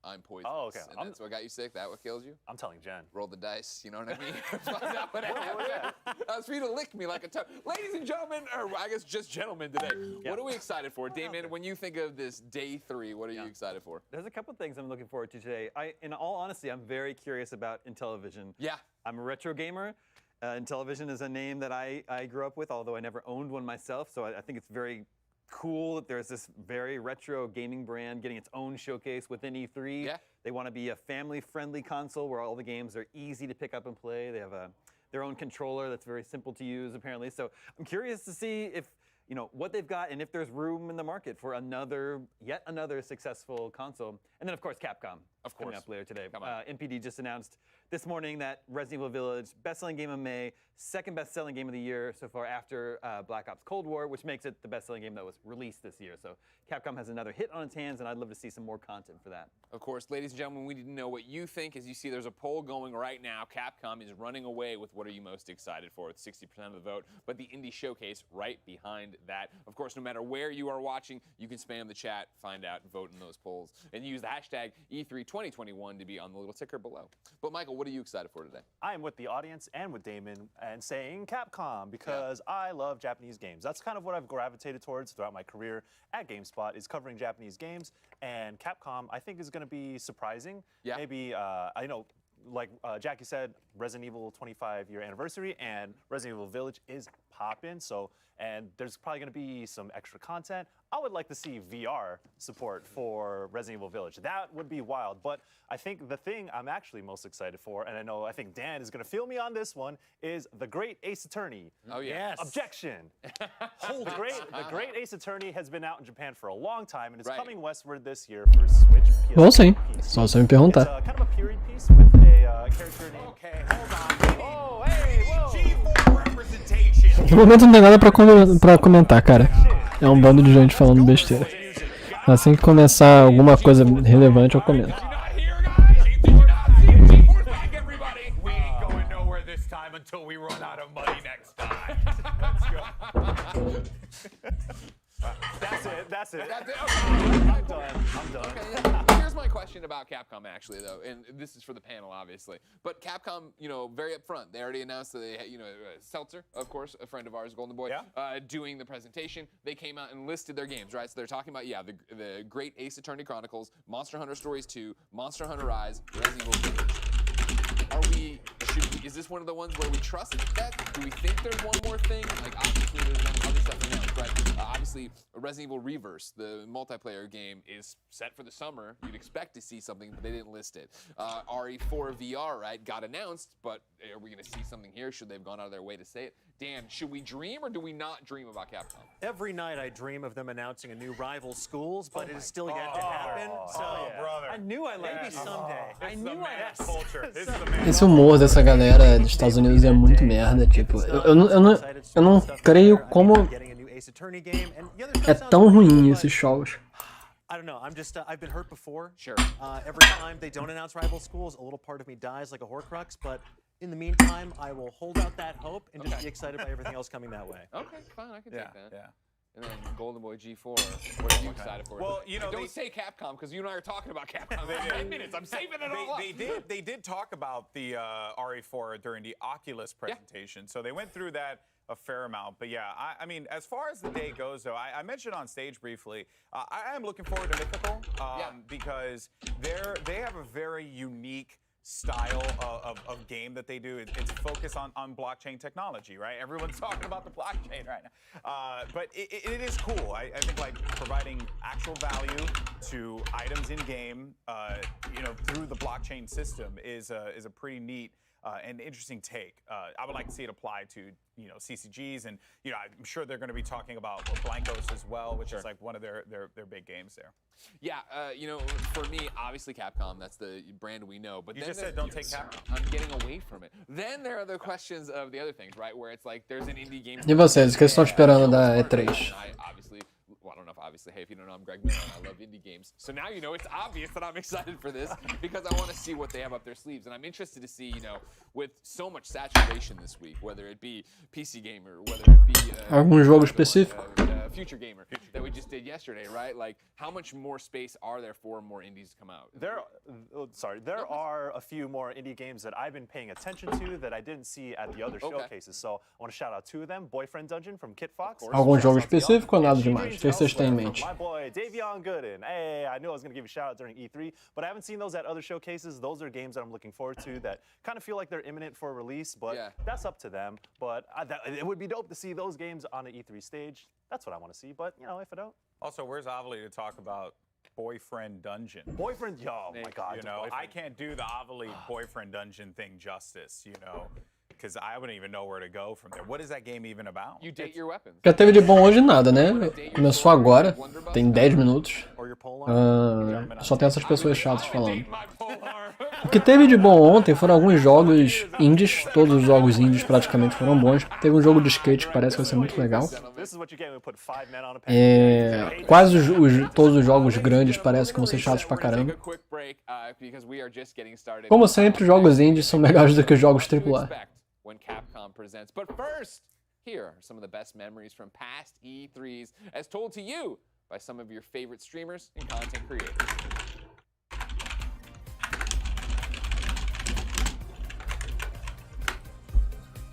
I'm poisonous. Oh, okay. And that's what got you sick? That what kills you? I'm telling Jen. Roll the dice, you know what I mean? Find out what happened. That's for you to lick me like a ladies and gentlemen, or I guess just gentlemen today. Yeah. What are we excited for? Damon, when you think of this day 3, what are you excited for? There's a couple things I'm looking forward to today. In all honesty, I'm very curious about Intellivision. Yeah. I'm a retro gamer. Intellivision is a name that I grew up with, although I never owned one myself. So I think it's very cool that there's this very retro gaming brand getting its own showcase within E3. Yeah. They want to be a family-friendly console where all the games are easy to pick up and play. They have their own controller that's very simple to use, apparently. So I'm curious to see if what they've got and if there's room in the market for yet another successful console. And then, of course, Capcom. Coming up later today. NPD just announced this morning that Resident Evil Village, best-selling game of May, second best-selling game of the year so far after Black Ops Cold War, which makes it the best-selling game that was released this year. So Capcom has another hit on its hands, and I'd love to see some more content for that. Of course, ladies and gentlemen, we need to know what you think. As you see, there's a poll going right now. Capcom is running away with what are you most excited for with 60% of the vote, but the Indie Showcase right behind that. Of course, no matter where you are watching, you can spam the chat, find out, and vote in those polls, and use the hashtag E32021 to be on the little ticker below. But Michael, what are you excited for today? I am with the audience and with Damon and saying Capcom because I love Japanese games. That's kind of what I've gravitated towards throughout my career at GameSpot is covering Japanese games, and Capcom I think is going to be surprising. Yeah. Maybe I know. Like Jackie said, Resident Evil 25-year anniversary and Resident Evil Village is poppin'. And there's probably going to be some extra content. I would like to see VR support for Resident Evil Village. That would be wild. But I think the thing I'm actually most excited for, and I think Dan is going to feel me on this one, is the Great Ace Attorney. Oh yeah. Yes. Objection. The Great Ace Attorney has been out in Japan for a long time and is coming westward this year for Switch. Vou sim, só você me perguntar. It's kind of a period piece with a character named. Okay, hold on. Oh, hey, whoa. G4 representation. No momento não tem nada pra comentar, cara. É um bando de gente falando besteira. Assim que começar alguma coisa relevante, eu comento. That's it. Okay. I'm done. Okay, here's my question about Capcom, actually, though, and this is for the panel, obviously. But Capcom, very upfront. They already announced that they, Seltzer, of course, a friend of ours, Golden Boy, doing the presentation. They came out and listed their games, right? So they're talking about, the Great Ace Attorney Chronicles, Monster Hunter Stories 2, Monster Hunter Rise, Resident Evil Village. Is this one of the ones where we trust that? Do we think there's one more thing? Like, obviously, there's other stuff announced, but obviously, Resident Evil Reverse, the multiplayer game, is set for the summer. You'd expect to see something, but they didn't list it. RE4 VR, right, got announced, but are we going to see something here? Should they have gone out of their way to say it? Dan, should we dream or do we not dream about Capcom? Every night I dream of them announcing a new rival schools, but it is still yet to happen. Brother. I knew I liked maybe someday. I knew I culture. Esse humor dessa galera dos Estados Unidos é muito merda, tipo, eu não creio como é tão ruim esses shows. I don't know. I've been hurt before. Sure. Every time they don't announce rival schools, a little part of me dies like a Horcrux, but in the meantime, I will hold out that hope and just be excited by everything else coming that way. Okay, fine, I can take that. Yeah. And then Golden Boy G4, what are you excited for? Well, don't say Capcom because you and I are talking about Capcom in 10 minutes. I'm saving it all up. They did talk about the RE4 during the Oculus presentation, so they went through that a fair amount. But yeah, I mean, as far as the day goes, though, I mentioned on stage briefly, I am looking forward to Mythical because they have a very unique style of game that they do. It's focused on blockchain technology, right? Everyone's talking about the blockchain right now. But it is cool. I think like providing actual value to items in game, through the blockchain system is a pretty neat and interesting take. I would like to see it apply to CCGs, and I'm sure they're going to be talking about Blancos as well, which is like one of their big games there. Yeah, for me, obviously Capcom, that's the brand we know. But you then just said don't take Capcom. I'm getting away from it. Then there are the questions of the other things, right? Where it's like there's an indie game. E vocês, o que estão esperando da E3? Obviously, what don't know if obviously, hey, if you don't know, I'm Greg Miller and I love indie games. So now you know it's obvious that I'm excited for this because I want to see what they have up their sleeves. And I'm interested to see, with so much saturation this week, whether it be PC Gamer, whether it be Algum jogo específico? Future Gamer that we just did yesterday, right? Like, how much more space are there for more indies to come out? There are a few more indie games that I've been paying attention to that I didn't see at the other showcases. So I want to shout out two of them: Boyfriend Dungeon from Kit Fox. Algum jogo específico ou nada demais? O que vocês têm em mente? My boy Davion Gooden. Hey, I knew I was going to give you a shout out during E3, but I haven't seen those at other showcases. Those are games that I'm looking forward to that kind of feel like they're imminent for release, but that's up to them. But it would be dope to see those games on an E3 stage. That's what I want to see, but if I don't. Also, where's Avali to talk about Boyfriend Dungeon? Boyfriend, oh my God. I can't do the Avali Boyfriend Dungeon thing justice, because I wouldn't even know where to go from there. What is that game even about? You date your weapons. O que teve de bom hoje nada, né? Começou agora, tem 10 minutos. Só tem essas pessoas chatas falando. O que teve de bom ontem foram alguns jogos indies, todos os jogos indies praticamente foram bons. Teve um jogo de skate que parece que vai ser muito legal. Quase todos os jogos grandes parecem que vão ser chatos pra caramba. Como sempre, jogos indies são melhores do que os jogos AAA. Here are some of the best memories from past E3s as told to you by some of your favorite streamers and content creators.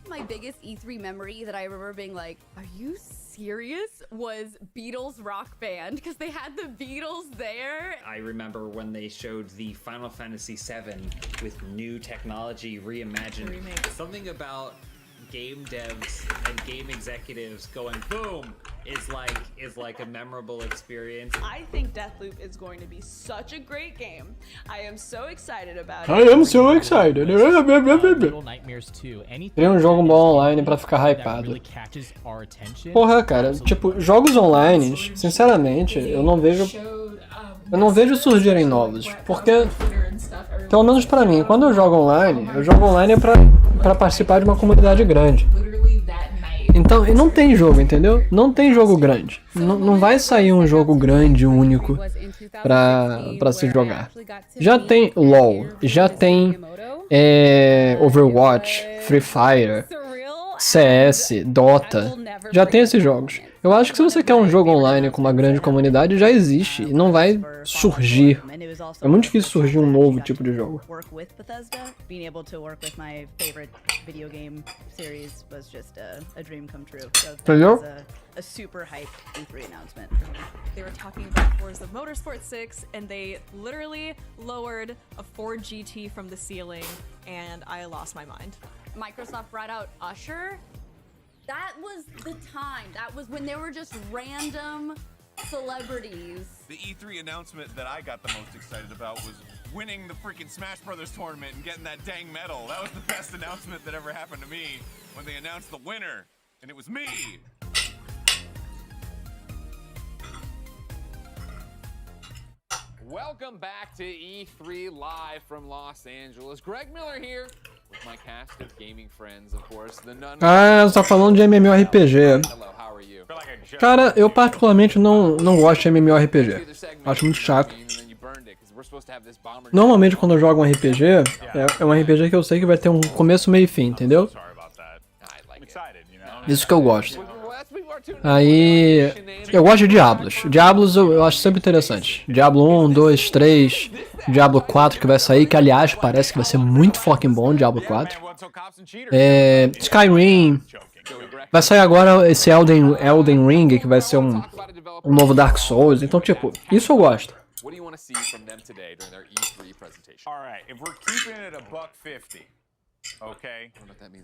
My biggest E3 memory that I remember being like, are you serious? Was Beatles Rock Band, because they had the Beatles there. I remember when they showed the Final Fantasy VII with new technology reimagined. Something about game devs and game executives going boom is like a memorable experience. I think Deathloop is going to be such a great game. I am so excited about it. I am so excited. Little Nightmares 2. Queria um jogo bom online pra ficar hypado. Porra, cara, tipo, jogos online, sinceramente, eu não vejo surgirem novos, porque pelo menos pra mim, quando eu jogo online é pra participar de uma comunidade grande. Então, e não tem jogo, entendeu? Não tem jogo grande. Não vai sair um jogo grande, único, pra se jogar. Já tem LoL, já tem Overwatch, Free Fire, CS, Dota. Já tem esses jogos. Eu acho que se você quer um jogo online com uma grande comunidade, já existe. E não vai surgir. É muito difícil surgir um novo tipo de jogo. Entendeu? A super hype E3 announcement. They were talking about Forza Motorsport 6 and they literally lowered a Ford GT from the ceiling and I lost my mind. Microsoft brought out Usher. That was the time. That was when there were just random celebrities. The E3 announcement that I got the most excited about was winning the freaking Smash Brothers tournament and getting that dang medal. That was the best announcement that ever happened to me when they announced the winner, and it was me. Welcome back to E3 Live from Los Angeles. Greg Miller here with my cast of gaming friends, of course. Você tá falando de MMORPG. Hello, how are you? Cara, eu particularmente não gosto de MMORPG. Acho muito chato. Normalmente quando eu jogo um RPG, é um RPG que eu sei que vai ter um começo, meio e fim, entendeu? Isso que eu gosto. Aí, eu gosto de Diablos. Diablos eu acho sempre interessante. Diablo 1, 2, 3, Diablo 4 que vai sair, que aliás parece que vai ser muito fucking bom, Diablo 4. Skyrim. Vai sair agora esse Elden Ring, que vai ser um novo Dark Souls. Então, tipo, isso eu gosto.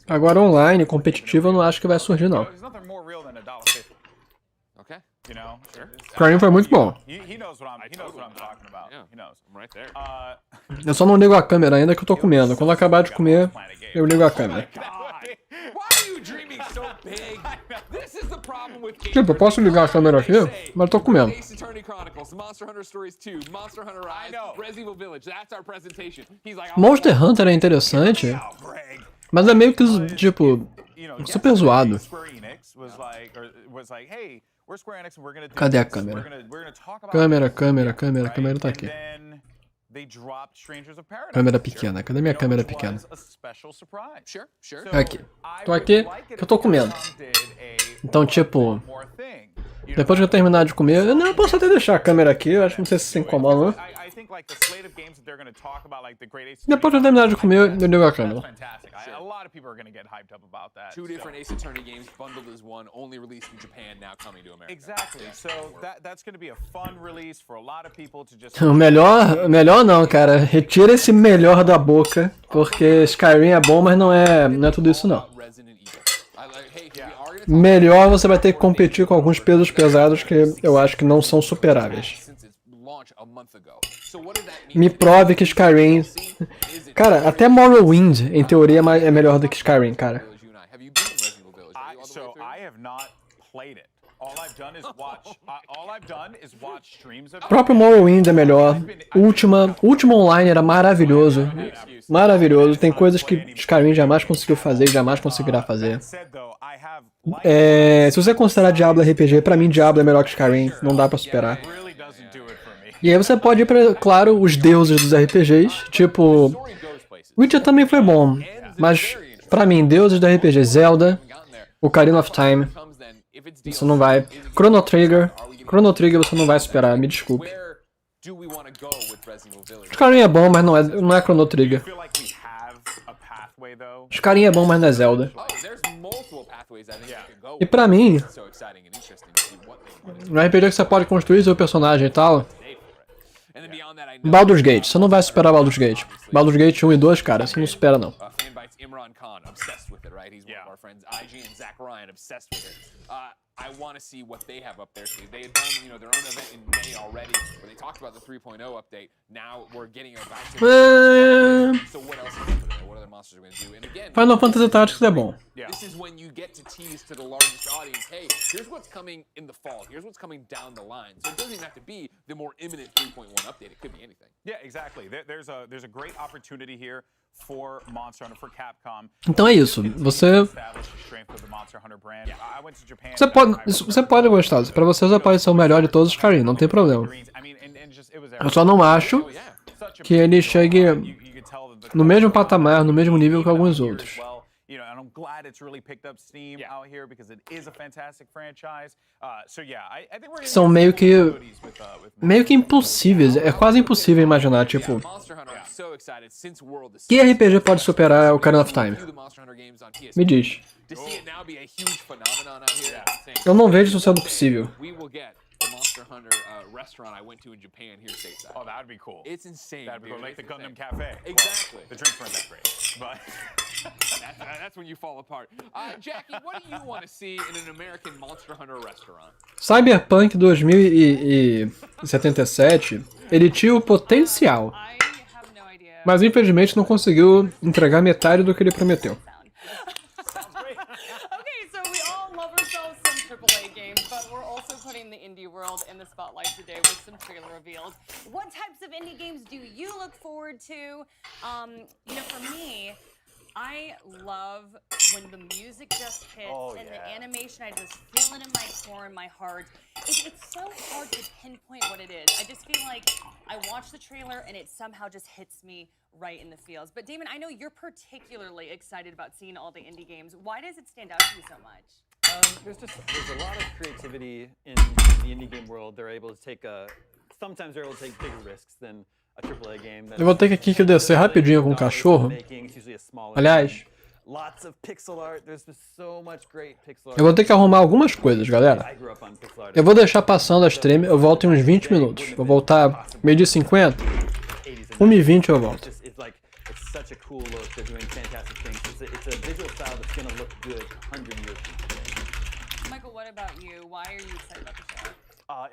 Agora online, competitivo, eu não acho que vai surgir, não. Skyrim foi muito bom. Eu só não ligo a câmera ainda que eu tô comendo. Quando eu acabar de comer, eu ligo a câmera. Tipo, eu posso ligar a câmera aqui, mas eu tô comendo. Monster Hunter é interessante, mas é meio que, tipo, super zoado. we're Square Enix and we're gonna do Cadê a this. câmera? We're gonna talk about Câmera, this, câmera, right? câmera, câmera tá And aqui. then they dropped Strangers of Paradise. Câmera pequena, cadê minha câmera which pequena? was a special surprise. Sure, sure. So, Aqui. I Tô would aqui, like it que eu tô if comendo. Capcom did a Então, tipo, one more thing. You know, depois que eu terminar de comer, eu posso até deixar a câmera aqui, eu acho que não sei se se incomoda, né? I think like the slate of games that they're going to talk about, like the Great Ace Depois que eu terminar de comer, eu ligo a That's câmera. fantastic. A lot of people are going to get hyped up about that. Two so- different Ace Attorney games bundled as one, only released in Japan, now coming to America. Exactly. So that's going to be a fun release for a lot of people to just. O melhor não, cara. Retira esse melhor da boca, porque Skyrim é bom, mas não é tudo isso não. Resident Evil. Hey, we are gonna talk Melhor você vai ter que competir com alguns pesos pesados que eu acho que não são superáveis. since its launch a month ago. So what does that mean? Me prove que Skyrim... Cara, até Morrowind, em teoria, é melhor do que Skyrim, cara. Village, you and I. Have you beaten Resident Evil Village? Are you all the way So through? I have not played it. All I've done is watch streams of O próprio Morrowind é melhor. Última Online era maravilhoso. Maravilhoso. Tem coisas que Skyrim jamais conseguiu fazer e jamais conseguirá fazer. Se você considerar Diablo RPG, pra mim Diablo é melhor que Skyrim. Não dá pra superar. really doesn't do it for me. E aí você pode ir pra, claro, os deuses dos RPGs. Tipo, Witcher também foi bom. Mas, pra mim, deuses do RPG, Zelda, Ocarina of Time, isso não vai. Chrono Trigger você não vai superar, me desculpe. Where do we want to go with Resident Evil Village? Skyrim é bom, mas não é Chrono Trigger. I feel like we have a pathway though. Skyrim é bom, mas não é Zelda. Oh, there's multiple pathways I think we could go E with. pra mim, It's so exciting and interesting to see what they want to no RPG que você pode construir seu personagem e tal, say for it. And then beyond that, I know Baldur's Gate, você não vai superar Baldur's Gate. Baldur's Gate 1 e 2, cara, você não supera não. Fanbytes Imran Khan, obsessed with it, right? He's one of our friends. IG and Zach Ryan, obsessed with it. I want to see what they have up their sleeve. They had done, their own event in May already, where they talked about the 3.0 update. Now we're getting back to. So what else is up there? What other monsters are going to do? And again, Final Fantasy Tactics é bom. this is when you get to tease to the largest audience. Hey, here's what's coming in the fall. Here's what's coming down the line. So it doesn't even have to be the more imminent 3.1 update. It could be anything. Yeah, exactly. There's a great opportunity here for Monster Hunter, for Capcom. Então é isso, você Establish the strength of the Monster Hunter brand. I went to Japan. você pode gostar, pra você já pode ser o melhor de todos os Skyrim, não tem problema. I mean, and just it was Eu só não acho que ele chegue no mesmo patamar, no mesmo nível que alguns outros. And I'm glad it's really picked up steam out here because it is a fantastic franchise. So yeah, I think we're São meio que impossíveis, é quase impossível imaginar, tipo, Monster Hunter, I'm so excited since World is que RPG pode superar o Ocarina of Time? the Monster Hunter games on PS. Me diz. To see it now be a huge phenomenon out here. Eu não vejo isso sendo possível. We will get the Monster Hunter restaurant I went to in Japan here stateside. Oh, that would be cool. It's insane. That'd be cool. dude. Like the It's Gundam insane. Cafe. Exactly. The drinks weren't that great, but That's when you fall apart. Jackie, what do you want to see in an American Monster Hunter restaurant? Cyberpunk 2077, ele tinha o potencial, I have no idea. mas infelizmente não conseguiu entregar metade do que ele prometeu. Okay, so we all love ourselves some AAA games, but we're also putting the indie world in the spotlight today with some trailer reveals. What types of indie games do you look forward to? For me, I love when the music just hits and the animation, I just feel it in my core and my heart. It's so hard to pinpoint what it is. I just feel like I watch the trailer and it somehow just hits me right in the feels. But Damon, I know you're particularly excited about seeing all the indie games. Why does it stand out to you so much? There's a lot of creativity in the indie game world. They're able to take sometimes they're able to take bigger risks than a AAA game. Eu vou ter que aqui descer rapidinho com o cachorro. Aliás, Lots of pixel art. There's so much great pixel art. eu vou ter que arrumar algumas coisas, galera. I grew up on pixel art. Eu vou deixar passando a stream, eu volto em uns 20 minutos. Vou voltar meio-dia 50, 1h20 eu volto. It's such a cool look. They're doing fantastic things. It's a visual style that's gonna look good 100 years from today. Michael, what about you? Why are you excited about the show?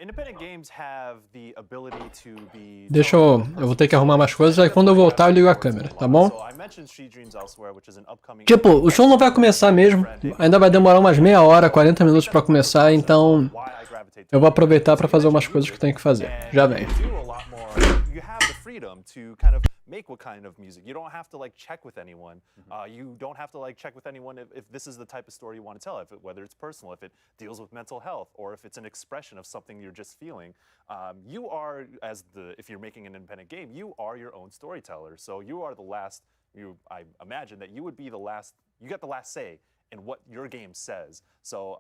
Independent games have the ability to be. Eu vou ter que arrumar mais coisas, aí quando eu voltar eu ligo a câmera, tá bom? So I mentioned Street Dreams Elsewhere, which is an upcoming. Tipo, o show não vai começar mesmo, ainda vai demorar umas meia hora, 40 minutos pra começar, então eu vou aproveitar pra fazer umas coisas que eu tenho que fazer. Já vem. You have the free freedom to kind of make what kind of music. You don't have to like check with anyone. You don't have to like check with anyone if this is the type of story you want to tell, whether it's personal, if it deals with mental health, or if it's an expression of something you're just feeling. You are, if you're making an independent game, you are your own storyteller. So you are the last, I imagine that you would be the last, you get the last say in what your game says. So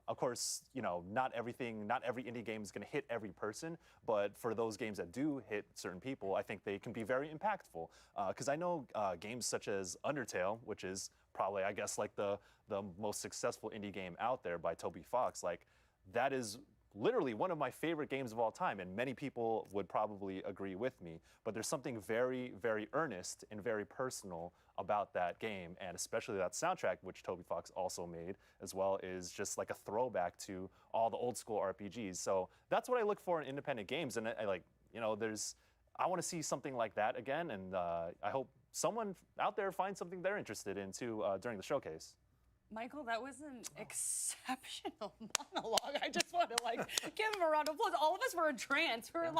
of course, not every indie game is going to hit every person, but for those games that do hit certain people, I think they can be very impactful. Because I know games such as Undertale, which is probably, I guess, like the most successful indie game out there by Toby Fox, like that is literally one of my favorite games of all time, and many people would probably agree with me. But there's something very, very earnest and very personal about that game, and especially that soundtrack, which Toby Fox also made as well, is just like a throwback to all the old school RPGs. So that's what I look for in independent games, and I want to see something like that again, and I hope someone out there finds something they're interested in too during the showcase. Michael, that was an exceptional monologue. I just want to give him a round of applause. All of us were in trance. We were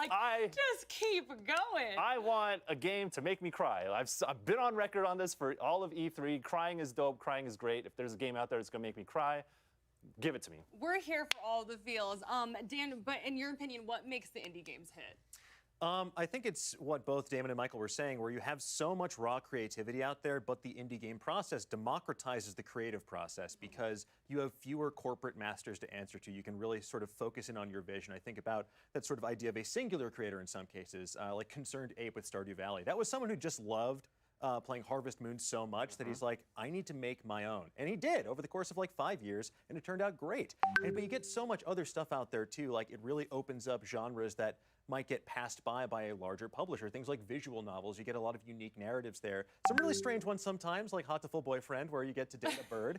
just keep going. I want a game to make me cry. I've been on record on this for all of E3. Crying is dope. Crying is great. If there's a game out there that's going to make me cry, give it to me. We're here for all the feels. Dan, but in your opinion, what makes the indie games hit? I think it's what both Damon and Michael were saying, where you have so much raw creativity out there, but the indie game process democratizes the creative process because you have fewer corporate masters to answer to. You can really sort of focus in on your vision. I think about that sort of idea of a singular creator in some cases, like Concerned Ape with Stardew Valley. That was someone who just loved playing Harvest Moon so much that he's like, I need to make my own. And he did over the course of 5 years, and it turned out great. But you get so much other stuff out there too, it really opens up genres that might get passed by a larger publisher. Things like visual novels, you get a lot of unique narratives there. Some really strange ones sometimes, like Hot to Full Boyfriend, where you get to date a bird.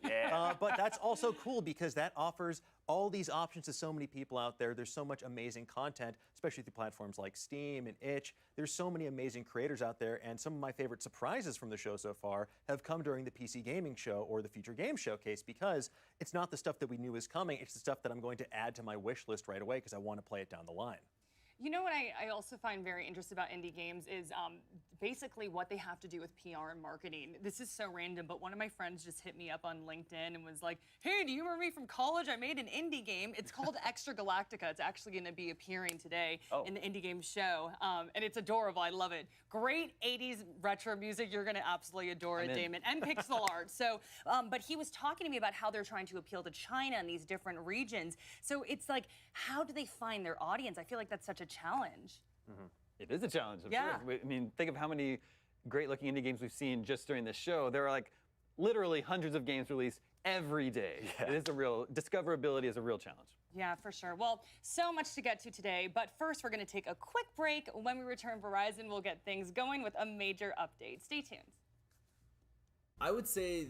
But that's also cool because that offers all these options to so many people out there. There's so much amazing content, especially through platforms like Steam and Itch. There's so many amazing creators out there, and some of my favorite surprises from the show so far have come during the PC Gaming Show or the Future Game Showcase, because it's not the stuff that we knew was coming, it's the stuff that I'm going to add to my wish list right away because I want to play it down the line. You know what I also find very interesting about indie games is basically what they have to do with PR and marketing. This is so random, but one of my friends just hit me up on LinkedIn and was like, hey, do you remember me from college? I made an indie game. It's called Extra Galactica. It's actually going to be appearing today in the Indie Game Show, and it's adorable. I love it. Great 80s retro music. You're going to absolutely adore it, Damon, and pixel art. So, but he was talking to me about how they're trying to appeal to China and these different regions. So it's like, how do they find their audience? I feel like that's such a challenge. It is a challenge. Yeah. I mean, think of how many great-looking indie games we've seen just during this show. There are literally hundreds of games released every day. Yeah. It is a real, discoverability is a real challenge. Yeah, for sure. Well, so much to get to today, but first we're going to take a quick break. When we return, Verizon will get things going with a major update. Stay tuned. I would say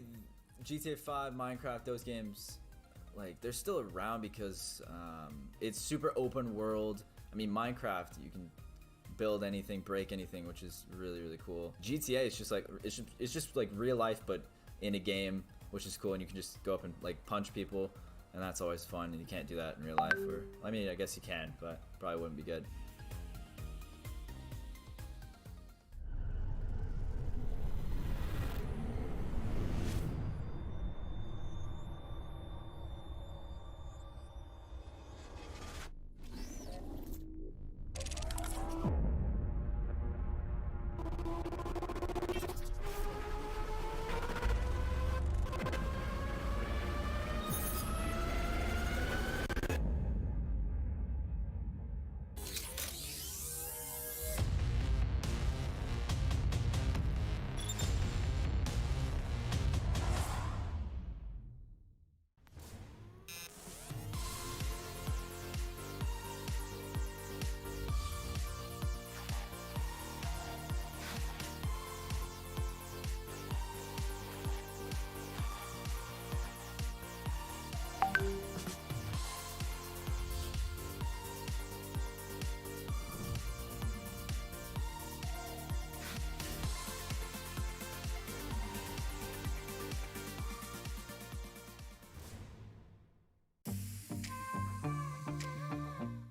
GTA 5, Minecraft, those games, they're still around because it's super open world. I mean, Minecraft, you can build anything, break anything, which is really, really cool. GTA is just it's just like real life, but in a game, which is cool, and you can just go up and punch people, and that's always fun, and you can't do that in real life. Or, I mean, I guess you can, but probably wouldn't be good.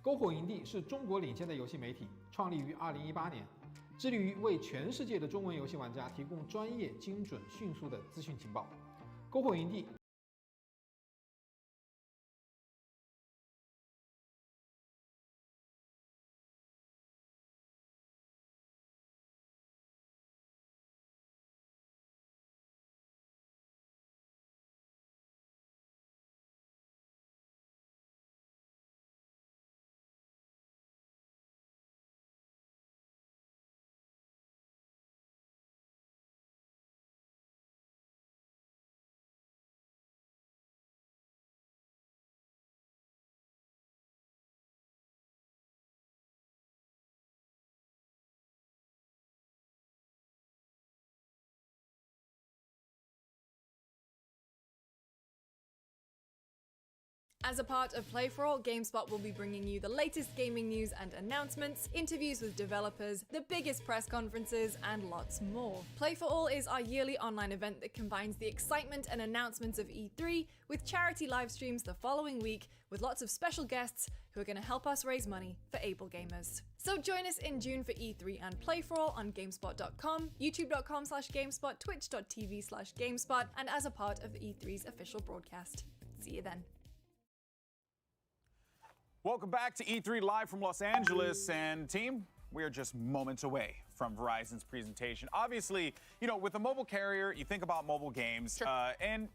篝火营地是中国领先的游戏媒体，创立于2018年。致力于为全世界的中文游戏玩家提供专业、精准、迅速的资讯情报。篝火营地。As a part of Play For All, GameSpot will be bringing you the latest gaming news and announcements, interviews with developers, the biggest press conferences, and lots more. Play For All is our yearly online event that combines the excitement and announcements of E3 with charity live streams the following week, with lots of special guests who are going to help us raise money for able gamers. So join us in June for E3 and Play For All on GameSpot.com, YouTube.com/GameSpot, Twitch.tv/GameSpot, and as a part of E3's official broadcast. See you then. Welcome back to E3 Live from Los Angeles, and team, we are just moments away from Verizon's presentation. Obviously, with a mobile carrier, you think about mobile games, and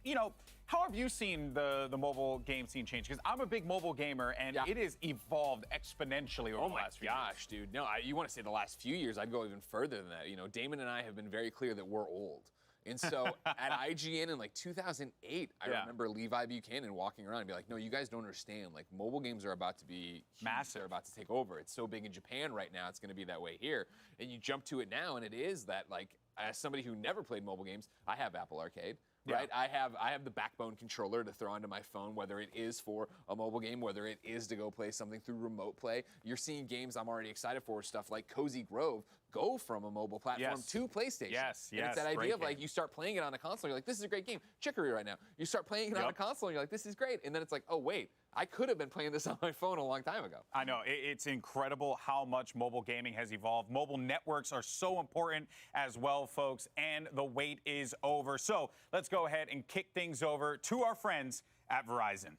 how have you seen the mobile game scene change? Because I'm a big mobile gamer, and it has evolved exponentially over the last few years. Oh my gosh, dude. No, you want to say the last few years, I'd go even further than that. Damon and I have been very clear that we're old. And so at IGN in like 2008, I remember Levi Buchanan walking around and be like, no, you guys don't understand. Like, mobile games are about to be massive. They're about to take over. It's so big in Japan right now. It's going to be that way here. And you jump to it now, and it is that, like, as somebody who never played mobile games, I have Apple Arcade. Right, I have the Backbone controller to throw onto my phone, whether it is for a mobile game, whether it is to go play something through remote play. You're seeing games I'm already excited for, stuff like Cozy Grove, go from a mobile platform to PlayStation. And it's that idea of like you start playing it on a console, you're like, this is a great game. Chicory right now. You start playing it on a console, and you're like, this is great. And then it's like, oh wait, I could have been playing this on my phone a long time ago. I know, it's incredible how much mobile gaming has evolved. Mobile networks are so important as well, folks, and the wait is over. So let's go ahead and kick things over to our friends at Verizon.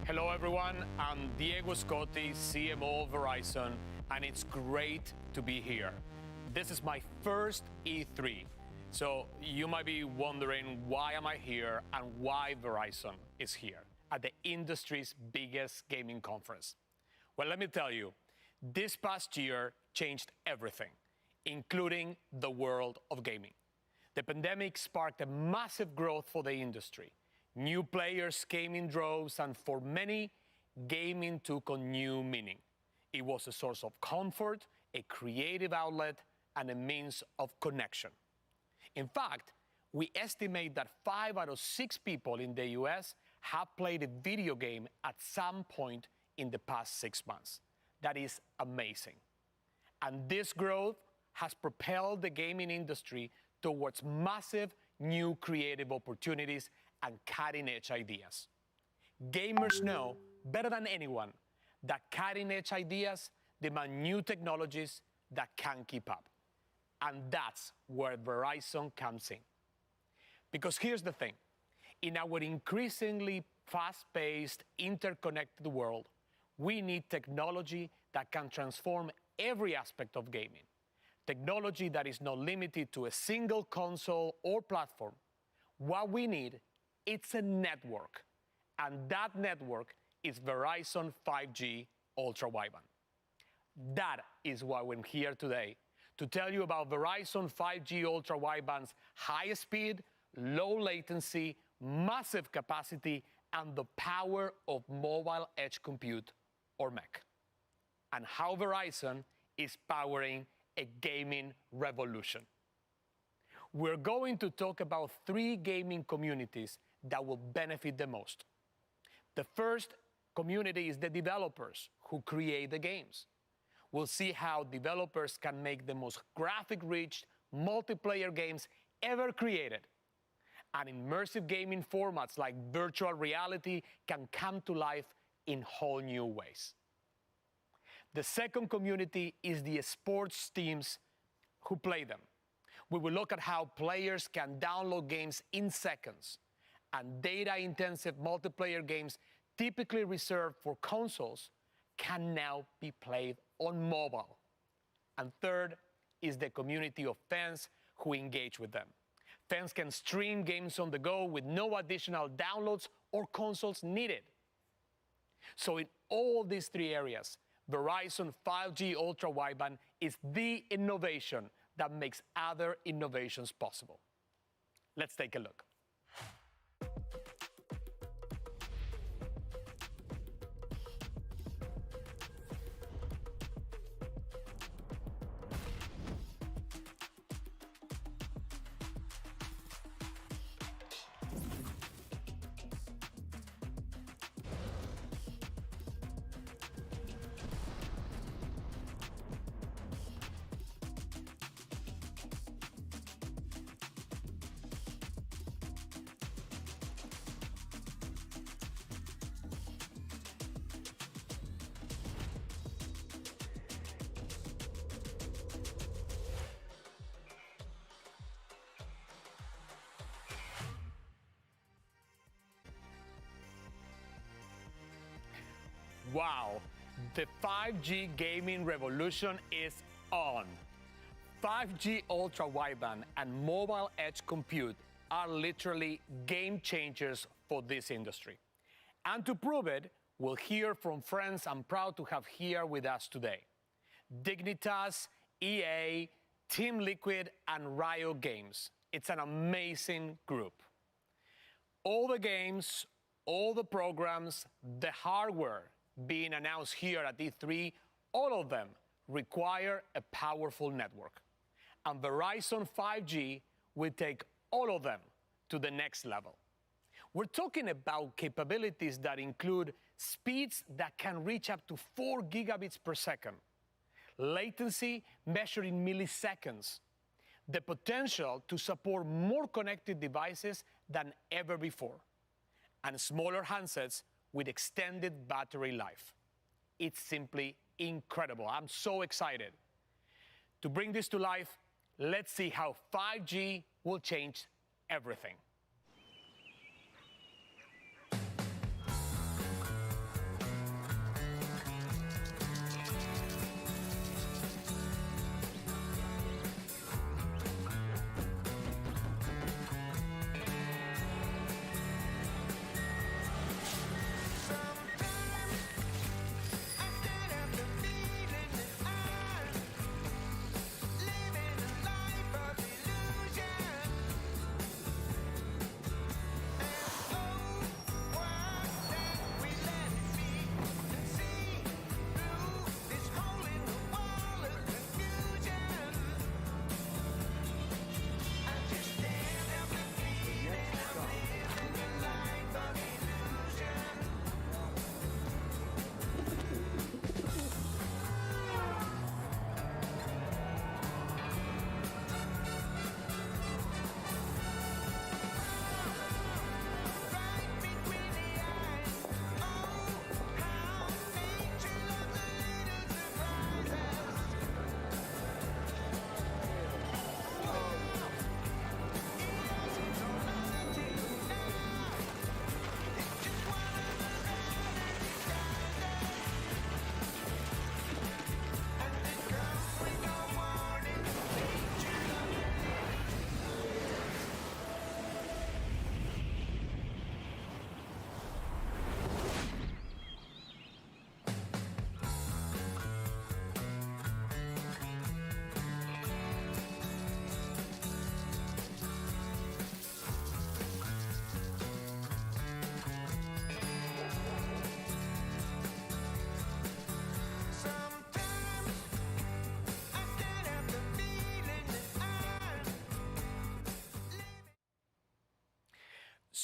Hello everyone, I'm Diego Scotti, CMO of Verizon, and it's great to be here. This is my first E3, so you might be wondering why am I here and why Verizon is here at the industry's biggest gaming conference. Well, let me tell you, this past year changed everything, including the world of gaming. The pandemic sparked a massive growth for the industry. New players came in droves, and for many, gaming took on new meaning. It was a source of comfort, a creative outlet, and a means of connection. In fact, we estimate that 5 out of 6 people in the US have played a video game at some point in the past 6 months. That is amazing. And this growth has propelled the gaming industry towards massive new creative opportunities and cutting-edge ideas. Gamers know better than anyone that cutting-edge ideas demand new technologies that can keep up. And that's where Verizon comes in. Because here's the thing, in our increasingly fast-paced, interconnected world, we need technology that can transform every aspect of gaming. Technology that is not limited to a single console or platform. What we need, it's a network. And that network is Verizon 5G Ultra Wideband. That is why we're here today, to tell you about Verizon 5G Ultra Wideband's high speed, low latency, massive capacity, and the power of mobile edge compute, or MEC, and how Verizon is powering a gaming revolution. We're going to talk about 3 gaming communities that will benefit the most. The first community is the developers who create the games. We'll see how developers can make the most graphic-rich multiplayer games ever created. And immersive gaming formats like virtual reality can come to life in whole new ways. The second community is the sports teams who play them. We will look at how players can download games in seconds, and data-intensive multiplayer games typically reserved for consoles can now be played on mobile. And third is the community of fans who engage with them. Fans can stream games on the go with no additional downloads or consoles needed. So in all these 3 areas, Verizon 5G Ultra Wideband is the innovation that makes other innovations possible. Let's take a look. Wow, the 5G gaming revolution is on. 5G Ultra Wideband and mobile edge compute are literally game changers for this industry. And to prove it, we'll hear from friends I'm proud to have here with us today. Dignitas, EA, Team Liquid, and Riot Games. It's an amazing group. All the games, all the programs, the hardware being announced here at E3, all of them require a powerful network. And Verizon 5G will take all of them to the next level. We're talking about capabilities that include speeds that can reach up to 4 gigabits per second, latency measured in milliseconds, the potential to support more connected devices than ever before, and smaller handsets with extended battery life. It's simply incredible. I'm so excited. To bring this to life, let's see how 5G will change everything.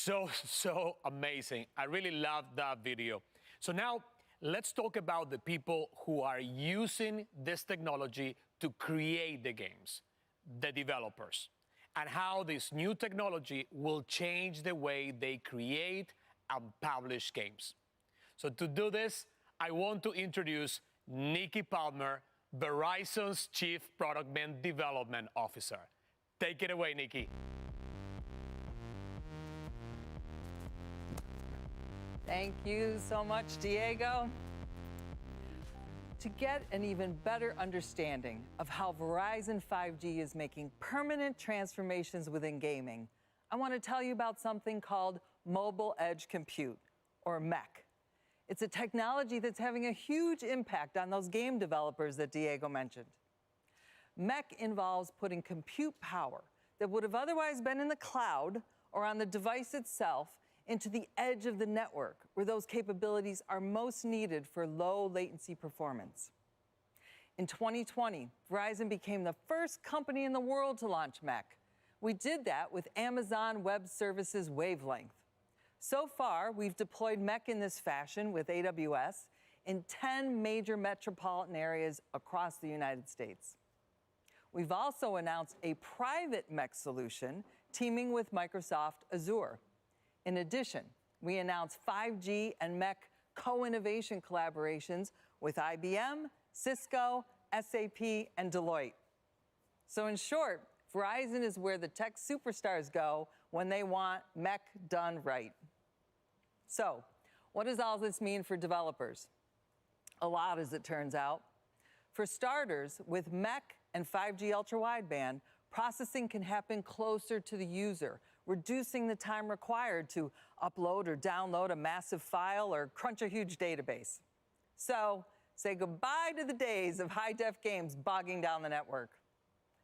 so amazing. I really loved that video. So now let's talk about the people who are using this technology to create the games, the developers, and how this new technology will change the way they create and publish games. So to do this, I want to introduce Nikki Palmer, Verizon's Chief Product and Development Officer. Take it away, Nikki. Thank you so much, Diego. To get an even better understanding of how Verizon 5G is making permanent transformations within gaming, I want to tell you about something called Mobile Edge Compute, or MEC. It's a technology that's having a huge impact on those game developers that Diego mentioned. MEC involves putting compute power that would have otherwise been in the cloud or on the device itself into the edge of the network, where those capabilities are most needed for low latency performance. In 2020, Verizon became the first company in the world to launch MEC. We did that with Amazon Web Services Wavelength. So far, we've deployed MEC in this fashion with AWS in 10 major metropolitan areas across the United States. We've also announced a private MEC solution teaming with Microsoft Azure. In addition, we announced 5G and MEC co-innovation collaborations with IBM, Cisco, SAP, and Deloitte. So in short, Verizon is where the tech superstars go when they want MEC done right. So, what does all this mean for developers? A lot, as it turns out. For starters, with MEC and 5G ultra-wideband, processing can happen closer to the user, reducing the time required to upload or download a massive file or crunch a huge database. So, say goodbye to the days of high-def games bogging down the network.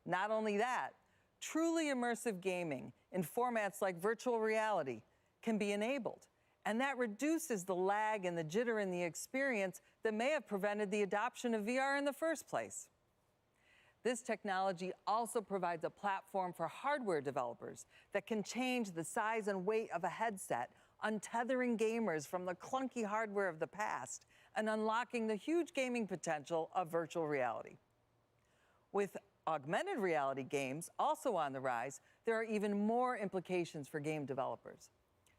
Not only that, truly immersive gaming in formats like virtual reality can be enabled, and that reduces the lag and the jitter in the experience that may have prevented the adoption of VR in the first place. This technology also provides a platform for hardware developers that can change the size and weight of a headset, untethering gamers from the clunky hardware of the past and unlocking the huge gaming potential of virtual reality. With augmented reality games also on the rise, there are even more implications for game developers,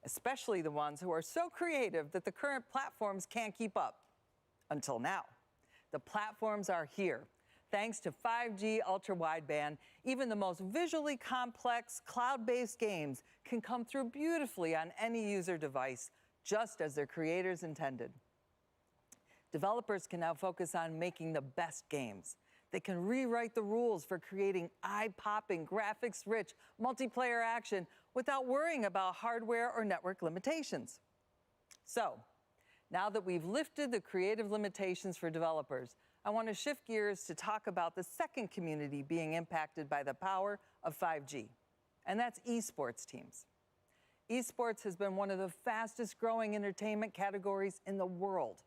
especially the ones who are so creative that the current platforms can't keep up. Until now. The platforms are here. Thanks to 5G ultra-wideband, even the most visually complex cloud-based games can come through beautifully on any user device, just as their creators intended. Developers can now focus on making the best games. They can rewrite the rules for creating eye-popping, graphics-rich multiplayer action without worrying about hardware or network limitations. So, now that we've lifted the creative limitations for developers, I want to shift gears to talk about the second community being impacted by the power of 5G, and that's esports teams. Esports has been one of the fastest growing entertainment categories in the world.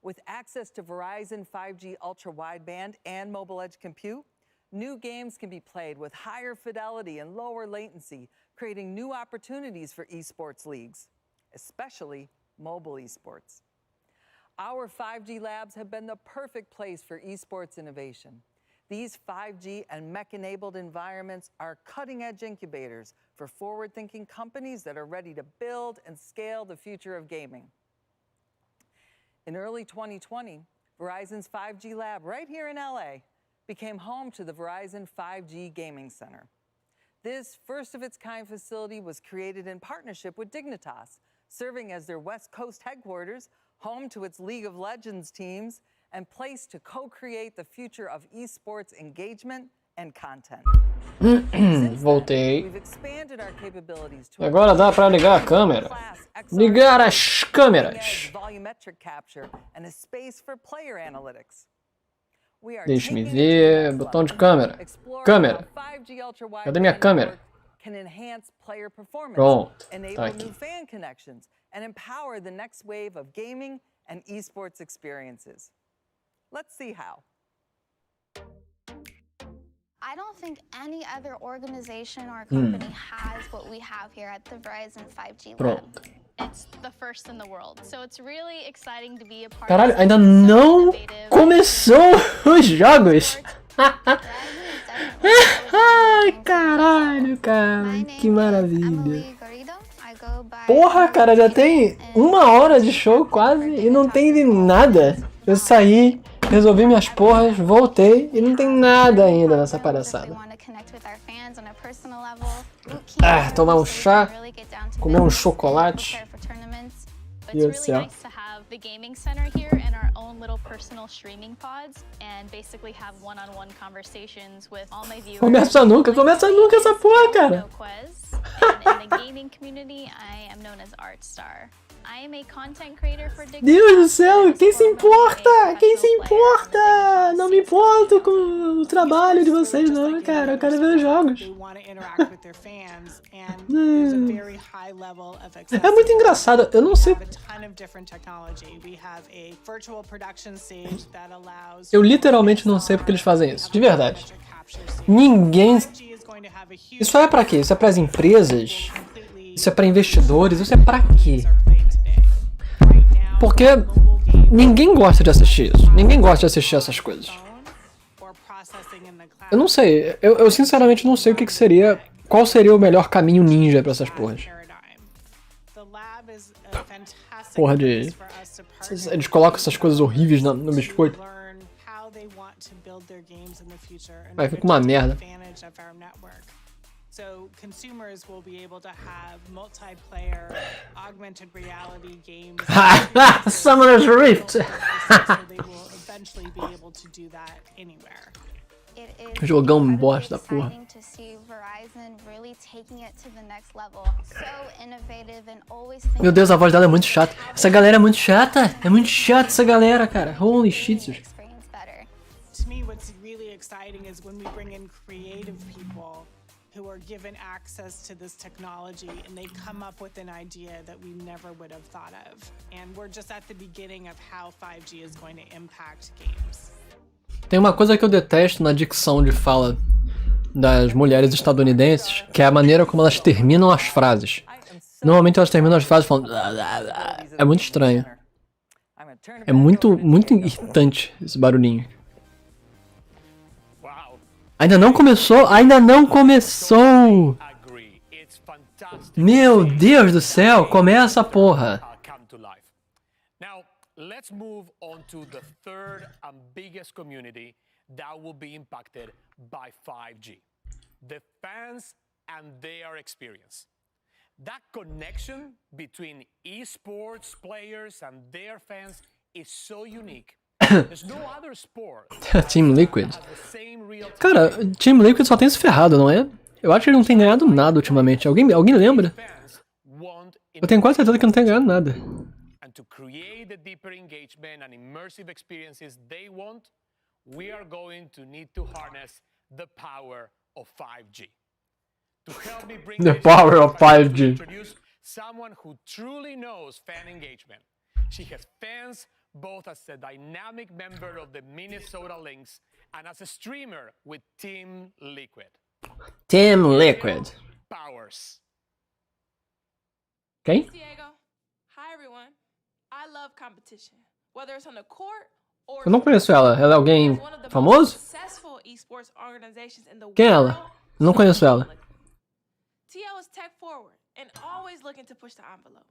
With access to Verizon 5G ultra-wideband and mobile edge compute, new games can be played with higher fidelity and lower latency, creating new opportunities for esports leagues, especially mobile esports. Our 5G labs have been the perfect place for esports innovation. These 5G and MEC-enabled environments are cutting-edge incubators for forward-thinking companies that are ready to build and scale the future of gaming. In early 2020, Verizon's 5G lab right here in LA became home to the Verizon 5G Gaming Center. This first-of-its-kind facility was created in partnership with Dignitas, serving as their West Coast headquarters, home to its League of Legends teams, and place to co-create the future of esports engagement and content. Voltei. We've expanded our capabilities to Agora dá para ligar a câmera. Ligar as câmeras. volumetric capture and a space for player analytics. We are Deixe-me taking it to the ver. next Botão de level, câmera. exploring Câmera. how 5G ultra-wideband Cadê minha câmera? network can enhance player performance, Pronto, enable tá aqui. new fan connections, and empower the next wave of gaming and esports experiences. Let's see how. I don't think any other organization or company has what we have here at the Verizon 5G Lab. Pronto. It's the first in the world, so it's really exciting to be a part Caralho, of ainda something so não innovative. começou os jogos. Ai, caralho, cara. Que maravilha. Porra, cara, já tem 1 hora de show quase e não tem nada. Eu saí, resolvi minhas porras, voltei e não tem nada ainda nessa palhaçada. Ah, tomar um chá, comer um chocolate. It's really nice to have the gaming center here and our own little personal streaming pods and basically have one-on-one conversations with all my viewers. Começa nunca essa porra, cara. And in the gaming community, I am known as ArtStar. I am a content creator for Dig. Deus do céu, quem se importa? Quem se importa? Não me importo com o trabalho de vocês não, cara. Eu quero ver os jogos. É muito engraçado, eu não sei. Eu literalmente não sei porque eles fazem isso, de verdade. Ninguém... Isso é pra quê? Isso é pras empresas? Isso é pra investidores? Isso é pra quê? Porque ninguém gosta de assistir isso. Ninguém gosta de assistir essas coisas. Eu não sei. Eu sinceramente não sei o que seria... Qual seria o melhor caminho ninja pra essas porras. Porra de... Eles colocam essas coisas horríveis no biscoito. Vai, fica uma merda. So consumers will be able to have multiplayer, augmented reality games. Summoner's Rift. So they will eventually be able to do that anywhere. Jogão bosta da porra. Meu Deus, a voz dela é muito chata. Essa galera é muito chata. É muito chata essa galera, cara. Holy shit. To me, what's really exciting is when we bring in creative people who are given access to this technology and they come up with an idea that we never would have thought of. And we're just at the beginning of how 5G is going to impact games. Tem uma coisa que eu detesto na dicção de fala das mulheres estadunidenses, que é a maneira como elas terminam as frases. Normalmente elas terminam as frases falando... É muito estranho. É muito irritante esse barulhinho. Ainda não começou? Ainda não começou! Meu Deus do céu, começa a porra! Now, let's move on to the third and biggest community that will be impacted by 5G. The fans and their experience. That connection between esports players and their fans is so unique. Team Liquid. Cara, Team Liquid só tem se ferrado, não é? Eu acho que ele não tem ganhado nada ultimamente. Alguém lembra? Eu tenho quase certeza que não tem ganhado nada. And to create the deeper engagement and immersive experiences they want, we are going to need to harness the power of 5G. To help me bring the power of 5G. Introduce someone who truly knows fan engagement. She has fans both as a dynamic member of the Minnesota Lynx and as a streamer with Team Liquid. Team Liquid. Powers. Okay. Diego. Hi everyone. I love competition. Whether it's on the court or Eu não conheço ela. Ela é alguém famoso? Quem é ela? Eu não conheço ela. TL is tech forward and always looking to push the envelope.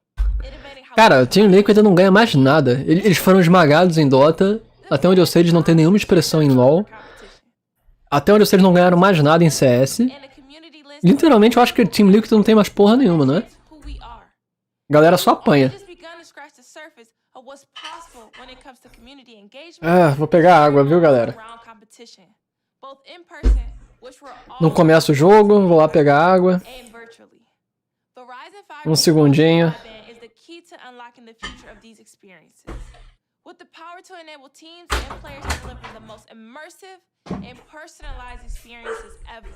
Cara, o Team Liquid não ganha mais nada. Eles foram esmagados em Dota. Até onde eu sei, eles não têm nenhuma expressão em LoL. Até onde eu sei, eles não ganharam mais nada em CS. Literalmente, eu acho que o Team Liquid não tem mais porra nenhuma, não é? Galera só apanha. Vou pegar água, viu, galera? Não começa o jogo, vou lá pegar água. Um segundinho. To unlocking the future of these experiences. With the power to enable teams and players to deliver the most immersive and personalized experiences ever.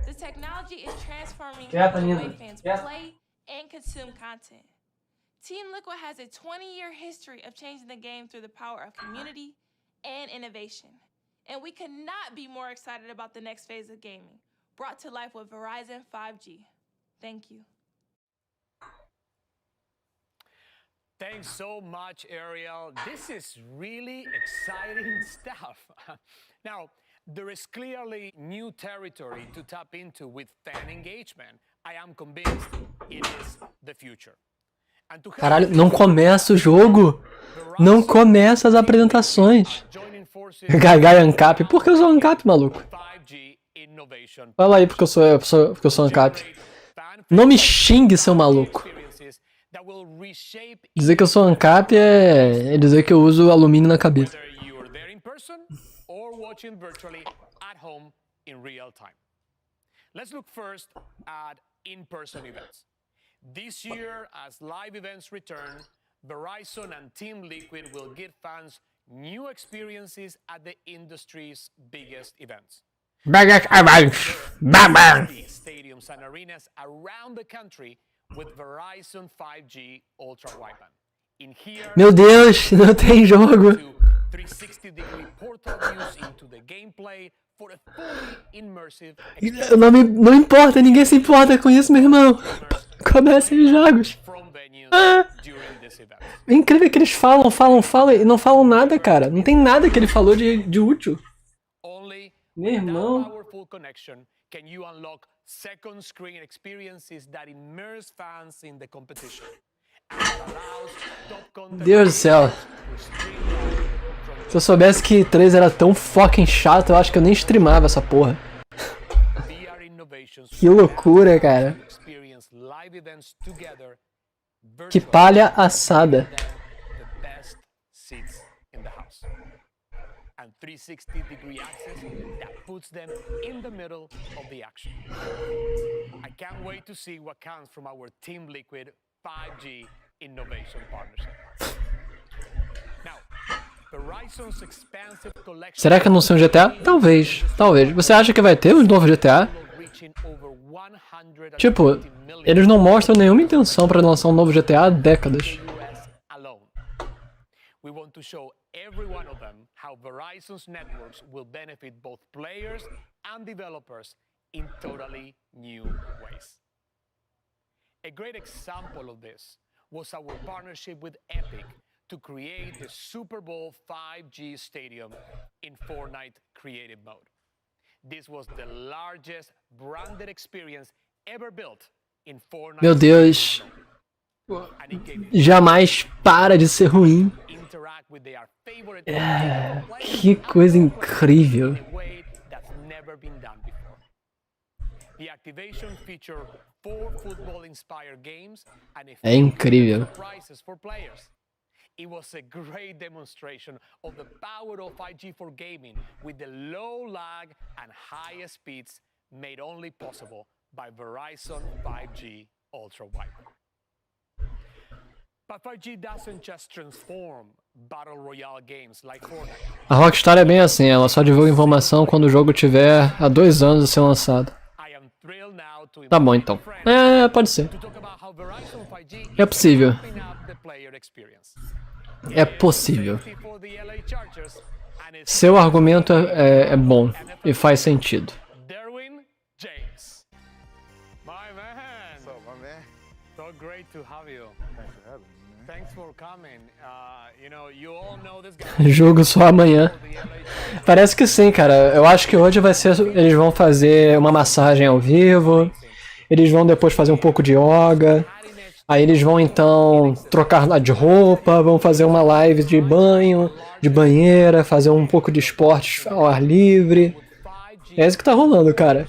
The technology is transforming the way fans play and consume content. Team Liquid has a 20-year history of changing the game through the power of community and innovation. And we could not be more excited about the next phase of gaming, brought to life with Verizon 5G. Thank you. Thanks so much, Ariel. This is really exciting stuff. Now, there is clearly new territory to tap into with fan engagement. I am convinced it is the future. Caralho, não começa o jogo. Não começa as apresentações. Gaigaia ANCAP. Por que eu sou ANCAP, maluco? Fala aí porque eu sou ANCAP. Não me xingue, seu maluco. Dizer que eu sou ANCAP é dizer que eu uso alumínio na cabeça. Let's look first at in-person events. This year, as live events return, Verizon and Team Liquid will give fans new experiences at the industry's biggest events. Stadiums and arenas around the country with Verizon 5G Ultra Wideband. In here, meu Deus, não tem jogo. 360-degree portal views into the gameplay for a fully immersive Não importa, ninguém se importa com isso, meu irmão. Comecem os jogos. É incrível que eles falam e não falam nada, cara. Não tem nada que ele falou de útil. Meu irmão. Can you unlock second screen experiences that immerse fans in the competition? Deus do céu. Se eu soubesse que 3 era tão fucking chato, eu acho que eu nem streamava essa porra. Que loucura, cara. Que palha assada. And 360-degree access that puts them in the middle of the action. I can't wait to see what comes from our Team Liquid 5G innovation partnership. Now, Verizon's expansive collection. Será que anunciam um GTA? Talvez, talvez. Você acha que vai ter um novo GTA? Tipo, eles não mostram nenhuma intenção para lançar um novo GTA há décadas. We want to show every one of them how Verizon's networks will benefit both players and developers in totally new ways. A great example of this was our partnership with Epic to create the Super Bowl 5G stadium in Fortnite creative mode. This was the largest branded experience ever built in Fortnite. Meu Deus. Jamais para de ser ruim. Que coisa incrível. É incrível. It was a great demonstration of the power of 5G for gaming with the low lag and high speeds made only possible by Verizon 5G Ultra Wideband. But 5G doesn't just transform Battle Royale games like Fortnite. A Rockstar é bem assim, ela só divulga informação quando o jogo tiver há 2 anos de ser lançado. Tá bom então. Pode ser. É possível. É possível. Seu argumento é bom e faz sentido. Jogo só amanhã. Parece que sim, cara. Eu acho que hoje vai ser. Eles vão fazer uma massagem ao vivo. Eles vão depois fazer um pouco de yoga. Aí eles vão então trocar lá de roupa. Vão fazer uma live de banho, de banheira, fazer um pouco de esportes ao ar livre. É isso que tá rolando, cara.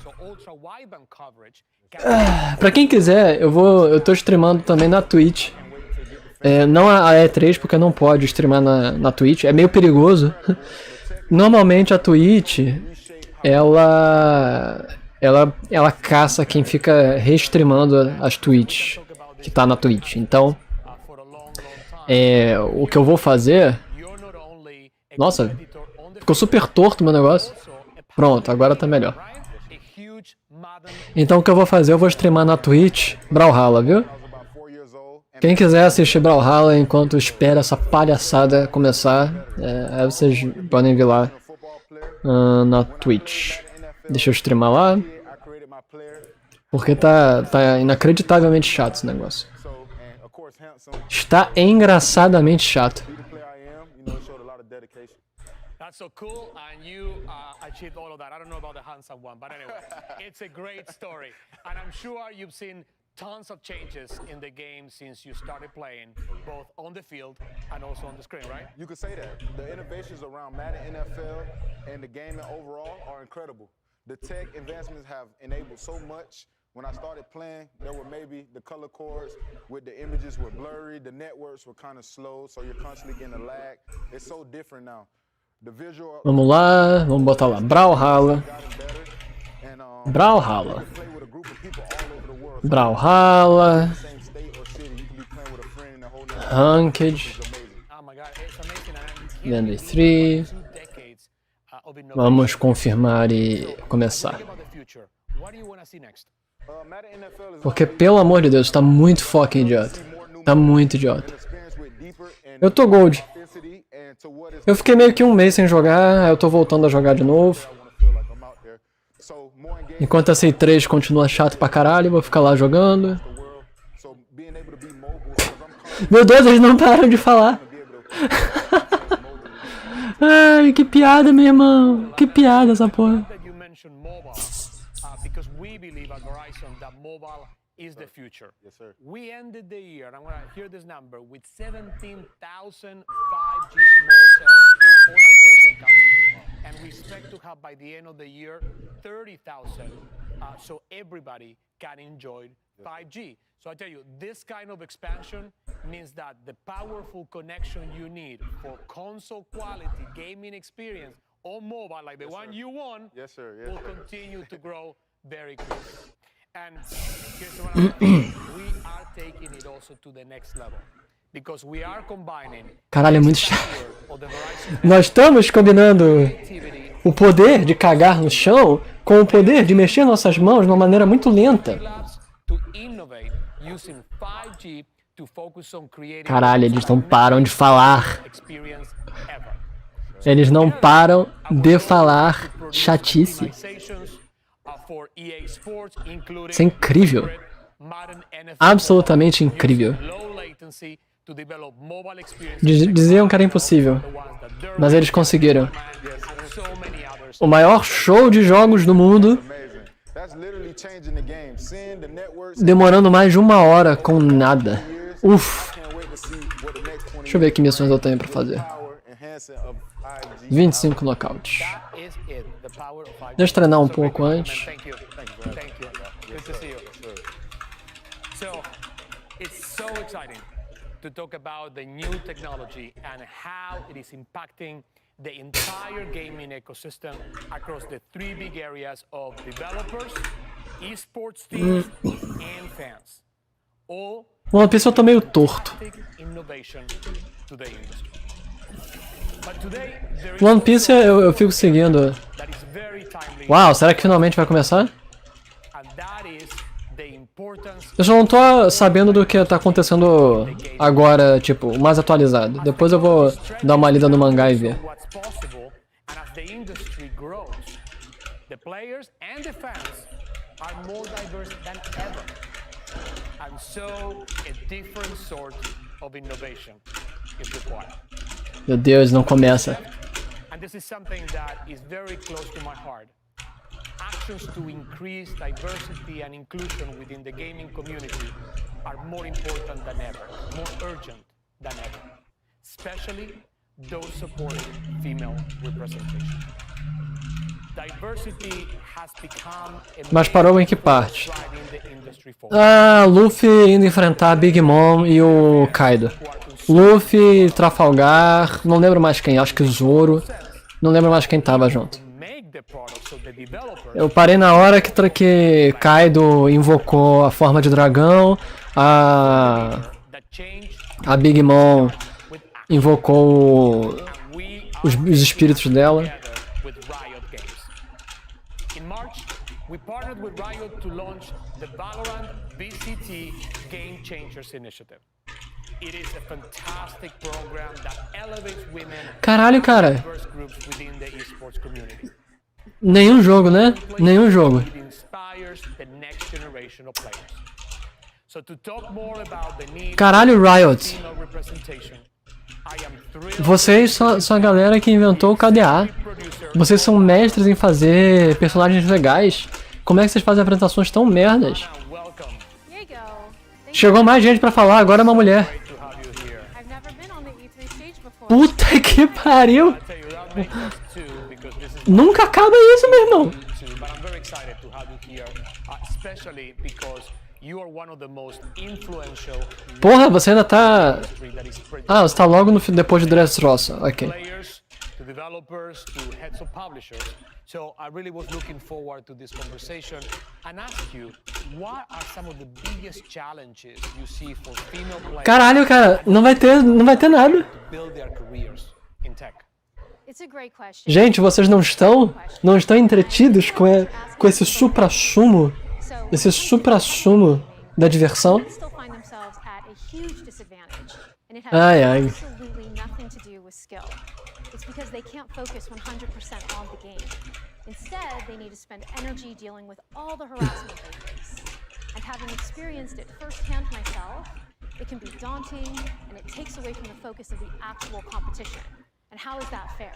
Pra quem quiser, eu tô streamando também na Twitch. Não a E3, porque não pode streamar na Twitch, é meio perigoso. Normalmente a Twitch, ela caça quem fica restreamando as tweets que tá na Twitch. Então, o que eu vou fazer... Nossa, ficou super torto o meu negócio. Pronto, agora tá melhor. Então o que eu vou fazer, eu vou streamar na Twitch Brawlhalla, viu? Quem quiser assistir Brawlhalla enquanto espera essa palhaçada começar, aí vocês podem vir lá na Twitch. Deixa eu streamar lá. Porque tá inacreditavelmente chato esse negócio. Está engraçadamente chato. That's so cool, and you achieved all of that. I don't know about the handsome one, but anyway, it's a great story. And I'm sure you've seen tons of changes in the game since you started playing, both on the field and also on the screen, right? You could say that. The innovations around Madden NFL and the game overall are incredible. The tech advancements have enabled so much. When I started playing, there were maybe the color cords with the images were blurry, the networks were kind of slow, so you're constantly getting a lag. It's so different now. The visual. Vamos lá, vamos botar lá. Brawlhalla. Brawlhalla. Brawlhalla. Ranked. Level 3. Vamos confirmar e começar. Porque, pelo amor de Deus, tá muito fucking idiota. Tá muito idiota. Eu tô gold. Eu fiquei meio que um mês sem jogar, aí eu tô voltando a jogar de novo. Enquanto essa E3 continua chato pra caralho, eu vou ficar lá jogando. Meu Deus, eles não param de falar. Ai, que piada, meu irmão. Que piada essa porra. Is the future. Yes, sir. We ended the year, and I'm gonna hear this number, with 17,000 5G small cells all across the country. And we expect to have by the end of the year 30,000, so everybody can enjoy 5G. So I tell you, this kind of expansion means that the powerful connection you need for console quality gaming experience on mobile, like the one you want, will continue to grow very quickly. And here's what I'm saying. We are taking it also to the next level. Because we are combining. Caralho, é muito chato. Nós estamos combinando o poder de cagar no chão com o poder de mexer nossas mãos de uma maneira muito lenta. Caralho, eles não param de falar. Eles não param de falar chatice. Isso é incrível. Absolutamente incrível. Diziam que era impossível, mas eles conseguiram. O maior show de jogos do mundo, demorando mais de 1 hora com nada. Uff. Deixa eu ver que missões eu tenho pra fazer. 25 knockouts. Deixa eu treinar um pouco antes. To talk about the new technology and how it is impacting the entire gaming ecosystem across the 3 big areas of developers, esports teams, and fans. All One Piece eu tô meio torto. innovation to the industry. But today, there is One Piece eu fico seguindo. Uau, será que finalmente vai começar? Eu só não tô sabendo do que tá acontecendo agora, tipo, o mais atualizado. Depois eu vou dar uma lida no mangá e ver. Meu Deus, não começa. Actions to increase diversity and inclusion within the gaming community are more important than ever, more urgent than ever, especially those supporting female representation. Diversity has become Mas parou em que parte? Ah, Luffy indo enfrentar a Big Mom e o Kaido. Luffy, Trafalgar, não lembro mais quem, acho que Zoro. Não lembro mais quem tava junto. Eu parei na hora que Kaido invocou a forma de dragão, a Big Mom invocou os espíritos dela. In March, we partnered with Riot to launch the Valorant VCT Game Changers Initiative. It is a fantastic program that elevates women Caralho, cara. groups within the esports community. Nenhum jogo, né? Nenhum jogo. It inspires the next generation of players. So to talk more about the need Caralho, Riot. for female representation, I am thrilled Vocês são a galera que inventou o KDA. Vocês são mestres em fazer personagens legais. Como é que vocês fazem apresentações tão merdas? Chegou mais gente pra falar, agora é uma mulher. Puta que pariu! Nunca acaba isso, meu irmão! but I'm very excited to have you here, especially because you are one of the most influential Porra, você ainda tá... Ah, você tá logo no depois de Dressrosa, ok. players, to developers, to heads of publishers. So I really was looking forward to this conversation and ask you, what are some of the biggest challenges you see for female players Caralho, cara, não vai ter nada. to build their careers in tech? Gente, vocês não estão entretidos com esse supra-sumo da diversão? Ai, ai. It's because they can't focus 100% on the game. Instead, they need to spend energy dealing with all the harassment they face. And having experienced it firsthand myself, it can be daunting and it takes away from the focus of the actual competition. And how is that fair?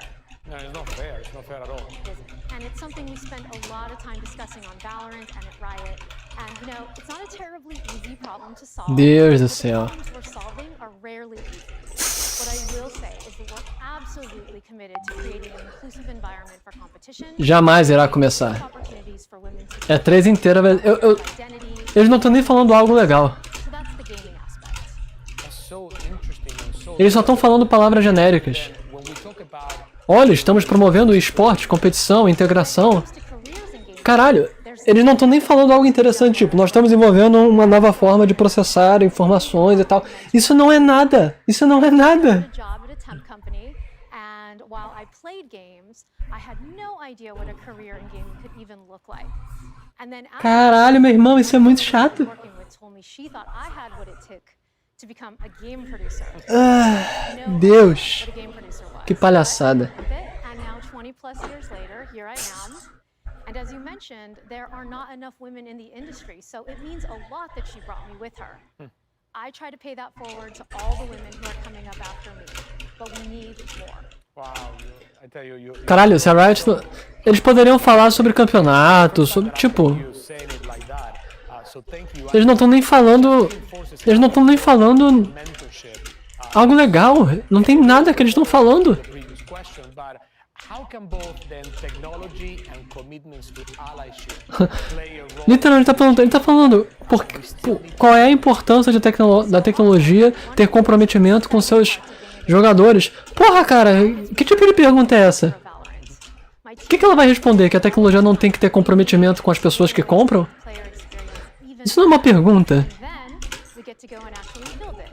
No, it's not fair. It's not fair at all. It isn't. And it's something we spend a lot of time discussing on Valorant and at Riot. And you know, it's not a terribly easy problem to solve. Deus do but céu. The problems we're solving are rarely easy. What I will say is that we're absolutely committed to creating an inclusive environment for competition. Jamais irá começar. Opportunities for women to É 3 inteira, eles não estão nem falando algo legal. So that's the gaming aspect. That's so interesting and so Eles só estão falando palavras genéricas. when we talk about Olha, estamos promovendo esporte, competição, integração. Caralho, eles não estão nem falando algo interessante, tipo, nós estamos desenvolvendo uma nova forma de processar informações e tal. Isso não é nada. Isso não é nada. Job at a temp company, and while I played games, I had no idea what a career in gaming could even look like. And then Caralho, meu irmão, isso é muito chato. working with told me she thought I had what it took to become a game producer. Ah, No Deus. what a game producer was. Que palhaçada. And now 20 plus years later, here I am. And as you mentioned, there are not enough women in the industry, so it means a lot that she brought me with her. I try to pay that forward to all the women who are coming up after me, but we need more. wow, I tell you, Caralho, se a Riot... Eles poderiam falar sobre campeonato, sobre, tipo... you saying it like that. So thank you. Eles não estão nem falando... Eles não estão nem falando... Algo legal. Não tem nada que eles estão falando. Previous question, but how can both then technology and commitments to allyship play a role? Literalmente ele tá falando qual é a importância da tecnologia ter comprometimento com seus jogadores. Porra, cara, que tipo de pergunta é essa? O que ela vai responder? Que a tecnologia não tem que ter comprometimento com as pessoas que compram? Isso não é uma pergunta. We get to go and actually build it.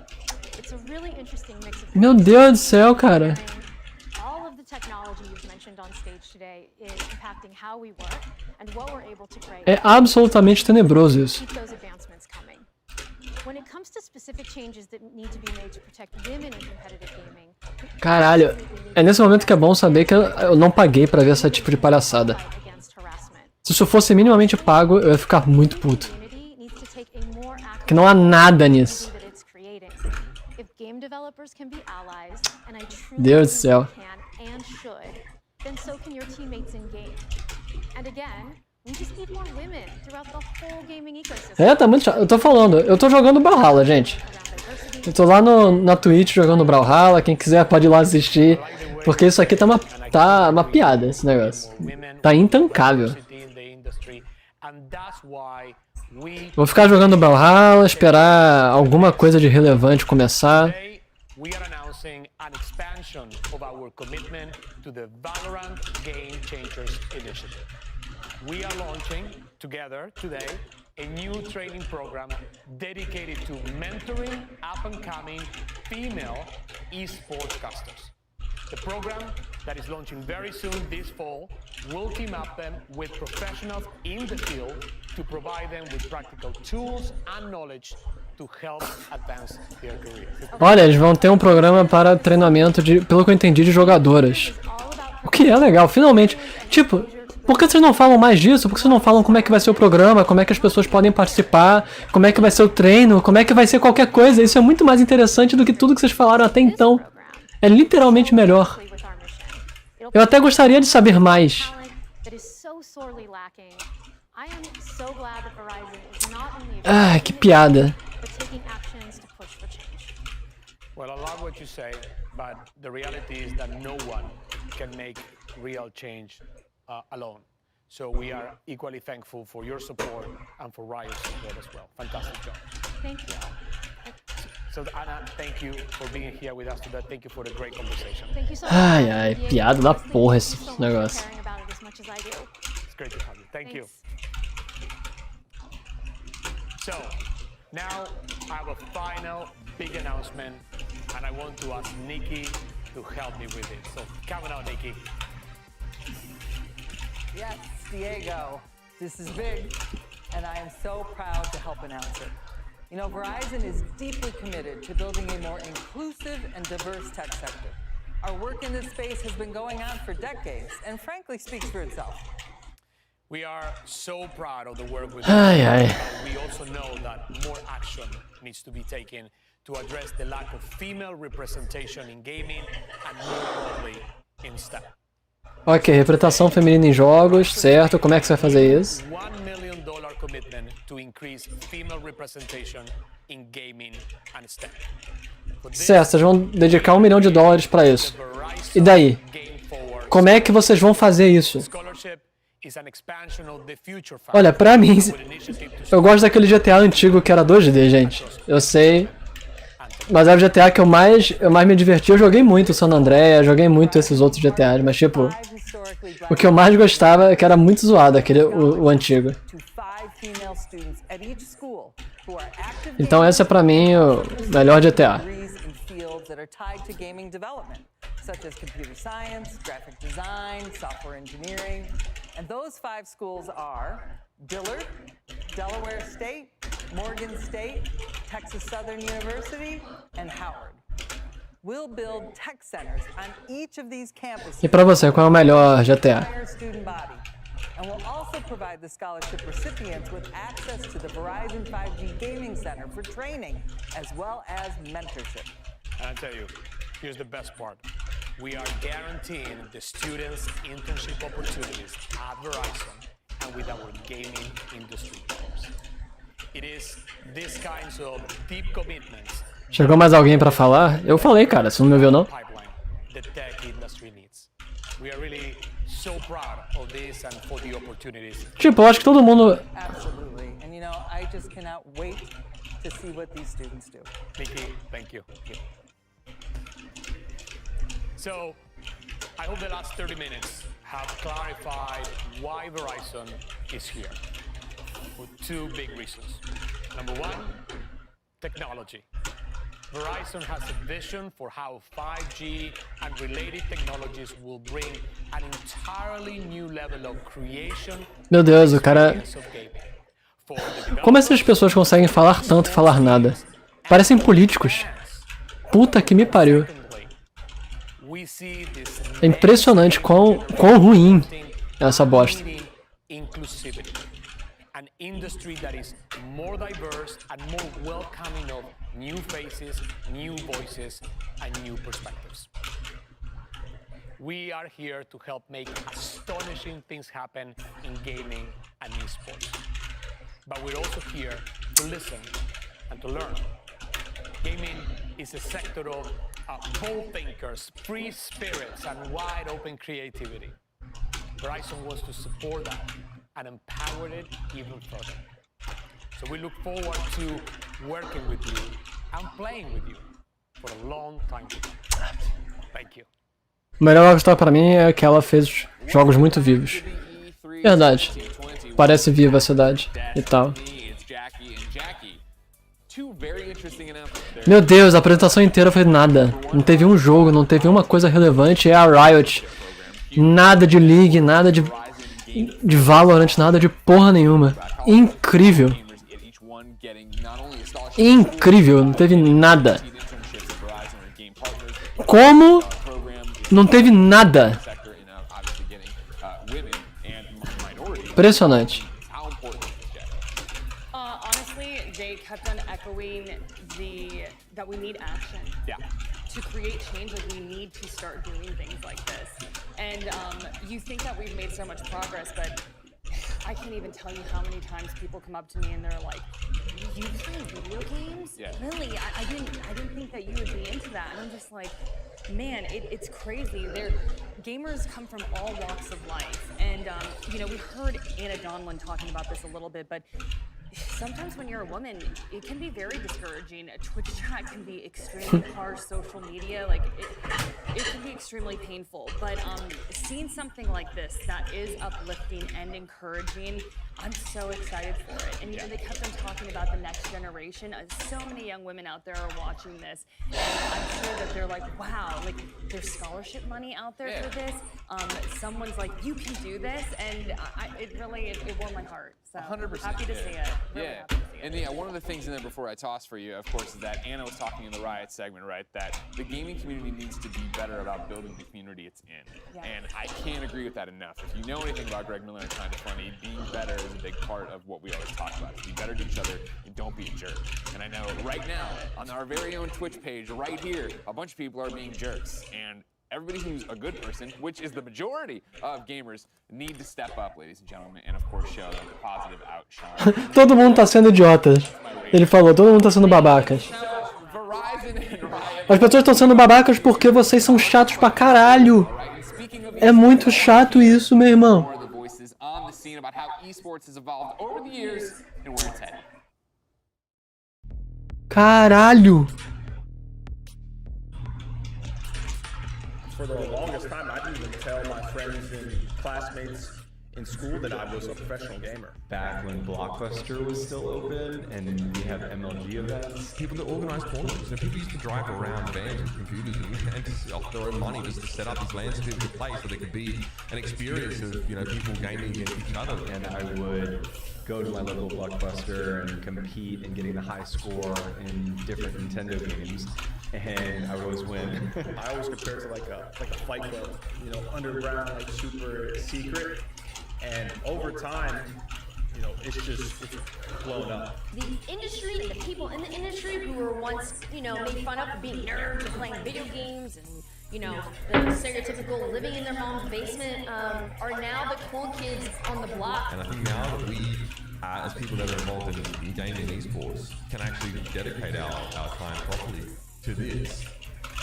It's a really interesting mix of Meu Deus do céu, cara. all of the technology you've mentioned on stage today is impacting how we work and what we're able to create. É absolutamente tenebroso isso. Keep those advancements coming. When it comes to specific changes that need to be made to protect women in competitive gaming, Caralho, é nesse momento que é bom saber que eu não paguei pra ver esse tipo de palhaçada. Se isso fosse minimamente pago, eu ia ficar muito puto. Que não há nada nisso. that it's creating. If game developers can be allies, and I truly Deus do believe céu. they can and should, then so can your teammates in game. And again, we just need more women throughout the whole gaming ecosystem. É, tá muito chato. Eu tô falando, eu tô jogando Brawlhalla, gente. Eu tô lá na Twitch jogando Brawlhalla, quem quiser pode ir lá assistir. Porque isso aqui tá uma piada, esse negócio. Tá intancável. Vou ficar jogando Brawlhalla, esperar alguma coisa de relevante começar. We are announcing an expansion of our commitment to the Valorant Game Changers Initiative. We are launching together today a new training program dedicated to mentoring up-and-coming female esports casters. The program that is launching very soon this fall will team up them with professionals in the field to provide them with practical tools and knowledge to help advance their career. Olha, eles vão ter um programa para treinamento de, pelo que eu entendi, de jogadoras. O que é legal, finalmente. Tipo, Por que vocês não falam mais disso? Por que vocês não falam como é que vai ser o programa, como é que as pessoas podem participar, como é que vai ser o treino, como é que vai ser qualquer coisa? Isso é muito mais interessante do que tudo que vocês falaram até então. É literalmente melhor. Eu até gostaria de saber mais. Ah, que piada. Well, I love what you say, but the reality is that no one can make real change alone. So we are equally thankful for your support and for Riot's support as well. Fantastic job. Thank you. So Anna, thank you for being here with us today. Thank you for the great conversation. Thank you so much. Ai, ai, piada da porra esse negócio. It's great to have you. Thank you. So, now I have a final big announcement, and I want to ask Nikki to help me with it. So, come on out, Nikki. Yes, Diego, this is big, and I am so proud to help announce it. You know, Verizon is deeply committed to building a more inclusive and diverse tech sector. Our work in this space has been going on for decades, and frankly speaks for itself. We are so proud of the work we're Ai, doing. ai. We also know that more action needs to be taken to address the lack of female representation in gaming and more broadly in STEM. Ok, representação feminina em jogos, certo? Como é que você vai fazer isso? $1 million commitment to increase female representation in gaming and STEM. Certo, vocês vão dedicar $1 milhão pra isso. E daí? Como é que vocês vão fazer isso? Olha, pra mim, eu gosto daquele GTA antigo que era 2D, gente. Eu sei. Mas é o GTA que eu mais me diverti. Eu joguei muito o San Andreas, joguei muito esses outros GTAs, mas tipo, o que eu mais gostava é que era muito zoado, o antigo. Então esse é pra mim o melhor GTA. Such as computer science, graphic design, software engineering. And those 5 schools are Dillard, Delaware State, Morgan State, Texas Southern University, and Howard. We'll build tech centers on each of these campuses. E pra você, qual é o melhor GTA? And we'll also provide the scholarship recipients with access to the Verizon 5G Gaming Center for training, as well as mentorship. And I tell you, here's the best part. We are guaranteeing the students internship opportunities at Verizon and with our gaming industry partners. It is these kinds of deep commitments. Chegou mais alguém pra falar? Eu falei, cara, você não me ouviu não? The tech industry needs. We are really so proud of this and for the opportunities. Tipo, eu acho que todo mundo. Absolutely. And you know, I just cannot wait to see what these students do. Nikki, thank you. So, I hope the last 30 minutes have clarified why Verizon is here. For 2 big reasons. Number 1, technology. Verizon has a vision for how 5G and related technologies will bring an entirely new level of creation. Meu Deus, o cara. Como essas pessoas conseguem falar tanto e falar nada? Parecem políticos. Puta que me pariu. É impressionante quão ruim é essa bosta. An industry that is more diverse and more welcoming of new faces, new voices, and new perspectives. We are here to help make astonishing things happen in gaming and esports. But we're also here to listen and to learn. Gaming is a sector of bold thinkers, free spirits, and wide open creativity. Verizon wants to support that and empower it even further. So we look forward to working with you and playing with you for a long time to come. Thank you. O melhor história pra mim é que ela fez jogos muito vivos. Verdade. Parece viva a cidade e tal. Meu Deus, a apresentação inteira foi nada. Não teve um jogo, não teve uma coisa relevante. É a Riot. Nada de League, nada de Valorant, nada de porra nenhuma. Incrível. Incrível, não teve nada. Como? Não teve nada. especially getting women and minorities. Impressionante. How important is this, Jack? Honestly, they kept on echoing that we need action. Yeah. To create change, like we need to start doing things like this. And you think that we've made so much progress, but I can't even tell you how many times people come up to me and they're like, "You play video games? Yeah. Really? I didn't think that you would be into that." And I'm just like, man, it's crazy. Gamers come from all walks of life, and we heard Anna Donlan talking about this a little bit, but sometimes when you're a woman, it can be very discouraging. Twitch chat can be extremely harsh. Social media, like it can be extremely painful. But seeing something like this that is uplifting and encouraging, I'm so excited for it. And they kept on talking about the next generation. So many young women out there are watching this, and I'm sure that they're like, wow, like there's scholarship money out there for this. Someone's like, you can do this, and it warmed my heart. So 100%. happy to see it. Really happy to see it. And one of the things in there before I toss for you, of course, is that Anna was talking in the Riot segment, right? That the gaming community needs to be better about building the community it's in. Yeah. And I can't agree with that enough. If you know anything about Greg Miller and Kinda Funny, being better is a big part of what we always talk about. Be better to each other and don't be a jerk. And I know right now, on our very own Twitch page, right here, a bunch of people are being jerks. And everybody who's a good person, which is the majority of gamers, need to step up, ladies and gentlemen, and of course show them the positive outshine. Todo mundo tá sendo idiota. Ele falou, todo mundo tá sendo babacas. As pessoas estão sendo babacas porque vocês são chatos pra caralho. É muito chato isso, meu irmão. Caralho. For the longest time, I didn't even tell my friends and classmates in school that I was a professional gamer. Back when Blockbuster was still open and we have MLG events. People that organise tournaments. People used to drive around vans with computers and off their own money just to set up these LANs for people to play so there could be an experience of people gaming against each other. And I would go to my local Blockbuster and compete and getting the high score in different Nintendo games. And I would always win. I always compare it to like a fight club, underground, like super secret. And over time, it's blown up. The industry and the people in the industry who were once, made fun of for being nerds or playing video games and, the stereotypical living in their mom's basement, are now the cool kids on the block. And I think now that we, as people that are involved in gaming and esports, can actually dedicate our time properly to this,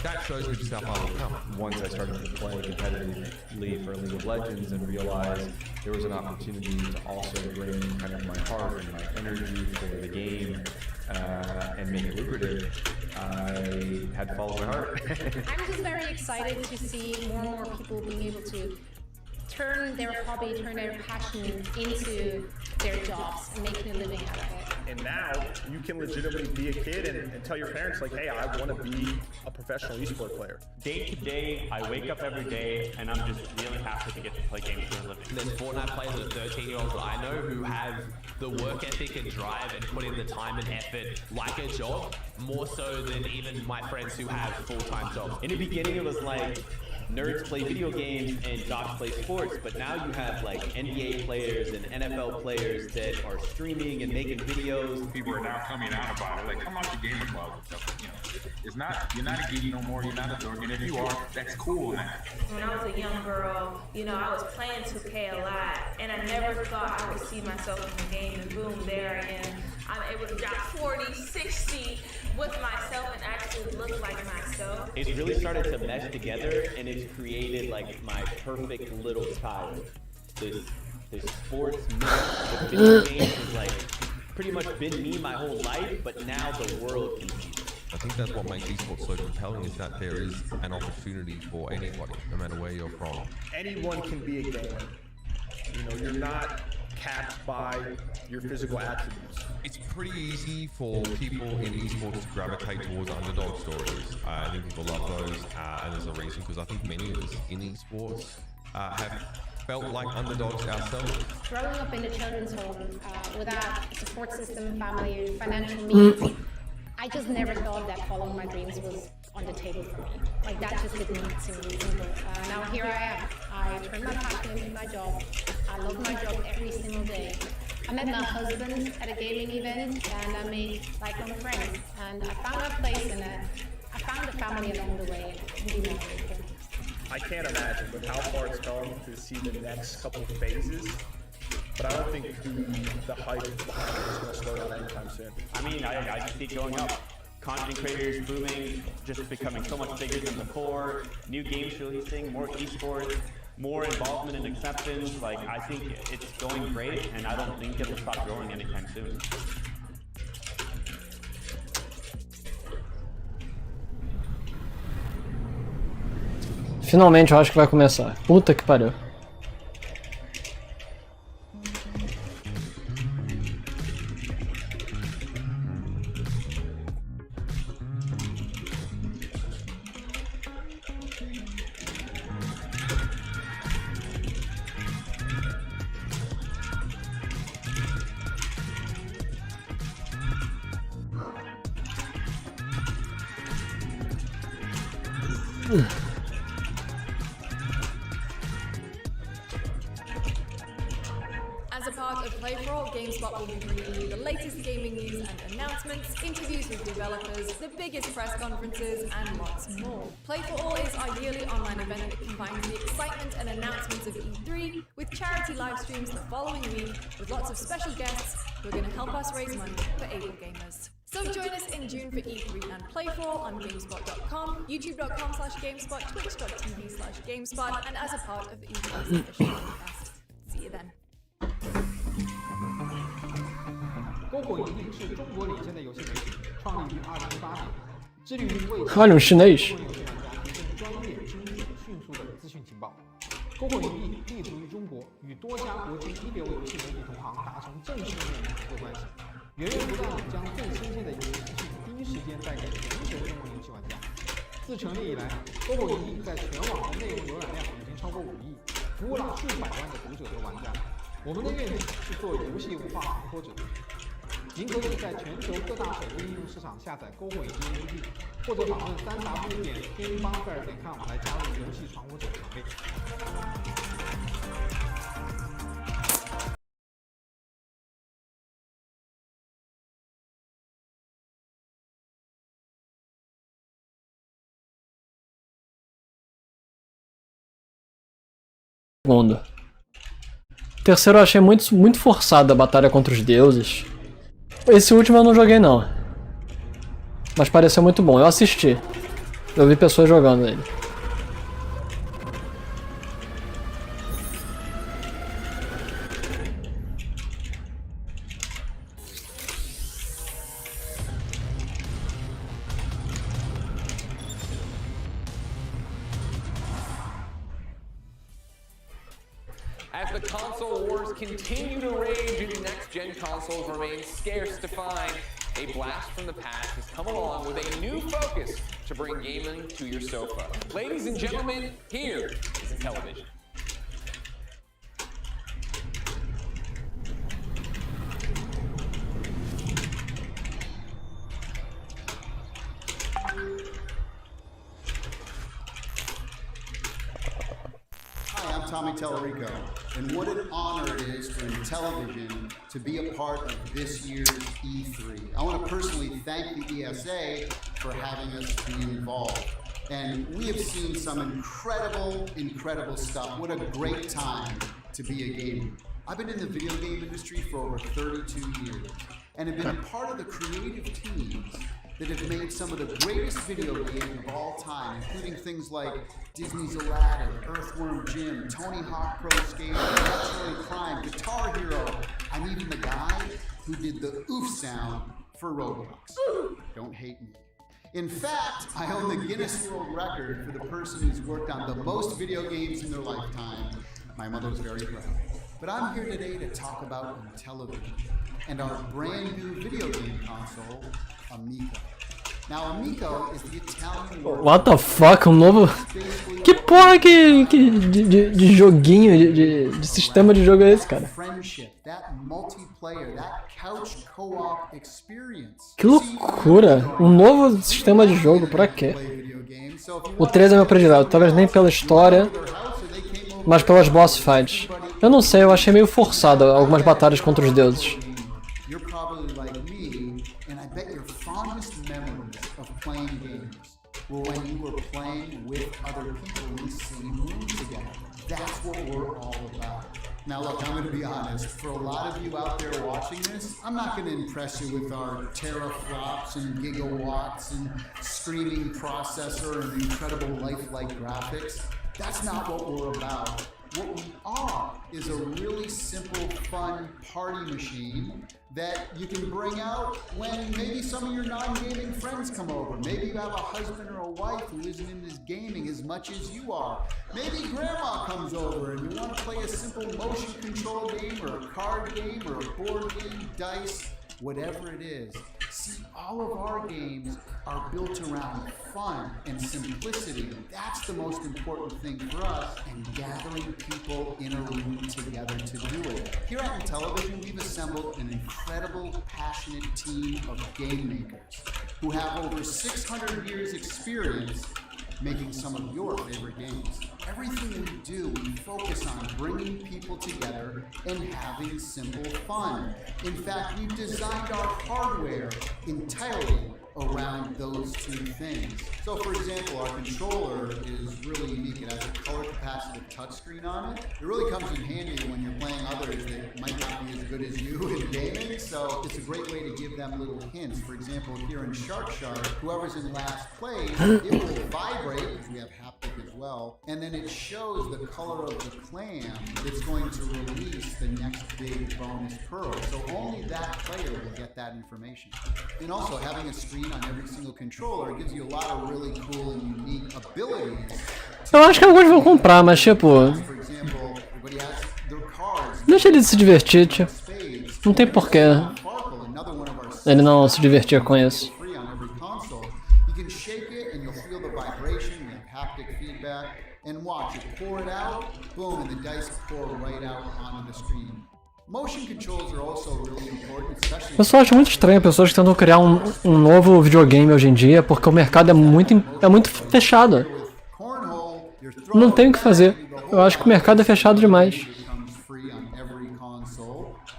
that shows me just how far we've come. Once I started to play competitively for League of Legends and realized there was an opportunity to also bring kind of my heart and my energy for the game and make it lucrative, I had to follow my heart. I'm just very excited to see more and more people being able to turn their hobby, turn their passion into their jobs and making a living out of it. And now you can legitimately be a kid and tell your parents, like, hey, I want to be a professional esports player. Day to day, I wake up every day and I'm just really happy to get to play games for a living. There's Fortnite players that are 13-year-olds that I know who have the work ethic and drive and put in the time and effort like a job, more so than even my friends who have full-time jobs. In the beginning, it was like, nerds play video games and jocks play sports, but now you have like NBA players and NFL players that are streaming and making videos. People are now coming out about it, like come out to gaming club and stuff. It's not, you're not a geek no more, you're not a dork, and if you are, that's cool now. When I was a young girl, I was playing 2K a lot, and I never thought I would see myself in the game, and boom, there I am. I'm able to drop 40, 60 with myself and actually look like myself. It's really started to mesh together, and it's created like my perfect little child. The sports mix, the video games has like pretty much been me my whole life, but now the world can see it. I think that's what makes esports so compelling, is that there is an opportunity for anybody, no matter where you're from. Anyone can be a gamer. You're not capped by your physical attributes. It's pretty easy for people in esports to gravitate towards underdog stories. I think people love those, and there's a reason, because I think many of us in esports have felt like underdogs ourselves. Growing up in a children's home without a support system, family, financial means, I I just never thought that following my dreams was on the table for me. Like that just didn't seem reasonable. Now here I am. I turned my passion into my job. I love my job every single day. I met my husband at a gaming event and I made lifelong friends. And I found a place and I found a family along the way. And we met. I can't imagine with how far it's come to see the next couple of phases. But I don't think the hype behind it is going to slow down anytime soon. I mean, I just see it going up. Content creators booming, just becoming so much bigger than before. New games releasing, more esports, more involvement and acceptance. Like, I think it's going great, and I don't think it'll stop growing anytime soon. Finalmente eu acho que vai começar. Puta que pariu. As a part of Play For All, GameSpot will be bringing you the latest gaming news and announcements, interviews with developers, the biggest press conferences, and lots more. Play For All is a yearly online event that combines the excitement and announcements of E3 with charity live streams the following week with lots of special guests who are going to help us raise money for able gamers. So join us in June for E3 and Play For All on GameSpot.com, YouTube.com/GameSpot, Twitch.tv/GameSpot, and as a part of the E3's official podcast. See you then. 篝火营地是中国领先的游戏媒体，创立于2018年，致力于为Olha um chinês. 游戏玩家提供专业、精准、迅速的资讯情报。篝火营地立足于中国，与多家国际一流游戏媒体同行达成正式面的合作关系，源源不断地将最新鲜的游戏资讯第一时间带给全球中国游戏玩家。自成立以来，篝火营地在全网的内容浏览量已经超过5亿，服务了数百万的读者和玩家。我们的愿景是做游戏文化传播者。您可以在全球各大手机应用市场下载篝火营地 APP， 或者访问3w.gamebonfire.com 来加入游戏传播者行列。Segundo. Terceiro eu achei muito forçado a batalha contra os deuses. Esse último eu não joguei não. Mas pareceu muito bom, eu assisti. Eu vi pessoas jogando ele. As the console wars continue to rage and next-gen consoles remain scarce to find, a blast from the past has come along with a new focus to bring gaming to your sofa. Ladies and gentlemen, here is Intellivision. Hi, I'm Tommy Tellerico, and what an honor it is for Intellivision to be a part of this year's E3. I want to personally thank the ESA for having us be involved. And we have seen some incredible stuff. What a great time to be a gamer. I've been in the video game industry for over 32 years, and have been a part of the creative teams that have made some of the greatest video games of all time, including things like Disney's Aladdin, Earthworm Jim, Tony Hawk Pro Skater, Metroid Prime, Guitar Hero. I'm even the guy who did the oof sound for Roblox. Don't hate me. In fact, I own the Guinness World Record for the person who's worked on the most video games in their lifetime. My mother's very proud. But I'm here today to talk about Intellivision and our brand new video game console, Amiga. Now, Amico is the Italian word. What the fuck? Um novo... Que porra de joguinho, de sistema de jogo é esse, cara? Friendship, that multiplayer, that couch co-op experience. Que loucura! Um novo sistema de jogo, pra quê? O 3 é meu predileto, talvez nem pela história, mas pelas boss fights. Eu não sei, eu achei meio forçado algumas batalhas contra os deuses. You're probably like me, and I bet your fondest memories of playing games were when you were playing with other people in the same room together. That's what we're all about. Now look, I'm going to be honest, for a lot of you out there watching this, I'm not going to impress you with our teraflops and gigawatts and screaming processor and incredible lifelike graphics. That's not what we're about. What we are is a really simple, fun party machine that you can bring out when maybe some of your non-gaming friends come over. Maybe you have a husband or a wife who isn't into gaming as much as you are. Maybe grandma comes over and you want to play a simple motion control game or a card game or a board game, dice, whatever it is. See, all of our games are built around fun and simplicity. That's the most important thing for us, and gathering people in a room together to do it. Here at Intellivision, we've assembled an incredible, passionate team of game makers who have over 600 years experience making some of your favorite games. Everything we do, we focus on bringing people together and having simple fun. In fact, we've designed our hardware entirely around those two things. So for example, our controller is really unique. It has a color capacitive touchscreen on it. It really comes in handy when you're playing others that might not be as good as you in gaming, so it's a great way to give them little hints. For example, here in Shark, whoever's in last place, it will vibrate, because we have haptic as well, and then it shows the color of the clam that's going to release the next big bonus pearl. So only that player will get that information. And also, having a screen on every single controller gives you a lot of really cool and unique abilities. Eu acho que alguns vão comprar, mas tipo... Deixa ele se divertir, tipo. Não tem porquê ele não se divertir com isso. You can shake it and you'll feel the vibration, we have haptic feedback, and watch it pour it out, boom, and the dice pour right out onto the screen. Motion controls are also really important, especially... Eu só acho muito estranho pessoas que tentam criar um novo videogame hoje em dia, porque o mercado é muito fechado. Não tem o que fazer. Eu acho que o mercado é fechado demais.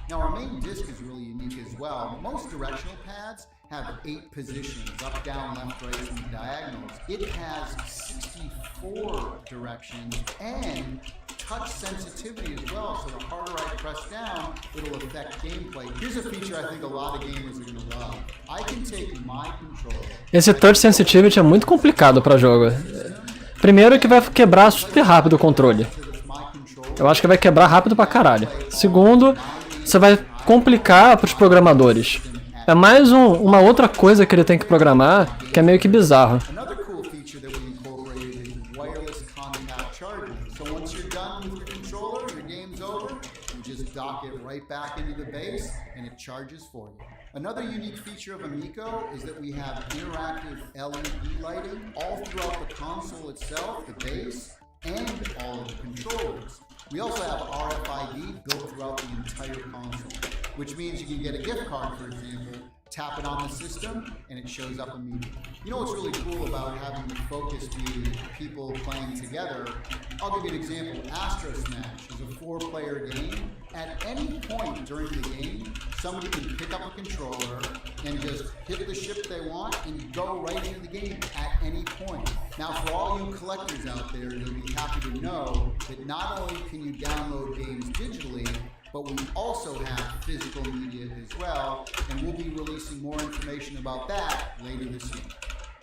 Now our main disc is really unique as well. Most directional pads have 8 positions, up, down, left, right, and diagonals. It has 64 directions and touch sensitivity as well, so the harder I press down, it'll affect gameplay. Here's a feature I think a lot of gamers are going to love. I can take my controller. Esse touch sensitivity é muito complicado para jogo. Primeiro que vai quebrar super rápido o controle. Eu acho que vai quebrar rápido pra caralho. Segundo, você vai complicar para os programadores. É mais uma outra coisa que ele tem que programar, que é meio que bizarro. Another unique feature of Amico is that we have interactive LED lighting all throughout the console itself, the base, and all of the controllers. We also have RFID built throughout the entire console, which means you can get a gift card, for example, tap it on the system, and it shows up immediately. You know what's really cool about having the focus be people playing together? I'll give you an example. Astro Smash is a 4-player game. At any point during the game, somebody can pick up a controller and just hit the ship they want and go right into the game at any point. Now, for all you collectors out there, you'll be happy to know that not only can you download games digitally, but we also have physical media as well, and we'll be releasing more information about that later this year.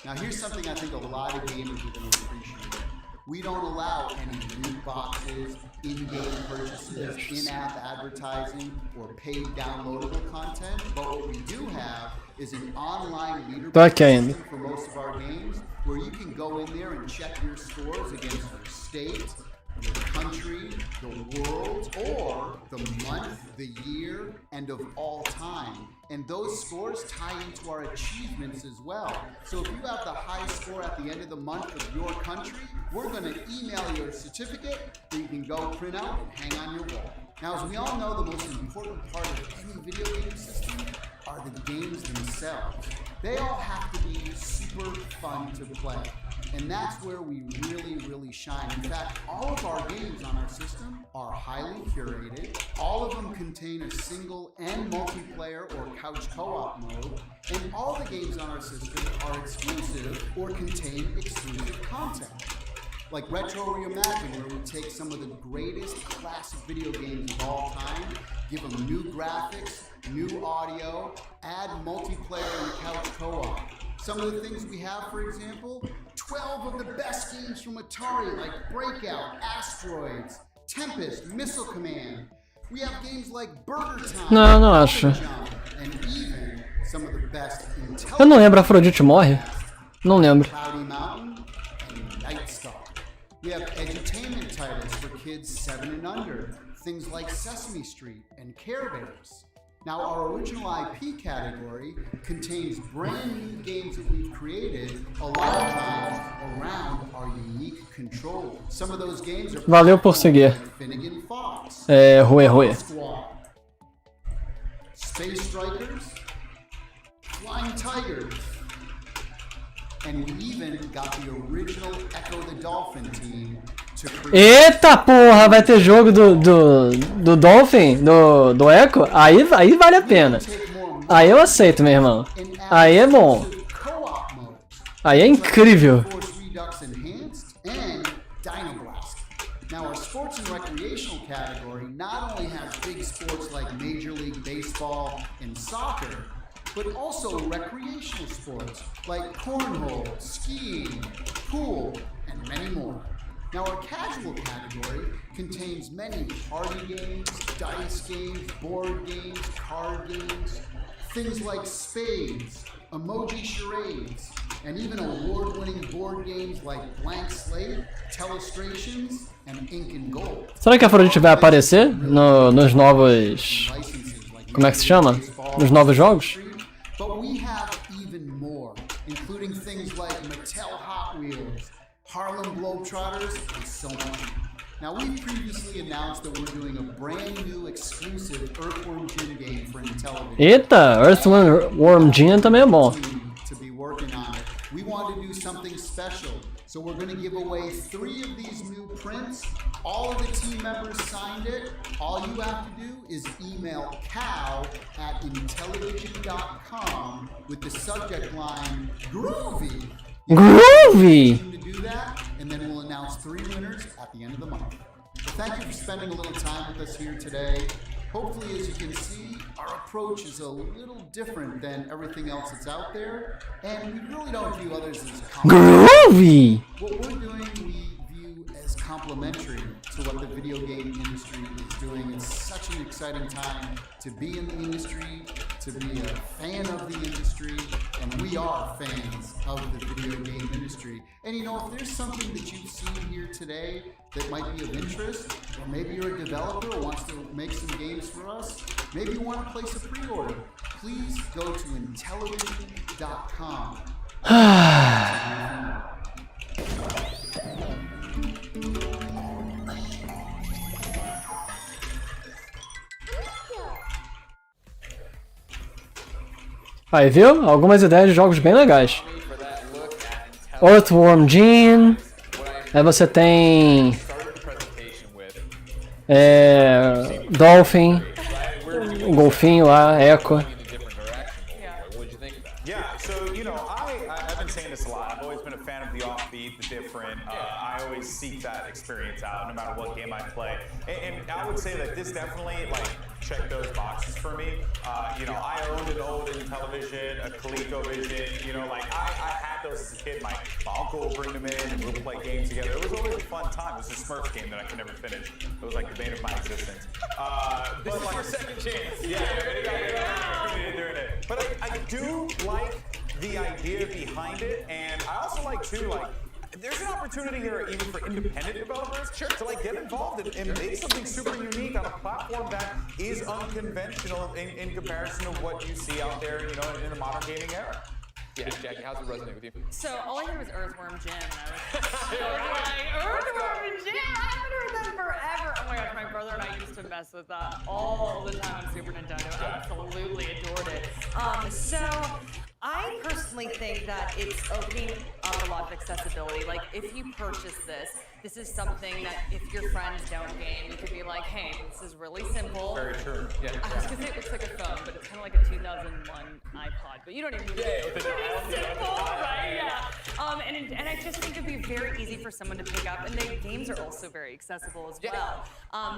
Now, here's something I think a lot of gamers are going to appreciate. We don't allow any loot boxes, in-game purchases, in-app advertising, or paid downloadable content. But what we do have is an online leaderboard system for most of our games, where you can go in there and check your scores against your state, your country, the world, or the month, the year, and of all time. And those scores tie into our achievements as well. So if you have the highest score at the end of the month of your country, we're going to email you a certificate that you can go print out and hang on your wall. Now, as we all know, the most important part of any video game system are the games themselves. They all have to be super fun to play. And that's where we really shine. In fact, all of our games on our system are highly curated. All of them contain a single and multiplayer or couch co-op mode. And all the games on our system are exclusive or contain exclusive content. Like Retro Reimagined, where we take some of the greatest classic video games of all time, give them new graphics, new audio, add multiplayer and couch co-op. Some of the things we have, for example, 12 of the best games from Atari, like Breakout, Asteroids, Tempest, Missile Command. We have games like Burger Time, Não acho. and even some of the best Eu não lembro, Afrodite morre? Não lembro. Cloudy Mountain and Night Star. We have edutainment titles for kids 7 and under, things like Sesame Street and Care Bears. Now, our original IP category contains brand new games that we've created a lot of times around our unique controls. Some of those games are Valeu por seguir. Finnegan Fox, Rui. Squad, Space Strikers, Flying Tigers, and we even got the original Echo the Dolphin team to create. Eita porra, vai ter jogo do Dolphin, do Echo? Aí vale a pena. Aí eu aceito, meu irmão. Aí é bom. Aí é incrível. Now, our sports and recreational category not only has big sports like Major League Baseball and soccer, but also recreational sports like cornhole, skiing, pool, and many more. Now, our casual category contains many party games, dice games, board games, card games, things like spades, emoji charades, and even award-winning board games like Blank Slate, Telestrations, and Ink and Gold. Será que a Afrodite vai aparecer nos novos... Como é que se chama? Nos novos jogos? But we have even more, including things like Mattel Hot Wheels, Harlem Globetrotters, and so much. Now, we previously announced that we're doing a brand new exclusive Earthworm Jim game for Intellivision. Eita, Earthworm Jim também é bom. To be working on it. We want to do something special, so we're going to give away 3 of these new prints. All of the team members signed it. All you have to do is email cow@intellivision.com with the subject line Groovy. Groovy! To do that, and then we'll announce 3 winners at the end of the month. Well, thank you for spending a little time with us here today. Hopefully, as you can see, our approach is a little different than everything else that's out there, and we really don't view others as Groovy! What we're doing, we view as complementary to what the video game industry is doing. It's such an exciting time to be in the industry, to be a fan of the industry, and we are fans of the video game industry. And you know, if there's something that you've seen here today that might be of interest, or maybe you're a developer who wants to make some games for us, maybe you want to place a pre-order, please go to Intellivision.com. Aí, viu? Algumas ideias de jogos bem legais. Earthworm Jim. Aí você tem... Dolphin. O golfinho lá, Echo. Yeah, so, you know, I've been saying this a lot. I've always been a fan of the offbeat, the different. I always seek that experience out no matter what game I play. And I would say that this definitely, like, checked those boxes for me. You know, I owned an old Intellivision, a ColecoVision. You know, like, I had those as a kid. My uncle would bring them in and we would play games together. It was always a fun time. It was a Smurf game that I could never finish. It was like the bane of my existence. This is your second chance. Yeah, doing it. But I do like the idea behind it, and I also like too, like, there's an opportunity here even for independent developers to like get involved and make something super unique on a platform that is unconventional in comparison to what you see out there, you know, in the modern gaming era. Yeah, Jackie, how's it resonate with you? So all I heard was Earthworm Jim, and I was so like, Earthworm Jim! I haven't heard that forever! Oh my gosh, my brother and I used to mess with that all the time on Super Nintendo. I absolutely adored it. So I personally think that it's opening up a lot of accessibility. Like, if you purchase this is something that if your friends don't game, you could be like, hey, this is really simple. Very true. Yeah. I was gonna say it looks like a phone, but it's kind of like a 2001 iPod. But you don't even need it. It's pretty simple, right? Yeah. And I just think it'd be very easy for someone to pick up, and the games are also very accessible as well.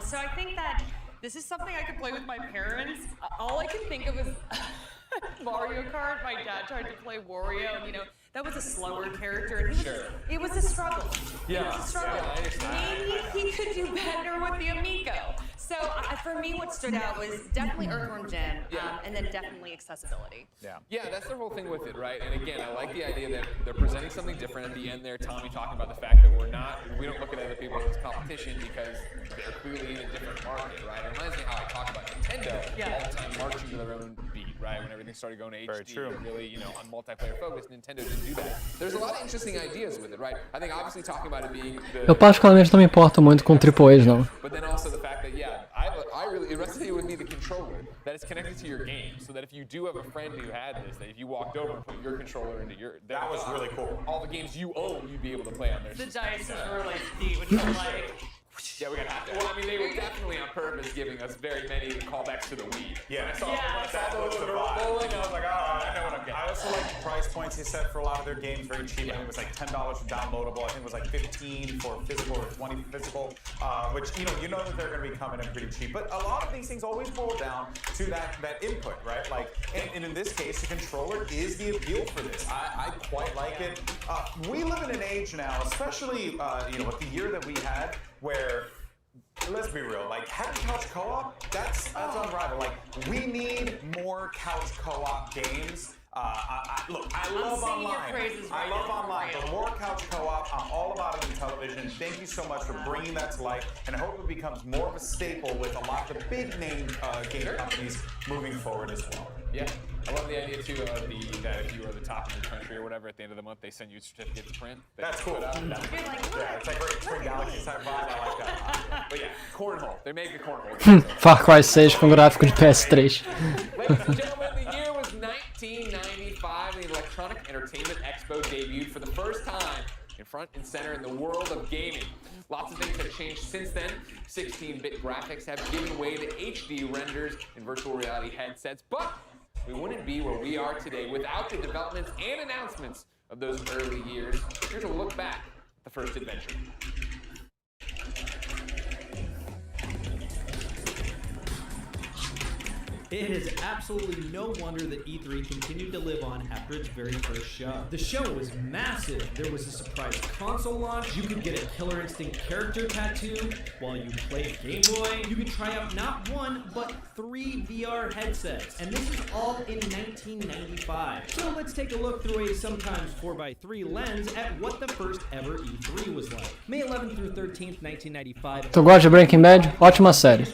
So I think that this is something I could play with my parents. All I can think of is Mario Kart. My dad tried to play Wario, and you know, that was a slower character, and it was a struggle. Yeah. It was a struggle. Maybe he could do better with the Amico. So for me, what stood out was definitely Earthworm Jim, and then definitely accessibility. Yeah, that's the whole thing with it, right? And again, I like the idea that they're presenting something different at the end there. Tommy talking about the fact that we don't look at other people as competition because they're clearly in a different market, right? It reminds me how I talk about Nintendo all the time marching to their own beat, right? When everything started going to HD and really, you know, on multiplayer focus, Nintendo didn't do that. There's a lot of interesting ideas with it, right? I think obviously talking about it being Eu particularmente não me importo muito com AAAs, não. But then also the fact that, I really, it resonated with me, the controller, that it's connected to your game, so that if you do have a friend who had this, that if you walked over and put your controller into your... That was really cool. All the games you own, you'd be able to play on there. The dice were like deep, and you're like... Yeah, we're gonna have to. Well, I mean, they were definitely on purpose giving us very many callbacks to the Wii. Yeah, when I saw the little girl bowling, I was like, oh, I know what I'm getting. I also like the price points he set for a lot of their games, very cheap. I think it was like $10 for downloadable. I think it was like $15 for physical or $20 for physical, which you know that they're going to be coming in pretty cheap. But a lot of these things always boil down to that input, right? Like, and in this case, the controller is the appeal for this. I quite like it. We live in an age now, especially with the year that we had, where. Let's be real, like having couch co-op, that's unrivaled. Like we need more couch co-op games. Look, I love online. I love online, but more couch co-op. I'm all about it in television. Thank you so much for bringing that to life, and I hope it becomes more of a staple with a lot of the big name game companies moving forward as well. Yeah, I love the idea too of that if you are the top in the country or whatever, at the end of the month they send you a certificate to print. That's cool. Yeah, it's like great Spring Galaxy type vibe. I like that. But yeah, cornhole. They make a cornhole. Far Cry 6 com gráfico de PS3. Ladies and gentlemen, the year was 1995. The Electronic Entertainment Expo debuted for the first time in front and center in the world of gaming. Lots of things have changed since then. 16-bit graphics have given way to HD renders and virtual reality headsets, but we wouldn't be where we are today without the developments and announcements of those early years. Here's a look back at the first adventure. It is absolutely no wonder that E3 continued to live on after its very first show. The show was massive. There was a surprise console launch. You could get a Killer Instinct character tattoo while you played Game Boy. You could try out not one, but 3 VR headsets. And this is all in 1995. So let's take a look through a sometimes 4x3 lens at what the first ever E3 was like. May 11th through 13th, 1995. Tu gosta de Breaking Bad? Ótima série.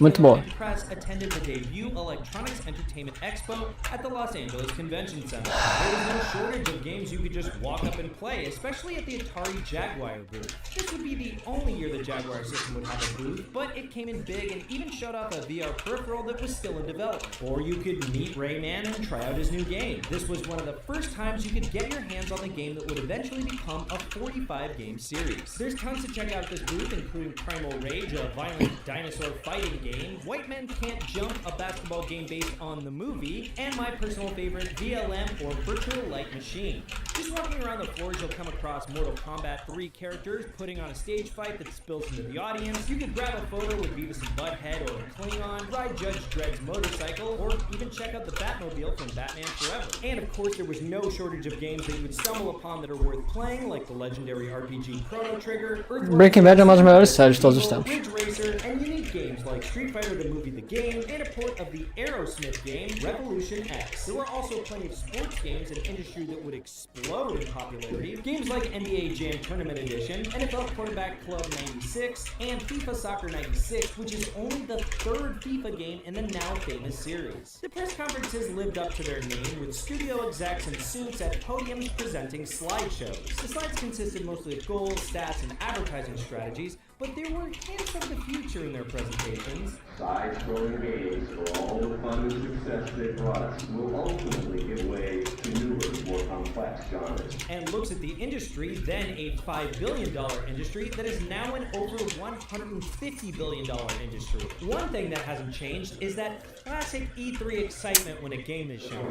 Muito boa. Press attended the debut Electronics Entertainment Expo at the Los Angeles Convention Center. There was no shortage of games you could just walk up and play, especially at the Atari Jaguar booth. This would be the only year the Jaguar system would have a booth, but it came in big and even showed off a VR peripheral that was still in development. Or you could meet Rayman and try out his new game. This was one of the first times you could get your hands on the game that would eventually become a 45-game series. There's tons to check out at this booth, including Primal Rage, a violent dinosaur fighting game, White Men Can't Jump, a basketball game based on the movie, and my personal favorite, VLM, or Virtual Light Machine. Just walking around the floors, you'll come across Mortal Kombat 3 characters putting on a stage fight that spills into the audience. You could grab a photo with Beavis and Butthead or a Klingon, ride Judge Dredd's motorcycle, or even check out the Batmobile from Batman Forever. And of course, there was no shortage of games that you would stumble upon that are worth playing, like the legendary RPG Chrono Trigger, Breaking Bad é uma das melhores séries de todos os tempos. Ridge Racer, and unique games like Street Fighter the movie The Game, and a port of the Aerosmith game, Revolution X. There were also plenty of sports games, an industry that would explode in popularity. Games like NBA Jam Tournament Edition, NFL Quarterback Club 96, and FIFA Soccer 96, which is only the third FIFA game in the now famous series. The press conferences lived up to their name, with studio execs in suits at podiums presenting slideshows. The slides consisted mostly of goals, stats, and advertising strategies, but there were hints of the future in their presentations. Side-scrolling games, for all the fun and success they brought us, will ultimately give way to newer, more complex genres. And looks at the industry, then a $5 billion industry that is now an over $150 billion industry. One thing that hasn't changed is that classic E3 excitement when a game is shown.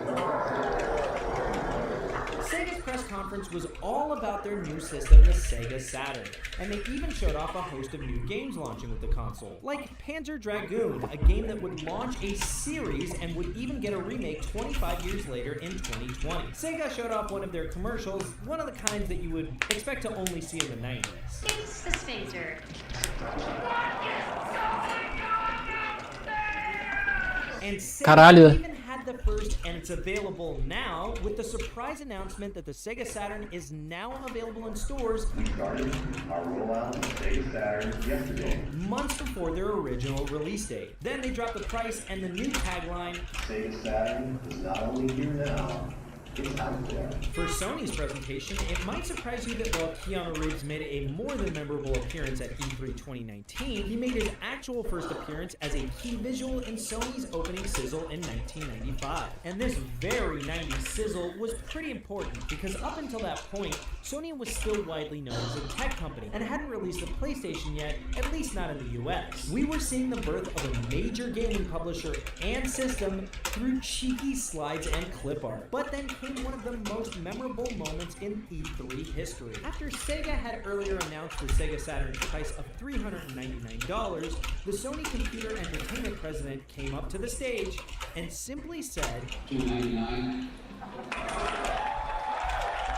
Sega's press conference was all about their new system, the Sega Saturn, and they even showed off a host of new games launching with the console, like Panzer Dragoon, a game that would launch a series and would even get a remake 25 years later in 2020. Sega showed off one of their commercials, one of the kinds that you would expect to only see in the 90s. It's the Sphincter. And Sega Caralho. even had the first, and it's available now, with the surprise announcement that the Sega Saturn is now available in stores. We started our rollout of Sega Saturn yesterday. Months before their original release date. Then they dropped the price and the new tagline, Sega Saturn is not only here now, it's out there. For Sony's presentation, it might surprise you that while Keanu Reeves made a more than memorable appearance at E3 2019, he made his actual first appearance as a key visual in Sony's opening sizzle in 1995. And this very 90s sizzle was pretty important because up until that point, Sony was still widely known as a tech company and hadn't released a PlayStation yet, at least not in the US. We were seeing the birth of a major gaming publisher and system through cheeky slides and clip art. But then came one of the most memorable moments in E3 history. After Sega had earlier announced the Sega Saturn's price of $399, the Sony Computer Entertainment president came up to the stage and simply said, $299.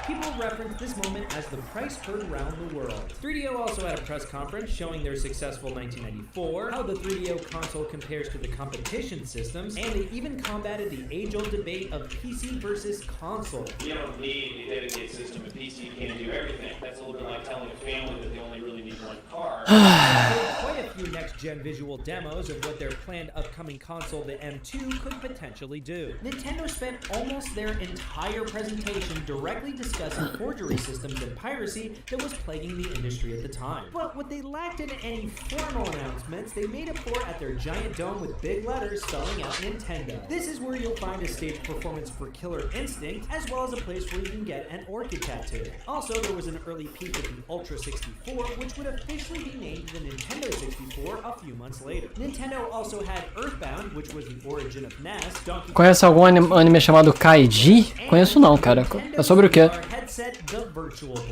People reference this moment as the price heard around the world. 3DO also had a press conference showing their successful 1994, how the 3DO console compares to the competition systems, and they even combated the age-old debate of PC versus console. You don't need a dedicated system. A PC can't do everything. That's a little bit like telling a family that they only really need one car. There were quite a few next-gen visual demos of what their planned upcoming console, the M2, could potentially do. Nintendo spent almost their entire presentation directly discussing forgery systems and piracy that was plaguing the industry at the time. But what they lacked in any formal announcements, they made up for at their giant dome with big letters spelling out Nintendo. This is where you'll find a stage performance for Killer Instinct, as well as a place where you can get an orchid tattoo. Also, there was an early peek at the Ultra 64, which would officially be named the Nintendo 64 a few months later. Nintendo also had Earthbound, which was the origin of NES, Donkey Kong. Conhece algum anime chamado Kaiji? Conheço não, cara. É sobre o quê?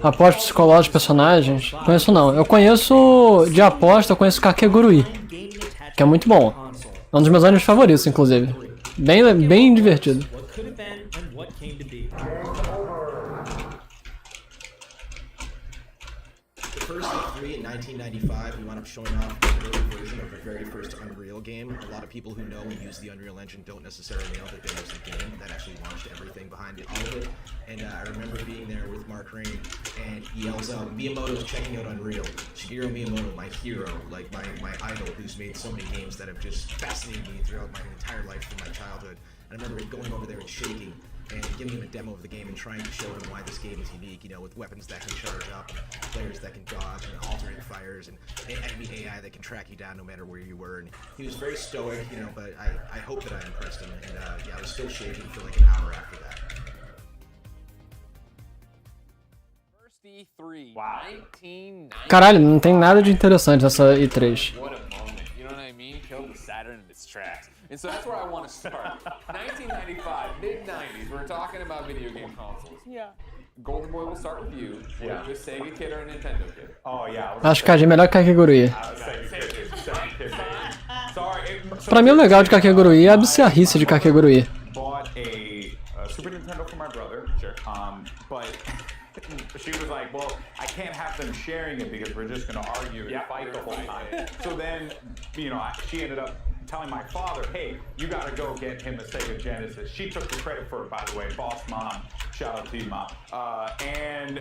Aposta psicológica de personagens? Conheço não. Eu conheço de aposta, eu conheço Kakegurui, que é muito bom. É um dos meus animes favoritos, inclusive. Bem divertido. First E3 in 1995, we wound up showing off the early version of the very first Unreal game. A lot of people who know and use the Unreal Engine don't necessarily know that there was a game that actually launched everything behind all of it. And I remember being there with Mark Rain, and he yells out, Miyamoto's checking out Unreal. Shigeru Miyamoto, my hero, like my idol, who's made so many games that have just fascinated me throughout my entire life from my childhood. And I remember going over there and shaking and giving him a demo of the game and trying to show him why this game is unique, you know, with weapons that can charge up, players that can dodge, and alternate fires, and enemy AI that can track you down no matter where you were. And he was very stoic, you know, but I hope that I impressed him, and yeah, I was still shaking for like an hour after that. First E3, wow. 1990. Caralho, não tem nada de interessante nessa E3. What a moment, you know what I mean? Killed the Saturn in its tracks. And so that's where I want to start. 1995, mid-90s, we're talking about video game consoles. Yeah. Golden Boy, we'll start with you. Yeah. With a Sega kid or a Nintendo kid? Oh, yeah. Acho que a Kaiji é melhor que Kakegurui. Sega kid. Sorry, Pra mim o legal de Kakegurui é a bizarrice de Kakegurui. Bought a Super Nintendo for my brother. Sure. But she was like, well, I can't have them sharing it because we're just gonna argue and fight the whole time. So then, she ended up telling my father, hey, you gotta go get him a Sega Genesis. She took the credit for it, by the way, boss mom. Shout out to you, mom. And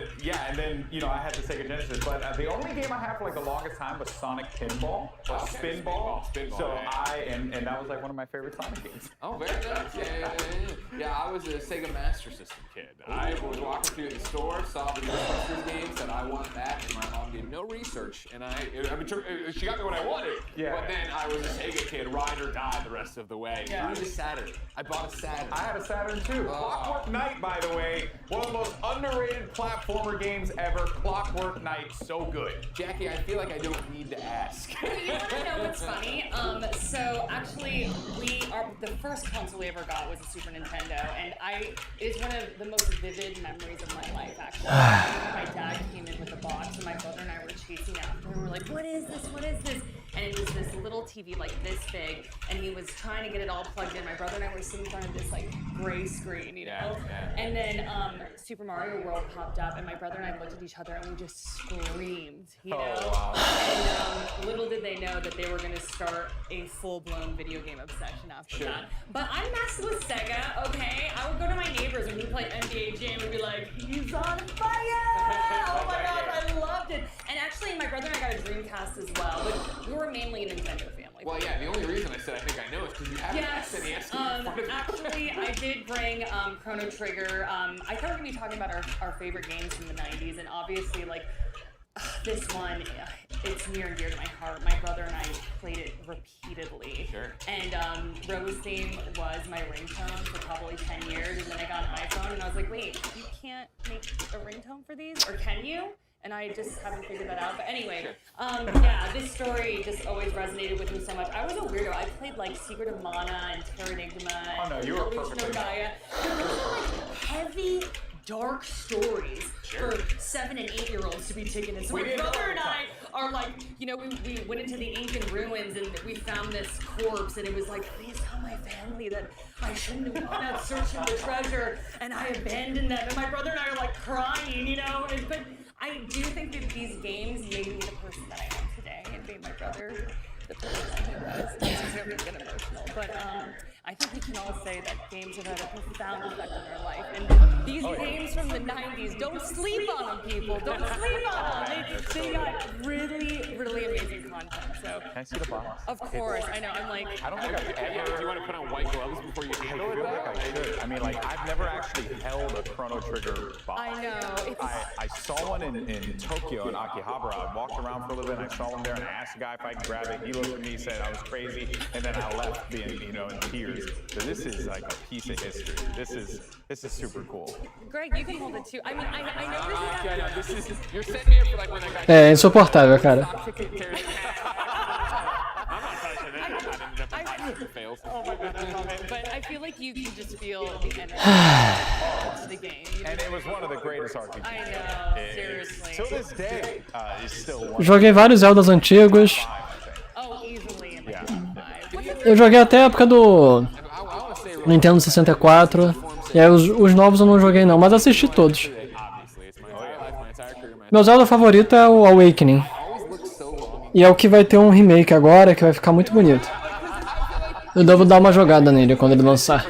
then, I had the Sega Genesis, but the only game I had for like the longest time was Sonic Pinball, or Spinball. So and that was like one of my favorite Sonic games. Oh, very nice. Yeah, I was a Sega Master System kid. I was walking through the store, saw the Ghostbusters game, said I want that, and my mom did no research, and she got me what I wanted. Yeah. But then I was a Sega kid, ride or die the rest of the way. Yeah. I need a Saturn. I bought a Saturn. I had a Saturn too. Clockwork Knight, by the way, one of the most underrated platformer games ever. Clockwork Knight, so good. Jackie, I feel like I don't need to ask. You want to know what's funny? So actually, the first console we ever got was a Super Nintendo, and it is one of the most vivid memories of my life, actually. My dad came in with a box, and my brother and I were chasing after him. We were like, what is this? What is this? And it was this little TV like this big, and he was trying to get it all plugged in. My brother and I were sitting in front of this like gray screen, And then Super Mario World popped up, and my brother and I looked at each other, and we just screamed, Wow. And little did they know that they were going to start a full-blown video game obsession after that. But I messed with Sega, okay? I would go to my neighbors and we'd play NBA Jam and be like, he's on fire! Oh my gosh, I loved it. And actually, my brother and I got a Dreamcast as well, but we were mainly a Nintendo family. Well, yeah, the only reason I said I think I know is because you have an SNES. Actually, I did bring Chrono Trigger. I thought we were going to be talking about our favorite games from the 90s, and obviously, like, this one, it's near and dear to my heart. My brother and I played it repeatedly. Sure. And Rose Theme was my ringtone for probably 10 years, and then I got an iPhone, and I was like, wait, you can't make a ringtone for these? Or can you? And I just haven't figured that out. But anyway, this story just always resonated with me so much. I was a weirdo. I played like Secret of Mana and Terranigma. Oh no, you were perfectly Gaigaia. Those are like heavy, dark stories for 7- and 8-year-olds to be taken in. So my brother and I are like, we went into the Incan ruins and we found this corpse, and it was like, please tell my family that I shouldn't have gone out searching the treasure, and I abandoned them. And my brother and I are like crying, But I do think that these games made me the person that I am today, and made my brother the person that he was. It's really been emotional, but I think we can all say that games have had a profound effect on our life. And these games from the 90s, don't sleep on them, people. Don't sleep on them. They got really, really amazing content. So can I see the box? Of course, I know. I'm like, I don't think I've ever. Do you want to put on white gloves before you handle it? I feel like I should. I mean, like, I've never actually held a Chrono Trigger box. I know. I saw one in Tokyo in Akihabara. I walked around for a little bit, and I saw one there, and I asked the guy if I could grab it. He looked at me, said I was crazy, and then I left being, in tears. So this is like a piece of history. This is super cool. Greg, you can hold it too. I mean, I know this is. You're setting me up for like when that guy. É insuportável, cara. Oh my god, I love it. But I feel like you can just feel the energy of the game. And it was one of the greatest RPGs. I know, seriously. Till this day, is still one. Joguei vários Zeldas antigos. Oh, easily in the Eu joguei até a época do Nintendo 64. E aí os novos eu não joguei não, mas assisti todos. Meu Zelda favorito é o Awakening. E é o que vai ter um remake agora, que vai ficar muito bonito. Eu devo dar uma jogada nele quando ele lançar.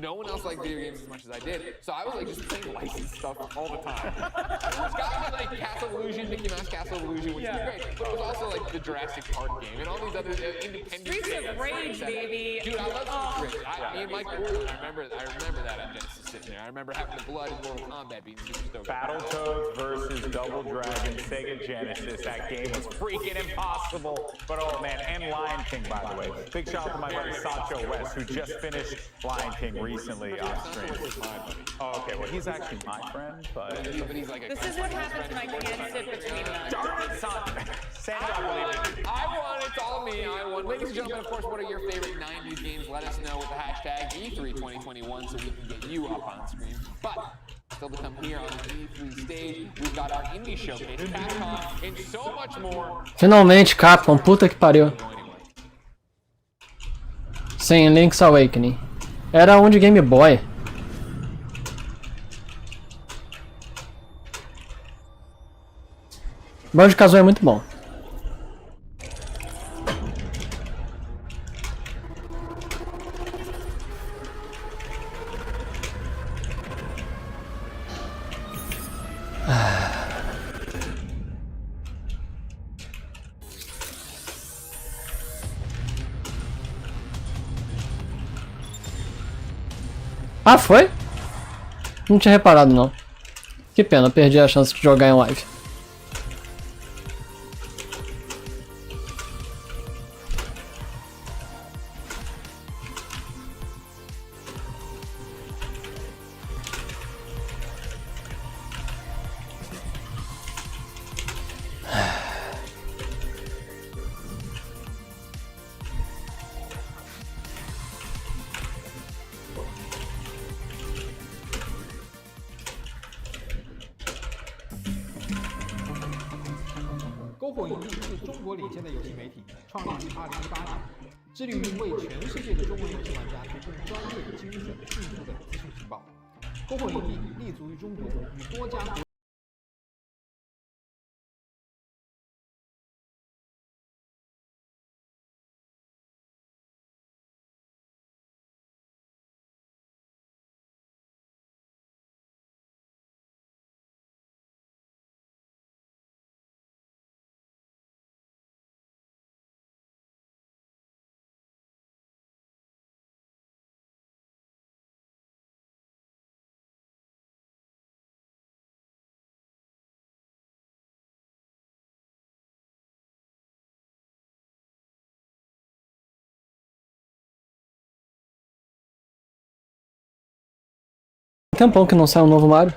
No one else liked video games as much as I did, so I was like just playing licensed stuff all the time. Which got me like Castle of Illusion, Mickey Mouse Castle of Illusion, which was great, but it was also like the Jurassic Park game and all these other independent Streets of Rage, baby. Dude, I love Streets of Rage. Me and Mike Gordon, I remember that on Genesis sitting there. I remember having the blood in Mortal Kombat being super stoked. Battletoads versus Double Dragon, Sega Genesis. That game was freaking impossible. But oh man, and Lion King, by the way. Big shout out to my buddy Sancho West, who just finished Lion King recently on stream. Oh, okay, well he's actually my friend, but he's like a this is what happens when I can't sit between them. Darn it, son! I won, it's all me, I won. Ladies and gentlemen, of course, what are your favorite 90s games? Let us know with the hashtag E3 2021 so we can get you up on screen. But Still to come here on the E3 stage, we've got our indie showcase, Capcom, and so much more. Finalmente, Capcom, puta que pariu. Sim, Link's Awakening. Era um de Game Boy. Banjo-Kazooie é muito bom. Ah, foi? Não tinha reparado não. Que pena, perdi a chance de jogar em live.篝火营地是中国领先的游戏媒体，创立于2018年，致力于为全世界的中文游戏玩家提供专业、精准、迅速的资讯情报。篝火营地立足于中国，与多家国Tempão que não sai um novo Mario.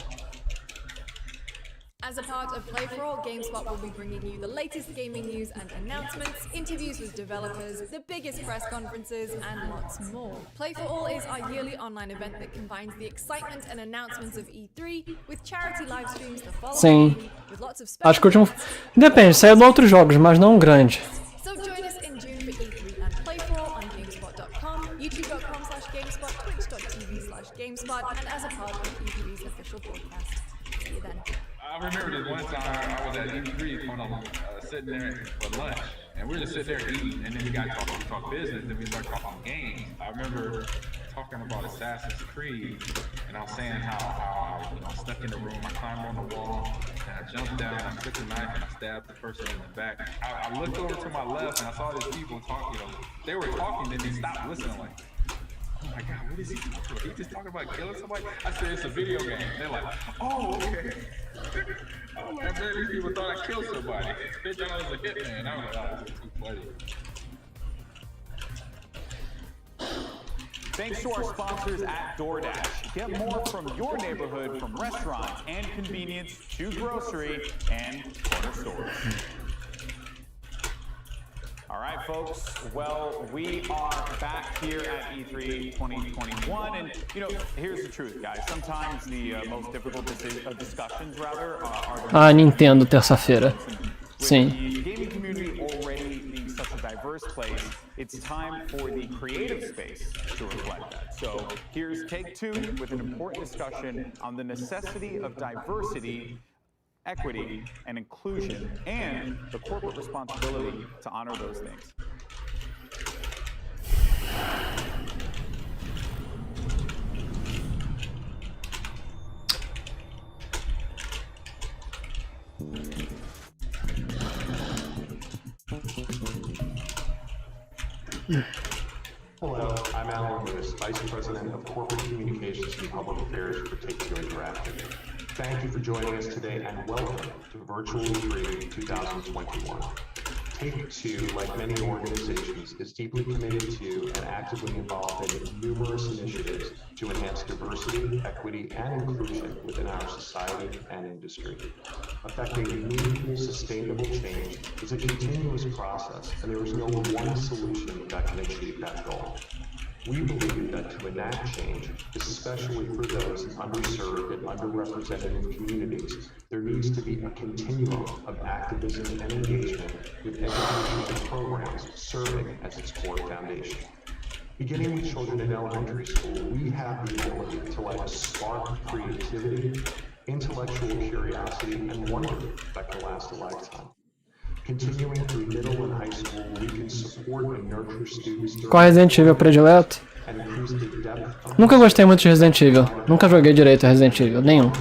As a part of Play For All, GameSpot will be bringing you the latest gaming news and announcements, interviews with developers, the biggest press conferences, and lots more. Play For All is our yearly online event that combines the excitement and announcements of E3 with charity live streams the following Sim. week, with lots of special Acho que o último... Depende, saiu de outros jogos, mas não grande. So join us in June for E3 and Play For All on GameSpot.com, YouTube.com/GameSpot, Twitch.tv/GameSpot, and as a part of E3's official broadcast. See you then. I remember this one time I was at E3 when I'm sitting there for lunch, and we were just sitting there eating, and then we got talk business, then we started talking games. I remember talking about Assassin's Creed, and I was saying how I was stuck in the room, I climbed on the wall, and I jumped down, I took a knife, and I stabbed the person in the back. I looked over to my left, and I saw these people talking, they were talking, then they stopped listening, like, oh my God, what is he talking about? He just talking about killing somebody? I said, it's a video game. They're like, oh, okay. I was like, man, these people thought I killed somebody. They thought I was a hitman. I was like, oh, this is too funny. Thanks to our sponsors at DoorDash. Get more from your neighborhood, from restaurants and convenience to grocery and corner stores. All right, folks. Well, we are back here at E3 2021, and here's the truth, guys. Sometimes the most difficult discussions, rather, are the Nintendo terça-feira. Sim. the gaming community already being such a diverse place. It's time for the creative space to reflect that. So here's Take Two with an important discussion on the necessity of diversity, equity, and inclusion, and the corporate responsibility to honor those things. Hello, I'm Alan Lewis, Vice President of Corporate Communications and Public Affairs for Take-Two Interactive. Thank you for joining us today and welcome to Virtual E3 2021. Take-Two, like many organizations, is deeply committed to and actively involved in numerous initiatives to enhance diversity, equity, and inclusion within our society and industry. Affecting meaningful, sustainable change is a continuous process, and there is no one solution that can achieve that goal. We believe that to enact change, especially for those in underserved and underrepresented communities, there needs to be a continuum of activism and engagement with educational programs serving as its core foundation. Beginning with children in elementary school, we have the ability to light a spark of creativity, intellectual curiosity, and wonder that can last a lifetime. Continuing through middle and high school, we can support and nurture students Qual Resident Evil predileto? and increase the depth of Nunca gostei muito de Resident Evil. Nunca joguei direito Resident Evil, nenhum.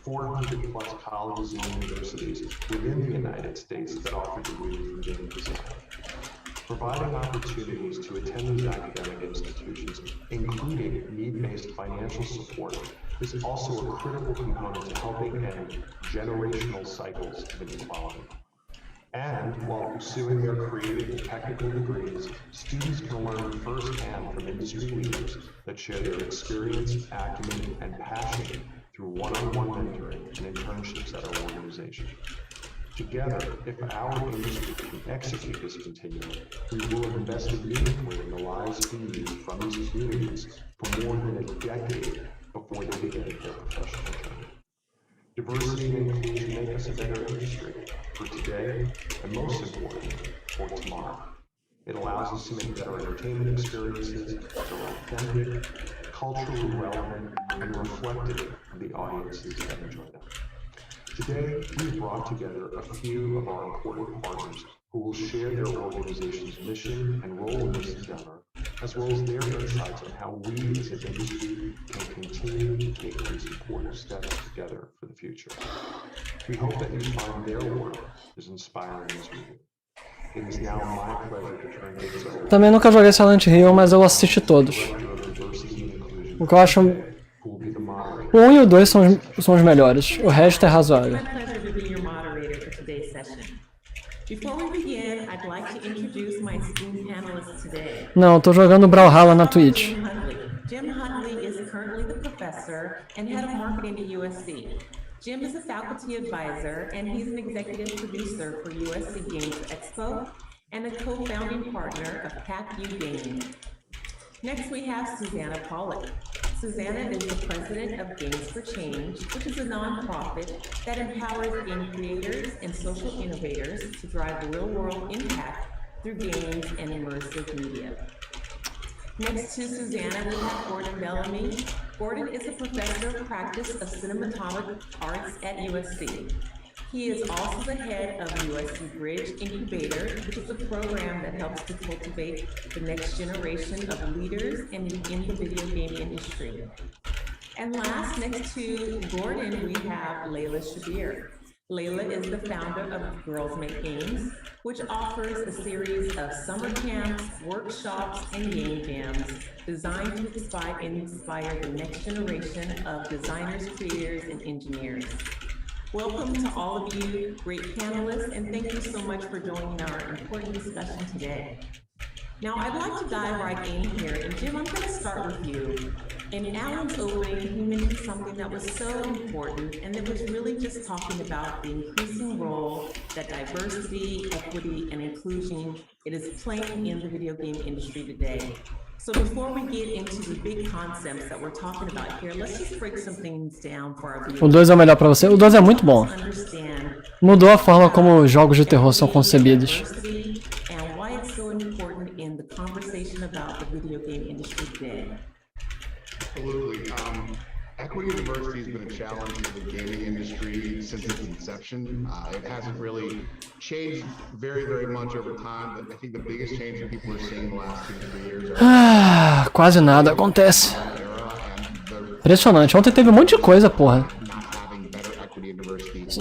400 plus colleges and universities within the United States that offer degrees in game design. Providing opportunities to attend these academic institutions, including need-based financial support, is also a critical component to helping end generational cycles of inequality. And while pursuing their creative and technical degrees, students can learn firsthand from industry leaders that share their experience, acumen, and passion through one-on-one mentoring and internships at our organization. Together, if our industry can execute this continuum, we will have invested meaningfully in the lives of the youth from these communities for more than a decade before they begin their professional journey. Diversity and inclusion make us a better industry for today and, most importantly, for tomorrow. It allows us to make better entertainment experiences that are authentic, culturally relevant, and reflective of the audiences that enjoy them. Today, we've brought together a few of our important partners who will share their organization's mission and role in this endeavor, as well as their insights on how we as an industry can continue to take these important steps together for the future. We hope that you find their work as inspiring as we do. It is now my pleasure to turn things over. Também nunca joguei Silent Hill, mas eu assisti todos. O que eu acho... O 1 e o 2 são os melhores, o resto é razoável. Não, eu tô jogando Brawlhalla na Twitch. Jim Huntley is currently the professor and head of marketing at USC. Jim is a faculty advisor and he's an executive producer for USC Games Expo and a co-founding partner of PACU Gaming. Next we have Susanna Pollock. Susanna is the president of Games for Change, which is a nonprofit that empowers game creators and social innovators to drive real-world impact through games and immersive media. Next to Susanna, we have Gordon Bellamy. Gordon is a professor of practice of cinematographic arts at USC. He is also the head of USC Bridge Incubator, which is a program that helps to cultivate the next generation of leaders in the video game industry. And last, next to Gordon, we have Layla Shabir. Layla is the founder of Girls Make Games, which offers a series of summer camps, workshops, and game jams designed to inspire the next generation of designers, creators, and engineers. Welcome to all of you, great panelists, and thank you so much for joining our important discussion today. Now, I'd like to dive right in here, and Jim, I'm going to start with you. In Alan's opening, he mentioned something that was so important, and it was really just talking about the increasing role that diversity, equity, and inclusion it is playing in the video game industry today. So before we get into the big concepts that we're talking about here, let's just break some things down for our viewers. O 2 é o melhor pra você? O 2 é muito bom. Mudou a forma como os jogos de terror são concebidos. And why it's so important in the conversation about the video game industry today. Absolutely. Equity and diversity has been a challenge for the gaming industry since its inception. It hasn't really changed very, very much over time, but I think the biggest change that people are seeing in the last 2 to 3 years are... Quase nada acontece. Impressionante. Ontem teve um monte de coisa, porra.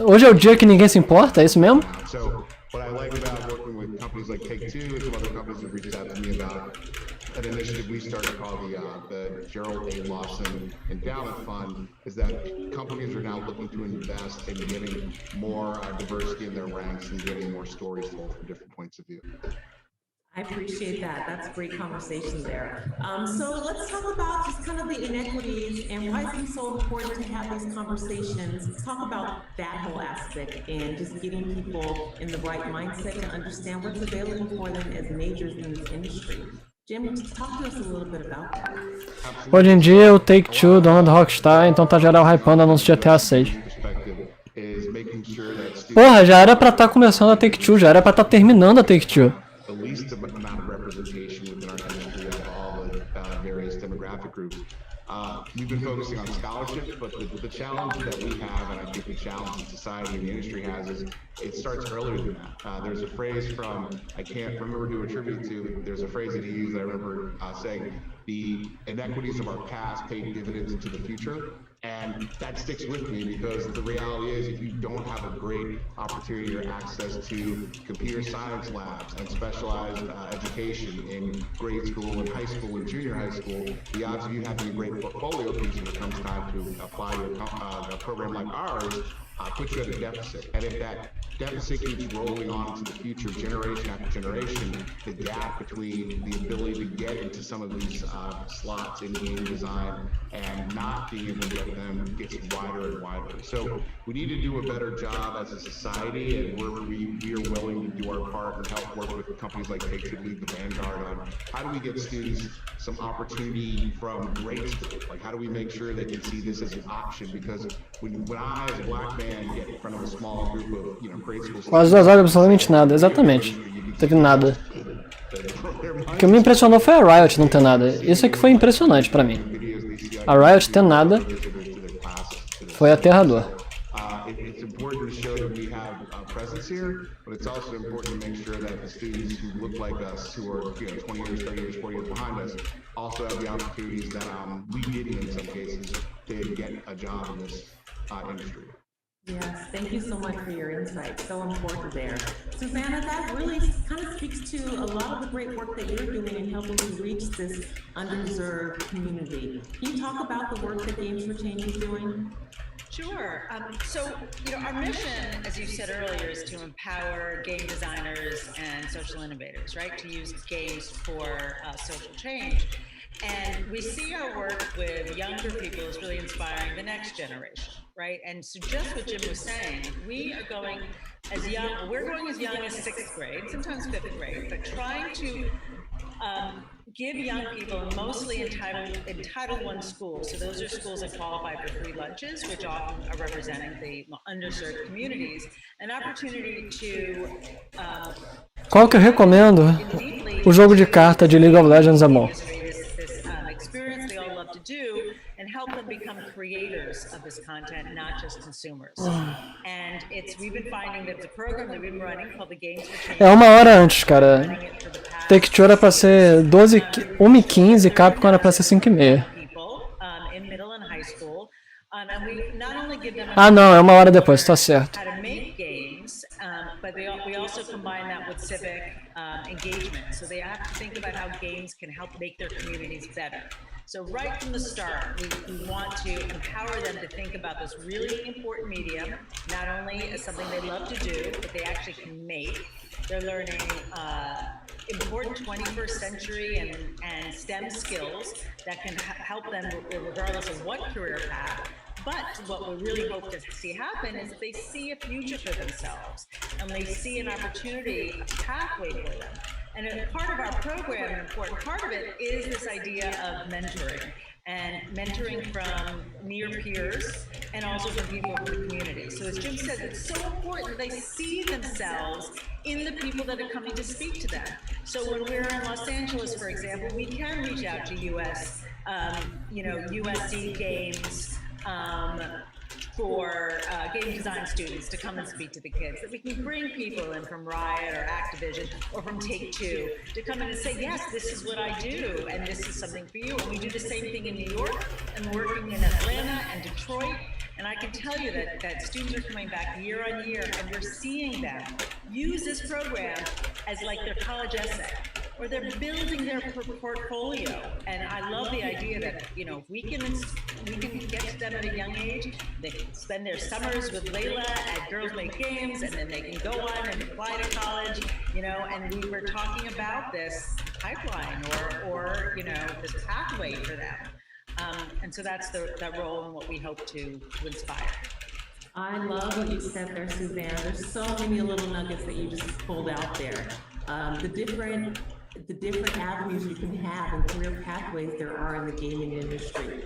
Hoje é o dia que ninguém se importa, é isso mesmo? So, what I like about working with companies like Take-Two and some other companies have reached out to me about an initiative we started called the Gerald A. Lawson Endowment Fund is that companies are now looking to invest in getting more diversity in their ranks and getting more stories told from different points of view. I appreciate that. That's a great conversation there. So let's talk about just kind of the inequities and why it's so important to have these conversations. Let's talk about that whole aspect and just getting people in the right mindset to understand what's available for them as majors in this industry. Jim, just talk to us a little bit about that. Hoje em dia o Take-Two, dono da Rockstar, então tá geral hypando o anúncio de GTA 6. Porra, já era pra estar começando a Take-Two, já era pra estar terminando a Take-Two. The least amount of representation within our industry of all the various demographic groups. We've been focusing on scholarship, but the challenge that we have, and I think the challenge that society and the industry has, is it starts earlier than that. There's a phrase from, I can't remember who to attribute to, there's a phrase that he used that I remember saying, the inequities of our past pay dividends into the future. And that sticks with me because the reality is if you don't have a great opportunity or access to computer science labs and specialized education in grade school and high school and junior high school, the odds of you having a great portfolio piece when it comes time to apply to a program like ours puts you at a deficit. And if that deficit keeps rolling on into the future, generation after generation, the gap between the ability to get into some of these slots in game design and not being able to get them gets wider and wider. So we need to do a better job as a society, and we are willing to do our part and help work with companies like Take-Two, lead the vanguard on how do we get students some opportunity from grade school? Like how do we make sure they can see this as an option? Because when I as a black man get in front of a small group of grade school students, Quase 2 horas, absolutamente nada, exatamente. Não teve nada. O que me impressionou foi a Riot não ter nada. Isso é que foi impressionante pra mim. A Riot ter nada foi aterrador. It's important to show that we have a presence here, but it's also important to make sure that the students who look like us, who are 20 years, 30 years, 40 years behind us, also have the opportunities that we didn't in some cases to get a job in this industry. Yes, thank you so much for your insight. So important there. Susanna, that really kind of speaks to a lot of the great work that you're doing in helping to reach this underserved community. Can you talk about the work that Games for Change is doing? Sure. Our mission, as you said earlier, is to empower game designers and social innovators, right? To use games for social change. And we see our work with younger people as really inspiring the next generation, right? And so just what Jim was saying, we're going as young as 6th grade, sometimes 5th grade, but trying to give young people, mostly in Title I schools, so those are schools that qualify for free lunches, which often are representing the underserved communities, an opportunity to Qual que eu recomendo? O jogo de carta de League of Legends é bom. experience they all love to do and help them become creators of this content, not just consumers. And we've been finding that the program that we've been running called the Games for Change. É 1 hora antes, cara. Take-Two era pra ser 1h15 e Capcom era pra ser 5h30. In middle and high school. And we not only give them Ah não, é 1 hora depois, tá certo. how to make games, but we also combine that with civic engagement. So they have to think about how games can help make their communities better. So right from the start, we want to empower them to think about this really important medium, not only as something they love to do, but they actually can make. They're learning important 21st century and STEM skills that can help them regardless of what career path. But what we really hope to see happen is they see a future for themselves and they see an opportunity, a pathway for them. And part of our program, an important part of it, is this idea of mentoring. And mentoring from near peers and also from people in the community. So as Jim says, it's so important they see themselves in the people that are coming to speak to them. So when we're in Los Angeles, for example, we can reach out to USC Games for game design students to come and speak to the kids, that we can bring people in from Riot or Activision or from Take-Two to come in and say, yes, this is what I do and this is something for you. And we do the same thing in New York and working in Atlanta and Detroit. And I can tell you that students are coming back year on year and we're seeing them use this program as like their college essay, or they're building their portfolio. And I love the idea that, if we can get to them at a young age, they can spend their summers with Layla at Girls Make Games, and then they can go on and apply to college, and we were talking about this pipeline or this pathway for them. And so that's that role and what we hope to inspire. I love what you said there, Suzanne. There's so many little nuggets that you just pulled out there. The different the different avenues you can have and career pathways there are in the gaming industry.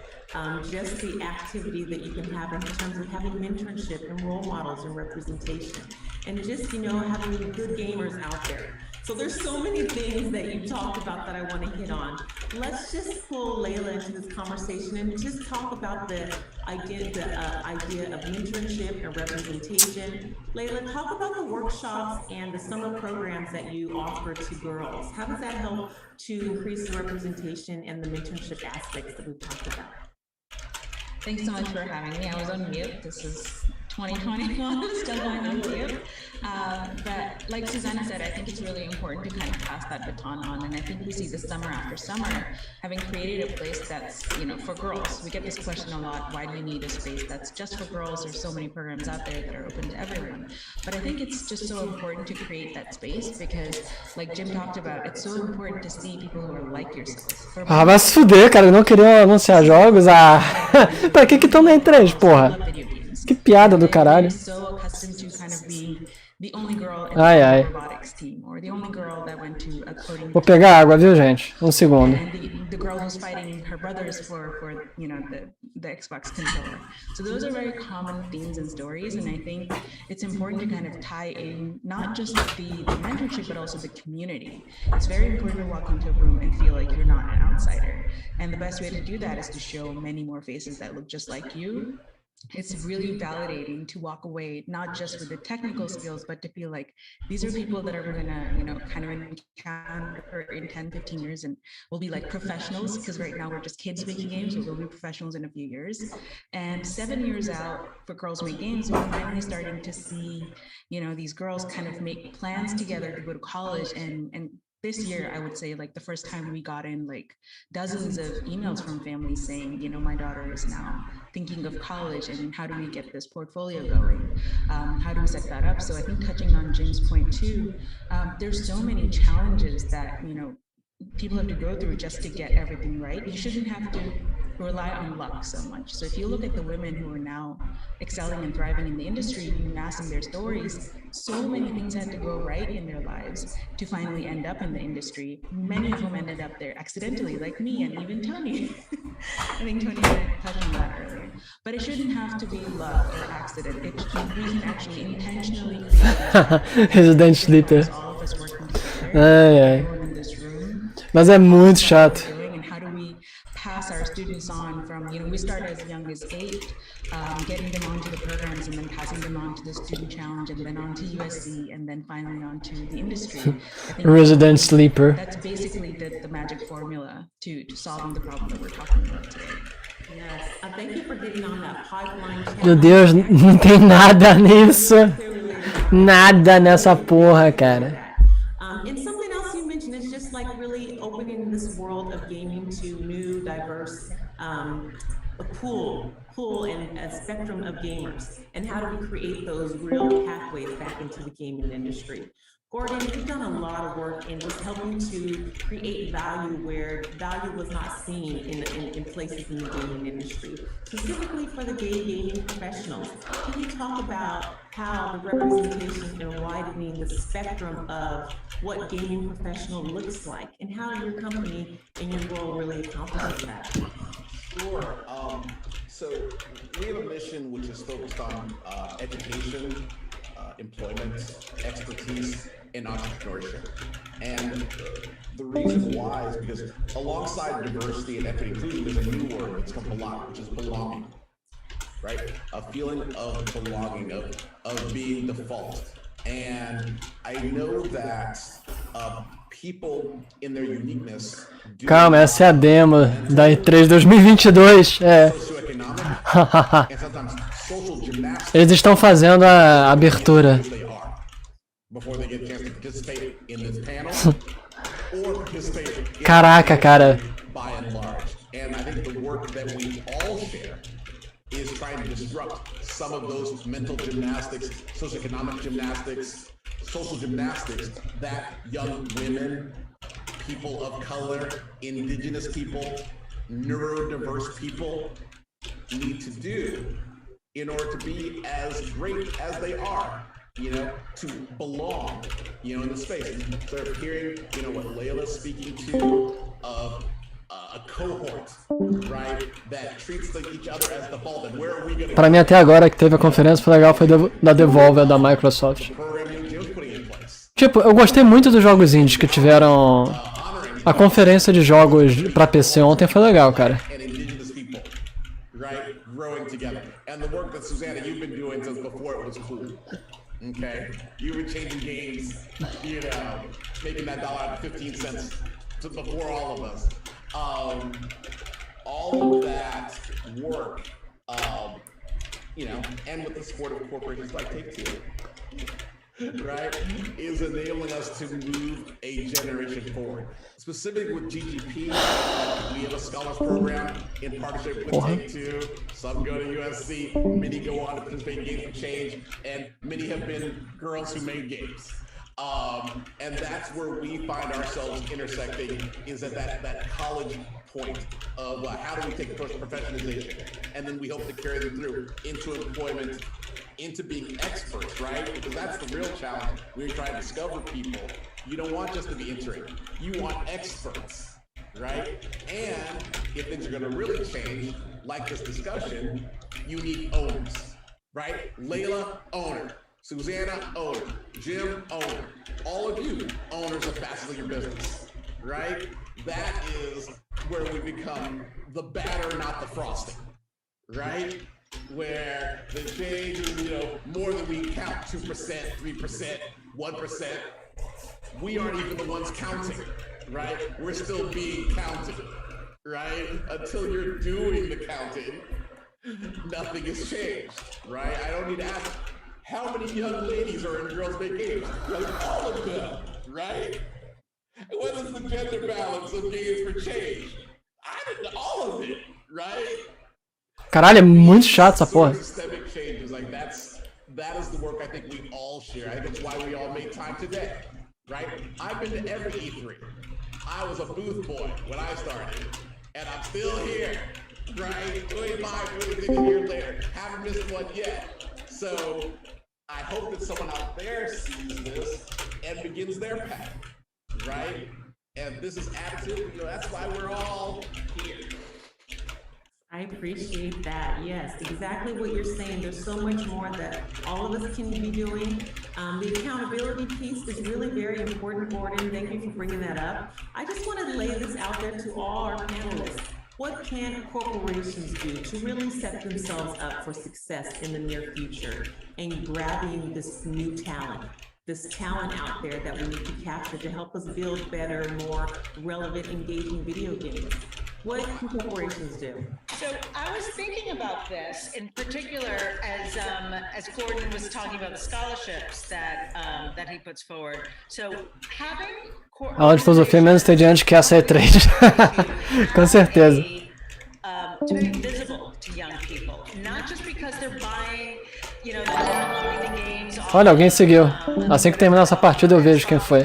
Just the activity that you can have in terms of having mentorship and role models and representation, and just, having good gamers out there. So there's so many things that you talked about that I want to hit on. Let's just pull Layla into this conversation and just talk about the idea of mentorship and representation. Layla, talk about the workshops and the summer programs that you offer to girls. How does that help to increase the representation and the mentorship aspects that we've talked about? Thanks so much for having me. I was on mute. This is 2021, still going on mute. But like Susanna said, I think it's really important to kind of pass that baton on. And I think we see this summer after summer, having created a place that's, for girls. We get this question a lot, why do you need a space that's just for girls? There's so many programs out there that are open to everyone. But I think it's just so important to create that space because, like Jim talked about, it's so important to see people who are like yourselves. Ah, vai se fuder, cara. Não queriam anunciar jogos? Ah, pra que estão na E3, porra? Que piada do caralho. So accustomed to kind of being the only girl in Ai, the robotics team, or the only girl that went to a coding. Vou pegar água, viu, gente? Um segundo. And the girl who's fighting her brothers for the Xbox controller. So those are very common themes and stories, and I think it's important to kind of tie in not just the mentorship, but also the community. It's very important to walk into a room and feel like you're not an outsider. And the best way to do that is to show many more faces that look just like you. It's really validating to walk away, not just with the technical skills, but to feel like these are people that are gonna, kind of encounter in 10, 15 years and will be like professionals, because right now we're just kids making games, so we'll be professionals in a few years. And 7 years out for Girls Make Games, we're finally starting to see, these girls kind of make plans together to go to college and this year, I would say, like the first time we got in like dozens of emails from families saying, my daughter is now thinking of college and how do we get this portfolio going? How do we set that up? So I think touching on Jim's point too, there's so many challenges that, people have to go through just to get everything right. You shouldn't have to rely on luck so much. So if you look at the women who are now excelling and thriving in the industry, you ask them their stories, so many things had to go right in their lives to finally end up in the industry. Many of them ended up there accidentally, like me and even Tony. I think Tony touched on that earlier. But it shouldn't have to be luck or accident. We can actually intentionally create Resident Sleeper. all of us working together, Ai. in this room. Mas é muito chato. And how do we pass our students on from, we start as young as 8, getting them onto the programs and then passing them on to the student challenge and then on to USC and then finally on to the industry. I think Resident Sleeper. That's basically the magic formula to solving the problem that we're talking about today. Yes, thank you for getting on that pipeline. Meu Deus, não tem nada nisso. Nada nessa porra, cara. And something else you mentioned is just like really opening this world of gaming to new, diverse, a pool and a spectrum of gamers. And how do we create those real pathways back into the gaming industry? Gordon, you've done a lot of work in just helping to create value where value was not seen in places in the gaming industry, specifically for the gay gaming professionals. Can you talk about how the representation and widening the spectrum of what gaming professional looks like and how your company and your role really accomplishes that? Sure. So we have a mission which is focused on education, employment, expertise, and entrepreneurship. And the reason why is because alongside diversity and equity inclusion, there's a new word that's come a lot, which is belonging, right? A feeling of belonging, of being default. And I know that people in their uniqueness Calma, essa é a demo da E3 2022. É. Eles estão fazendo a abertura. Caraca, cara. Is trying to disrupt some of those mental gymnastics, socioeconomic gymnastics, social gymnastics that young women, people of color, indigenous people, neurodiverse people need to do in order to be as great as they are. you know, to belong, you know, in the space. And sort of hearing, you know, what Layla's speaking to of a cohort, right, that treats each other as default. And where are we going to? Pra mim até agora que teve a conferência foi legal foi da Devolver da Microsoft. Tipo, eu gostei muito dos jogos indies que tiveram. A conferência de jogos pra PC ontem foi legal, cara. Right, growing together, and the work that Susanna you've been doing since before it was cool. Okay, you've been changing games, you know, making that dollar out of 15 cents before all of us. All of that work, you know, and with the support of corporations like Take-Two, right, is enabling us to move a generation forward. Specifically with GGP, we have a scholars program in partnership with Take-Two. Some go to USC, many go on to participate in Games for Change, and many have been girls who made games. And that's where we find ourselves intersecting, is at that college point of how do we take the professionalization, and then we hope to carry them through into employment, into being experts, right? Because that's the real challenge. We're trying to discover people. You don't want just to be entering. You want experts, right? And if things are going to really change, like this discussion, you need owners, right? Layla, owner. Susanna, owner. Jim, owner. All of you, owners of Fastly Your Business, right? That is where we become the batter, not the frosting, right? Where the change is, you know, more than we count 2%, 3%, 1%. We aren't even the ones counting, right? We're still being counted, right? Until you're doing the counting, nothing has changed, right? I don't need to ask how many young ladies are in Girls Make Games. Like all of them, right? What is the gender balance of Games for Change? I didn't know all of it, right? Caralho, é muito chato essa porra. Systemic changes, like that is the work I think we all share. I think it's why we all made time today, right? I've been to every E3. I was a booth boy when I started, and I'm still here, right? 25, 26 years later, haven't missed one yet. So I hope that someone out there sees this and begins their path, right? And this is attitude, you know, that's why we're all here. I appreciate that. Yes, exactly what you're saying. There's so much more that all of us can be doing. The accountability piece is really very important, Gordon. Thank you for bringing that up. I just want to lay this out there to all our panelists. What can corporations do to really set themselves up for success in the near future and grabbing this new talent? This talent out there that we need to capture to help us build better, more relevant, engaging video games. What can corporations do? So I was thinking about this in particular as Gordon was talking about the scholarships that he puts forward. So having A aula de filosofia é menos entediante que essa E3. Com certeza. To be visible to young people, not just because they're buying, you know, they're downloading the games. Olha, alguém seguiu. Assim que terminar essa partida eu vejo quem foi.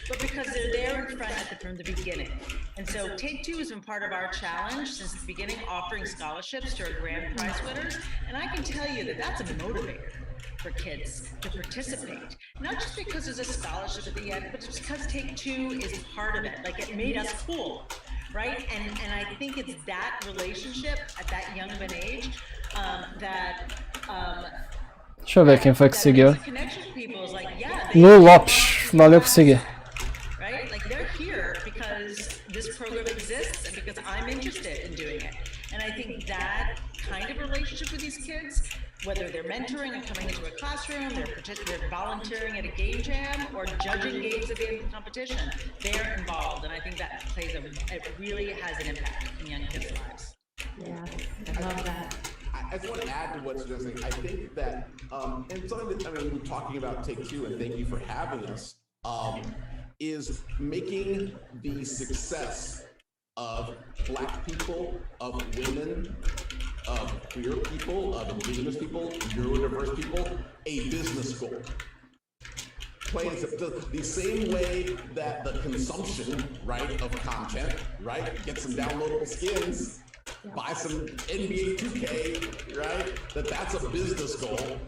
But because they're there in front from the beginning. And so Take-Two has been part of our challenge since the beginning, offering scholarships to our grand prize winners. And I can tell you that that's a motivator for kids to participate. Not just because there's a scholarship at the end, but just because Take-Two is part of it. Like, it made us cool, right? And I think it's that relationship at that young of an age that Deixa eu ver quem foi que seguiu. Lu Lopes, valeu por seguir. Right? Like, they're here because this program exists and because I'm interested in doing it. And I think that kind of relationship with these kids, whether they're mentoring and coming into a classroom, they're volunteering at a game jam, or judging games at the competition, they're involved. And I think that it really has an impact in young kids' lives. Yeah, I love that. I just want to add to what you're saying. I think that, and something that, I mean, we're talking about Take-Two, and thank you for having us, is making the success of Black people, of women, of queer people, of indigenous people, neurodiverse people, a business goal. Playing the same way that the consumption, right, of content, right, get some downloadable skins, buy some NBA 2K, right, that's a business goal.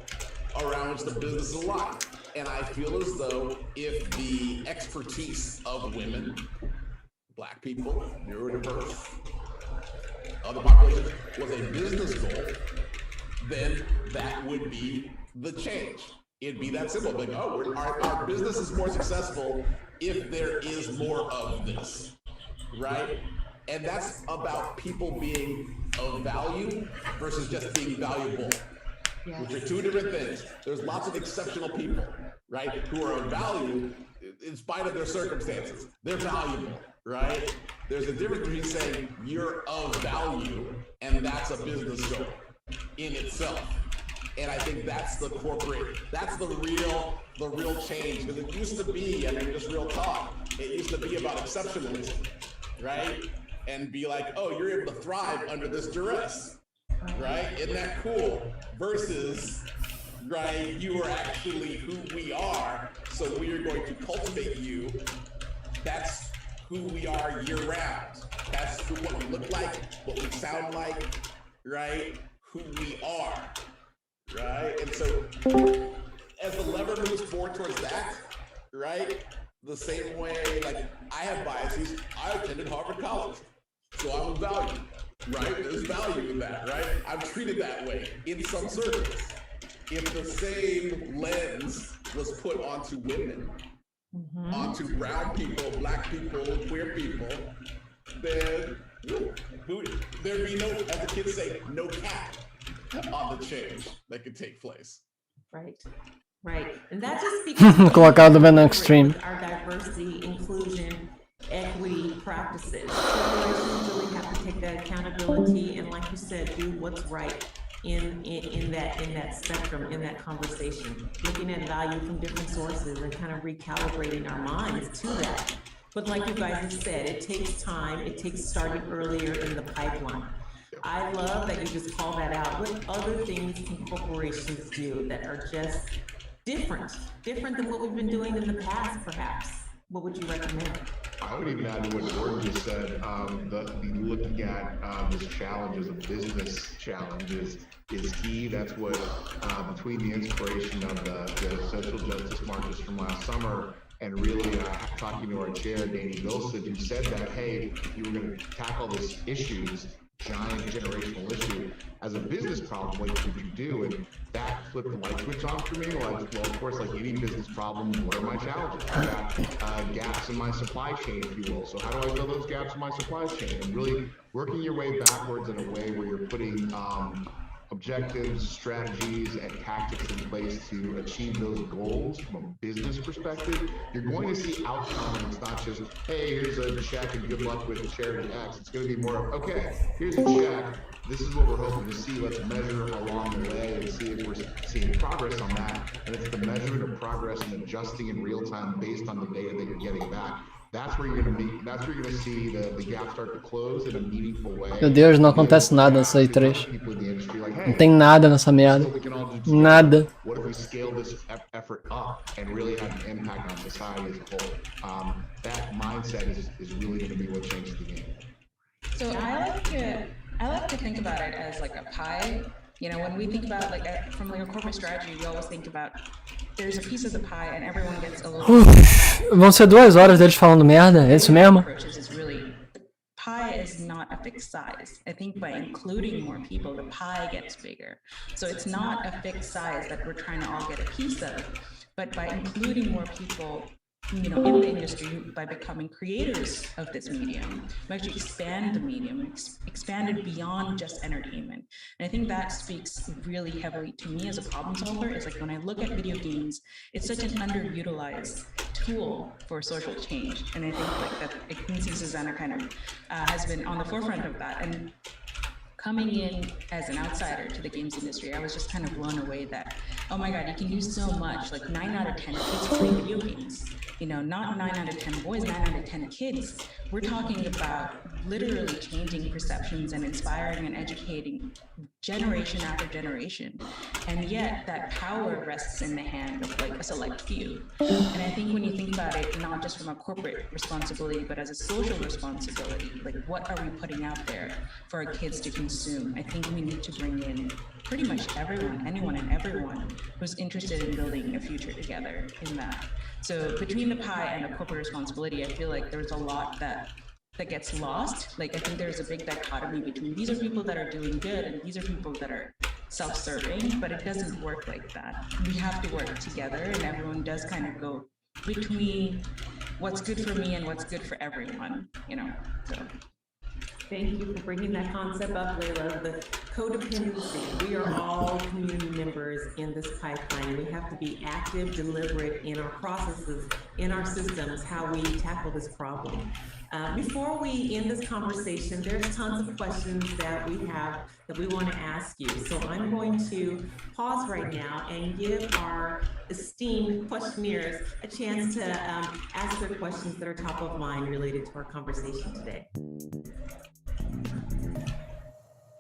around which the business is alive. And I feel as though if the expertise of women, Black people, neurodiverse, other populations was a business goal, then that would be the change. It'd be that simple. Like, oh, our business is more successful if there is more of this, right? And that's about people being of value versus just being valuable, which are two different things. There's lots of exceptional people, right, who are of value in spite of their circumstances. They're valuable, right? There's a difference between saying you're of value and that's a business goal in itself. And I think that's the real change. Because it used to be, I mean, just real talk, it used to be about exceptionalism, right? And be like, oh, you're able to thrive under this duress, right? Isn't that cool? Versus, right, you are actually who we are, so we are going to cultivate you. That's who we are year round. That's what we look like, what we sound like, right? Who we are, right? And so as the lever moves more towards that, right? The same way, like, I have biases. I attended Harvard College, so I'm of value, right? There's value in that, right? I'm treated that way in some circles. If the same lens was put onto women, onto brown people, Black people, queer people, then there'd be no, as the kids say, no cap on the change that could take place. Right. Right. And that just speaks Colocado bem no extreme. our diversity, inclusion, equity practices. Corporations really have to take that accountability and, like you said, do what's right in that spectrum, in that conversation, looking at value from different sources and kind of recalibrating our minds to that. But like you guys have said, it takes time. It takes starting earlier in the pipeline. I love that you just call that out. What other things can corporations do that are just different than what we've been doing in the past, perhaps? What would you recommend? I would even add to what Gordon just said. Looking at this challenge as a business challenge is key. That's what, between the inspiration of the social justice marches from last summer and really talking to our chair, Danny Vilson, who said that, hey, if you were going to tackle this giant generational issue as a business problem, what could you do? And that flipped the light switch on for me. Well, of course, like any business problem, what are my challenges? I got gaps in my supply chain, if you will. So how do I fill those gaps in my supply chain? And really working your way backwards in a way where you're putting objectives, strategies, and tactics in place to achieve those goals from a business perspective, you're going to see outcome. And it's not just, hey, here's a check and good luck with charity X. It's going to be more of, okay, here's a check. This is what we're hoping to see. Let's measure along the way and see if we're seeing progress on that. And it's the measurement of progress and adjusting in real time based on the data that you're getting back. That's where you're going to see the gap start to close in a meaningful way. Meu Deus, não acontece nada nessa E3. Não tem nada nessa merda. Nada. What if we scale this effort up and really have an impact on society as a whole? That mindset is really going to be what changes the game. So I like to think about it as like a pie. You know, when we think about from a corporate strategy, we always think about there's a piece of the pie and everyone gets a little. Vão ser 2 horas deles falando merda, é isso mesmo? Pie is not a fixed size. I think by including more people, the pie gets bigger. So it's not a fixed size that we're trying to all get a piece of, but by including more people, you know, in the industry, by becoming creators of this medium, we actually expand the medium, expand it beyond just entertainment. And I think that speaks really heavily to me as a problem solver. It's like when I look at video games, it's such an underutilized tool for social change. And I think like that Quincy Susanna kind of has been on the forefront of that. And coming in as an outsider to the games industry, I was just kind of blown away that, oh my God, you can do so much. Like 9 out of 10 kids play video games. You know, not 9 out of 10 boys, 9 out of 10 kids we're talking about literally changing perceptions and inspiring and educating generation after generation. And yet that power rests in the hand of like a select few. And I think when you think about it, not just from a corporate responsibility, but as a social responsibility, like what are we putting out there for our kids to consume? I think we need to bring in pretty much everyone, anyone and everyone who's interested in building a future together in that. So between the pie and the corporate responsibility, I feel like there's a lot that gets lost. Like I think there's a big dichotomy between these are people that are doing good and these are people that are self-serving, but it doesn't work like that. We have to work together, and everyone does kind of go between what's good for me and what's good for everyone, you know, so. Thank you for bringing that concept up, Layla. The codependency. We are all community members in this pipeline. We have to be active, deliberate in our processes, in our systems, how we tackle this problem. Before we end this conversation, there's tons of questions that we have that we want to ask you. So I'm going to pause right now and give our esteemed questionnaires a chance to ask their questions that are top of mind related to our conversation today.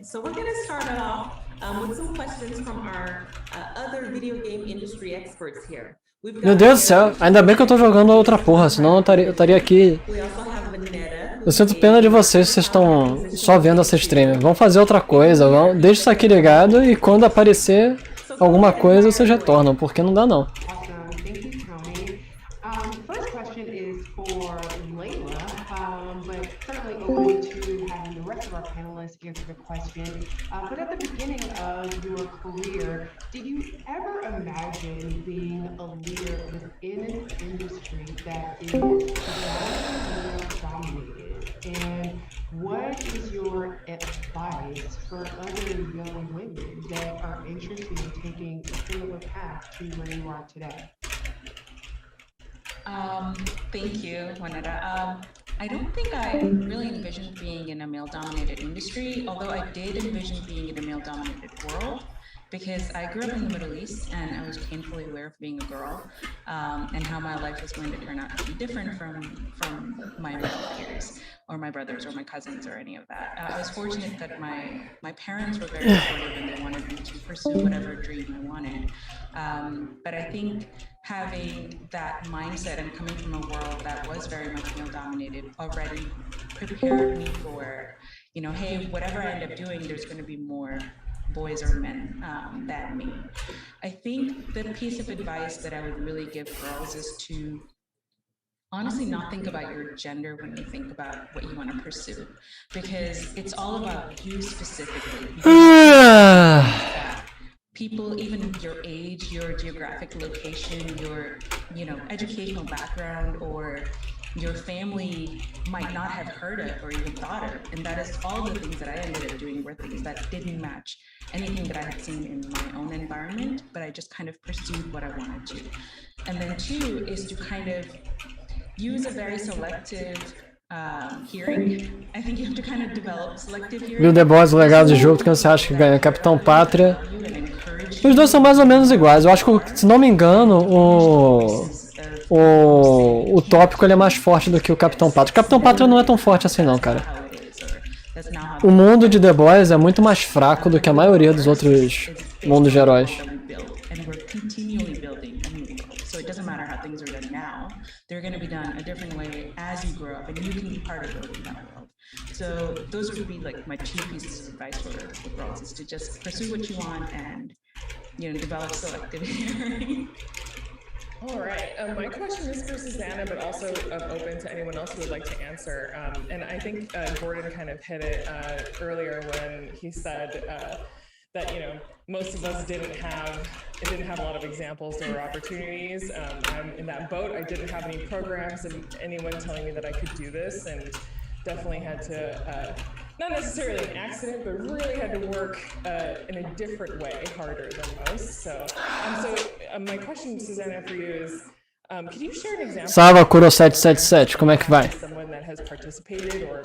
So we're going to start off with some questions from our other video game industry experts here. Meu Deus do céu, ainda bem que eu tô jogando a outra porra, senão eu estaria aqui. Eu sinto pena de vocês se vocês estão só vendo essa stream. Vão fazer outra coisa, deixa isso aqui ligado e quando aparecer alguma coisa vocês retornam, porque não dá não. Answer the question, but at the beginning of your career, did you ever imagine being a leader within an industry that is male-dominated? And what is your advice for other young women that are interested in taking a similar path to where you are today? Thank you, Juanita. I don't think I really envisioned being in a male-dominated industry, although I did envision being in a male-dominated world, because I grew up in the Middle East and I was painfully aware of being a girl and how my life was going to turn out to be different from my male peers or my brothers or my cousins or any of that. I was fortunate that my parents were very supportive and they wanted me to pursue whatever dream I wanted. But I think having that mindset and coming from a world that was very much male-dominated already prepared me for, you know, hey, whatever I end up doing, there's going to be more boys or men than me. I think the piece of advice that I would really give girls is to honestly not think about your gender when you think about what you want to pursue, because it's all about you specifically. People, even your age, your geographic location, your, you know, educational background, or your family might not have heard of or even thought of. And that is all the things that I ended up doing were things that didn't match anything that I had seen in my own environment, but I just kind of pursued what I wanted to. And then two is to kind of use a very selective hearing. I think you have to kind of develop selective hearing. Viu The Boys legal de jogo, quem você acha que ganha? Capitão Pátria. Os dois são mais ou menos iguais. Eu acho que, se não me engano, o tópico ele é mais forte do que o Capitão Pátria. O Capitão Pátria não é tão forte assim não, cara. O mundo de The Boys é muito mais fraco do que a maioria dos outros mundos de heróis. So it doesn't matter how things are done now, they're going to be done a different way as you grow up, and you can be part of building that world. So those would be like my two pieces of advice for girls, is to just pursue what you want and, you know, develop selective hearing. All right. My question is for Susanna, but also open to anyone else who would like to answer. And I think Gordon kind of hit it earlier when he said that, you know, most of us didn't have a lot of examples or opportunities. I'm in that boat. I didn't have any programs and anyone telling me that I could do this, and definitely had to, not necessarily an accident, but really had to work in a different way, harder than most. So my question, Susanna, for you is, could you share an example? Salva Kuro 777, como é que vai?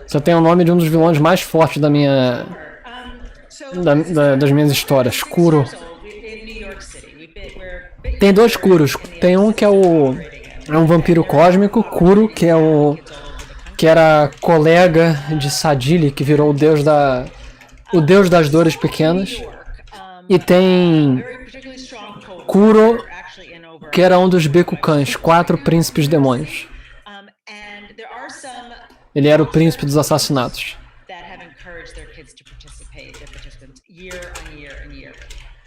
Você tem o nome de um dos vilões mais fortes da minha... das minhas histórias, Kuro. Tem dois Kuros. Tem um que é um vampiro cósmico, Kuro, que que era colega de Sadili, que virou o deus das dores pequenas. E tem Kuro, que era um dos Bekukans, 4 príncipes demônios. Ele era o príncipe dos assassinatos.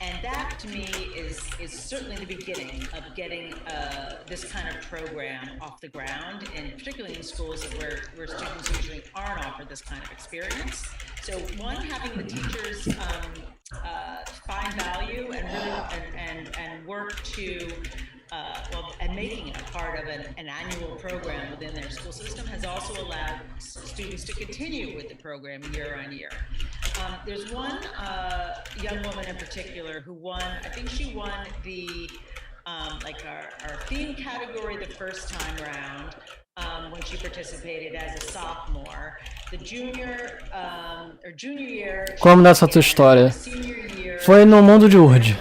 And that, to me, is certainly the beginning of getting this kind of program off the ground, and particularly in schools where students usually aren't offered this kind of experience. So, one, having the teachers find value and really and work to and making it a part of an annual program within their school system has also allowed students to continue with the program year on year. There's one young woman in particular who won, I think she won the, our theme category the first time around when she participated as a sophomore. The junior year. Como dessa tua história? Foi no mundo de Urd.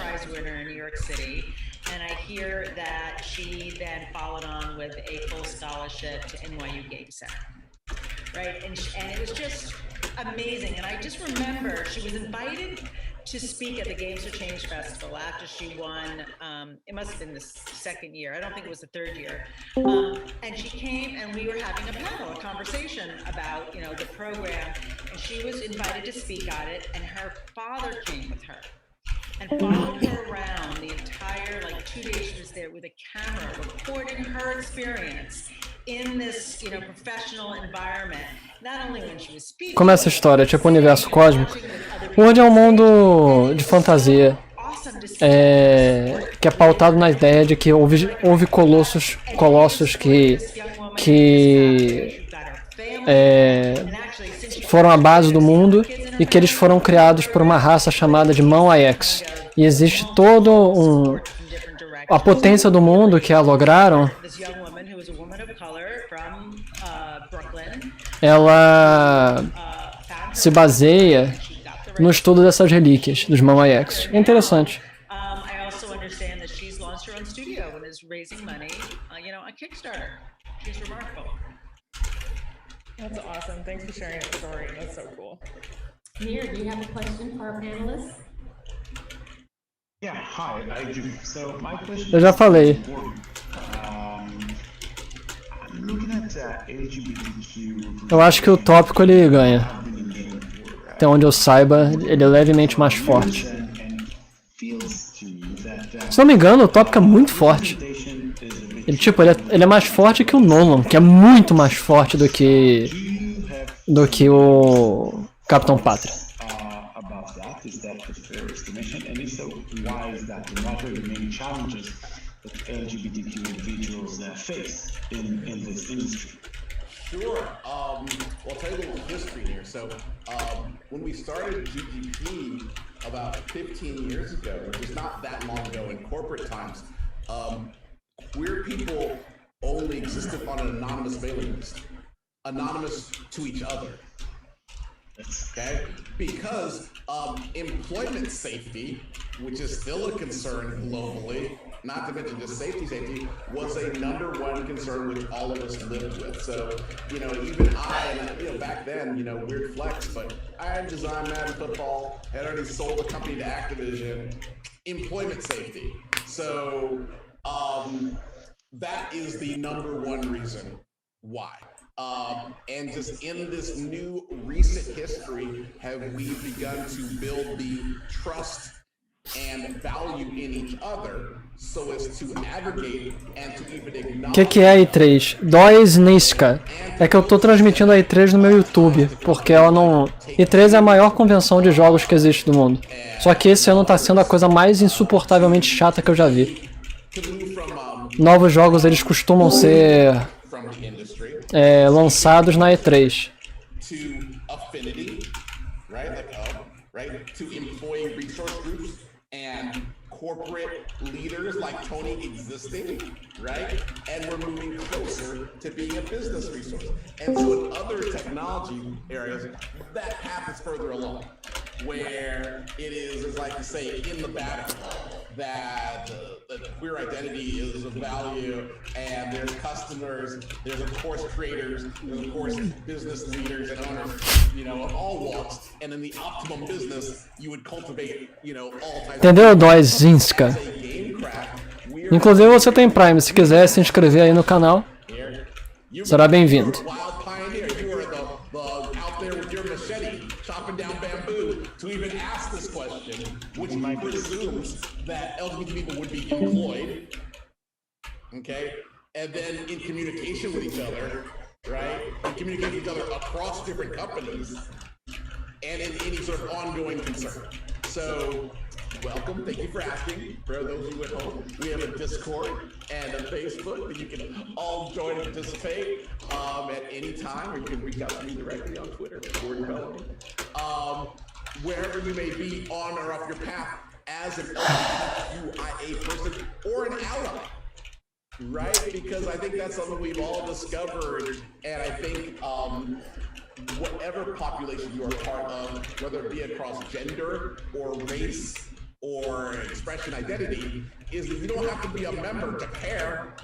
To NYU Game Center, right? And it was just amazing. And I just remember she was invited to speak at the Games for Change Festival after she won. It must have been the second year. I don't think it was the third year. And she came, and we were having a panel, a conversation about the program. And she was invited to speak on it, and her father came with her and followed her around the entire 2 days she was there with a camera recording her experience in this professional environment, not only when she was speaking. Como essa história, tipo universo cósmico. Hoje é um mundo de fantasia que é pautado na ideia de que houve colossos que foram a base do mundo e que eles foram criados por uma raça chamada de Mão-Aiex. E existe todo a potência do mundo que a lograram. Ela se baseia no estudo dessas relíquias dos Mão-Aiex. É interessante. That's awesome. Thanks for sharing that story. That's so cool. Nir, do you have a question for our panelists? Yeah, hi, I do. So my question Eu já falei. Eu acho que o tópico ele ganha. Até onde eu saiba, ele é levemente mais forte. Se não me engano, o tópico é muito forte. Ele é mais forte que o Nolan, que é muito mais forte do que o Capitão Pátria. LGBTQ individuals face in this industry? Sure. Well, I'll tell you a little history here. So, when we started GGP about 15 years ago, which is not that long ago in corporate times, queer people only existed on an anonymous mailing list, anonymous to each other. Okay? Because employment safety, which is still a concern globally, not to mention just safety, was a #1 concern which all of us lived with. So, even I, back then, weird flex, but I had designed Madden Football, had already sold the company to Activision, employment safety. So, that is the #1 reason why. And just in this new recent history, have we begun to build the trust and value in each other so as to aggregate and to even acknowledge. O que é a E3? Doisniska. É que eu tô transmitindo a E3 no meu YouTube, porque ela não... E3 é a maior convenção de jogos que existe do mundo. Só que esse ano tá sendo a coisa mais insuportavelmente chata que eu já vi. Novos jogos, eles costumam ser lançados na E3. And corporate leaders like Tony existing, right? And we're moving closer to being a business resource. And so in other technology areas, that happens further along. where it is like to say in the battle that queer identity is of value, and there's customers, there's of course creators, there's of course business leaders and owners, of all walks, and in the optimum business, you would cultivate, all types. Entendeu, Doizinska? Inclusive você tem Prime, se quiser se inscrever aí no canal, será bem-vindo. Chopping down bamboo to even ask this question, which presumes that LGBT people would be employed, okay, and then in communication with each other, right, and communicating with each other across different companies, and in any sort of ongoing concern. So, welcome, thank you for asking. For those of you at home, we have a Discord and a Facebook that you can all join and participate at any time, or you can reach out to me directly on Twitter, Gordon Bellamy. Wherever you may be on or off your path as an LGBTQIA person or an ally, right? Because I think that's something we've all discovered, and I think whatever population you are part of, whether it be across gender or race or expression identity, is that you don't have to be a member to care.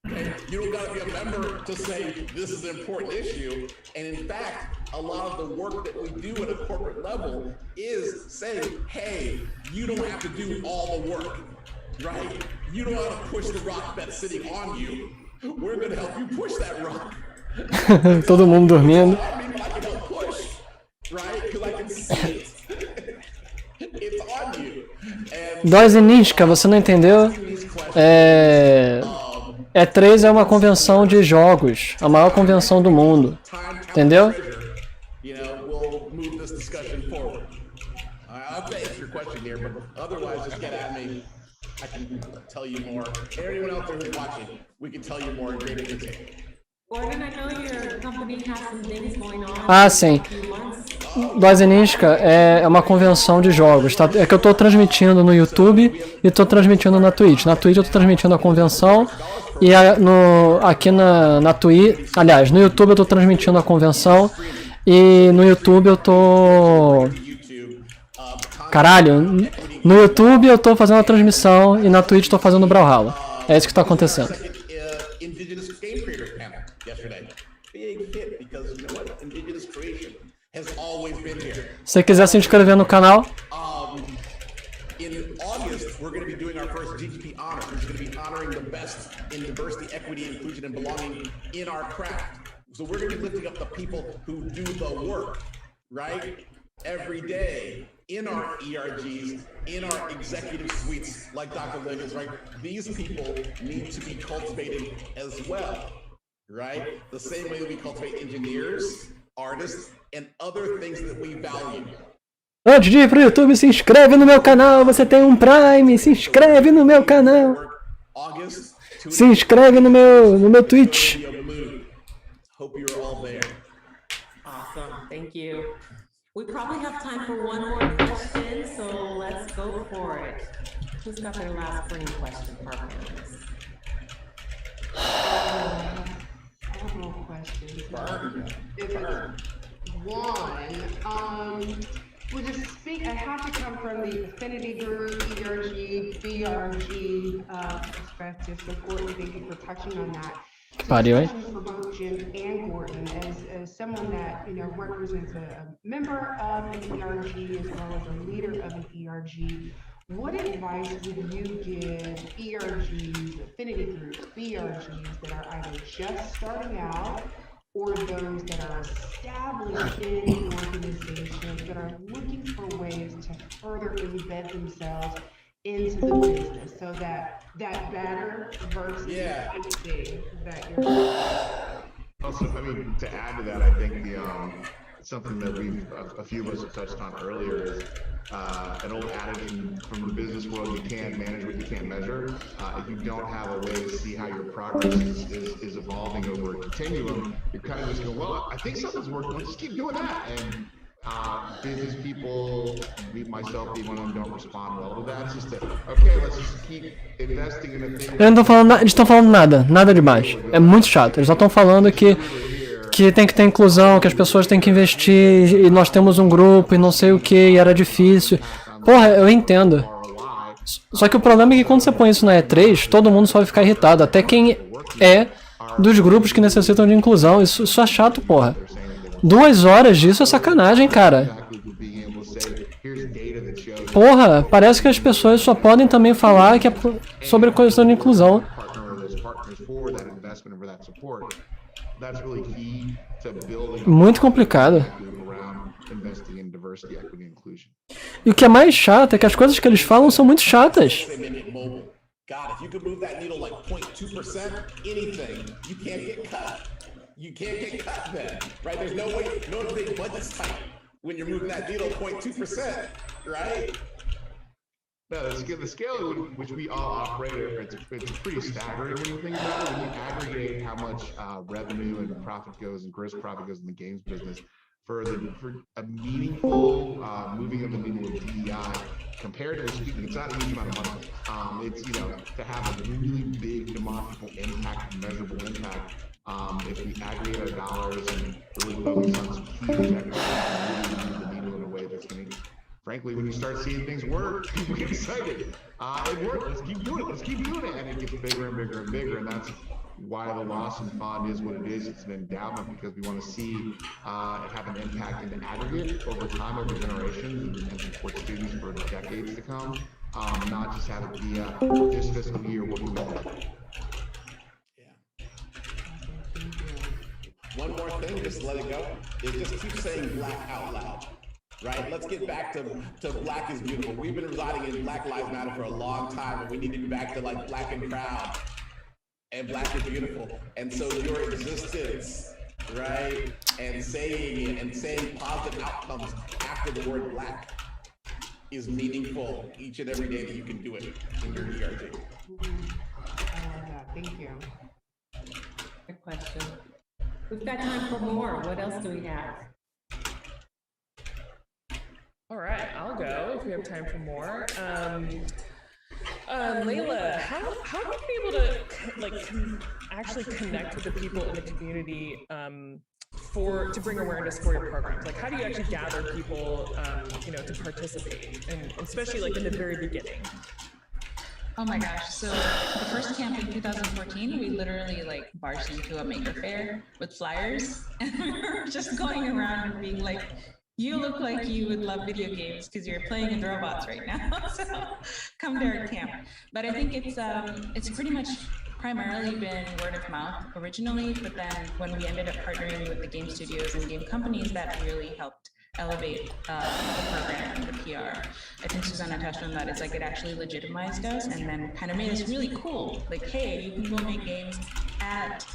Okay? You don't got to be a member to say this is an important issue. And in fact, a lot of the work that we do at a corporate level is saying, hey, you don't have to do all the work, right? You don't have to push the rock that's sitting on you. We're going to help you push that rock. Todo mundo dormindo. I mean, I can help push, right? Because I can see it. It's on you. Doizinska, você não entendeu? E3 é uma convenção de jogos, a maior convenção do mundo, entendeu? We'll move this discussion forward. I'll answer your question here, but otherwise, just get at me. I can tell you more. Anyone out there who's watching, we can tell you more in greater detail. Gordon, I know your company has some things going on. Ah, sim. Doizinska é uma convenção de jogos, tá? É que eu tô transmitindo no YouTube e tô transmitindo na Twitch. Na Twitch eu tô transmitindo a convenção e aqui na Twitch, aliás, no YouTube eu tô transmitindo a convenção e no YouTube eu tô... Caralho, no YouTube eu tô fazendo a transmissão e na Twitch tô fazendo o Brawlhalla. É isso que tá acontecendo. Se você quiser se inscrever no canal. In August, we're going to be doing our first GGP honor, which is going to be honoring the best in diversity, equity, inclusion, and belonging in our craft. So we're going to be lifting up the people who do the work, right? Every day in our ERGs, in our executive suites, like Dr. Lynn is, right? These people need to be cultivated as well, right? The same way that we cultivate engineers, artists, and other things that we value. Antes de ir pro YouTube, se inscreve no meu canal, você tem um Prime, se inscreve no meu canal. Se inscreve no meu Twitch. Hope you're all there. Awesome, thank you. We probably have time for one more question, so let's go for it. Who's got their last burning question for our panelists? I have no questions. If it's one, well, just speak. I have to come from the affinity group, ERG, BRG perspective. So, Gordon, thank you for touching on that. For both Jim and Gordon, as someone that represents a member of an ERG as well as a leader of an ERG, what advice would you give ERGs, affinity groups, BRGs that are either just starting out or those that are established in organizations that are looking for ways to further embed themselves into the business, so that better versus anything that you're doing? Also, I mean, to add to that, I think something that a few of us have touched on earlier is an old adage from the business world: you can't manage what you can't measure. If you don't have a way to see how your progress is evolving over a continuum, you're kind of just going, well, I think something's working, let's just keep doing that. And business people, myself being one of them, don't respond well to that. It's just okay, let's just keep investing in a thing. Eles não estão falando nada demais. É muito chato. Eles só estão falando que que tem que ter inclusão, que as pessoas têm que investir, e nós temos um grupo e não sei o que, e era difícil. Porra, eu entendo. Só que o problema é que quando você põe isso na E3, todo mundo só vai ficar irritado. Até quem é dos grupos que necessitam de inclusão. Isso é chato, porra. 2 horas disso é sacanagem, cara. Porra, parece que as pessoas só podem também falar que é sobre a questão de inclusão. Muito complicado. E o que é mais chato é que as coisas que eles falam são muito chatas. God, if you could move that needle like 0.2%, anything, you can't get cut. You can't get cut then, right? There's no way, no big budget's tight when you're moving that needle 0.2%, right? No, the scale at which we all operate, it's pretty staggering when you think about it. When you aggregate how much revenue and profit goes and gross profit goes in the games business, for a meaningful moving of the needle of DEI, comparatively speaking, it's not a huge amount of money. It's, to have a really big demonstrable impact, measurable impact, if we aggregate our dollars and really focus on some key objectives, really move the needle in a way that's going to, frankly, when you start seeing things work, people get excited. It worked, let's keep doing it, and it gets bigger and bigger and bigger, and that's why the Lawson Fund is what it is. It's an endowment because we want to see it have an impact in the aggregate over time, over generations, and support students for decades to come, not just have it be this fiscal year, what do we do? One more thing, just let it go, is just keep saying black out loud. Right? Let's get back to black is beautiful. We've been residing in Black Lives Matter for a long time, and we need to be back to like black and proud. And black is beautiful. And so your existence, right? And saying it and saying positive outcomes after the word black is meaningful each and every day that you can do it in your ERG. Thank you. Good question. We've got time for more. What else do we have? All right, I'll go if we have time for more. Layla, how have you been able to actually connect with the people in the community to bring awareness for your programs? Like, how do you actually gather people, to participate, and especially like in the very beginning? Oh my gosh, so the first camp in 2014, we literally like barged into a maker fair with flyers, and we were just going around and being like, you look like you would love video games because you're playing with robots right now, so come to our camp. But I think it's pretty much primarily been word of mouth originally, but then when we ended up partnering with the game studios and game companies, that really helped elevate the program and the PR. I think Susanna touched on that. It's like it actually legitimized us and then kind of made us really cool. Like, hey, you can go make games at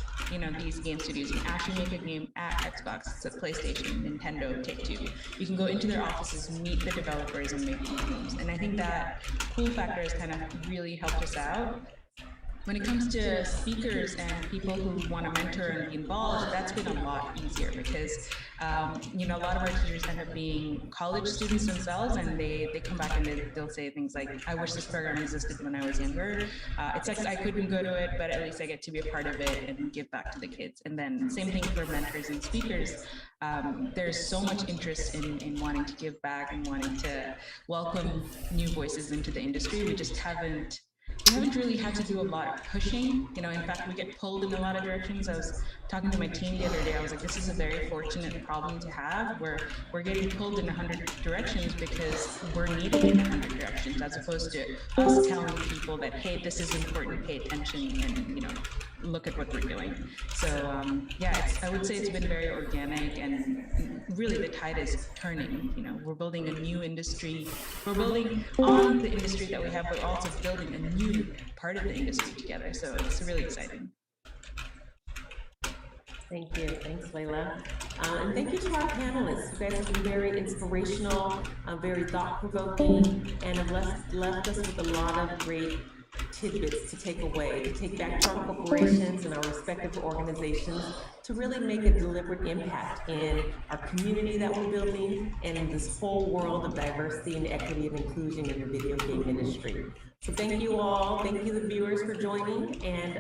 these game studios. You can actually make a game at Xbox, at PlayStation, Nintendo, Take-Two. You can go into their offices, meet the developers, and make games. And I think that cool factor has kind of really helped us out. When it comes to speakers and people who want to mentor and be involved, that's been a lot easier because, a lot of our teachers end up being college students themselves, and they come back and they'll say things like, I wish this program existed when I was younger. It's like I couldn't go to it, but at least I get to be a part of it and give back to the kids. And then same thing for mentors and speakers. There's so much interest in wanting to give back and wanting to welcome new voices into the industry. We just haven't really had to do a lot of pushing. In fact, we get pulled in a lot of directions. I was talking to my team the other day. I was like, this is a very fortunate problem to have where we're getting pulled in 100 directions because we're needed in 100 directions, as opposed to us telling people that, hey, this is important, pay attention, and, look at what we're doing. So, I would say it's been very organic, and really the tide is turning. We're building a new industry. We're building on the industry that we have, but also building a new part of the industry together. So it's really exciting. Thank you. Thanks, Layla. And thank you to our panelists. You guys have been very inspirational, very thought-provoking, and have left us with a lot of great tidbits to take away, to take back to our corporations and our respective organizations to really make a deliberate impact in our community that we're building and in this whole world of diversity and equity and inclusion in the video game industry. So thank you all. Thank you, the viewers, for joining, and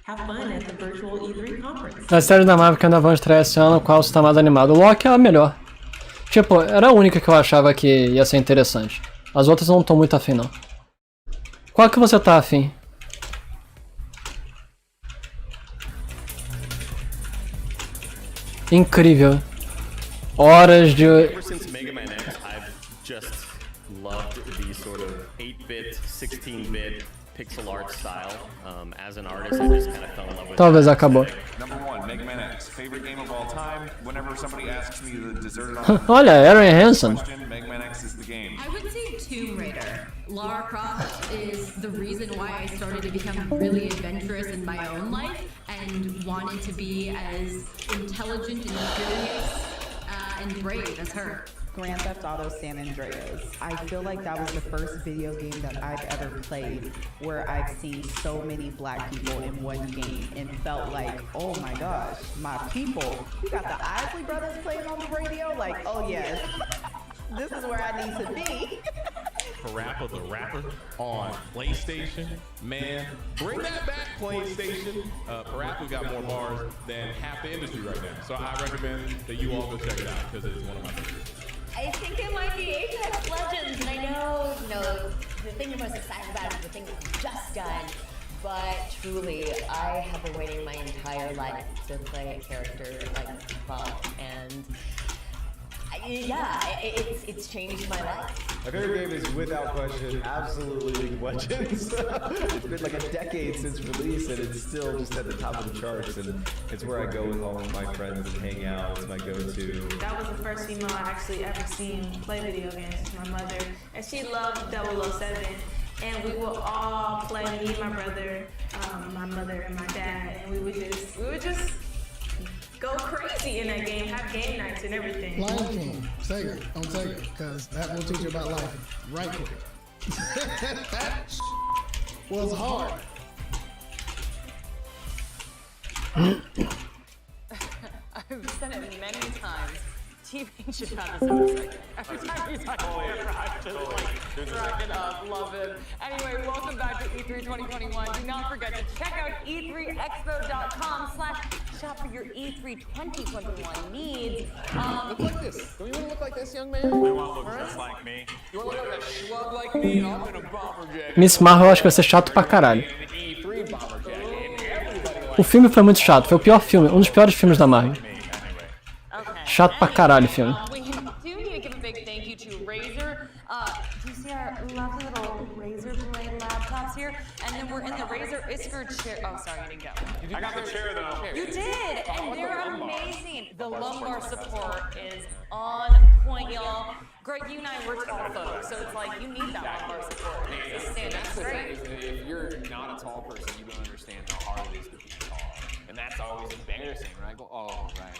Have fun at the virtual E3 conference. As séries da Marvel que ainda vão estrear esse ano, qual você tá mais animado? O Loki é a melhor. Tipo, era a única que eu achava que ia ser interessante. As outras eu não tô muito afim, não. Qual que você tá afim? Incrível. Horas de... Ever since Mega Man X, I've just loved the sort of 8-bit, 16-bit pixel art style. As an artist, I just kind of fell in love with Talvez acabou. Number 1, Mega Man X, favorite game of all time. Whenever somebody asks me the dessert Olha, Aaron Hansen. Mega Man X is the game. I would say Tomb Raider. Lara Croft is the reason why I started to become really adventurous in my own life and wanted to be as intelligent and curious and brave as her. Grand Theft Auto San Andreas. I feel like that was the first video game that I've ever played where I've seen so many black people in one game and felt like, oh my gosh, my people. You got the Isley Brothers playing on the radio? Like, oh yes, this is where I need to be. Parappa the Rapper on PlayStation. Man, bring that back, PlayStation. Parappa got more bars than half the industry right now. So I recommend that you all go check it out because it's one of my favorites. I think it might be Apex Legends, and I know, the thing you're most excited about is the thing that you just done, but truly, I have been waiting my entire life to play a character like Bob, and yeah, it's changed my life. My favorite game is, without question, absolutely League of Legends. It's been like a decade since release, and it's still just at the top of the charts, and it's where I go with all of my friends and hang out. It's my go-to. That was the first female I actually ever seen play video games. It's my mother, and she loved 007. And we would all play, me and my brother, my mother and my dad, and we would just go crazy in that game, have game nights and everything. Lion King, Sega, on Sega, because that will teach you about life right quick. That was hard. I've said it many times. TV should have this episode. Every time he's like, I just like crack it up, love it. Anyway, welcome back to E3 2021. Do not forget to check out e3expo.com/shop for your E3 2021 needs. Look like this. Don't you want to look like this, young man? You want to look just like me? You want to look like a schlub like me? I'm in a bomber jacket. Miss Marvel eu acho que vai ser chato pra caralho. E3 bomber jacket. O filme foi muito chato, foi o pior filme, um dos piores filmes da Marvel. Chato pra caralho o filme. We do need to give a big thank you to Razer. Do you see our lovely little Razer Blade laptops here? And then we're in the Razer Isker chair. Oh, sorry, you didn't go. I got the chair though. You did, and they're amazing. The lumbar support is on point, y'all. Greg, you and I were tall folks, so it's like you need that lumbar support. It's stand up straight. If you're not a tall person, you don't understand how hard it is to be tall. And that's always embarrassing, right? Go, oh, right.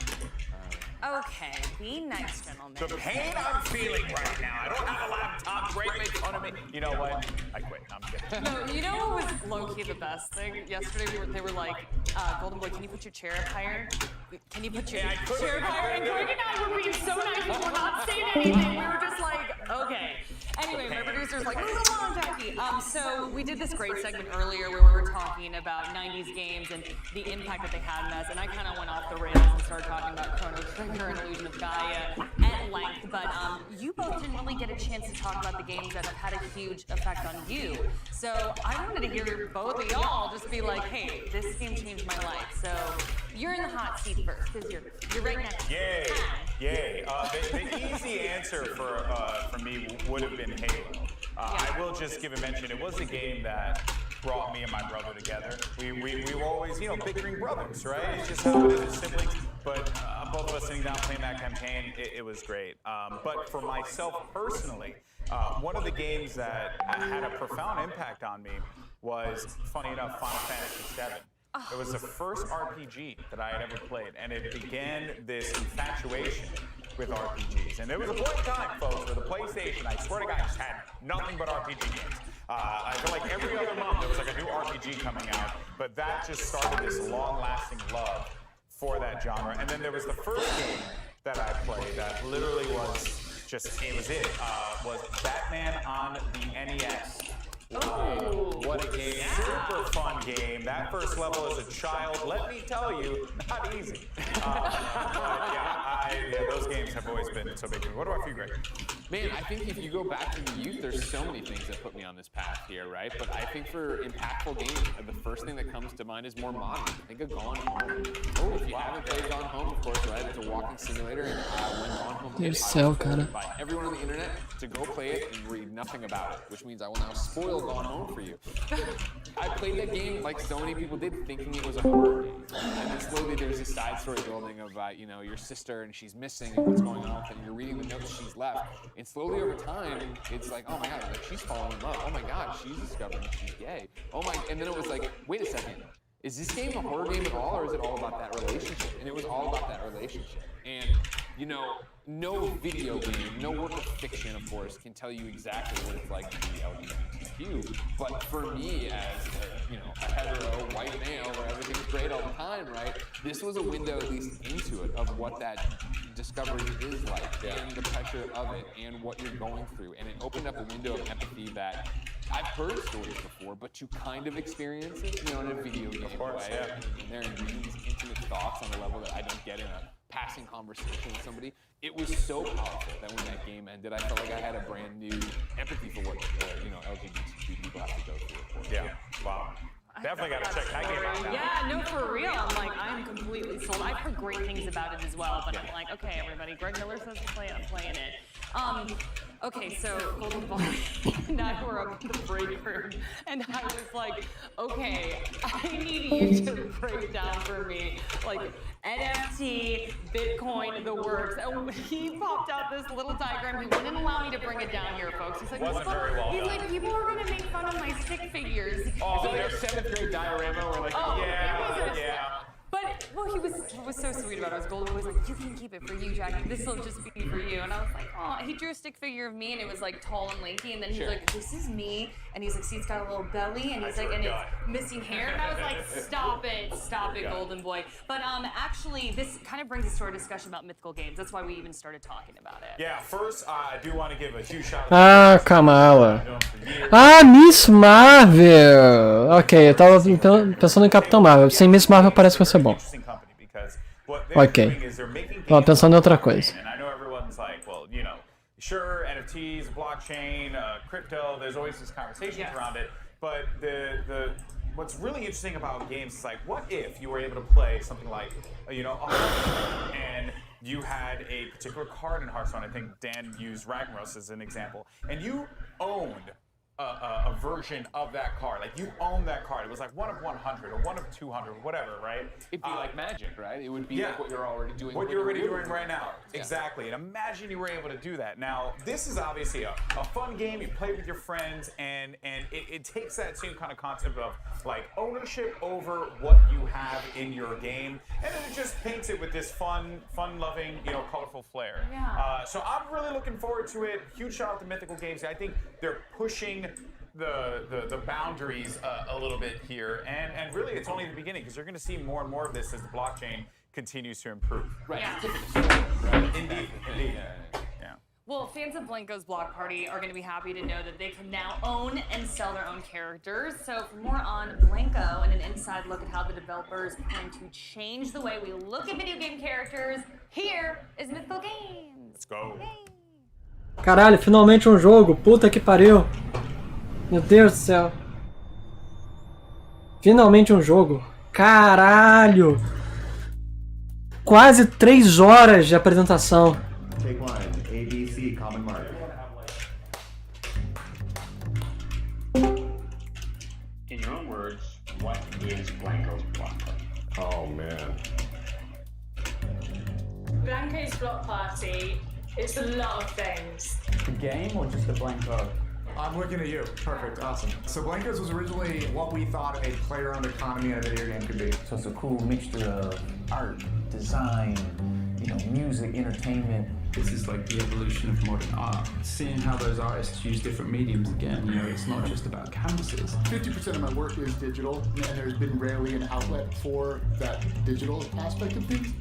Okay, be nice, gentlemen. The pain I'm feeling right now. I don't have a laptop. Greg made fun of me. You know what? I quit. I'm kidding. No, you know what was low-key the best thing? Yesterday they were like, Golden Boy, can you put your chair up higher? Can you put your chair up higher? And Greg and I were being so nice. We were not saying anything. We were just like, okay. Anyway, my producer's like, move along, Jackie. So we did this great segment earlier where we were talking about 90s games and the impact that they had on us. And I kind of went off the rails and started talking about Chrono Trigger and Illusion of Gaia at length. But you both didn't really get a chance to talk about the games that have had a huge effect on you. So I wanted to hear both of y'all just be like, hey, this game changed my life. So you're in the hot seat first because you're right next to Yay. Yay. The easy answer for me would have been Halo. I will just give a mention. It was a game that brought me and my brother together. We were always, bickering brothers, right? It's just how it is as siblings. But both of us sitting down playing that campaign, it was great. But for myself personally, one of the games that had a profound impact on me was, funny enough, Final Fantasy VII. It was the first RPG that I had ever played, and it began this infatuation with RPGs. And there was a point in time, folks, where the PlayStation, I swear to God, just had nothing but RPG games. I feel like every other month there was like a new RPG coming out, but that just started this long-lasting love for that genre. And then there was the first game that I played that literally was just, it was Batman on the NES. Oh, what a game. Super fun game. That first level as a child, let me tell you, not easy. But those games have always been so big. What about you, Greg? Man, I think if you go back to the youth, there's so many things that put me on this path here, right? But I think for impactful games, the first thing that comes to mind is more modern. Think of Gone Home. Oh, if you haven't played Gone Home, of course, right? It's a walking simulator, and when Gone Home hit, I was told by everyone on the internet to go play it and read nothing about it, which means I will now spoil Gone Home for you. I played that game like so many people did, thinking it was a horror game. And then slowly there's this side story building of, your sister and she's missing and what's going on with it, and you're reading the notes she's left. And slowly over time, it's like, oh my God, like she's falling in love. Oh my God, she's discovering she's gay. Oh my, and then it was like, wait a second. Is this game a horror game at all, or is it all about that relationship? And it was all about that relationship. And, no video game, no work of fiction, of course, can tell you exactly what it's like to be LGBTQ. But for me, as a hetero white male, where everything's great all the time, right? This was a window, at least, into it of what that discovery is like, and the pressure of it, and what you're going through. And it opened up a window of empathy that I've heard stories before, but to kind of experience it, in a video game way, and they're in these intimate thoughts on a level that I don't get in a passing conversation with somebody. It was so powerful that when that game ended, I felt like I had a brand new empathy for what LGBTQ people have to go through. Yeah, wow. Definitely got to check that game out now. Yeah, no, for real. I'm completely sold. I've heard great things about it as well, but I'm like, okay, everybody, Greg Miller says to play it, I'm playing it. Okay, so Golden Boy and I were up in the break room, and I was like, okay, I need you to break down for me, like, NFT, Bitcoin, the works. And he popped out this little diagram. He wouldn't allow me to bring it down here, folks. He's like, people are going to make fun of my stick figures. Oh, their 7th grade diorama, we're like, yeah. But, he was so sweet about it. His Golden Boy was like, you can keep it for you, Jackie. This will just be for you. And I was like, oh. He drew a stick figure of me, and it was like tall and lanky. And then he's like, this is me. And he's like, see, it's got a little belly. And he's like, and it's missing hair. And I was like, stop it, Golden Boy. But actually, this kind of brings us to our discussion about mythical games. That's why we even started talking about it. Yeah, first, I do want to give a huge shout out. Ah, Kamala. Ah, Miss Marvel! Ok, eu tava pensando em Capitão Marvel. Sem Miss Marvel parece que vai ser bom. Ok. Tava pensando em outra coisa. And I know everyone's like, well, sure, NFTs, blockchain, crypto, there's always these conversations around it. But what's really interesting about games is like, what if you were able to play something like, a Hearthstone, and you had a particular card in Hearthstone. I think Dan used Ragnaros as an example, and you owned a version of that card. Like, you own that card. It was like 1 of 100 or 1 of 200, whatever, right? It'd be like Magic, right? It would be like what you're already doing. What you're already doing right now. Yeah. Exactly. And imagine you were able to do that. Now, this is obviously a fun game. You play with your friends, and it takes that same kind of concept of like ownership over what you have in your game, and then it just paints it with this fun-loving, colorful flair. Yeah. So I'm really looking forward to it. Huge shout out to Mythical Games. I think they're pushing the boundaries a little bit here, and really it's only the beginning, because you're going to see more and more of this as the blockchain continues to improve. Right. Yeah. Indeed. Yeah. Well, fans of Blanco's Block Party are going to be happy to know that they can now own and sell their own characters. So for more on Blanco and an inside look at how the developers plan to change the way we look at video game characters, here is Mythical Games. Let's go. Caralho, finalmente um jogo. Puta que pariu. Meu Deus do céu. Finalmente um jogo. Caralho. Quase 3 horas de apresentação. Take 1, ABC, Common Mark. In your own words, what is Blanco's Block Party? Oh man. Blanco's Block Party is a lot of things. The game or just the Blanco? I'm looking at you. Perfect. Awesome. So Blankos was originally what we thought a player-owned economy in a video game could be. So it's a cool mixture of art, design, music, entertainment. This is like the evolution of modern art. Seeing how those artists use different mediums again, it's not just about canvases. 50% of my work is digital, and there's been rarely an outlet for that digital aspect of things.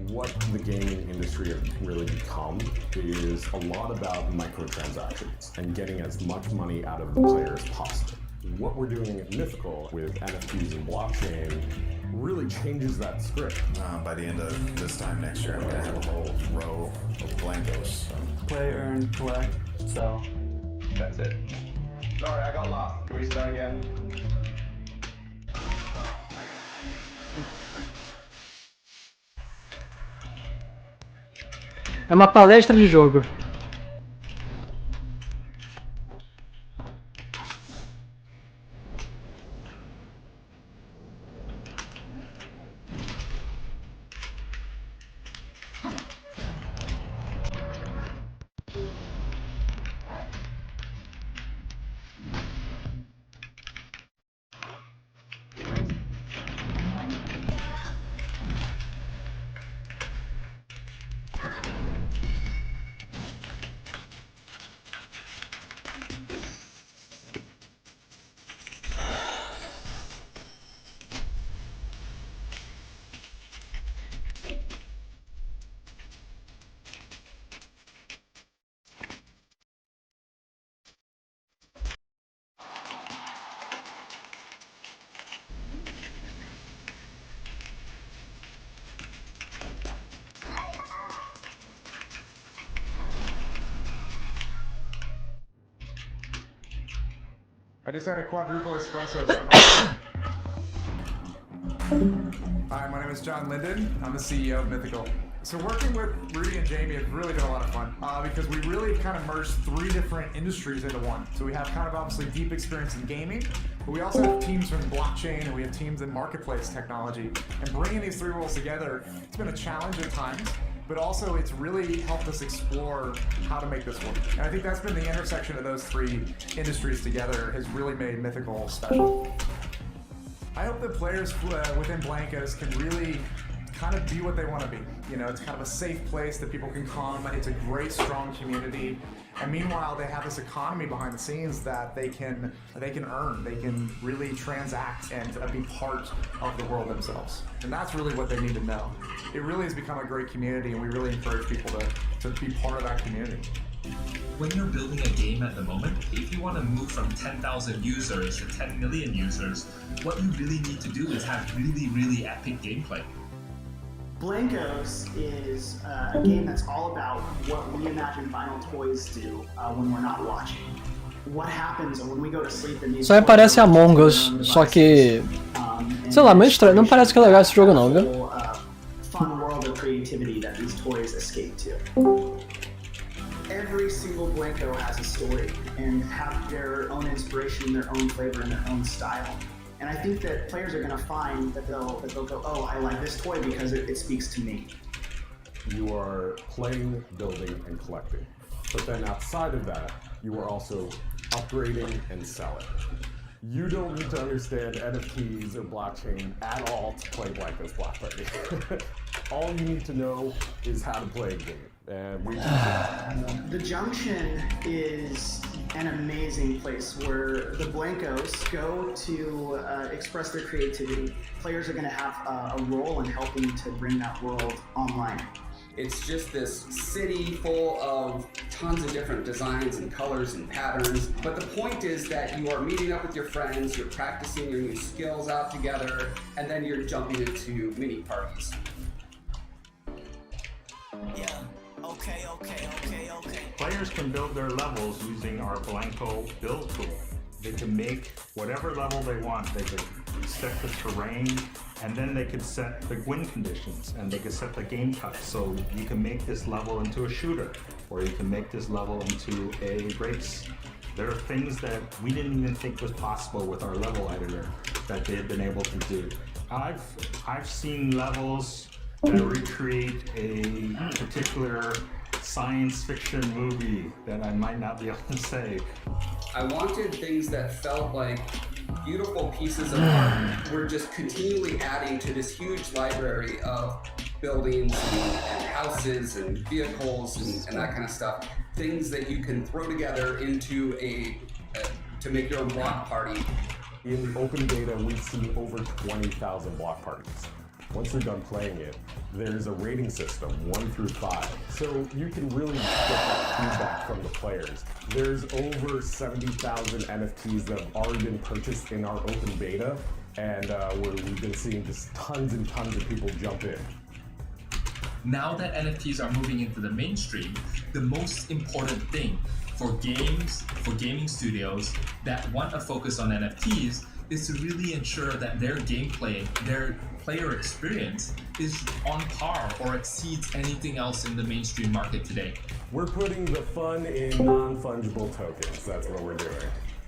What the gaming industry has really become is a lot about microtransactions and getting as much money out of the player as possible. what we're doing at Mythical with NFTs and blockchain really changes that script. By the end of this time next year, I'm going to have a whole row of blankos. So. Play, earn, collect, sell. That's it. Sorry, I got lost. Can we start again? É uma palestra de jogo. I just had a quadruple espresso. Hi, my name is John Linden. I'm the CEO of Mythical. So working with Rudy and Jamie has really been a lot of fun because we really kind of merged 3 different industries into one. So we have kind of obviously deep experience in gaming, but we also have teams from blockchain and we have teams in marketplace technology. And bringing these 3 worlds together, it's been a challenge at times, but also it's really helped us explore how to make this work. And I think that's been the intersection of those 3 industries together has really made Mythical special. I hope that players within Blankos can really kind of be what they want to be. You know, it's kind of a safe place that people can come. It's a great, strong community. And meanwhile, they have this economy behind the scenes that they can earn. They can really transact and be part of the world themselves. And that's really what they need to know. It really has become a great community, and we really encourage people to be part of that community. When you're building a game at the moment, if you want to move from 10,000 users to 10 million users, what you really need to do is have really, really epic gameplay. Blankos is a game that's all about what we imagine vinyl toys do when we're not watching. What happens when we go to sleep and these Só me parece Among Us, só que... sei lá, meio estranho. Não parece que é legal esse jogo não, viu? Fun world of creativity that these toys escape to. Every single Blanko has a story and have their own inspiration, their own flavor, and their own style. And I think that players are going to find that they'll go, oh, I like this toy because it speaks to me. You are playing, building, and collecting. But then outside of that, you are also upgrading and selling. You don't need to understand NFTs or blockchain at all to play Blankos Block Party. All you need to know is how to play a game. And we The Junction is an amazing place where the Blankos go to express their creativity. Players are going to have a role in helping to bring that world online. It's just this city full of tons of different designs and colors and patterns. But the point is that you are meeting up with your friends, you're practicing your new skills out together, and then you're jumping into mini parties. Yeah. Okay. Players can build their levels using our Blanko build tool. They can make whatever level they want. They can set the terrain, and then they could set the win conditions, and they could set the game type. So you can make this level into a shooter, or you can make this level into a race. There are things that we didn't even think was possible with our level editor that they've been able to do. I've seen levels that recreate a particular science fiction movie that I might not be able to say. I wanted things that felt like beautiful pieces of art. We're just continually adding to this huge library of buildings and houses and vehicles and that kind of stuff. Things that you can throw together into to make your own block party. In the open beta, we've seen over 20,000 block parties. Once you're done playing it, there's a rating system, 1 through 5. So you can really get that feedback from the players. There's over 70,000 NFTs that have already been purchased in our open beta, and we've been seeing just tons and tons of people jump in. Now that NFTs are moving into the mainstream, the most important thing for games, for gaming studios that want to focus on NFTs is to really ensure that their gameplay, their player experience is on par or exceeds anything else in the mainstream market today. We're putting the fun in non-fungible tokens. That's what we're doing.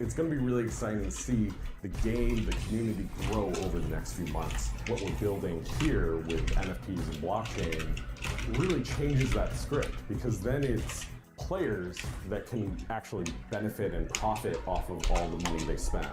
It's going to be really exciting to see the game, the community grow over the next few months. What we're building here with NFTs and blockchain really changes that script, because then it's players that can actually benefit and profit off of all the money they spend.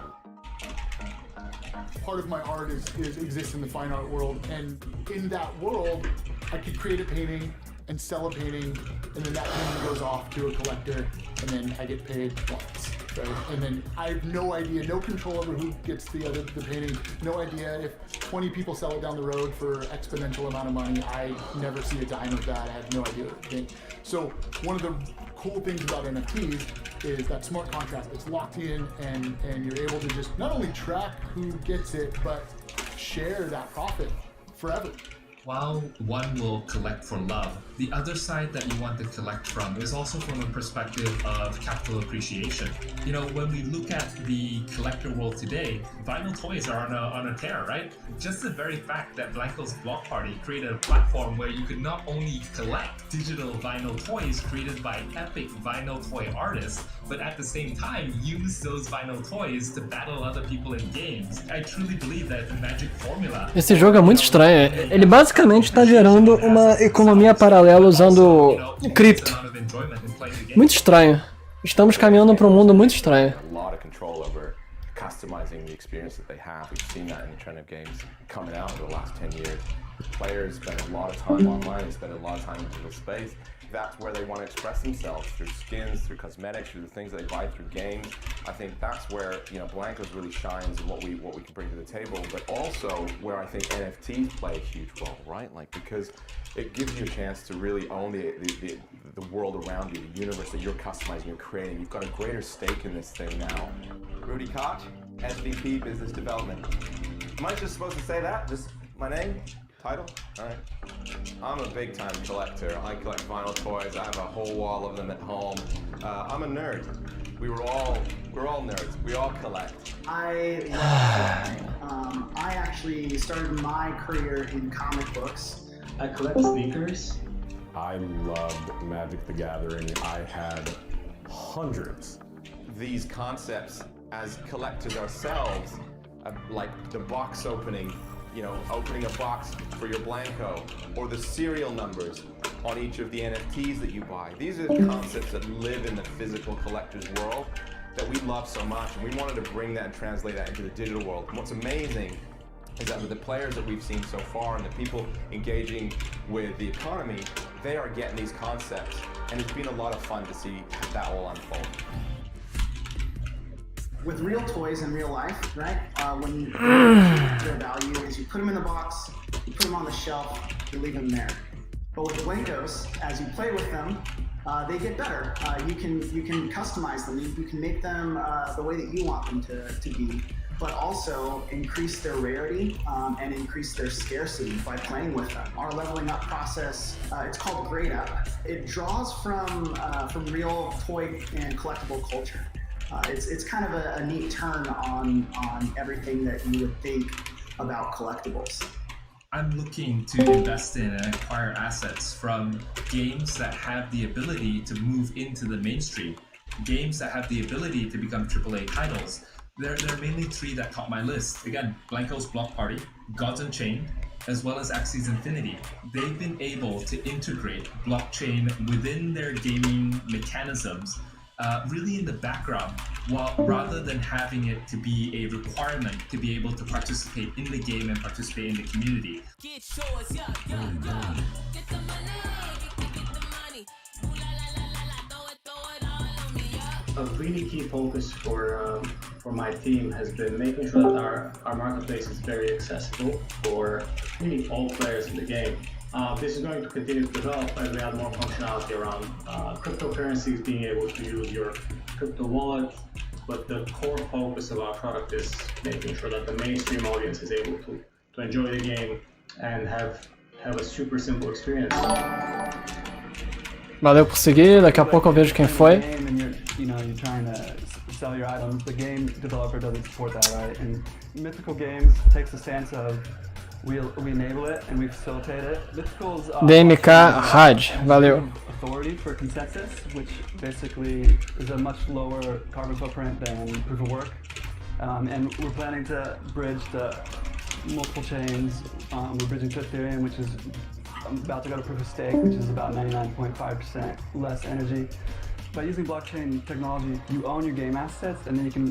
Part of my art exists in the fine art world, and in that world, I could create a painting and sell a painting, and then that painting goes off to a collector, and then I get paid once. Right? And then I have no idea, no control over who gets the painting, no idea if 20 people sell it down the road for exponential amount of money. I never see a dime of that. I have no idea what to think. So one of the cool things about NFTs is that smart contract. It's locked in, and you're able to just not only track who gets it, but share that profit forever. While one will collect for love, the other side that you want to collect from is also from a perspective of capital appreciation. You know, when we look at the collector world today, vinyl toys are on a tear, right? Just the very fact that Blanco's Block Party created a platform where you could not only collect digital vinyl toys created by epic vinyl toy artists, but at the same time use those vinyl toys to battle other people in games. I truly believe that the magic formula. Esse jogo é muito estranho. Ele basicamente está gerando uma economia paralela usando cripto. Muito estranho. Estamos caminhando para um mundo muito estranho. Customizing the experience that they have. We've seen that in the trend of games coming out over the last 10 years. Players spend a lot of time online, they spend a lot of time in digital space. That's where they want to express themselves, through skins, through cosmetics, through the things they buy through games. I think that's where, you know, Blankos really shines and what we can bring to the table, but also where I think NFTs play a huge role, right? Like, because it gives you a chance to really own the world around you, the universe that you're customizing, you're creating. You've got a greater stake in this thing now. Rudy Koch, SVP Business Development. Am I just supposed to say that? Just my name? Title? Alright. I'm a big time collector. I collect vinyl toys. I have a whole wall of them at home. I'm a nerd. We're all nerds. We all collect. I love collecting. I actually started my career in comic books. I collect sneakers. I loved Magic the Gathering. I had hundreds. These concepts as collectors ourselves, like the box opening, you know, opening a box for your Blanco, or the serial numbers on each of the NFTs that you buy. These are the concepts that live in the physical collector's world that we love so much, and we wanted to bring that and translate that into the digital world. And what's amazing is that with the players that we've seen so far and the people engaging with the economy, they are getting these concepts, and it's been a lot of fun to see that all unfold. With real toys in real life, right? When their value is you put them in the box, you put them on the shelf, you leave them there. But with Blankos, as you play with them, they get better. You can customize them. You can make them the way that you want them to be, but also increase their rarity and increase their scarcity by playing with them. Our leveling up process, it's called Grade Up. It draws from real toy and collectible culture. It's kind of a neat turn on everything that you would think about collectibles. I'm looking to invest in and acquire assets from games that have the ability to move into the mainstream, games that have the ability to become AAA titles. There are mainly three that top my list. Again, Blanco's Block Party, Gods Unchained, as well as Axie's Infinity. They've been able to integrate blockchain within their gaming mechanisms really in the background, rather than having it to be a requirement to be able to participate in the game and participate in the community. Get yours, yeah. Get the money, get the money. Ooh la la la la la, throw it all on me, yeah. A really key focus for my team has been making sure that our marketplace is very accessible for really all players in the game. This is going to continue to develop as we add more functionality around cryptocurrencies, being able to use your crypto wallet. But the core focus of our product is making sure that the mainstream audience is able to enjoy the game and have a super simple experience. Valeu por seguir, daqui a pouco eu vejo quem foi. You're trying to sell your items. The game developer doesn't support that, right? And Mythical Games takes the stance of we enable it and we facilitate it. Mythical's DMK Raj, valeu. Authority for consensus, which basically is a much lower carbon footprint than proof of work. And we're planning to bridge the multiple chains. We're bridging to Ethereum, which is about to go to proof of stake, which is about 99.5% less energy. By using blockchain technology, you own your game assets, and then you can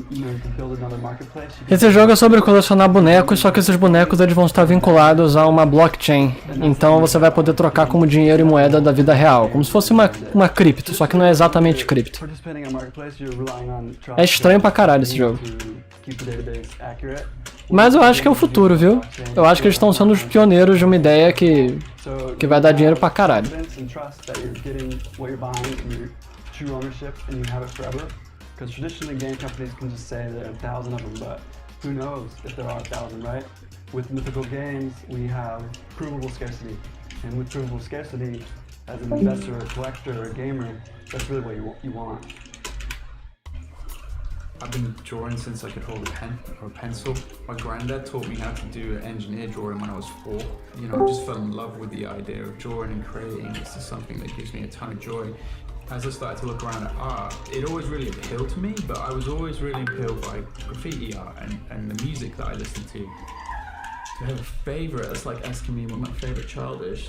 build another marketplace. Esse jogo é sobre colecionar bonecos, só que esses bonecos eles vão estar vinculados a uma blockchain. Então você vai poder trocar como dinheiro e moeda da vida real, como se fosse uma cripto, só que não é exatamente cripto. É estranho pra caralho esse jogo. Mas eu acho que é o futuro, viu? Eu acho que eles estão sendo os pioneiros de uma ideia que vai dar dinheiro pra caralho. True ownership and you have it forever. Because traditionally game companies can just say there are 1,000 of them, but who knows if there are 1,000, right? With Mythical Games, we have provable scarcity. And with provable scarcity, as an investor, a collector, or a gamer, that's really what you want. I've been drawing since I could hold a pen or a pencil. My granddad taught me how to do engineer drawing when I was 4. I just fell in love with the idea of drawing and creating. This is something that gives me a ton of joy. As I started to look around at art, it always really appealed to me, but I was always really appealed by graffiti art and the music that I listened to. To have a favourite, that's like asking me what my favourite child is.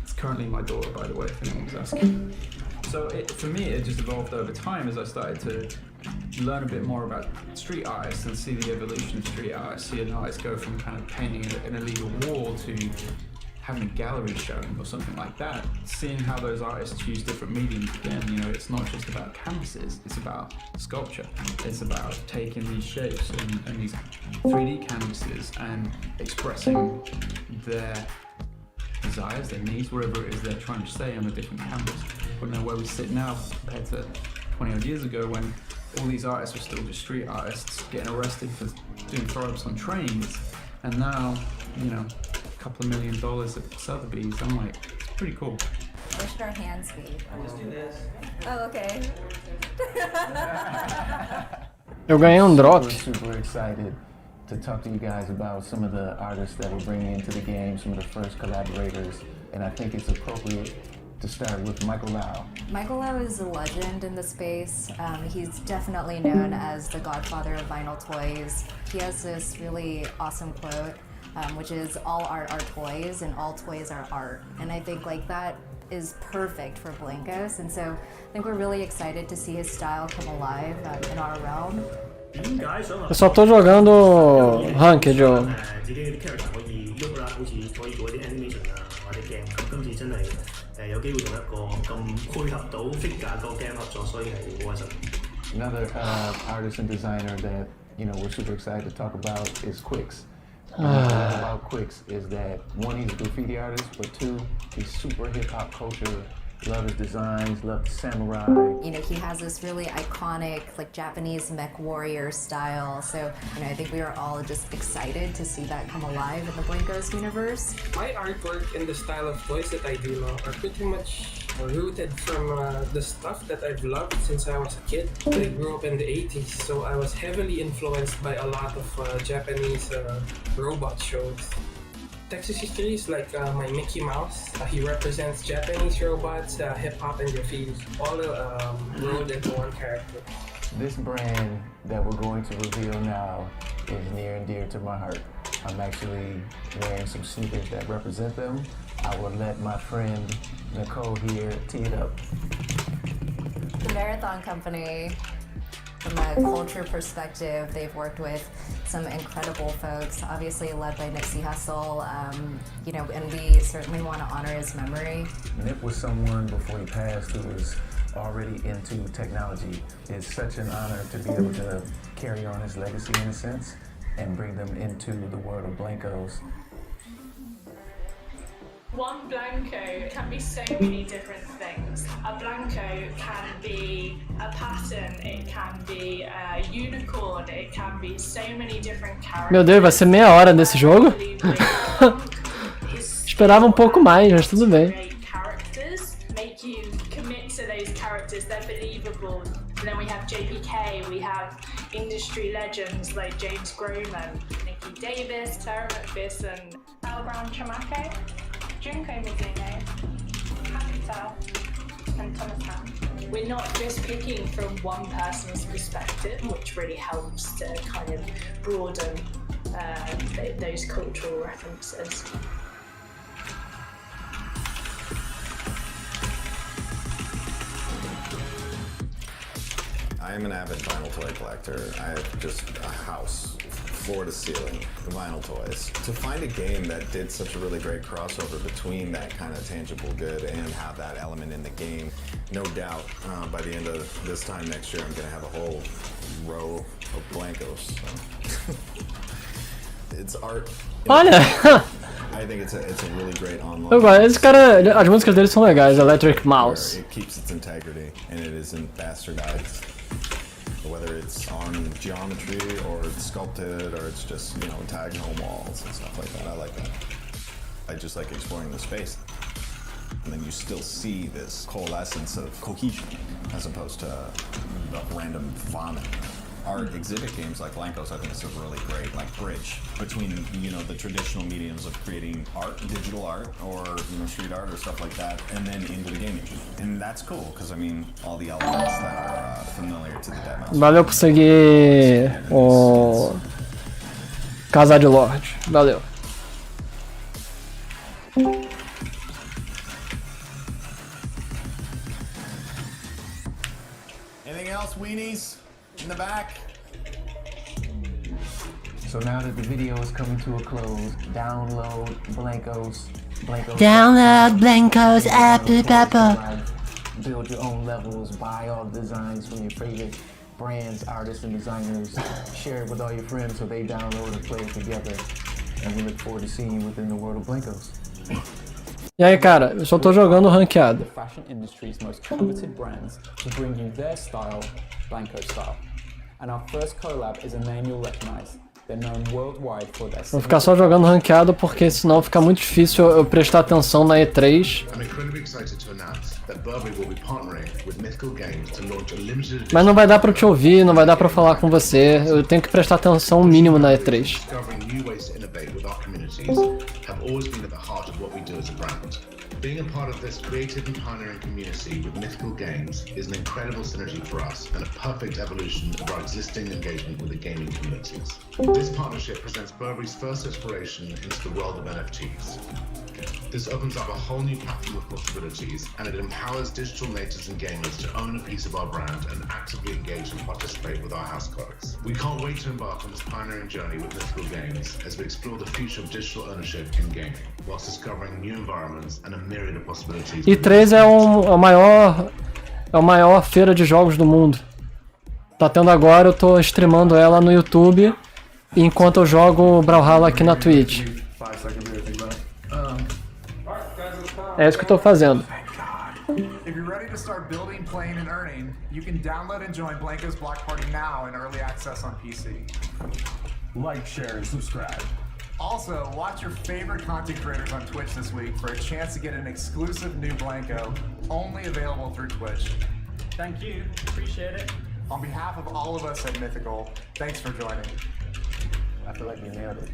It's currently my daughter, by the way, if anyone was asking. So for me, it just evolved over time as I started to learn a bit more about street artists and see the evolution of street art. See an artist go from kind of painting an illegal wall to having a gallery showing or something like that, seeing how those artists use different mediums. Again, it's not just about canvases, it's about sculpture. It's about taking these shapes and these 3D canvases and expressing their desires, their needs, whatever it is they're trying to say on a different canvas. But now where we sit now compared to 20 odd years ago when all these artists were still just street artists getting arrested for doing throw-ups on trains, and now, couple of $1 million at Sotheby's. I'm like, it's pretty cool. Where should our hands be? I'll just do this. Oh, okay. Eu ganhei drop. We're super excited to talk to you guys about some of the artists that we're bringing into the game, some of the first collaborators, and I think it's appropriate to start with Michael Lau. Michael Lau is a legend in the space. He's definitely known as the godfather of vinyl toys. He has this really awesome quote, which is all art are toys and all toys are art. And I think that is perfect for Blankos. And so I think we're really excited to see his style come alive in our realm. Eu só tô jogando Ranked, Joe. 自己啲 character 可以喐啦，好似可以做一啲 animation 啊，或者 game。咁今次真係有機會同一個咁配合到 figure 個 game 合作，所以係好開心。Another artist and designer that we're super excited to talk about is Quicks. What I love about Quicks is that one, he's a graffiti artist, but two, he's super hip hop culture. Love his designs, love the samurai. He has this really iconic, Japanese mech warrior style. So, I think we are all just excited to see that come alive in the Blankos universe. My artwork and the style of toys that I do now are pretty much rooted from the stuff that I've loved since I was a kid. I grew up in the 80s, so I was heavily influenced by a lot of Japanese robot shows. Texas history is like my Mickey Mouse. He represents Japanese robots, hip-hop, and graffiti, all rolled into one character. This brand that we're going to reveal now is near and dear to my heart. I'm actually wearing some sneakers that represent them. I will let my friend Nicole here tee it up. The Marathon Company, from a culture perspective, they've worked with some incredible folks, obviously led by Nipsey Hussle, and we certainly want to honor his memory. Nip was someone before he passed who was already into technology. It's such an honor to be able to carry on his legacy in a sense and bring them into the world of Blankos. One Blanco can be so many different things. A Blanco can be a pattern, it can be a unicorn, it can be so many different characters. Meu Deus, vai ser meia hora desse jogo? Esperava um pouco mais, mas tudo bem. Characters make you commit to those characters, they're believable. And then we have JPK, we have industry legends like James Groman, Nikki Davis, Sarah McPherson, Battleground Chamake, Junko Mizuno, Capital, and Thomas Mann. We're not just picking from one person's perspective, which really helps to kind of broaden those cultural references. I am an avid vinyl toy collector. I have just a house, floor to ceiling, the vinyl toys. To find a game that did such a really great crossover between that kind of tangible good and have that element in the game, no doubt by the end of this time next year I'm going to have a whole row of blancos. So. It's art. Olha! I think it's a really great online. Eu gosto. Esse cara, as músicas dele são legais. Electric Mouse. It keeps its integrity and it isn't bastardized. Whether it's on geometry or it's sculpted or it's just, you know, tagged home walls and stuff like that. I like that. I just like exploring the space. And then you still see this coalescence of cohesion as opposed to a random vomit. Art exhibit games like Blancos, I think it's a really great bridge between, you know, the traditional mediums of creating art, digital art, or, you know, street art or stuff like that, and then into the gaming. And that's cool, because I mean, all the elements that are familiar to the dev. Valeu por seguir o Casa de Lorde. Valeu. Anything else, weenies? In the back. So now that the video is coming to a close, download Blancos. Download Blancos Apple Pepper. Build your own levels, buy all the designs from your favorite brands, artists, and designers. Share it with all your friends so they download and play it together. And we look forward to seeing you within the world of Blancos. E aí, cara, eu só tô jogando ranqueado. The fashion industry's most coveted brands to bring you their style, Blanco style. And our first collab is a name you'll recognize. They're known worldwide for their. Vou ficar só jogando ranqueado porque senão fica muito difícil eu prestar atenção na E3. Mas não vai dar pra eu te ouvir, não vai dar pra falar com você. Eu tenho que prestar atenção mínimo na E3. Being a part of this creative and pioneering community with Mythical Games is an incredible synergy for us and a perfect evolution of our existing engagement with the gaming communities. This partnership presents Burberry's first exploration into the world of NFTs. This opens up a whole new platform of possibilities, and it empowers digital natives and gamers to own a piece of our brand and actively engage and participate with our house codes. We can't wait to embark on this pioneering journey with Mythical Games as we explore the future of digital ownership in gaming, whilst discovering new environments and a myriad of possibilities. E3 é a maior feira de jogos do mundo. Tá tendo agora, eu tô streamando ela no YouTube enquanto eu jogo Brawlhalla aqui na Twitch. É isso que eu tô fazendo. If you're ready to start building, playing, and earning, you can download and join Blanco's Block Party now in early access on PC. Like, share, and subscribe. Also, watch your favorite content creators on Twitch this week for a chance to get an exclusive new Blanco, only available through Twitch. Thank you, appreciate it. On behalf of all of us at Mythical, thanks for joining. I feel like you nailed it.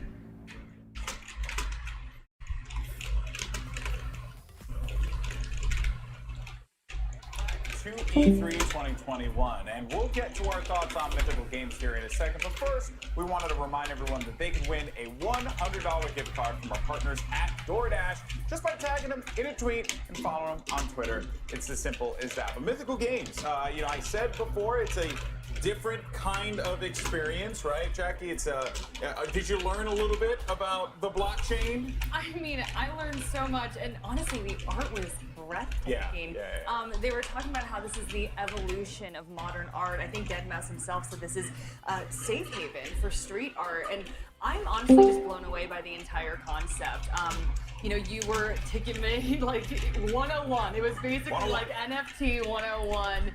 E3 2021, and we'll get to our thoughts on Mythical Games here in a second, but first we wanted to remind everyone that they can win a $100 gift card from our partners at DoorDash just by tagging them in a tweet and following them on Twitter. It's as simple as that. But Mythical Games, you know, I said before, it's a different kind of experience, right, Jackie? It's did you learn a little bit about the blockchain? I mean, I learned so much, and honestly, the art was breathtaking. They were talking about how this is the evolution of modern art. I think Deadmau5 himself said this is a safe haven for street art, and I'm honestly just blown away by the entire concept. you know, you were ticket made like 101. It was basically like NFT 101,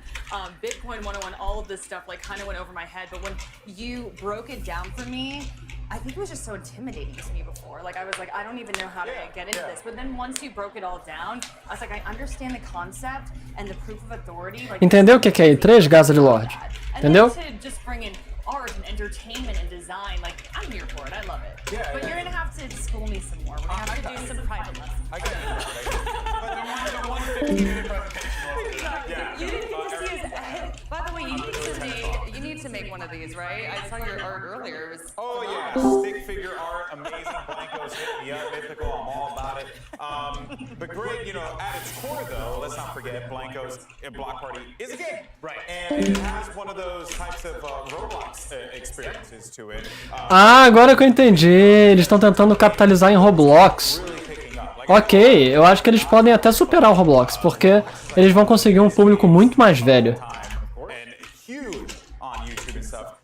Bitcoin 101, all of this stuff like kind of went over my head. But when you broke it down for me, I think it was just so intimidating to me before. Like I was like, I don't even know how to get into this. But then once you broke it all down, I was like, I understand the concept and the proof of authority. Like, Entendeu o que é E3, Gaza de Lorde? Entendeu? And then to just bring in art and entertainment and design, like I'm here for it. I love it. Yeah, but you're gonna have to school me some more. We're gonna have to do some private lessons. I got it. But the 115-minute presentation. You didn't get to see his head. By the way, you need to make one of these, right? I saw your art earlier. It was Stick figure art, amazing. Blanco's hit me up, Mythical. I'm all about it. But Greg, you know, at its core though, let's not forget Blanco's Block Party is a game, right? And it has one of those types of Roblox experiences to it. Ah, agora que eu entendi. Eles estão tentando capitalizar em Roblox. Ok, eu acho que eles podem até superar o Roblox, porque eles vão conseguir um público muito mais velho.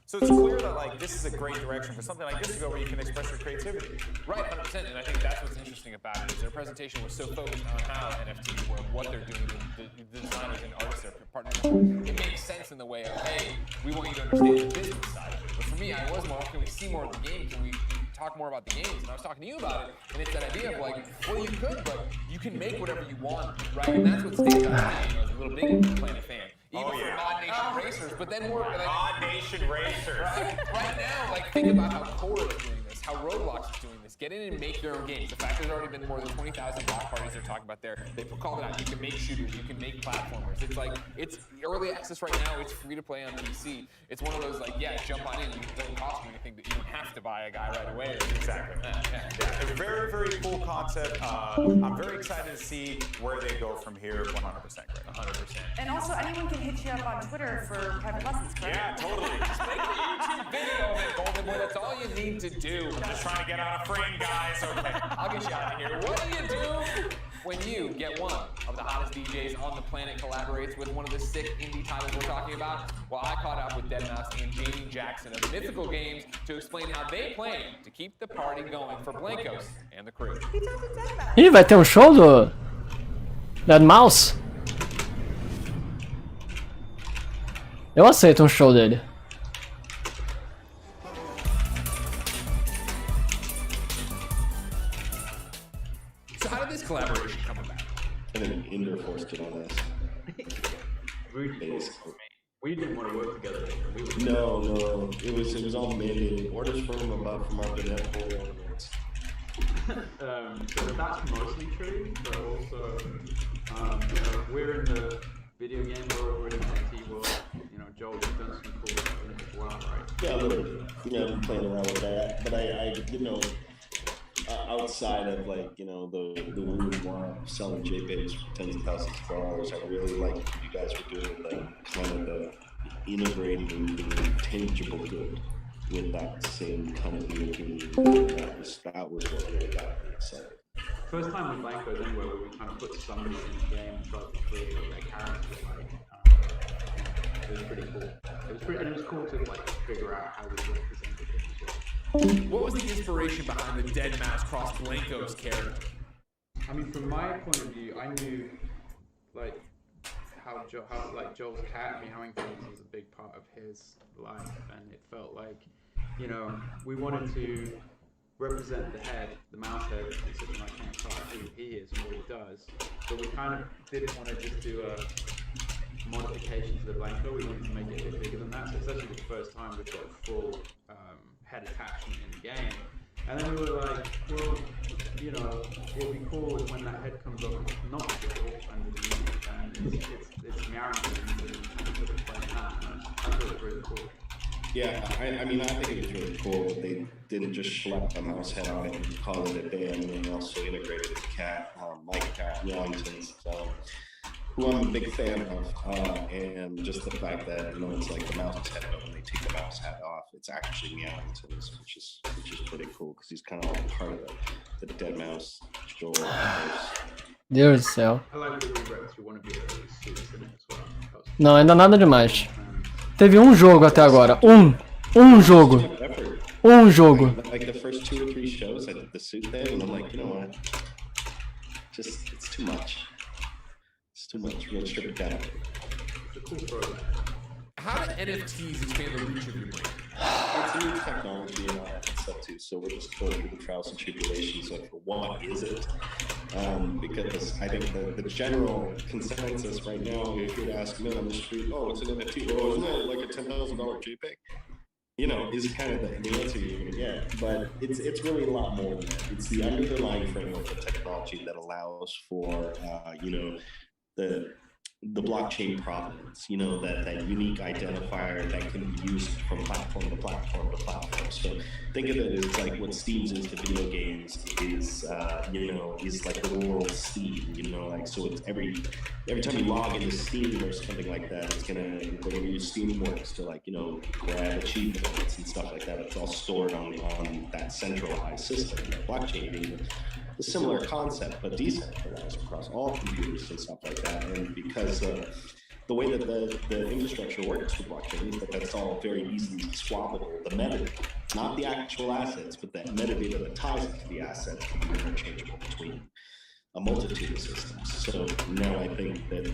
So it's clear that like this is a great direction for something like this to go where you can express your creativity. Right, 100%, and I think that's what's interesting about it is their presentation was so focused on how NFTs work, what they're doing, the designers and artists they're partnering with. It makes sense in the way of, hey, we want you to understand the business side of it. But for me, I was more, can we see more of the game? Can we talk more about the games? And I was talking to you about it, and it's that idea of like, well, you could, but you can make whatever you want, right? And that's what stands out to me as a little Big Planet fan. Even for Mod Nation racers, but then more like Mod Nation racers. Right now, like think about how Core is doing this, how Roblox is doing this. Get in and make your own games. The fact there's already been more than 20,000 block parties they're talking about there. They've called it out. You can make shooters. You can make platformers. It's like, it's early access right now. It's free to play on PC. It's one of those like, yeah, jump on in. It doesn't cost you anything, but you don't have to buy a guy right away. Exactly. It's a very, very cool concept. I'm very excited to see where they go from here. 100%. 100%. And also, anyone can hit you up on Twitter for private lessons, correct? Yeah, totally. Just make a YouTube video of it, Golden Boy. That's all you need to do. I'm just trying to get out of frame, guys. Okay. I'll get you out of here. What do you do when you get one of the hottest DJs on the planet collaborates with one of the sick indie titles we're talking about? Well, I caught up with deadmau5 and Jamie Jackson of Mythical Games to explain how they plan to keep the party going for Blankos and the crew. Ih, vai ter um show do deadmau5? Eu aceito um show dele. So how did this collaboration come about? And then Ender forced it on us. We didn't want to work together. No. It was all mandated. Orders from above from our benevolent governments. So that's mostly true, but also, you know, we're in the video game world, we're in the NFT world. You know, Joel has done some cool stuff in it as well, right? Yeah, a little bit. You know, I'm playing around with that. But I you know, outside of like, you know, the rude one selling JPEGs for tens of thousands of dollars, I really like what you guys were doing, like kind of the integrating the tangible good with that same kind of looking. That was what really got me excited. First time with Blankos anyway, where we kind of put somebody in the game and tried to create their character, like, it was pretty cool. It was cool to like figure out how we represented him as well. What was the inspiration behind the deadmau5 cross Blankos character? I mean, from my point of view, I knew like how Joel's cat meowing things was a big part of his life, and it felt like, you know, we wanted to represent the head, the mouse head, in such an iconic part of who he is and what he does. But we kind of didn't want to just do a modification to the Blanco. We wanted to make it a bit bigger than that. So it's actually the first time we've got a full head attachment in the game. And then we were like, well, you know, it would be cool when that head comes up, not visible underneath, and it's meowing things and sort of playing that. And I thought it was really cool. Yeah, I mean, I think it was really cool that they didn't just schlep a mouse head on it and call it a day, and then also integrated the cat, Mike Cat Wellington's, who I'm a big fan of, and just the fact that, you know, it's like the mouse head, but when they take the mouse head off, it's actually Meowington's, which is pretty cool, because he's kind of like part of the deadmau5 Joel. Deus do céu. I like the rewrites you want to be able to see this in it as well. Não, ainda nada demais. Teve um jogo até agora. Um jogo. Um jogo. Like the first 2 or 3 shows, I did the suit thing, and I'm like, you know what? it's too much. It's too much. We're gonna strip it down. How do NFTs expand the reach of your brand? It's a new technology and all that stuff too. So we're just going through the trials and tribulations of what is it? Because I think the general consensus right now, if you were to ask men on the street, oh, it's an NFT, oh, isn't it like a $10,000 JPEG? You know, is kind of the answer you're going to get. But it's really a lot more than that. It's the underlying framework of technology that allows for, you know, the blockchain provenance, you know, that unique identifier that can be used from platform to platform to platform. So think of it as like what Steam's is to video games is, you know, is like the world Steam, you know, like, so it's every time you log into Steam or something like that, it's gonna use Steamworks to, like, you know, grab achievements and stuff like that. It's all stored on that centralized system. Blockchain being a similar concept, but decentralized across all computers and stuff like that. And because the way that the infrastructure works with blockchain is that that's all very easily swappable. The metadata, not the actual assets, but that metadata that ties it to the assets can be interchangeable between a multitude of systems. So now I think that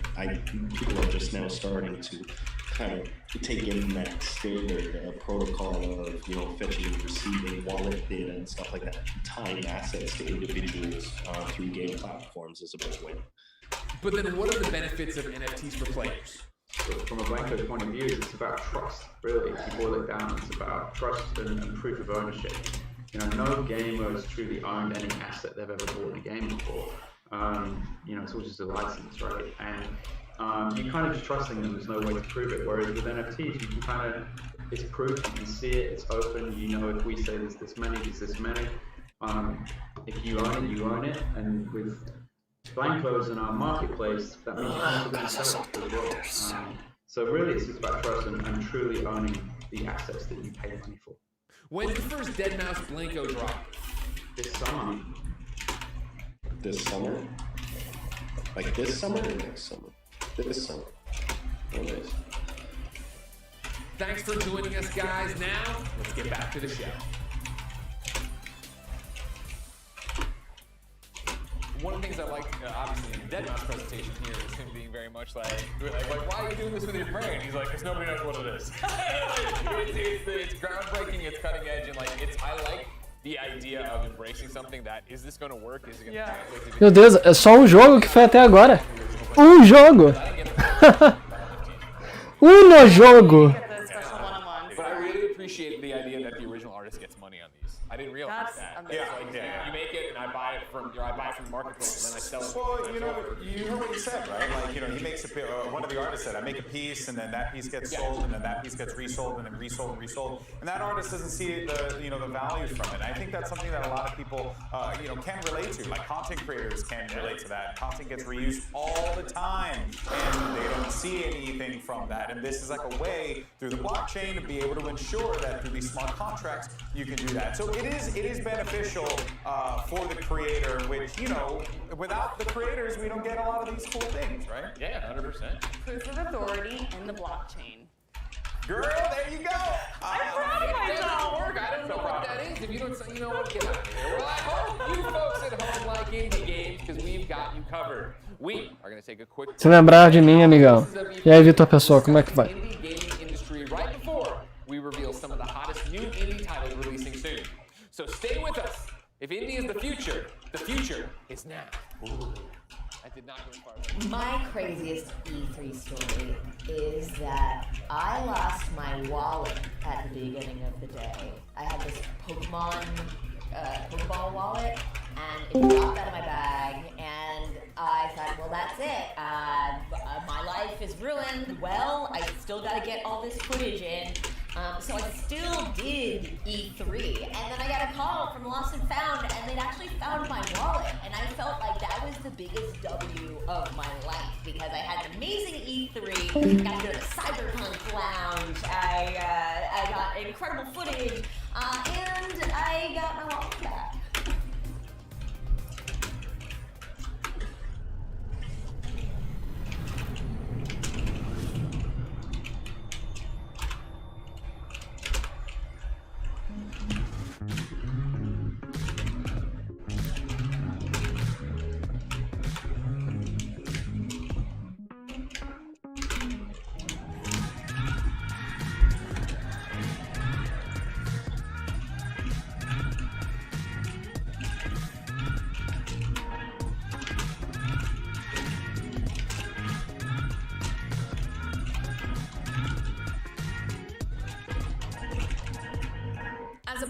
people are just now starting to kind of take in that standard protocol of, you know, fetching and receiving wallet data and stuff like that, tying assets to individuals through game platforms is a big win. But then what are the benefits of NFTs for players? From a Blanco point of view, it's about trust, really. If you boil it down, it's about trust and proof of ownership. You know, no gamer has truly owned any asset they've ever bought in a game before. You know, it's all just a license, right? And you're kind of just trusting them. There's no way to prove it. Whereas with NFTs, you can kind of, it's proof. You can see it. It's open. You know, if we say there's this many, there's this many. If you own it, you own it. And with Blancos in our marketplace, that means you're also going to sell it as well. So really, it's just about trust and truly owning the assets that you pay money for. When's the first Deadmau5 Blanco drop? This summer. This summer? Like this summer or next summer? This summer. Anyways. Thanks for joining us, guys. Now, let's get back to the show. One of the things I like, obviously, in Deadmau5's presentation here is him being very much like, why are you doing this with your brain? He's like, because nobody knows what it is. It's groundbreaking, it's cutting edge, and like, I like the idea of embracing something that, is this going to work? Is it going to translate to Meu Deus, é só um jogo que foi até agora. Um jogo! Jogo! But I really appreciate the idea that the original artist gets money on these. I didn't realize that. You make it, and I buy it from the marketplace, and then I sell it. Well, you know what he said, right? Like, you know, he makes one of the artists said, I make a piece, and then that piece gets sold, and then that piece gets resold, and then resold and resold, and that artist doesn't see the value from it. And I think that's something that a lot of people, can relate to. Like, content creators can relate to that. Content gets reused all the time, and they don't see anything from that. And this is like a way through the blockchain to be able to ensure that through these smart contracts you can do that. So it is beneficial for the creator, which, you know, without the creators, we don't get a lot of these cool things, right? Yeah, 100%. Proof of authority in the blockchain. Girl, there you go. I'm proud of myself. I don't know what that is. If you don't say, you know what, get out of here. Well, I hope you folks at home like indie games, because we've got you covered. We are going to take a quick... Se lembrar de mim, amigão. E aí, Vitor Pessoa, como é que vai? Indie gaming industry right before we reveal some of the hottest new indie titles releasing soon. So stay with us. If indie is the future is now. Ooh. I did not go far. My craziest E3 story is that I lost my wallet at the beginning of the day. I had this Pokeball wallet, and it dropped out of my bag, and I thought, well, that's it. My life is ruined. Well, I still got to get all this footage in. So I still did E3, and then I got a call from Lost and Found, and they'd actually found my wallet, and I felt like that was the biggest W of my life, because I had an amazing E3, got to go to the Cyberpunk Lounge, I got incredible footage, and I got my wallet back.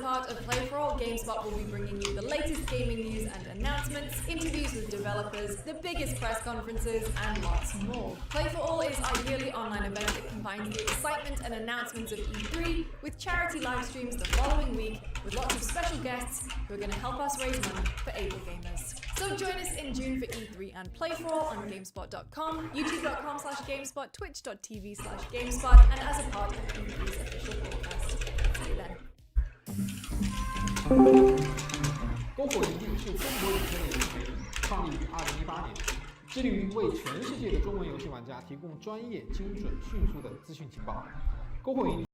part of Play For All, GameSpot will be bringing you the latest gaming news and announcements, interviews with developers, the biggest press conferences, and lots more. Play For All is our yearly online event that combines the excitement and announcements of E3 with charity live streams the following week with lots of special guests who are going to help us raise money for able gamers. So join us in June for E3 and Play For All on GameSpot.com, YouTube.com/GameSpot, Twitch.tv/GameSpot, and as a part of E3's official broadcast. See you then. 篝火营地是中国影片的游戏媒体，创立于2018年，致力于为全世界的中文游戏玩家提供专业、精准、迅速的资讯情报。篝火营地。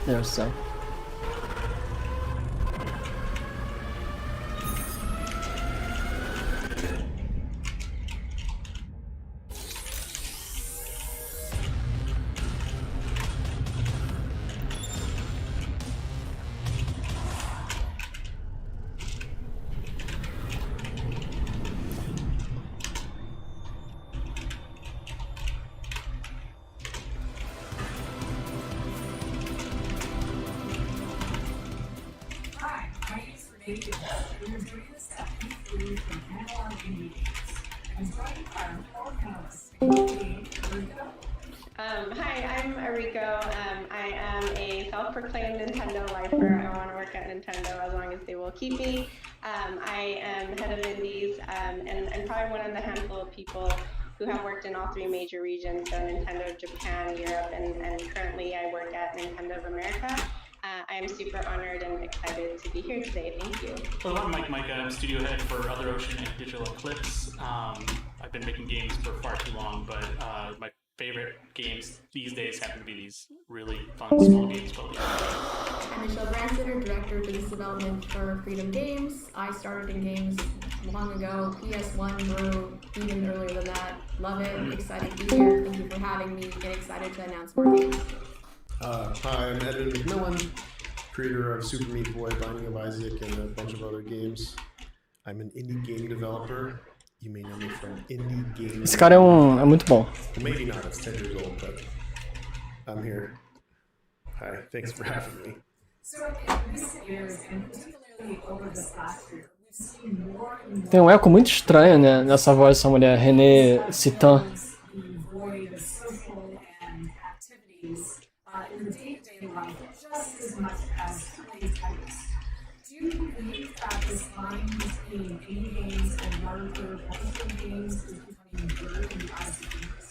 There's so. Hi, I'm Ariko. I am a self-proclaimed Nintendo lifer. I want to work at Nintendo as long as they will keep me. I am head of indies and probably one of the handful of people who have worked in all three major regions, so Nintendo Japan, Europe, and currently I work at Nintendo of America. I am super honored and excited to be here today. Thank you. Hello, I'm Mike Micah. I'm studio head for Other Ocean and Digital Eclipse. I've been making games for far too long, but my favorite games these days happen to be these really fun small games called I'm Michelle Branson, Director of Business Development for Freedom Games. I started in games long ago, PS1 grew even earlier than that. Love it, excited to be here. Thank you for having me, and excited to announce more games. Hi, I'm Edwin McMillan, creator of Super Meat Boy, Binding of Isaac, and a bunch of other games. I'm an indie game developer. You may know me from indie games. Esse cara é muito bom. Maybe not, it's 10 years old, but I'm here. Hi, thanks for having me. So in recent years, and particularly over this past year, we've seen more and more. Tem um eco muito estranho, né, nessa voz dessa mulher, Renée Citan. Void of social and activities in the day-to-day life just as much as play types. Do you believe that this line between indie games and larger publishing games is becoming blurred in the eyes of gamers?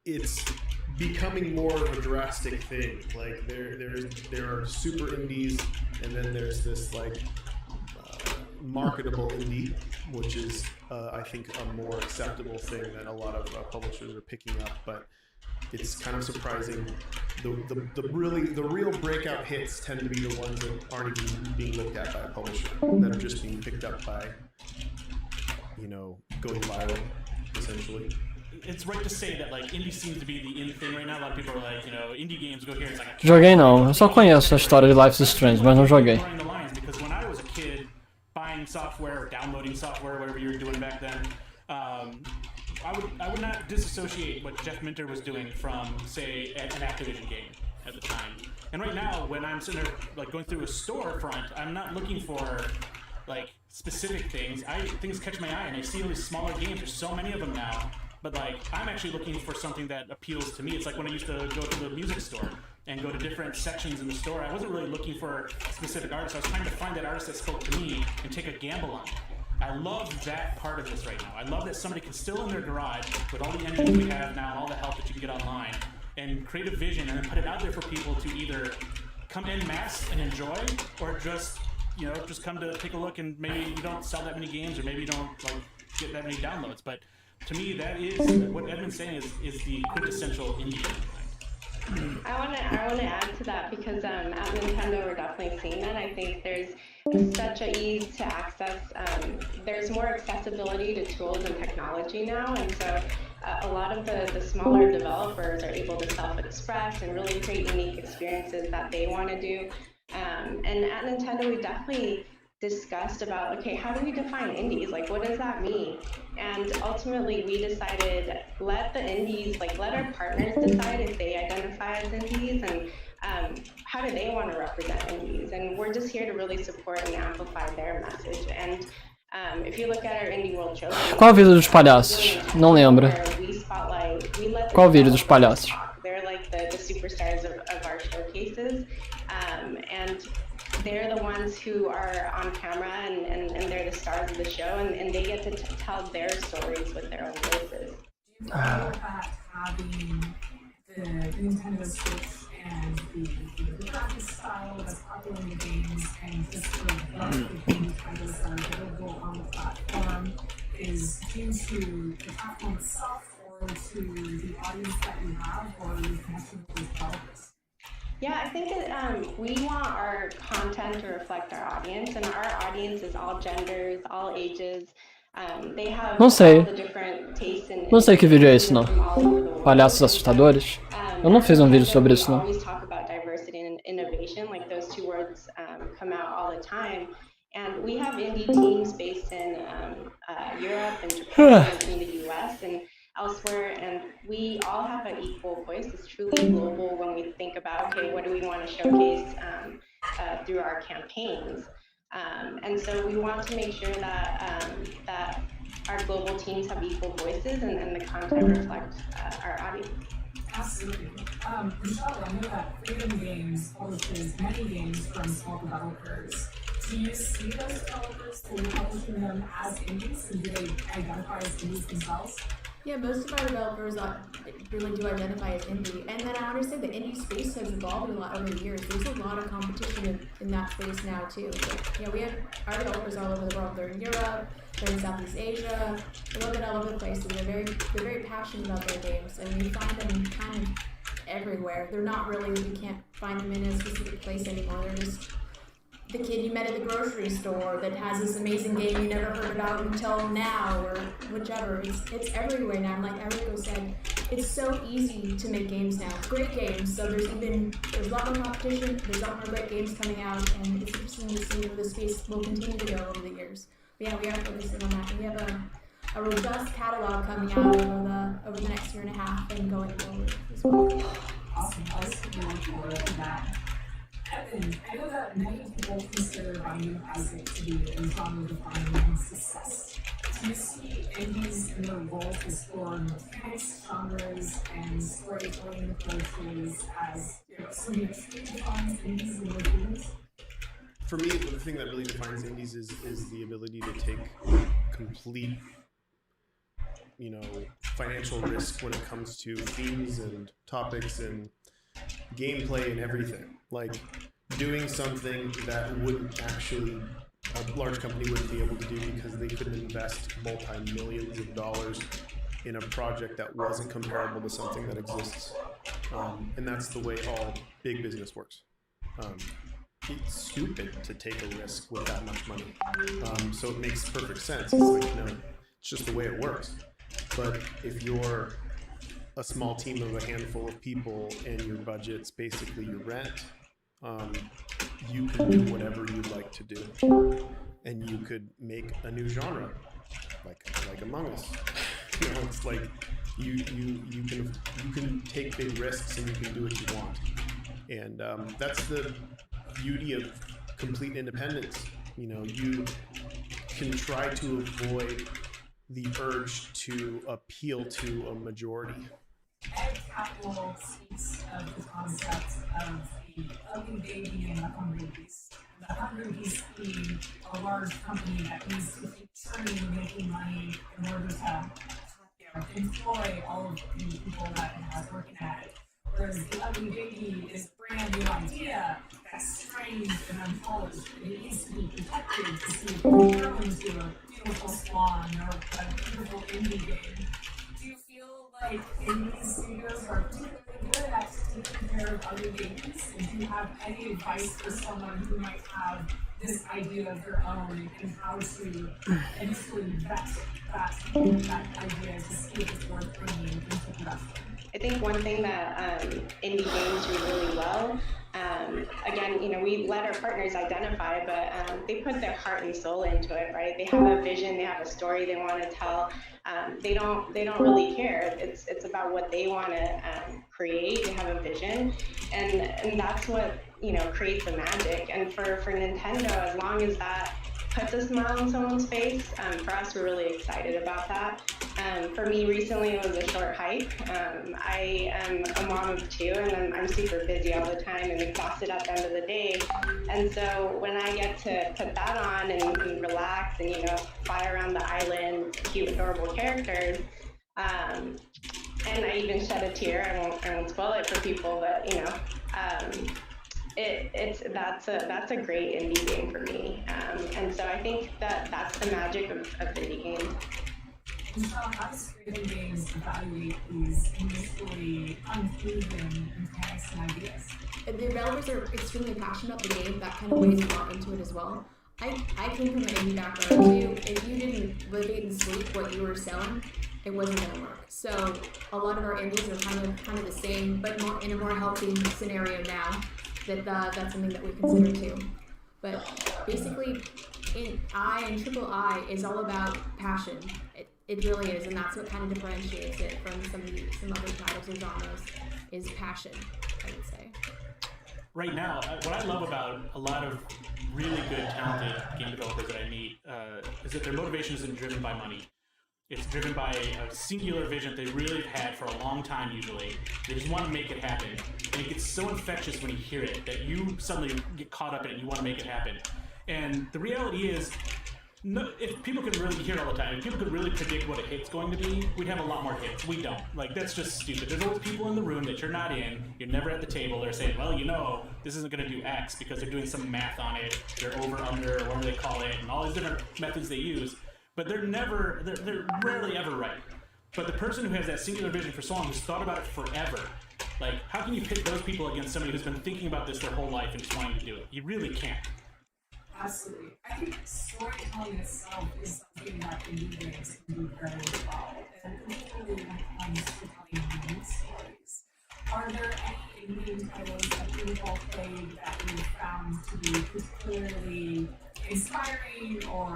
It's becoming more of a drastic thing. Like there are super indies, and then there's this like marketable indie, which is I think a more acceptable thing that a lot of publishers are picking up. But it's kind of surprising. The real breakout hits tend to be the ones that aren't even being looked at by a publisher, that are just being picked up by, you know, going viral, essentially. It's right to say that like indie seems to be the in thing right now. A lot of people are like, you know, indie games go here. It's like Joguei não, eu só conheço a história de Life is Strange, mas não joguei. Because when I was a kid, buying software or downloading software, whatever you were doing back then, I would not disassociate what Jeff Minter was doing from, say, an Activision game at the time. And right now, when I'm sitting there like going through a storefront, I'm not looking for like specific things. Things catch my eye, and I see all these smaller games. There's so many of them now. But like, I'm actually looking for something that appeals to me. It's like when I used to go to the music store and go to different sections in the store. I wasn't really looking for specific artists. I was trying to find that artist that spoke to me and take a gamble on it. I love that part of this right now. I love that somebody can still in their garage with all the engines we have now and all the help that you can get online and create a vision and then put it out there for people to either come in mass and enjoy or just, you know, just come to take a look and maybe you don't sell that many games or maybe you don't like get that many downloads. But to me, that is what Edmund's saying is the quintessential indie game. I want to add to that because at Nintendo we're definitely seeing that. I think there's such an ease to access. There's more accessibility to tools and technology now, and so a lot of the smaller developers are able to self-express and really create unique experiences that they want to do. And at Nintendo we definitely discussed about, okay, how do we define indies? Like, what does that mean? And ultimately we decided, let the indies, like let our partners decide if they identify as indies and how do they want to represent indies. And we're just here to really support and amplify their message. And if you look at our Indie World Showcase, Qual o vídeo dos palhaços? Não lembro. Qual o vídeo dos palhaços? They're like the superstars of our showcases. And they're the ones who are on camera and they're the stars of the show and they get to tell their stories with their own voices. Do you feel that having the Nintendo Switch and the graphic style that's popular in the games and just sort of the game titles that are available on the platform is due to the platform itself or to the audience that you have or your connection with developers? Yeah, I think that we want our content to reflect our audience, and our audience is all genders, all ages. They have Não sei. all the different tastes and Não sei que vídeo é esse, não. Palhaços assustadores? Eu não fiz um vídeo sobre isso, não. We always talk about diversity and innovation, like those two words come out all the time. And we have indie teams based in Europe and Japan and in the US and elsewhere, and we all have an equal voice. It's truly global when we think about, okay, what do we want to showcase through our campaigns? And so we want to make sure that that our global teams have equal voices and the content reflects our audience. Absolutely. Michelle, I know that Freedom Games publishes many games from small developers. Do you see those developers that are publishing them as indies, and do they identify as indies themselves? Yeah, most of our developers really do identify as indie, and then I understand the indie space has evolved a lot over the years. There's a lot of competition in that space now too. But, yeah, we have our developers all over the world. They're in Europe, they're in Southeast Asia, a little bit all over the place, and they're very passionate about their games, and we find them kind of everywhere. They're not really, you can't find them in a specific place anymore. They're just the kid you met at the grocery store that has this amazing game you never heard about until now, or whichever. It's everywhere now. Like Eriko said, it's so easy to make games now. Great games. So there's a lot more competition. There's a lot more great games coming out, and it's interesting to see where the space will continue to go over the years. But yeah, we are focusing on that, and we have a robust catalog coming out over the next year and a half and going forward as well. Awesome. I was looking forward to that. Evan, I know that many people consider Binding of Isaac to be a genre-defining success. Do you see indies in their role to explore mechanics, genres, and storytelling approaches as something that truly defines indies in their games? For me, the thing that really defines indies is the ability to take complete, financial risk when it comes to themes and topics and gameplay and everything. Like doing something that wouldn't actually, a large company wouldn't be able to do because they couldn't invest multi-millions of dollars in a project that wasn't comparable to something that exists. And that's the way all big business works. It's stupid to take a risk with that much money. So it makes perfect sense. It's like, it's just the way it works. But if you're a small team of a handful of people and your budget's basically your rent, you can do whatever you'd like to do. And you could make a new genre, like Among Us. It's like you can take big risks and you can do what you want. And that's the beauty of complete independence. You can try to avoid the urge to appeal to a majority. Ed Catmull speaks of the concept of the ugly baby and the hungry beast. The hungry beast being a large company that needs to think turning, making money in order to employ all of the people that are working at it. Whereas the ugly baby is a brand new idea that's strange and unpolished, and it needs to be protected to see if it can grow into a beautiful swan or a beautiful indie game. Do you feel like indie studios are particularly good at taking care of other games? And do you have any advice for someone who might have this idea of their own and how to initially vet that idea to see if it's worth bringing into production? I think one thing that indie games do really well, again, we let our partners identify, but they put their heart and soul into it, right? They have a vision, they have a story they want to tell. They don't really care. It's about what they want to create. They have a vision, and that's what creates the magic. And for Nintendo, as long as that puts a smile on someone's face, for us, we're really excited about that. For me, recently it was a short hike. I am a mom of 2, and I'm super busy all the time and exhausted at the end of the day. And so when I get to put that on and relax and fly around the island, cute, adorable characters, and I even shed a tear. I won't spoil it for people, but that's a great indie game for me, and so I think that's the magic of indie games. Michelle, how does creative games evaluate these initially unproven mechanics and ideas? The developers are extremely passionate about the game. That kind of weighs a lot into it as well. I came from an indie background too. If you didn't live, eat, and sleep what you were selling, it wasn't going to work. So a lot of our indies are kind of the same, but more in a more healthy scenario now. That's something that we consider too. But basically, Triple I is all about passion. It really is, and that's what kind of differentiates it from some other titles or genres, is passion, I would say. Right now, what I love about a lot of really good, talented game developers that I meet is that their motivation isn't driven by money. It's driven by a singular vision that they really have had for a long time usually. They just want to make it happen. And it gets so infectious when you hear it that you suddenly get caught up in it and you want to make it happen. And the reality is, if people could really hear all the time, if people could really predict what a hit's going to be, we'd have a lot more hits. We don't. That's just stupid. There's always people in the room that you're not in, you're never at the table, they're saying, well, this isn't going to do X because they're doing some math on it, they're over, under, or whatever they call it, and all these different methods they use. But they're rarely ever right. But the person who has that singular vision for so long, who's thought about it forever, how can you pit those people against somebody who's been thinking about this their whole life and just wanting to do it? You really can't. Absolutely. I think storytelling itself is something that indie games can do very well, and particularly when it comes to telling unique stories. Are there any indie titles that you've all played that you've found to be particularly inspiring or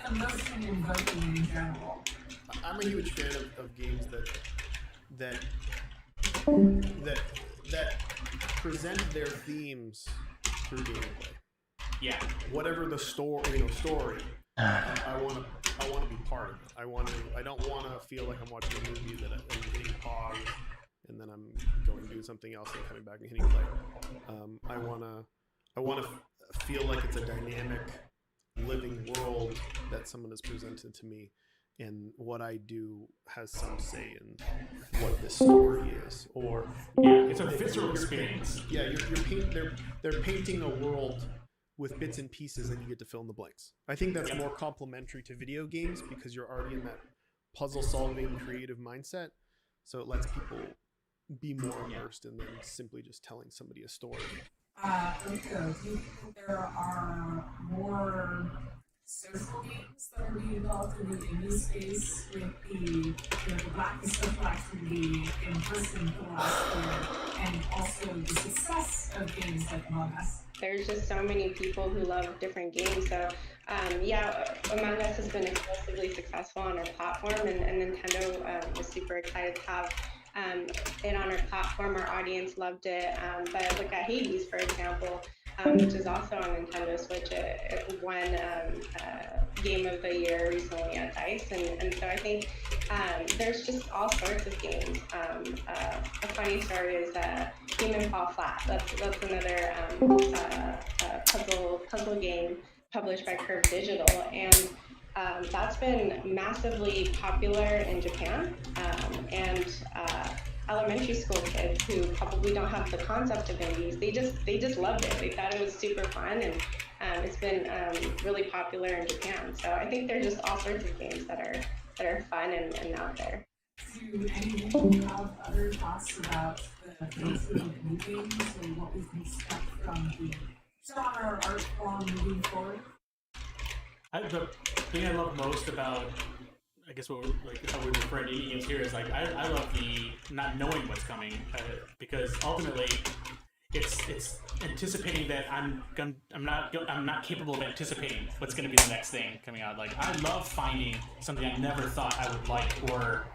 emotion invoking in general? I'm a huge fan of games that present their themes through gameplay. Yeah. Whatever the story, I want to be part of it. I don't want to feel like I'm watching a movie that I'm hitting pause and then I'm going to do something else and coming back and hitting play. I want to feel like it's a dynamic, living world that someone has presented to me, and what I do has some say in what this story is. Or it's a visceral experience. Yeah, they're painting a world with bits and pieces, and you get to fill in the blanks. I think that's more complementary to video games because you're already in that puzzle-solving, creative mindset. So it lets people be more immersed in than simply just telling somebody a story. Rico, do you think there are more social games that are being developed in the indie space with the lack of social activity in person for the last year, and also the success of games like Among Us? There's just so many people who love different games. So Among Us has been explosively successful on our platform, and Nintendo was super excited to have it on our platform. Our audience loved it. But look at Hades, for example, which is also on Nintendo Switch. It won Game of the Year recently at DICE, and so I think there's just all sorts of games. A funny story is Human Fall Flat. That's another puzzle game published by Curve Digital, and That's been massively popular in Japan, and elementary school kids who probably don't have the concept of indies, they just loved it. They thought it was super fun, and it's been really popular in Japan. So I think there's just all sorts of games that are fun and out there. Do anyone have other thoughts about the future of new games and what we can expect from the genre or art form moving forward? The thing I love most about, I guess what we're, like how we refer to indie games here is like I love the not knowing what's coming because ultimately it's anticipating that I'm not capable of anticipating what's going to be the next thing coming out. Like I love finding something I never thought I would like or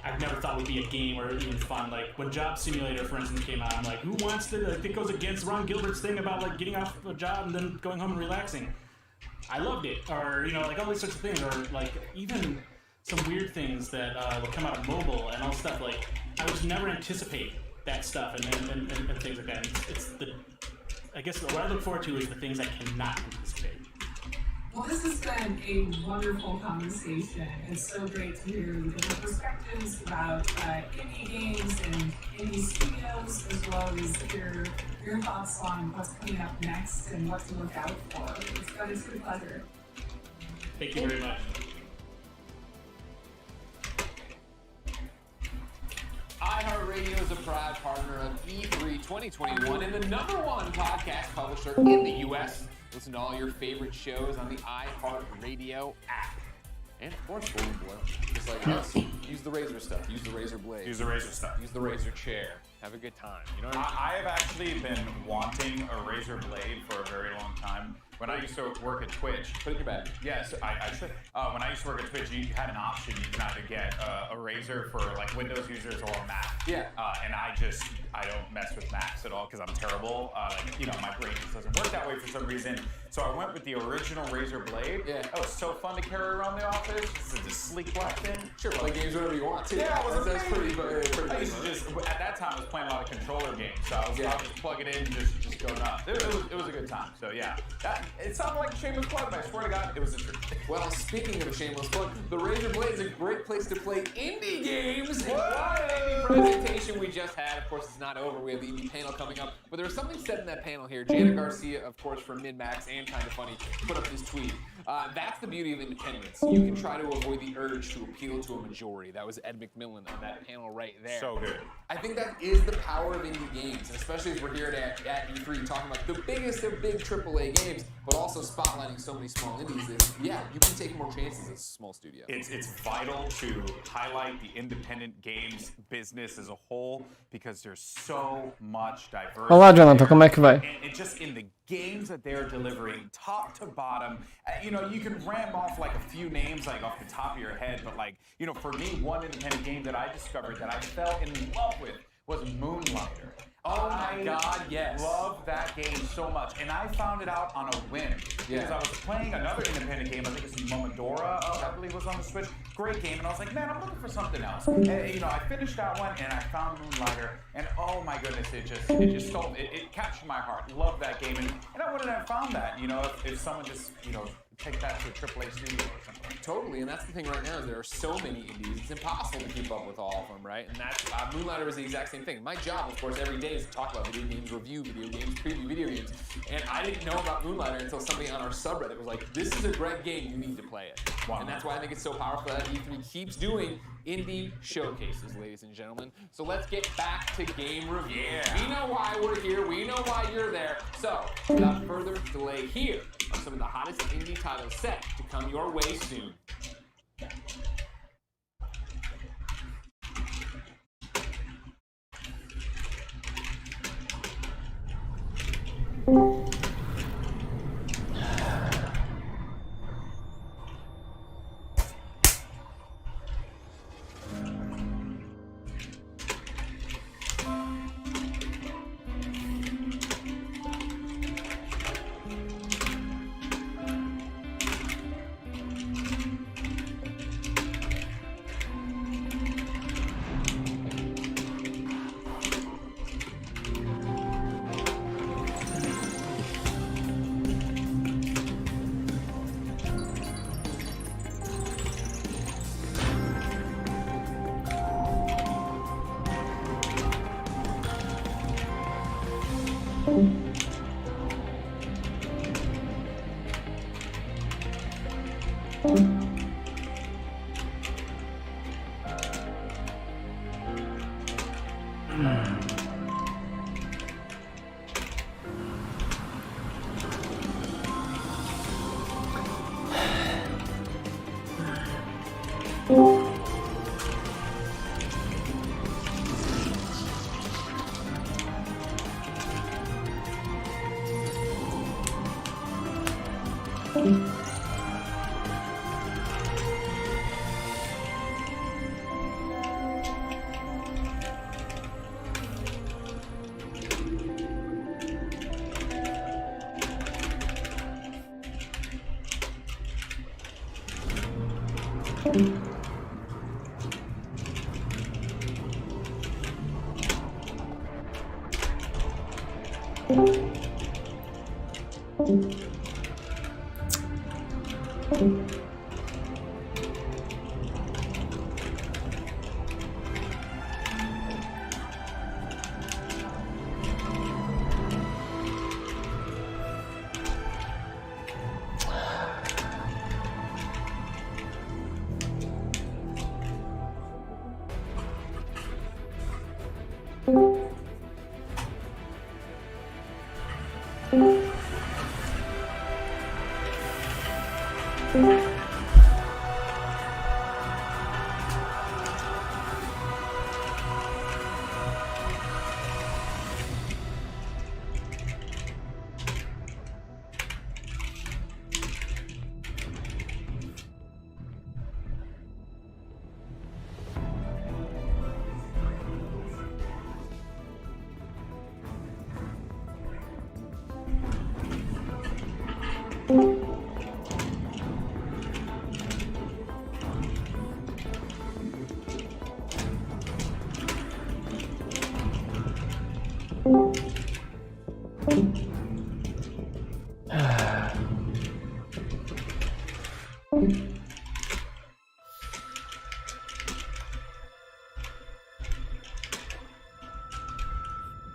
I've never thought would be a game or even fun. Like when Job Simulator, for instance, came out, I'm like, who wants to? Like, it goes against Ron Gilbert's thing about like getting off a job and then going home and relaxing. I loved it, or like all these sorts of things, or like even some weird things that would come out of mobile and all stuff. Like I would just never anticipate that stuff and things like that. And it's the, I guess what I look forward to is the things I cannot anticipate. Well, this has been a wonderful conversation. It's so great to hear the different perspectives about indie games and indie studios, as well as your thoughts on what's coming up next and what to look out for. It's been a true pleasure. Thank you very much. iHeartRadio is a proud partner of E3 2021 and the #1 podcast publisher in the U.S. Listen to all your favorite shows on the iHeartRadio app. And of course, Golden Boy, just like us, use the razor stuff, use the razor blade. Use the razor stuff. Use the razor chair. Have a good time. You know what I have actually been wanting a razor blade for a very long time. When I used to work at Twitch, put it in your bag. Yes, I should. When I used to work at Twitch, you had an option. You could either get a razor for like Windows users or a Mac. Yeah. And I don't mess with Macs at all because I'm terrible. My brain just doesn't work that way for some reason. So I went with the original razor blade. Yeah. That was so fun to carry around the office. This is a sleek black thing. Sure, play games whenever you want to. Yeah, it was That's pretty I used to just, at that time, I was playing a lot of controller games. So I would just plug it in and just go nuts. It was a good time. So yeah. It sounded like a shameless plug, but I swear to God, it was the truth. Well, speaking of a shameless plug, the Razor Blade is a great place to play indie games. What an indie presentation we just had. Of course, it's not over. We have the indie panel coming up. But there was something said in that panel here. Janet Garcia, of course, from MidMax and Kinda Funny, put up this tweet. That's the beauty of independence. You can try to avoid the urge to appeal to a majority. That was Ed McMillan on that panel right there. So good. I think that is the power of indie games, and especially as we're here at E3 talking about the biggest of big AAA games, but also spotlighting so many small indies. You can take more chances as a small studio. It's vital to highlight the independent games business as a whole because there's so much diversity. Olá, Jonathan, como é que vai? And just in the games that they're delivering, top to bottom, you can ram off like a few names like off the top of your head, but for me, one independent game that I discovered that I fell in love with was Moonlighter. Oh my God, yes. I love that game so much. And I found it out on a whim. Because I was playing another independent game, I think it's Momodora, I believe was on the Switch. Great game. And I was like, man, I'm looking for something else. And, I finished that one and I found Moonlighter. And oh my goodness, it stole, it captured my heart. Love that game. And I wouldn't have found that, if someone just, take that to a AAA studio or something. Totally, and that's the thing right now is there are so many indies, it's impossible to keep up with all of them, right? And that's, Moonlighter is the exact same thing. My job, of course, every day is to talk about video games, review video games, preview video games, and I didn't know about Moonlighter until somebody on our subreddit was like, this is a great game, you need to play it. Wow. And that's why I think it's so powerful that E3 keeps doing indie showcases, ladies and gentlemen. So let's get back to game review. Yeah. We know why we're here, we know why you're there. So, without further delay, here are some of the hottest indie titles set to come your way soon.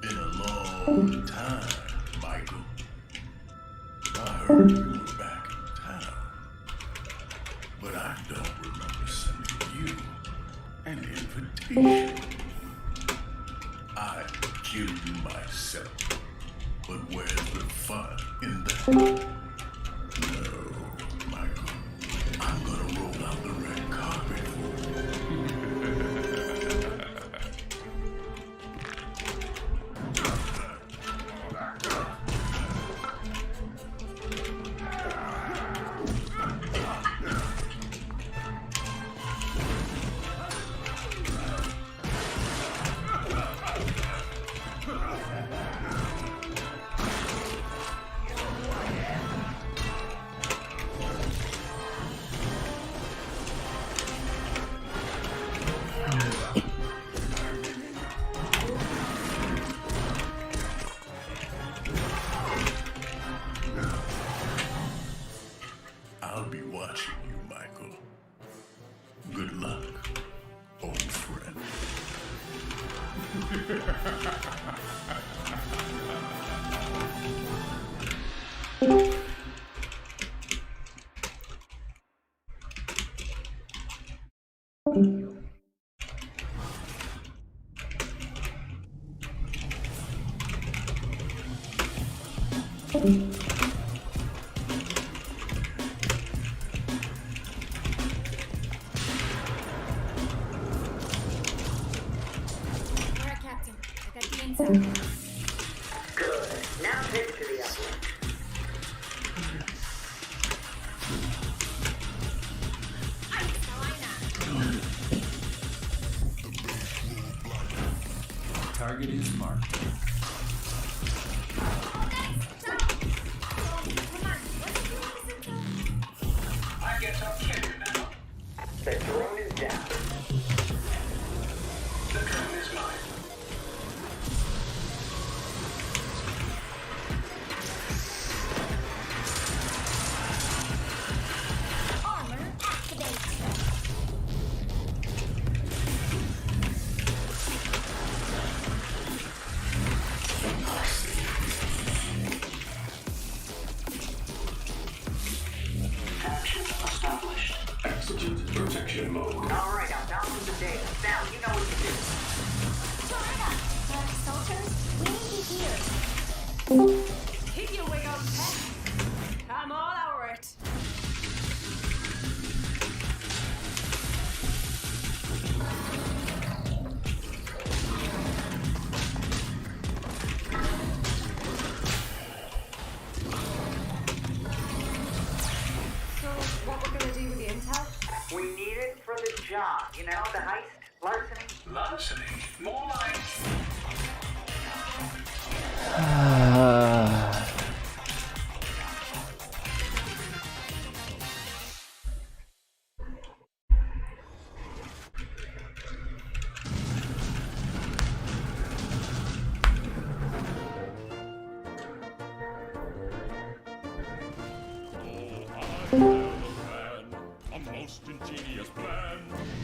Been a long time, Michael. I heard you were back in town, but I don't remember sending you an invitation. I killed you myself, but where's the fun in that? No, Michael. I'm gonna roll out the red carpet for you. I'll be watching you, Michael. Good luck, old friend. Alright, Captain. I got the inside. Good. Now head to the upland. Target is marked. I guess I'll check it now. The drone is down. The drone is mine. Armor activate. accomplished. Execute protection mode. Alright, now download the data. Now you know what to do. Soldiers, we need you here. Keep your wig on, pet. I'm all over it. So, what we're gonna do with the intel? We need it for the job. You know, the heist, larceny. Larceny? More like... A most ingenious plan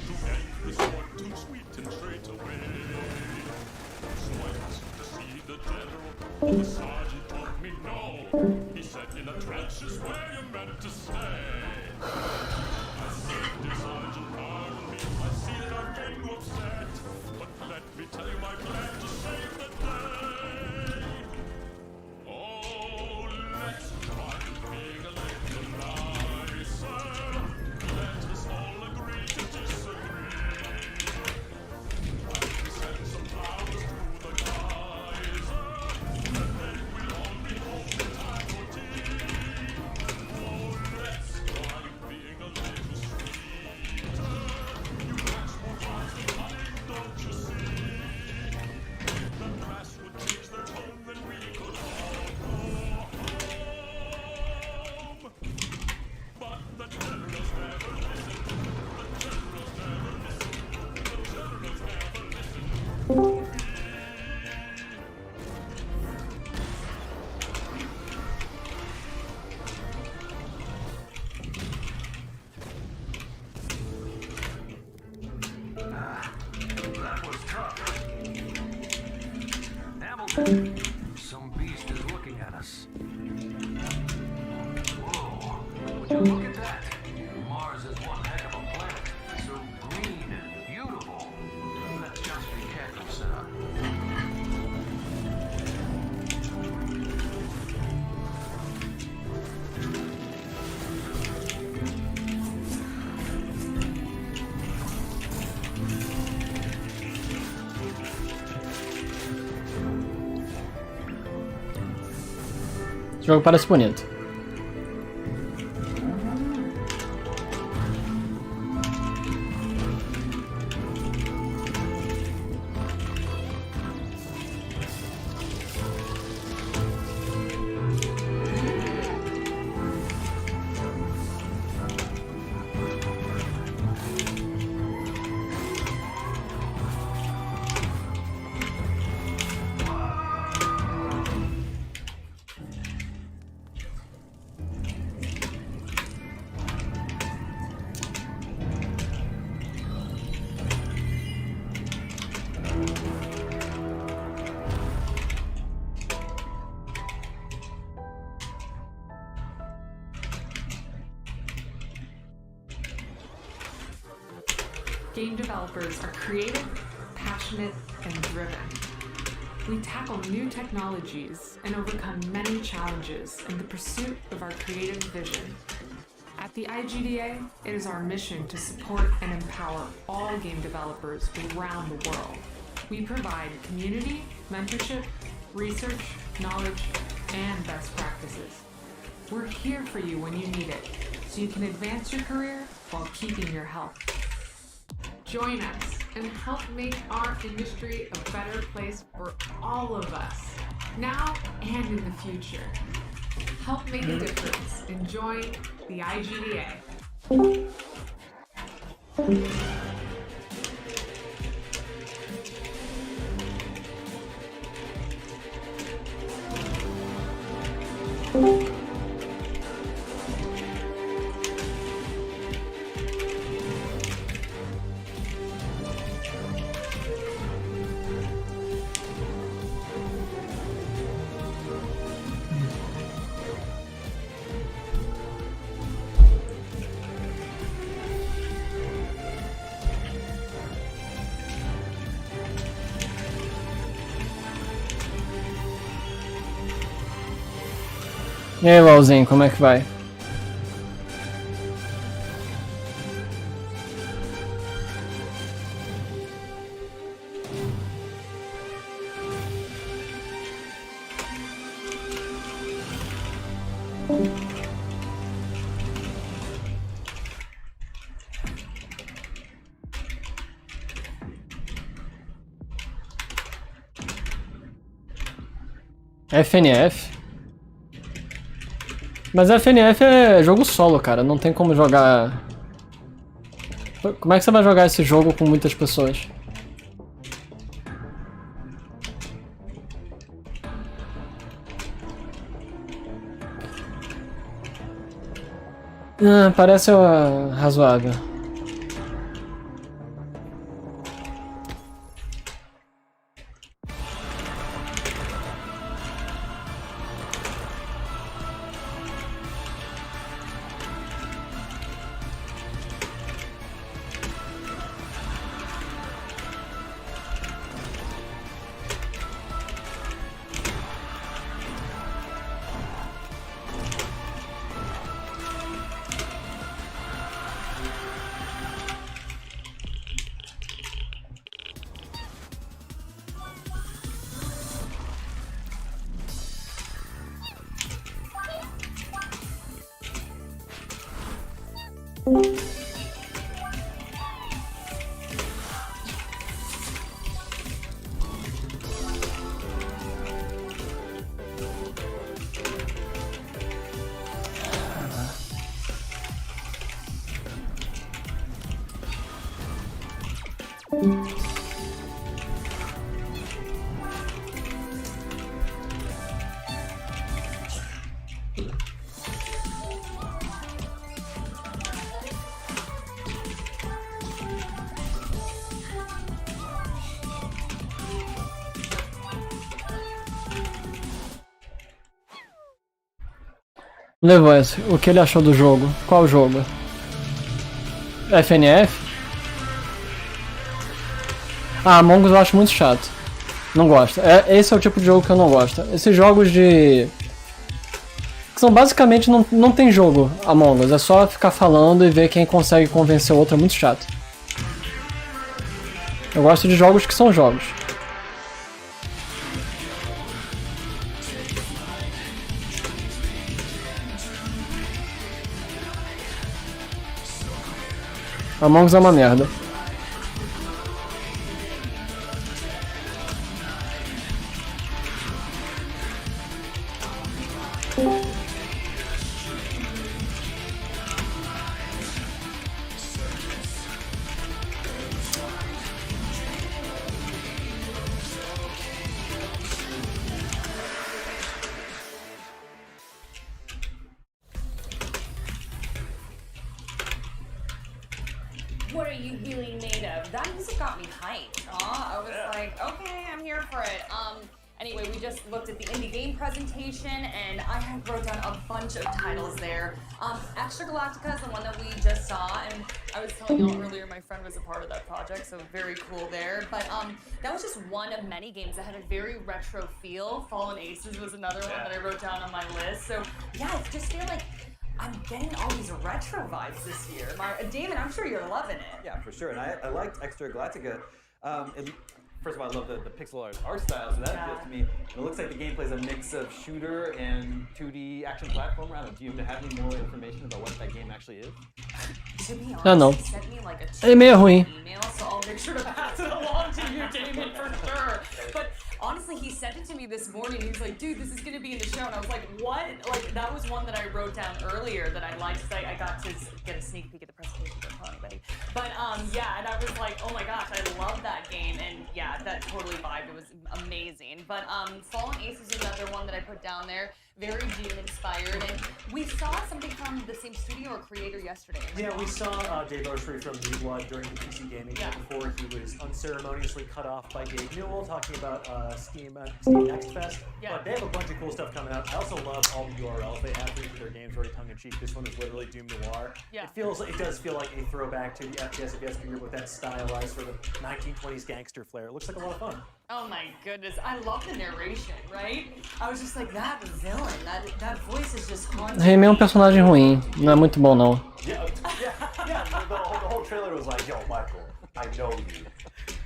to end the sword too sweet and straight away. So I asked to see the general, but the sergeant told me no. He said in a trenches where you meant to stay. I said, dear sergeant, pardon me, I see that I'm getting upset, but let me tell you my plan to save the day. Oh, let's try being a little nicer. Let us all agree to disagree. Send some flowers to the geyser, and then we'll all be home in time for tea. Oh, let's try being a little sweeter. You ask for hearts and honey, don't you see? If the grass would change their tone, then we could all go home. But the generals never listen. The generals never listen. The generals never listen to me. That was tough. Hamilton, some beast is looking at us. Whoa, would you look at that? Mars is one heck of a planet. So green and beautiful. Let's just be careful, sir. Esse jogo parece bonito. Game developers are creative, passionate, and driven. We tackle new technologies and overcome many challenges in the pursuit of our creative vision. At the IGDA, it is our mission to support and empower all game developers around the world. We provide community, mentorship, research, knowledge, and best practices. We're here for you when you need it, so you can advance your career while keeping your health. Join us and help make our industry a better place for all of us, now and in the future. Help make a difference and join the IGDA. E aí, LOLzinho, como é que vai? FNF? Mas FNF é jogo solo, cara. Não tem como jogar... Como é que você vai jogar esse jogo com muitas pessoas? Parece razoável. Levoz, o que ele achou do jogo? Qual jogo? FNF? Ah, Among Us eu acho muito chato. Não gosto. Esse é o tipo de jogo que eu não gosto. Esses jogos de... que são basicamente não tem jogo Among Us. É só ficar falando e ver quem consegue convencer o outro. É muito chato. Eu gosto de jogos que são jogos. Among Us é uma merda. What are you really made of? That music got me hyped. I was like, okay, I'm here for it. Anyway, we just looked at the indie game presentation, and I wrote down a bunch of titles there. Extra Galactica is the one that we just saw, and I was telling y'all earlier my friend was a part of that project, so very cool there. But that was just one of many games that had a very retro feel. Fallen Aces was another one that I wrote down on my list. So yeah, I just feel like I'm getting all these retro vibes this year. Damon, I'm sure you're loving it. Yeah, for sure. And I liked Extra Galactica. First of all, I love the pixel art style, so that appeals to me. And it looks like the gameplay is a mix of shooter and 2D action platformer. I don't know, do you have any more information about what that game actually is? To be honest, Ah, não. he sent me like a É meio ruim. email, so I'll make sure to pass it along to you, Damon, for sure. But honestly, he sent it to me this morning. He was like, dude, this is going to be in the show. And I was like, what? Like, that was one that I wrote down earlier that I liked. I got to get a sneak peek at the presentation. But yeah, and I was like, oh my gosh, I love that game. And yeah, that totally vibed. It was amazing. But Fallen Aces is another one that I put down there. Very Doom inspired. And we saw something from the same studio or creator yesterday. Yeah, we saw Dave Oshry from New Blood during the PC Gaming Show before he was unceremoniously cut off by Dave Newell talking about Steam Next Fest. Yeah. But they have a bunch of cool stuff coming out. I also love all the URLs they have for their games, very tongue-in-cheek. This one is literally Doom Noir. Yeah. It does feel like a throwback to the FPS of yesteryear with that stylized sort of 1920s gangster flair. It looks like a lot of fun. Oh my goodness, I love the narration, right? I was just like, that villain, that voice is just haunting. Remy é um personagem ruim, não é muito bom não. Yeah. The whole trailer was like, yo, Michael, I know you.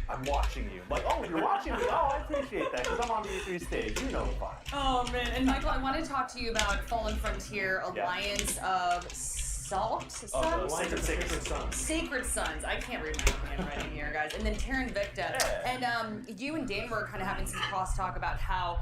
I'm watching you. Like, oh, you're watching me. Oh, I appreciate that because I'm on the E3 stage. You know, fine. Oh man, and Michael, I want to talk to you about Fallen Frontier Alliance of Salt? Alliance of Sacred Sons. Sacred Sons. I can't read my own handwriting here, guys. And then Terran Victa. And you and Dan were kind of having some crosstalk about how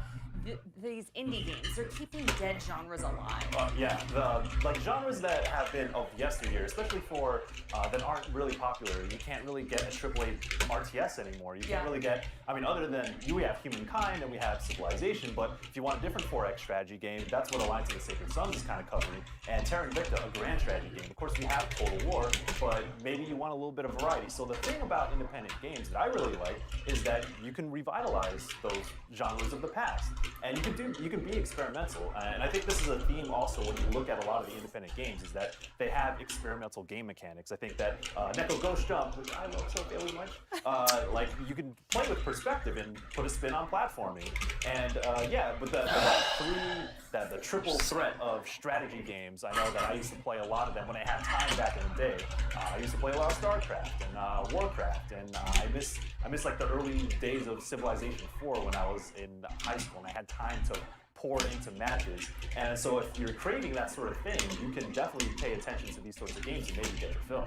these indie games, they're keeping dead genres alive. Yeah, the genres that have been of yesteryear, especially for that aren't really popular. You can't really get a AAA RTS anymore. You can't really get, I mean, other than we have Humankind and we have Civilization, but if you want a different 4X strategy game, that's what Alliance of the Sacred Sons is kind of covering. And Terran Victa, a grand strategy game. Of course, we have Total War, but maybe you want a little bit of variety. So the thing about independent games that I really like is that you can revitalize those genres of the past. And you can be experimental, and I think this is a theme also when you look at a lot of the independent games, is that they have experimental game mechanics. I think that Neko Ghost Jump, which I love so very much, like you can play with perspective and put a spin on platforming, and but the triple threat of strategy games, I know that I used to play a lot of them when I had time back in the day. I used to play a lot of StarCraft and Warcraft, and I miss like the early days of Civilization 4 when I was in high school and I had time to pour into matches. And so if you're craving that sort of thing, you can definitely pay attention to these sorts of games and maybe get your fill.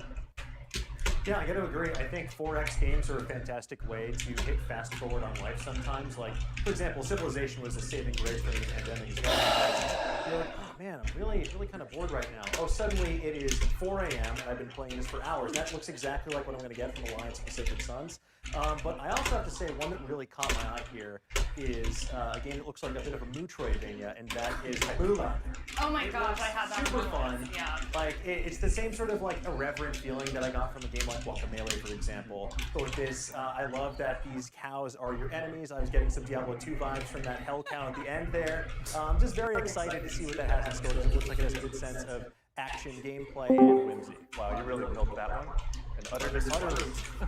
Yeah, I got to agree. I think 4X games are a fantastic way to hit fast forward on life sometimes. Like, for example, Civilization was a saving grace during the pandemic as well. You're like, oh man, I'm really kind of bored right now. Oh, suddenly it is 4 a.m. and I've been playing this for hours. That looks exactly like what I'm going to get from Alliance of the Sacred Sons. But I also have to say, one that really caught my eye here is a game that looks like a bit of a Metroidvania, and that is Tabula. Oh my gosh, I had that. Super fun. Yeah. Like, it's the same sort of like irreverent feeling that I got from a game like Guacamelee, for example. But with this, I love that these cows are your enemies. I was getting some Diablo 2 vibes from that hell cow at the end there. I'm just very excited to see what that has in store. It looks like it has a good sense of action, gameplay, and whimsy. Wow, you really milked that one. And uttered.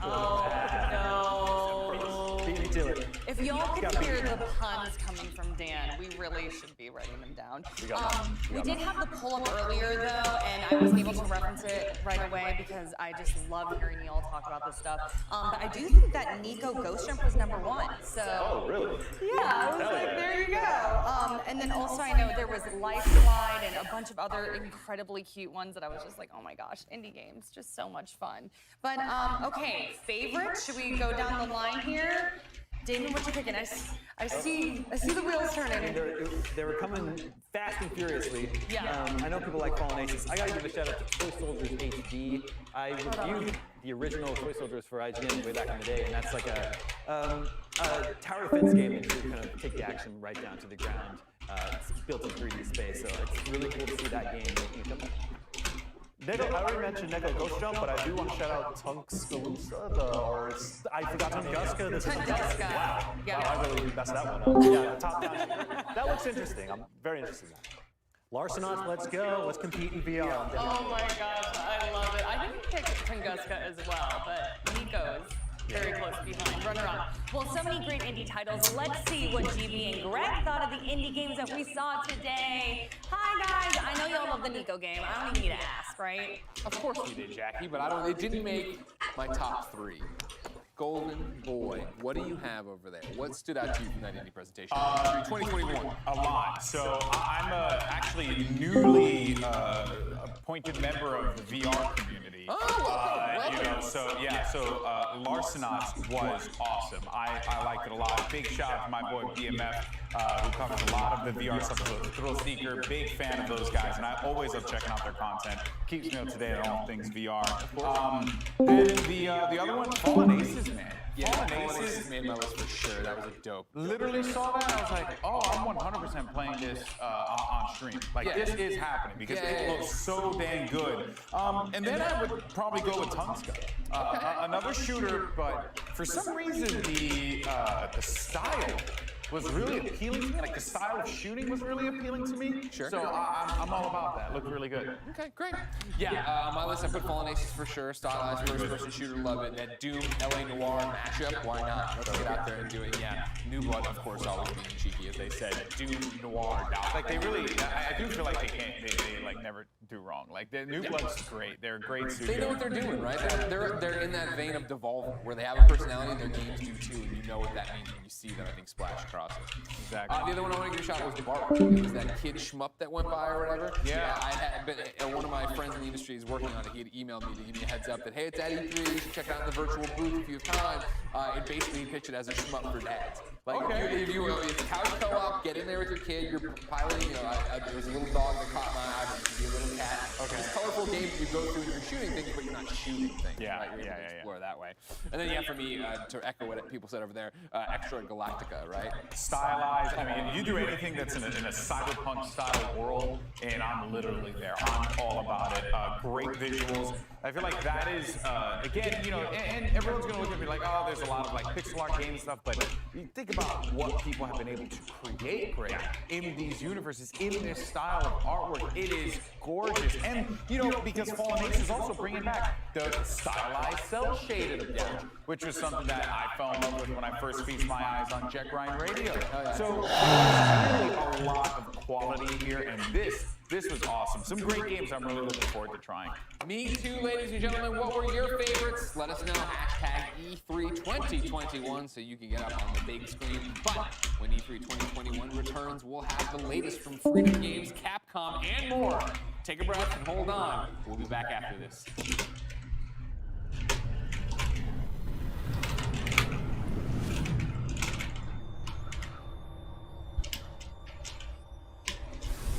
Oh no. Beat me to it. If y'all could hear the puns coming from Dan, we really should be writing them down. We did have the pull up earlier though, and I wasn't able to reference it right away because I just love hearing y'all talk about this stuff. But I do think that Nico Ghost Jump was #1. So. Oh really? Yeah, I was like, there you go. And then also I know there was Life Slide and a bunch of other incredibly cute ones that I was just like, oh my gosh, indie games, just so much fun. But okay, favorite? Should we go down the line here? Damon, what you picking? I see the wheels turning. I mean, they were coming fast and furiously. Yeah. I know people like Fallen Aces. I gotta give a shout out to Toy Soldiers HD. I reviewed the original Toy Soldiers for IGN way back in the day, and that's like a tower defense game that you kind of take the action right down to the ground. It's built in 3D space, so it's really cool to see that game making a couple. I already mentioned Neko Ghost Jump, but I do want to shout out Tunguska, I forgot Tunguska. Tunguska. Wow. Yeah. Wow, I really messed that one up. Yeah, top down. That looks interesting. I'm very interested in that. Larcenauts, let's go. Let's compete in VR. Oh my gosh, I love it. I didn't pick Tunguska as well, but Nico's very close behind. Runner up. Well, so many great indie titles. Let's see what GB and Greg thought of the indie games that we saw today. Hi guys, I know y'all love the Nico game. I don't even need to ask, right? Of course we did, Jackie, but it didn't make my top 3. Golden Boy, what do you have over there? What stood out to you from that indie presentation? 2021. A lot. So I'm actually a newly appointed member of the VR community. Larcenauts was awesome. I liked it a lot. Big shout out to my boy BMF, who covers a lot of the VR stuff. So Thrill Seeker, big fan of those guys, and I always love checking out their content. Keeps me up to date on all things VR. Then the other one, Fallen Aces, man. Yeah, Fallen Aces made my list for sure. That was a dope. Literally saw that, I was like, oh, I'm 100% playing this on stream. Like, this is happening because it looks so dang good. And then I would probably go with Tunguska. Another shooter, but for some reason the style was really appealing to me. Like the style of shooting was really appealing to me. Sure. So I'm all about that. Looked really good. Okay, great. Yeah, on my list I put Fallen Aces for sure. Stylized first-person shooter, love it. That Doom LA Noir matchup, why not? Let's get out there and do it. Yeah, New Blood, of course, always being cheeky, as they said. Doom Noir. Like they really, I do feel like they like never do wrong. Like the New Blood's great. They're a great studio. They know what they're doing, right? They're in that vein of Devolver, where they have a personality and their games do too, and you know what that means when you see that, I think, splash across it. Exactly. The other one I want to give a shout out was Bart. It was that kid shmup that went by or whatever. Yeah. I had been, one of my friends in the industry is working on it. He had emailed me to give me a heads up that, hey, it's at E3, you should check it out in the virtual booth if you have time. It basically pitched it as a shmup for dads. Like, if you it's couch co-op, get in there with your kid, you're piloting, there was a little dog that caught my eye, but it could be a little cat. Okay. It's colorful games you go through and you're shooting things, but you're not shooting things. Yeah, right? You're able to explore that way. And then, for me, to echo what people said over there, Extra Galactica, right? Stylized. I mean, you do anything that's in a cyberpunk style world, and I'm literally there. I'm all about it. Great visuals. I feel like that is, again, and everyone's gonna look at me like, oh, there's a lot of like pixel art game stuff, but you think about what people have been able to create great in these universes, in this style of artwork. It is gorgeous. And, because Fallen Aces is also bringing back the stylized cel-shaded approach, which was something that I fell in love with when I first feast my eyes on Jet Grind Radio. So there's really a lot of quality here, and this was awesome. Some great games I'm really looking forward to trying. Me too, ladies and gentlemen. What were your favorites? Let us know. #E3 2021 so you can get up on the big screen. But when E3 2021 returns, we'll have the latest from Freedom Games, Capcom, and more. Take a breath and hold on. We'll be back after this.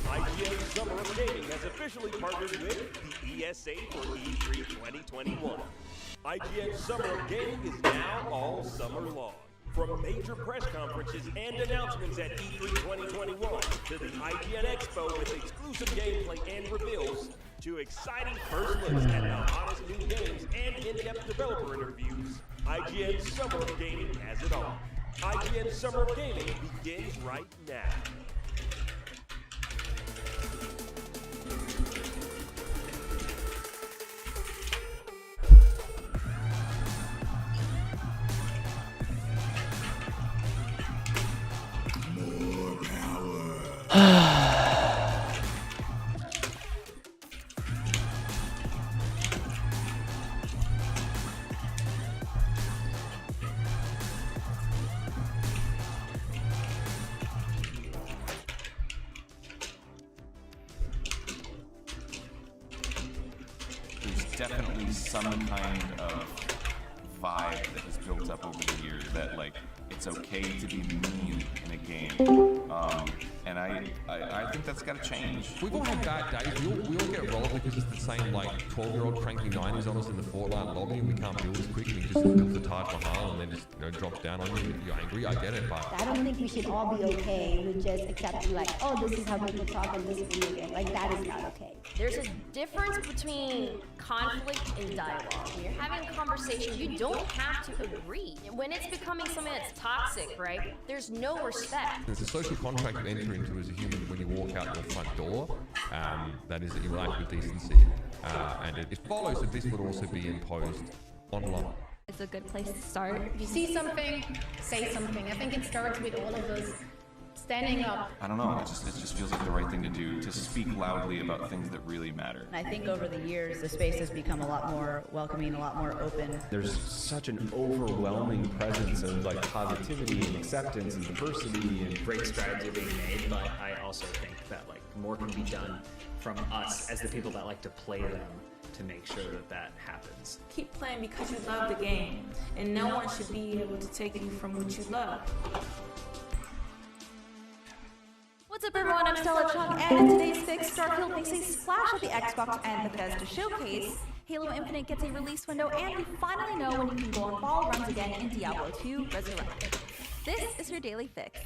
IGN Summer of Gaming has officially partnered with the ESA for E3 2021. IGN Summer of Gaming is now all summer long. From major press conferences and announcements at E3 2021 to the IGN Expo with exclusive gameplay and reveals, to exciting first looks at the hottest new games and in-depth developer interviews, IGN Summer of Gaming has it all. IGN Summer of Gaming begins right now. Definitely some kind of vibe that has built up over the years that like it's okay to be mean in a game, and I think that's got to change. We've all had bad days. We all get rolled because it's the same like 12-year-old cranky 90s on us in the Fortnite lobby, and we can't build as quick. We just build the Taj Mahal and then just drops down on you. You're angry. I get it, but I don't think we should all be okay with just accepting like, oh, this is how people talk in this video game. Like that is not okay. There's a difference between conflict and dialogue. When you're having a conversation, you don't have to agree. When it's becoming something that's toxic, right, there's no respect. there's a social contract you enter into as a human when you walk out your front door. That is that you act with decency, and it follows that this would also be imposed online. It's a good place to start. If you see something, say something. I think it starts with all of us standing up. I don't know. It just feels like the right thing to do, to speak loudly about things that really matter. I think over the years, the space has become a lot more welcoming, a lot more open. There's such an overwhelming presence of like positivity and acceptance and diversity, and great strides are being made, but I also think that like more can be done from us as the people that like to play them to make sure that that happens. Keep playing because you love the game, and no one should be able to take you from what you love. What's up everyone, I'm Stella Chung, and in today's fix, Starfield makes a splash at the Xbox and Bethesda showcase, Halo Infinite gets a release window, and we finally know when you can go on ball runs again in Diablo 2 Resurrected. This is your Daily Fix.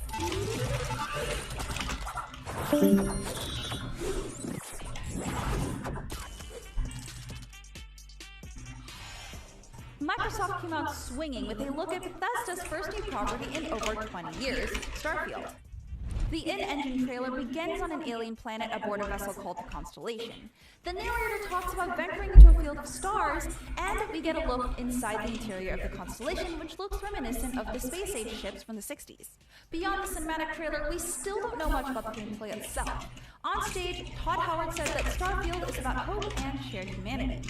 Microsoft came out swinging with a look at Bethesda's first new property in over 20 years, Starfield. The in-engine trailer begins on an alien planet aboard a vessel called the Constellation. The narrator talks about venturing into a field of stars, and we get a look inside the interior of the Constellation, which looks reminiscent of the space-age ships from the 60s. Beyond the cinematic trailer, we still don't know much about the gameplay itself. On stage, Todd Howard said that Starfield is about hope and shared humanity.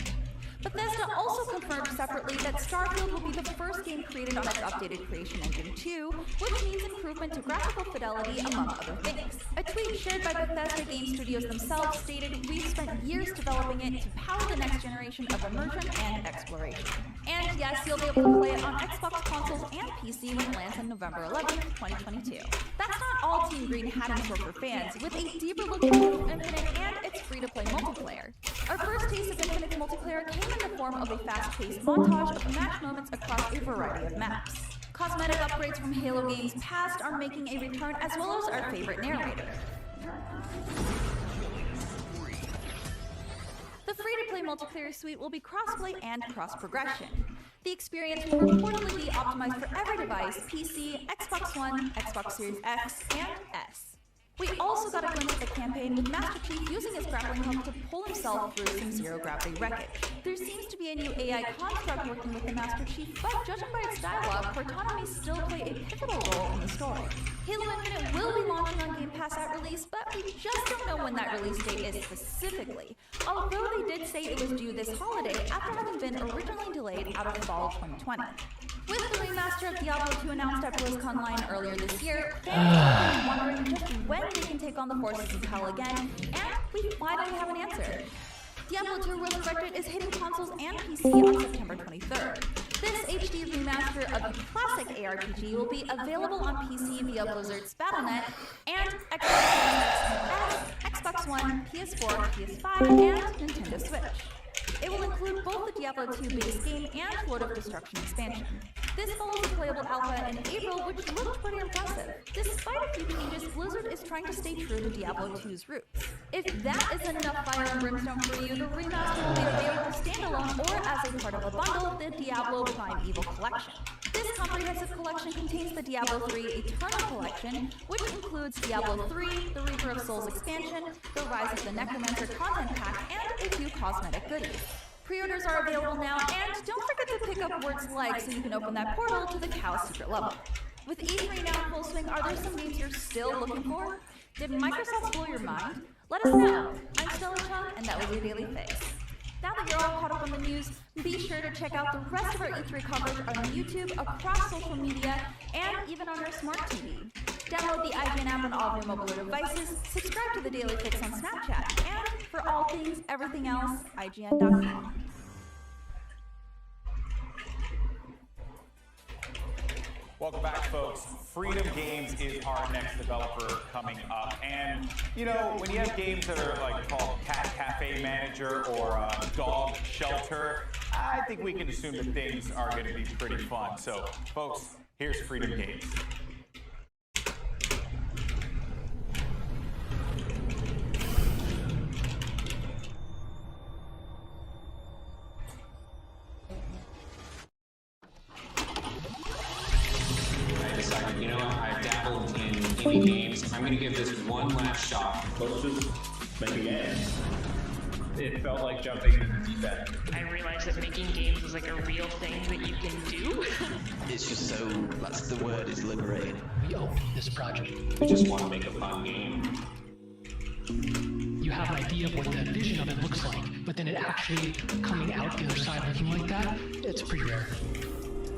Bethesda also confirmed separately that Starfield will be the first game created on its updated Creation Engine 2, which means improvement to graphical fidelity, among other things. A tweet shared by Bethesda Game Studios themselves stated, "We've spent years developing it to power the next generation of immersion and exploration." And yes, you'll be able to play it on Xbox consoles and PC when it lands on November 11th, 2022. That's not all Team Green had in store for fans, with a deeper look at Halo Infinite and its free-to-play multiplayer. Our first taste of Infinite's multiplayer came in the form of a fast-paced montage of match moments across a variety of maps. Cosmetic upgrades from Halo games past are making a return, as well as our favorite narrator. The free-to-play multiplayer suite will be crossplay and cross-progression. The experience will reportedly be optimized for every device: PC, Xbox One, Xbox Series X, and S. We also got a glimpse of the campaign with Master Chief using his grappling hook to pull himself through some zero-gravity wreckage. There seems to be a new AI construct working with the Master Chief, but judging by its dialogue, Cortana may still play a pivotal role in the story. Halo Infinite will be launching on Game Pass at release, but we just don't know when that release date is specifically, although they did say it was due this holiday after having been originally delayed out of fall 2020. With the remaster of Diablo 2 announced at BlizzCon earlier this year, fans have been wondering just when they can take on the forces of hell again, and we finally have an answer. Diablo 2 Resurrected is hitting consoles and PC on September 23rd. This HD remaster of the classic ARPG will be available on PC via Blizzard's Battle.net and Xbox Series X, Xbox One, PS4, PS5, and Nintendo Switch. It will include both the Diablo 2 base game and Lord of Destruction expansion. This follows a playable alpha in April, which looked pretty impressive. Despite a few changes, Blizzard is trying to stay true to Diablo 2's roots. If that is enough fire and brimstone for you, the remaster will be available standalone or as a part of a bundle, the Diablo Primeval Collection. This comprehensive collection contains the Diablo 3 Eternal Collection, which includes Diablo 3, the Reaper of Souls expansion, the Rise of the Necromancer content pack, and a few cosmetic goodies. Pre-orders are available now, and don't forget to pick up words like so you can open that portal to the Cow's secret level. With E3 now in full swing, are there some games you're still looking for? Did Microsoft blow your mind? Let us know. I'm Stella Chung, and that was your Daily Fix. Now that you're all caught up on the news, be sure to check out the rest of our E3 coverage on YouTube, across social media, and even on your smart TV. Download the IGN app on all of your mobile devices, subscribe to the Daily Fix on Snapchat, and for all things, everything else, IGN.com. Welcome back, folks. Freedom Games is our next developer coming up. And, you know, when you have games that are like called Cat Cafe Manager or Dog Shelter, I think we can assume that things are going to be pretty fun. So, folks, here's Freedom Games. You know what? I've dabbled in indie games. I'm gonna give this one last shot. Let's just make a game. It felt like jumping in the deep end. I realized that making games was like a real thing that you can do. It's just so, that's the word, is liberating. We own this project. We just want to make a fun game. You have an idea of what the vision of it looks like, but then it actually coming out the other side looking like that, it's pretty rare.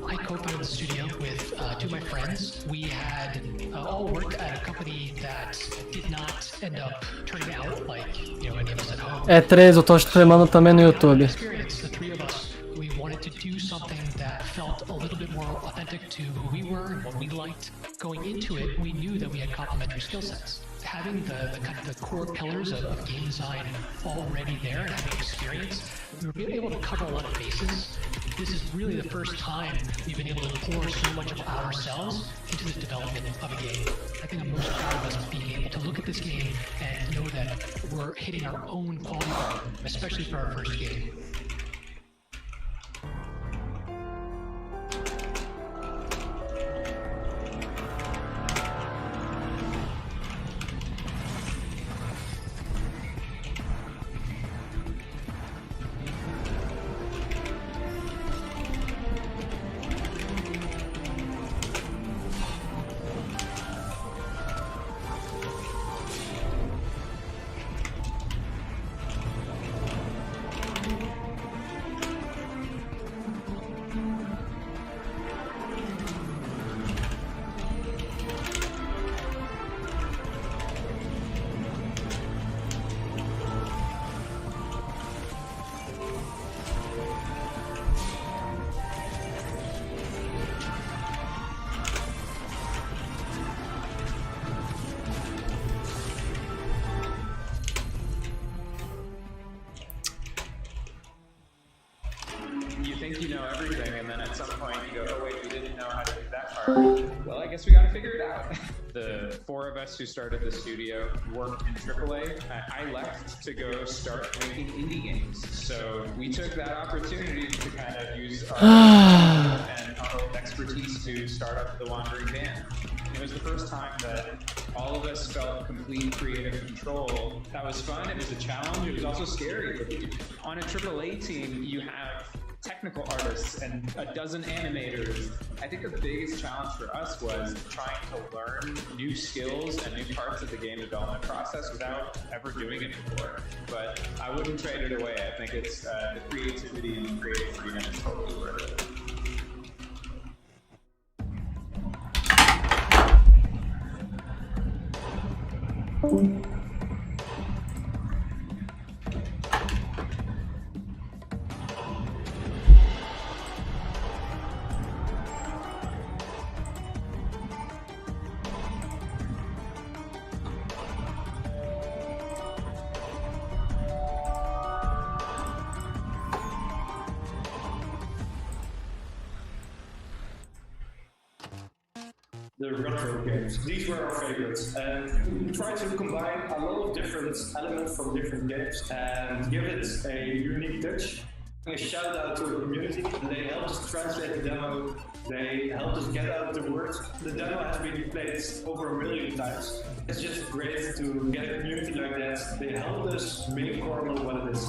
I co-founded the studio with two of my friends. We had all worked at a company that did not end up turning out like, you know, any of us at home. É 3, eu tô streamando também no YouTube. Experience, the three of us, we wanted to do something that felt a little bit more authentic to who we were and what we liked. Going into it, we knew that we had complementary skill sets. Having the kind of the core pillars of game design already there and having experience, we were able to cover a lot of bases. This is really the first time we've been able to pour so much of ourselves into the development of a game. I think I'm most proud of us being able to look at this game and know that we're hitting our own quality bar, especially for our first game. think you know everything, and then at some point you go, oh wait, we didn't know how to do that part. Well, I guess we gotta figure it out. The 4 of us who started the studio worked in AAA. I left to go start making indie games. So we took that opportunity to kind of use our and our expertise to start up the Wandering Band. It was the first time that all of us felt complete creative control. That was fun, it was a challenge, it was also scary. On a AAA team, you have technical artists and a dozen animators. I think the biggest challenge for us was trying to learn new skills and new parts of the game development process without ever doing it before. But I wouldn't trade it away. I think it's the creativity and creative freedom is totally worth it. The retro games. These were our favorites, and we tried to combine a lot of different elements from different games and give it a unique touch. A shout out to the community. They helped us translate the demo. They helped us get out the word. The demo has been played over 1 million times. It's just great to get a community like that. They helped us make Cornwall what it is.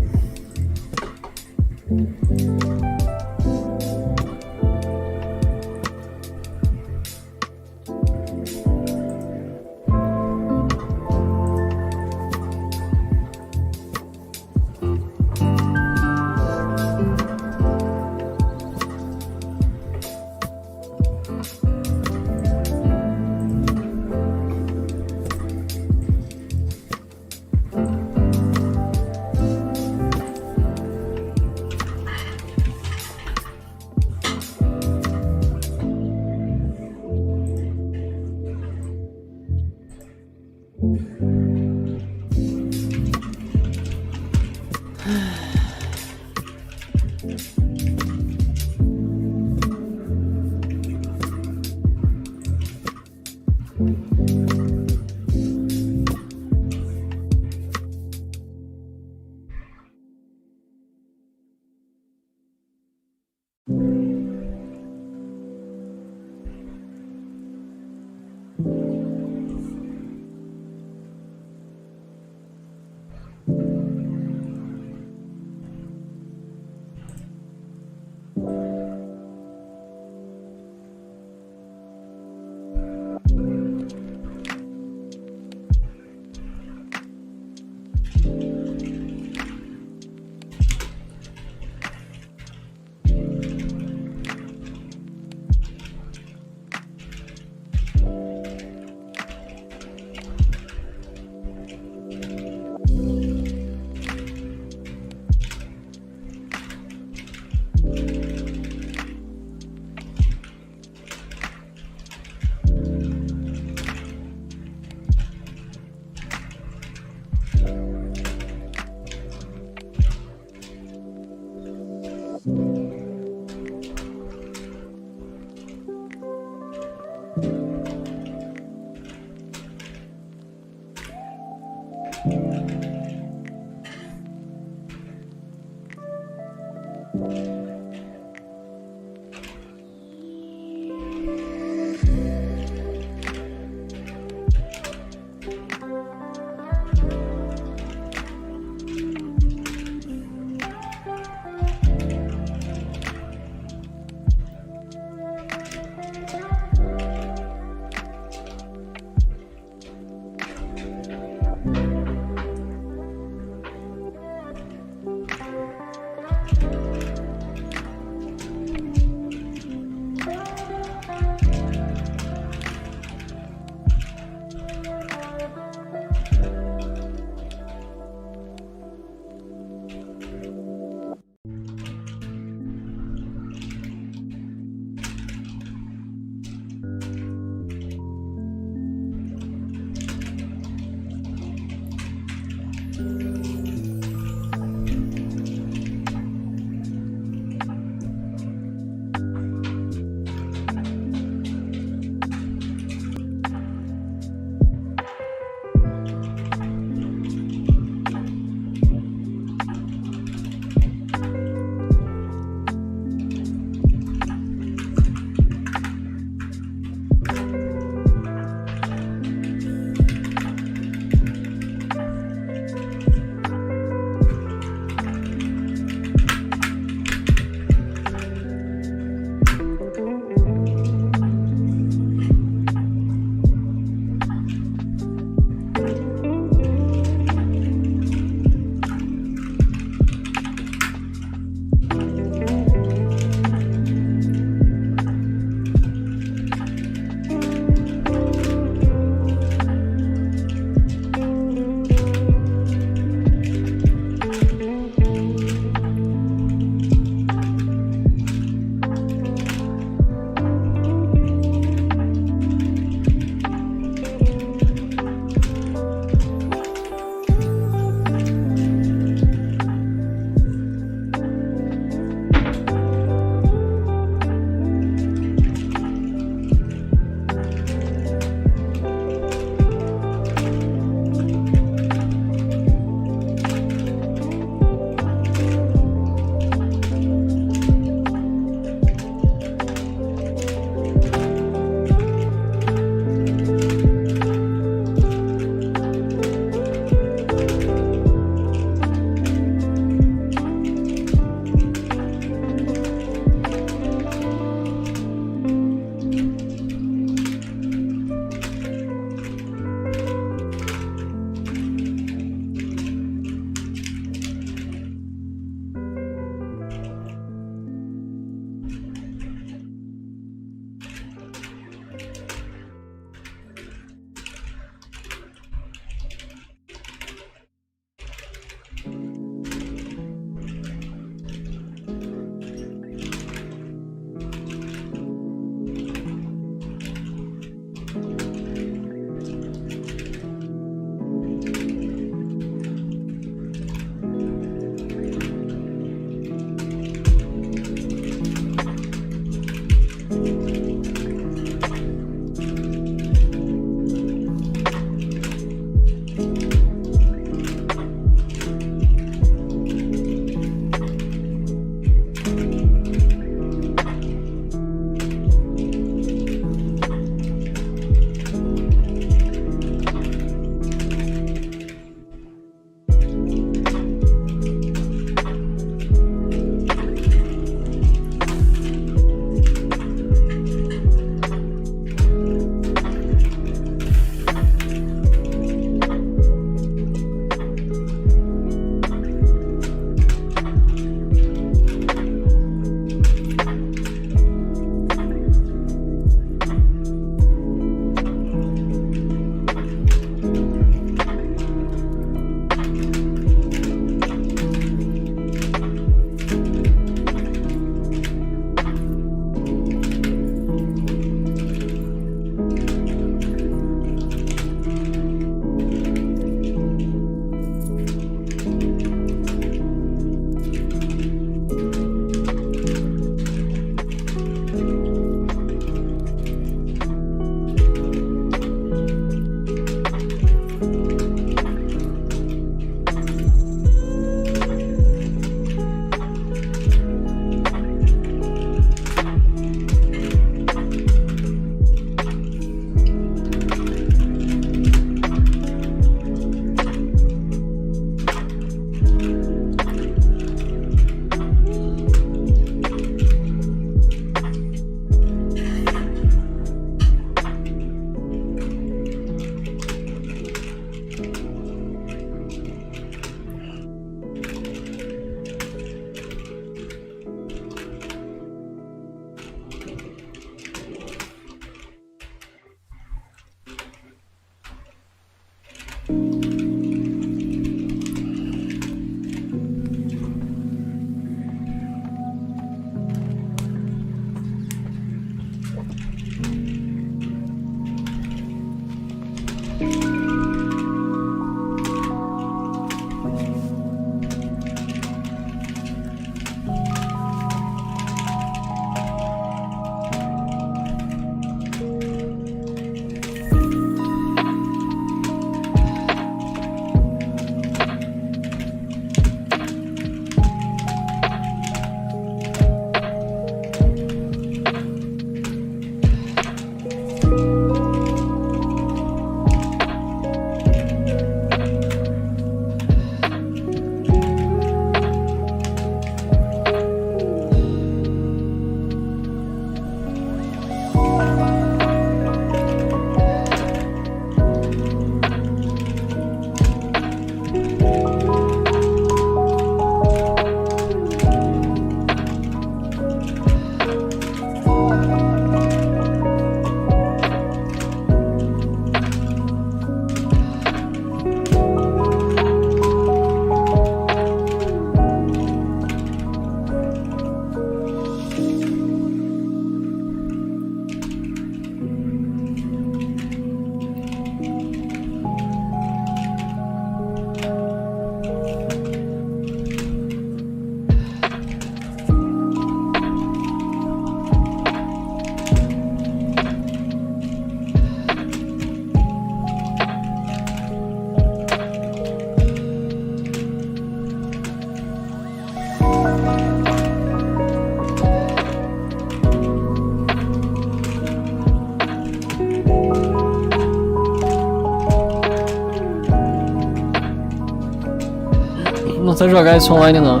não sei jogar isso online não.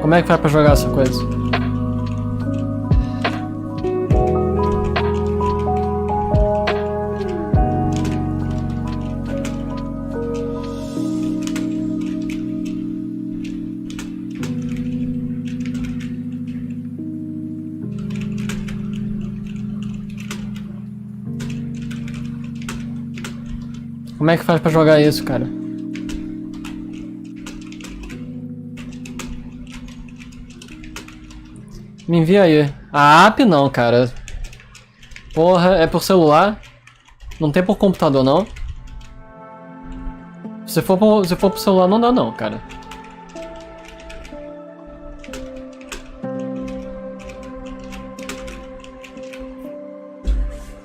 Como é que faz pra jogar essa coisa? Como é que faz pra jogar isso, cara? Me envia aí. A app não, cara. Porra, é por celular? Não tem por computador, não? Se for por celular, não dá não, cara.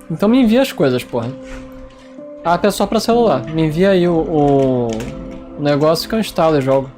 Então me envia as coisas, porra. A app é só pra celular. Me envia aí o negócio que eu instalo e jogo.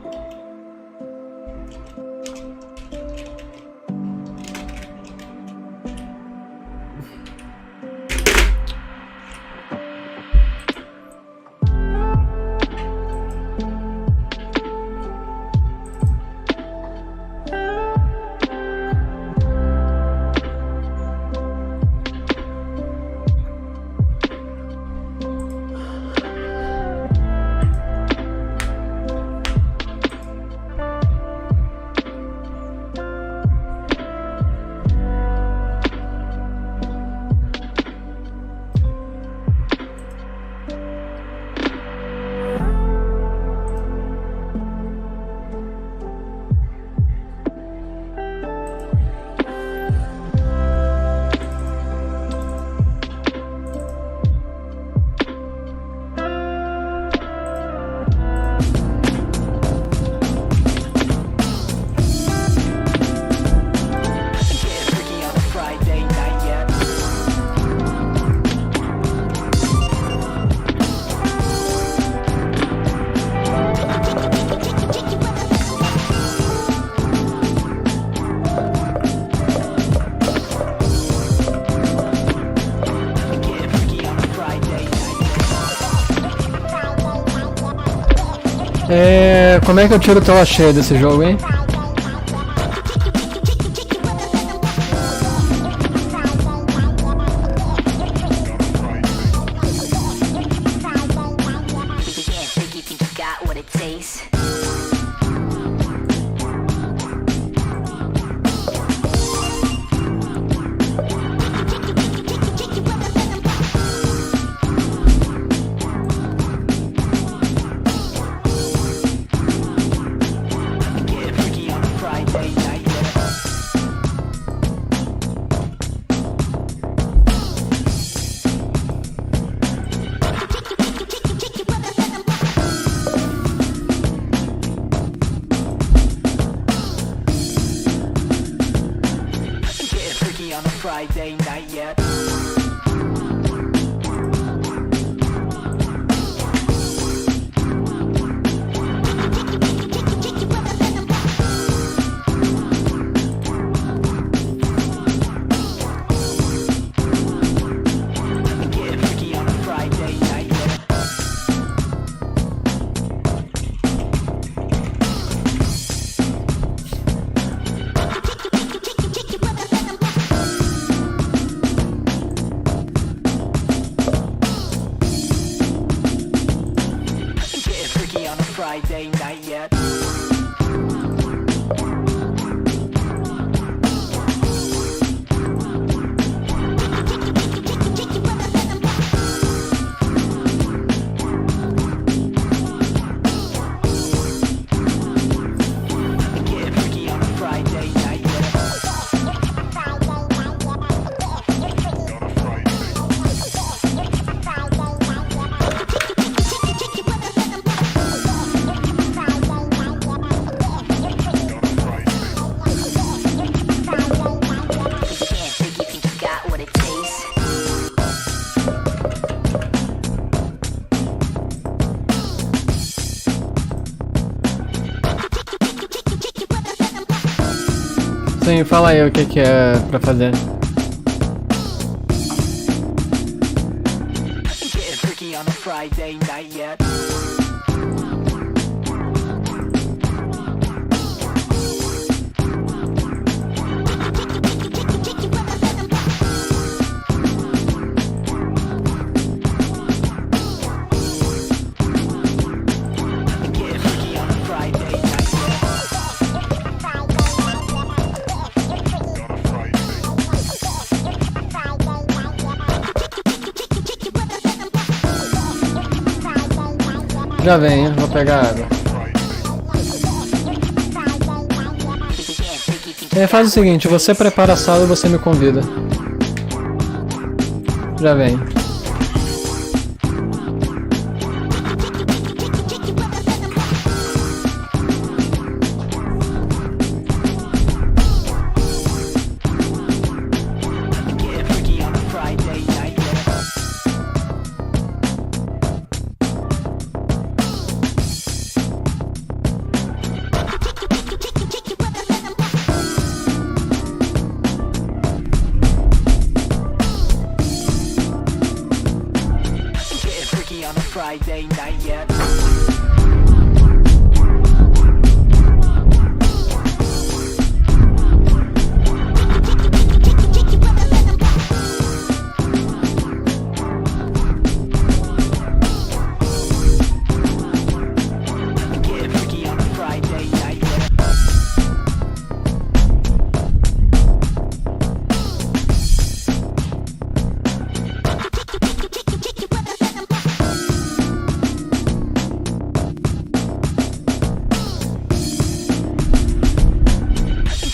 Como é que eu tiro tela cheia desse jogo, hein? Friday night yet. Sim, fala aí o que é pra fazer. Getting freaky on a Friday night yet. Já vem, vou pegar água. E aí faz o seguinte, você prepara a sala e você me convida. Já vem. Friday night yet.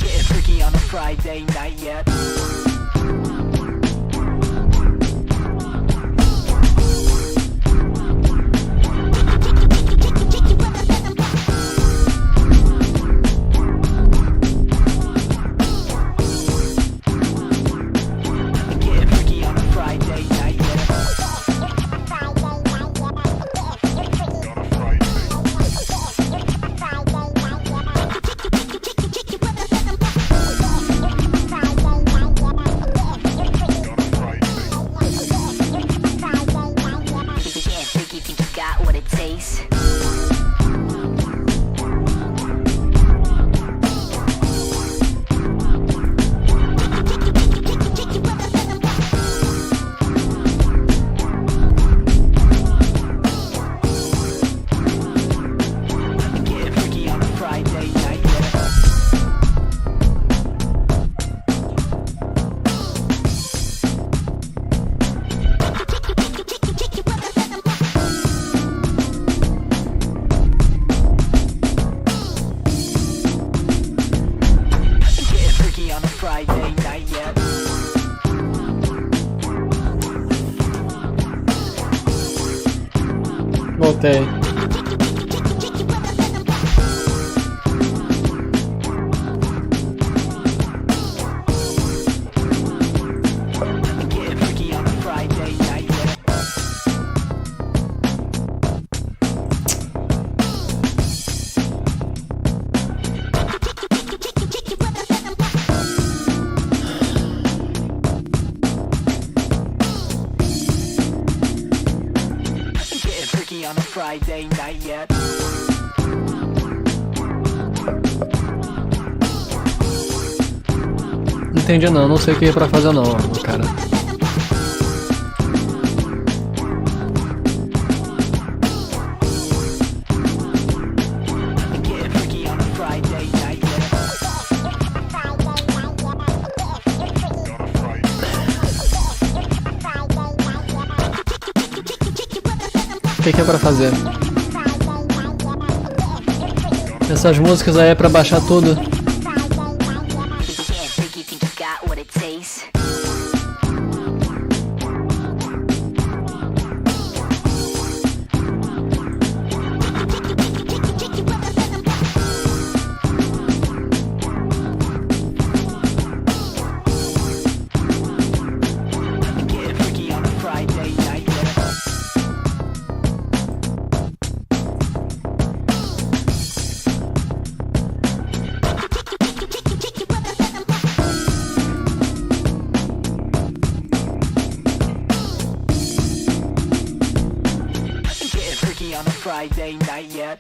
Get freaky on a Friday night yet. Friday night yet. Get freaky on a Friday night yet. What it tastes. Get freaky on a Friday night. Friday night yet. Voltei. Get freaky on a Friday night yet. On a Friday night yet. Entendi não sei o que é pra fazer não, cara. Get freaky on a Friday night yet. O que é pra fazer? Essas músicas aí é pra baixar tudo. Get freaky on a Friday night yet. On a Friday night yet.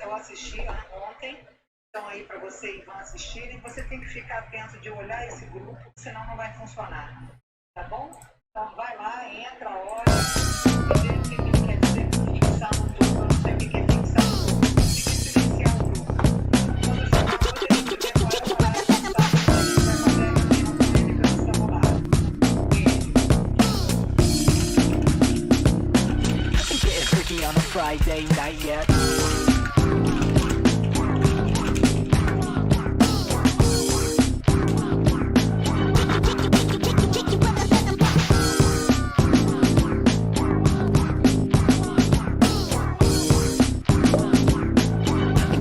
Eu assisti ontem, então aí para vocês vão assistir e você tem que ficar atento de olhar esse grupo, senão não vai funcionar, tá bom? Então vai lá, entra, olha, vê o que ele quer dizer com fixar um grupo. Eu não sei o que é fixar um grupo. Eu consigo silenciar um grupo. Quando você acabou de receber qual é o horário de fixar, você vai fazer a reunião com ele pelo celular. Getting freaky on a Friday night yet.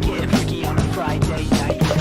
Getting freaky on a Friday night yet.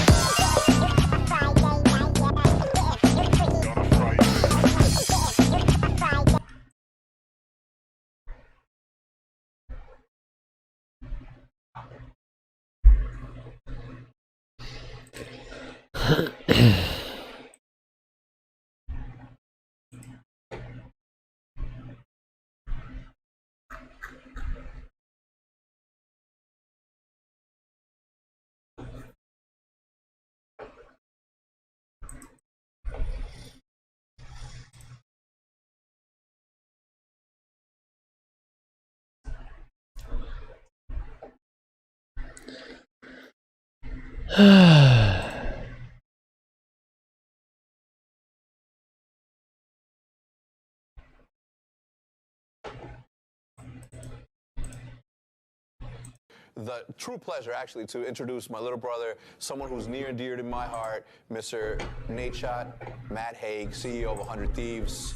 The true pleasure, actually, to introduce my little brother, someone who's near and dear to my heart, Mr. Nate Shot, Matt Haig, CEO of 100 Thieves.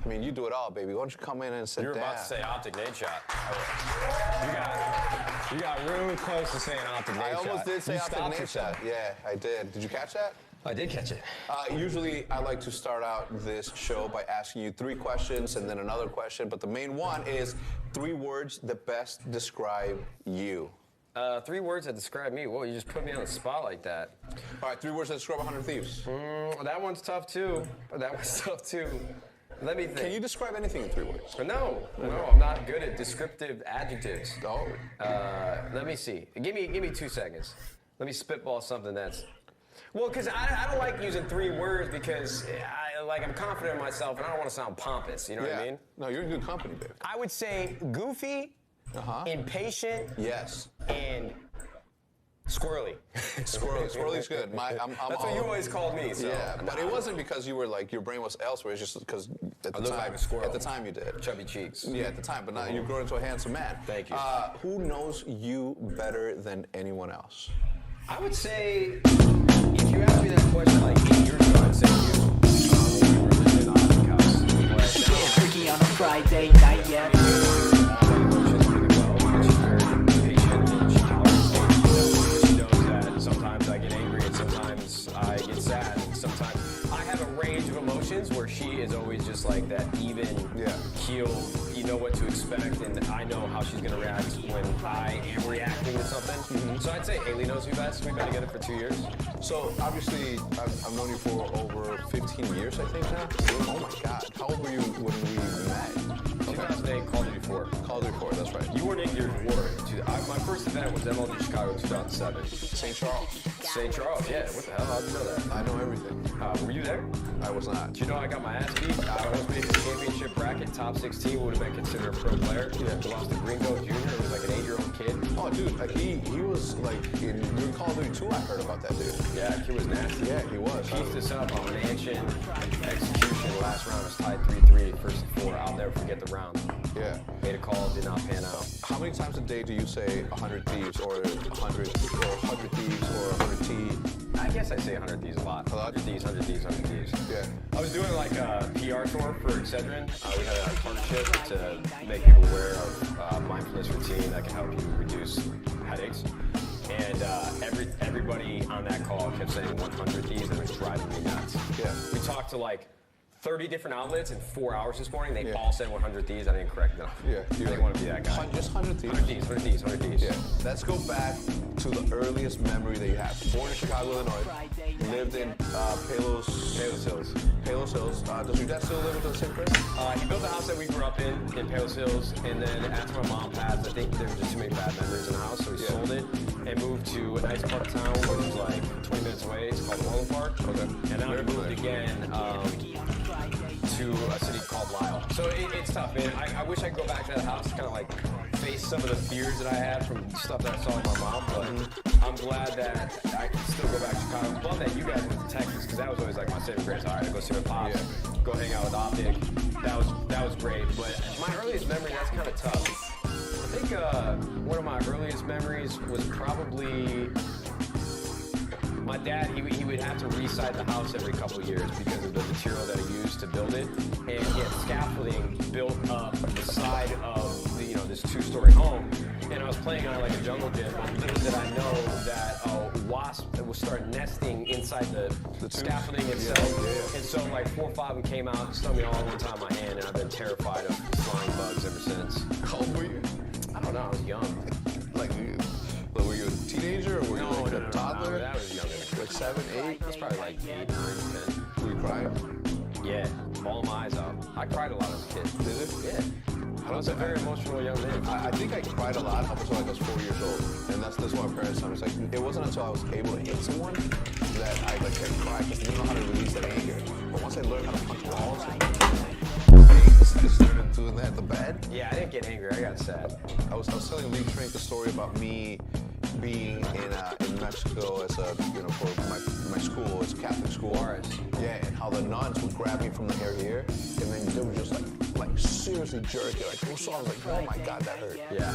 I mean, you do it all, baby. Why don't you come in and sit down? You were about to say Optic Nate Shot. You got really close to saying Optic Nate Shot. I almost did say Optic Nate Shot. Yeah, I did. Did you catch that? I did catch it. Usually, I like to start out this show by asking you 3 questions and then another question, but the main one is 3 words that best describe you. 3 words that describe me. Whoa, you just put me on the spot like that. All right, 3 words that describe 100 Thieves. That one's tough, too. Let me think. Can you describe anything in 3 words? No, I'm not good at descriptive adjectives. Oh. Let me see. Give me 2 seconds. Let me spitball something that's... Well, because I don't like using 3 words because I'm confident in myself and I don't want to sound pompous. You know what I mean? No, you're in good company, baby. I would say goofy, impatient, yes, and squirrely. Squirrely's good. That's what you always called me. So. Yeah, but it wasn't because you were like your brain was elsewhere. It's just because at the time, like a squirrel. At the time you did. Chubby cheeks. Yeah, at the time, but now you've grown into a handsome man. Thank you. Who knows you better than anyone else? I would say, if you asked me that question like 8 years ago, I'd say you. When we were living in Austin House. Getting freaky on a Friday night yet. Sometimes I get angry and sometimes I get sad and sometimes I have a range of emotions where she is always just like that even keel, you know what to expect and I know how she's going to react when I am reacting to something. So I'd say Haley knows me best. We've been together for 2 years. So obviously I've known you for over 15 years I think now. Oh my God. How old were you when we met? 2008, Call of Duty 4. Call of Duty 4, that's right. You weren't in Gears of War. My first event was MLG Chicago 2007. St. Charles. St. Charles, yeah. What the hell? How'd you know that? I know everything. Were you there? I was not. Do you know I got my ass beat? I almost made the championship bracket, top 16, would have been considered a pro player. Yeah. Lost to Gringo Jr., who was like an 8-year-old kid. Oh, dude, he was like in Call of Duty 2, I heard about that dude. Yeah, he was nasty. Yeah, he was. Pieced us up on mansion, execution, last round was tied 3-3, first and 4. I'll never forget the round. Yeah. Made a call, did not pan out. How many times a day do you say 100 Thieves or 100 Thieves or 100 T? I guess I say 100 Thieves a lot. 100 Thieves, 100 Thieves, 100 Thieves. Yeah. I was doing like a PR tour for Excedrin. We had a partnership to make people aware of mindfulness routine that can help you reduce headaches. And everybody on that call kept saying 100 Thieves and it was driving me nuts. Yeah. We talked to like 30 different outlets in 4 hours this morning. They all said 100 Thieves. I didn't correct them. Yeah. I didn't want to be that guy. Just 100 Thieves? 100 Thieves, 100 Thieves, 100 Thieves. Yeah. Let's go back to the earliest memory that you have. Born in Chicago, Illinois. Lived in Palos Hills. Palos Hills. Does your dad still live in the same place? He built the house that we grew up in Palos Hills, and then after my mom passed, I think there were just too many bad memories in the house, so he sold it and moved to a nice part of town, which was like 20 minutes away. It's called Orland Park. Okay. And now he moved again to a city called Lyle. So it's tough, man. I wish I could go back to that house to kind of like face some of the fears that I had from stuff that I saw with my mom, but I'm glad that I can still go back to Chicago. I'm glad that you guys went to Texas, because that was always like my saving grace. All right, I go see my pops, go hang out with Optic. That was great, but my earliest memory, that's kind of tough. I think one of my earliest memories was probably my dad. He would have to reside the house every couple of years because of the material that he used to build it, and he had scaffolding built up the side of this 2-story home. And I was playing on like a jungle gym, and little did I know that a wasp would start nesting inside the scaffolding itself. And so like 4 or 5 of them came out, stung me all at one time in my hand, and I've been terrified of flying bugs ever since. How old were you? I don't know, I was young. Like, were you a teenager, or were you like a toddler? No, that was younger. Like 7, 8? I was probably like 8, 9, 10. Were you crying? Yeah, bawling my eyes out. I cried a lot as a kid. Did it? Yeah. I was a very emotional young man. I think I cried a lot up until I was 4 years old, and that's what my parents told me. It's like, it wasn't until I was able to hit someone that I like could cry, because I didn't know how to release that anger. But once I learned how to punch walls, I started doing that at the bed. Yeah, I didn't get angry. I got sad. I was telling Lee Trink the story about me being in Mexico as for my school, it's a Catholic school. Yeah, and how the nuns would grab me from the hair here, and then they would just like seriously jerk it. Like, I was like, oh my God, that hurt. Yeah,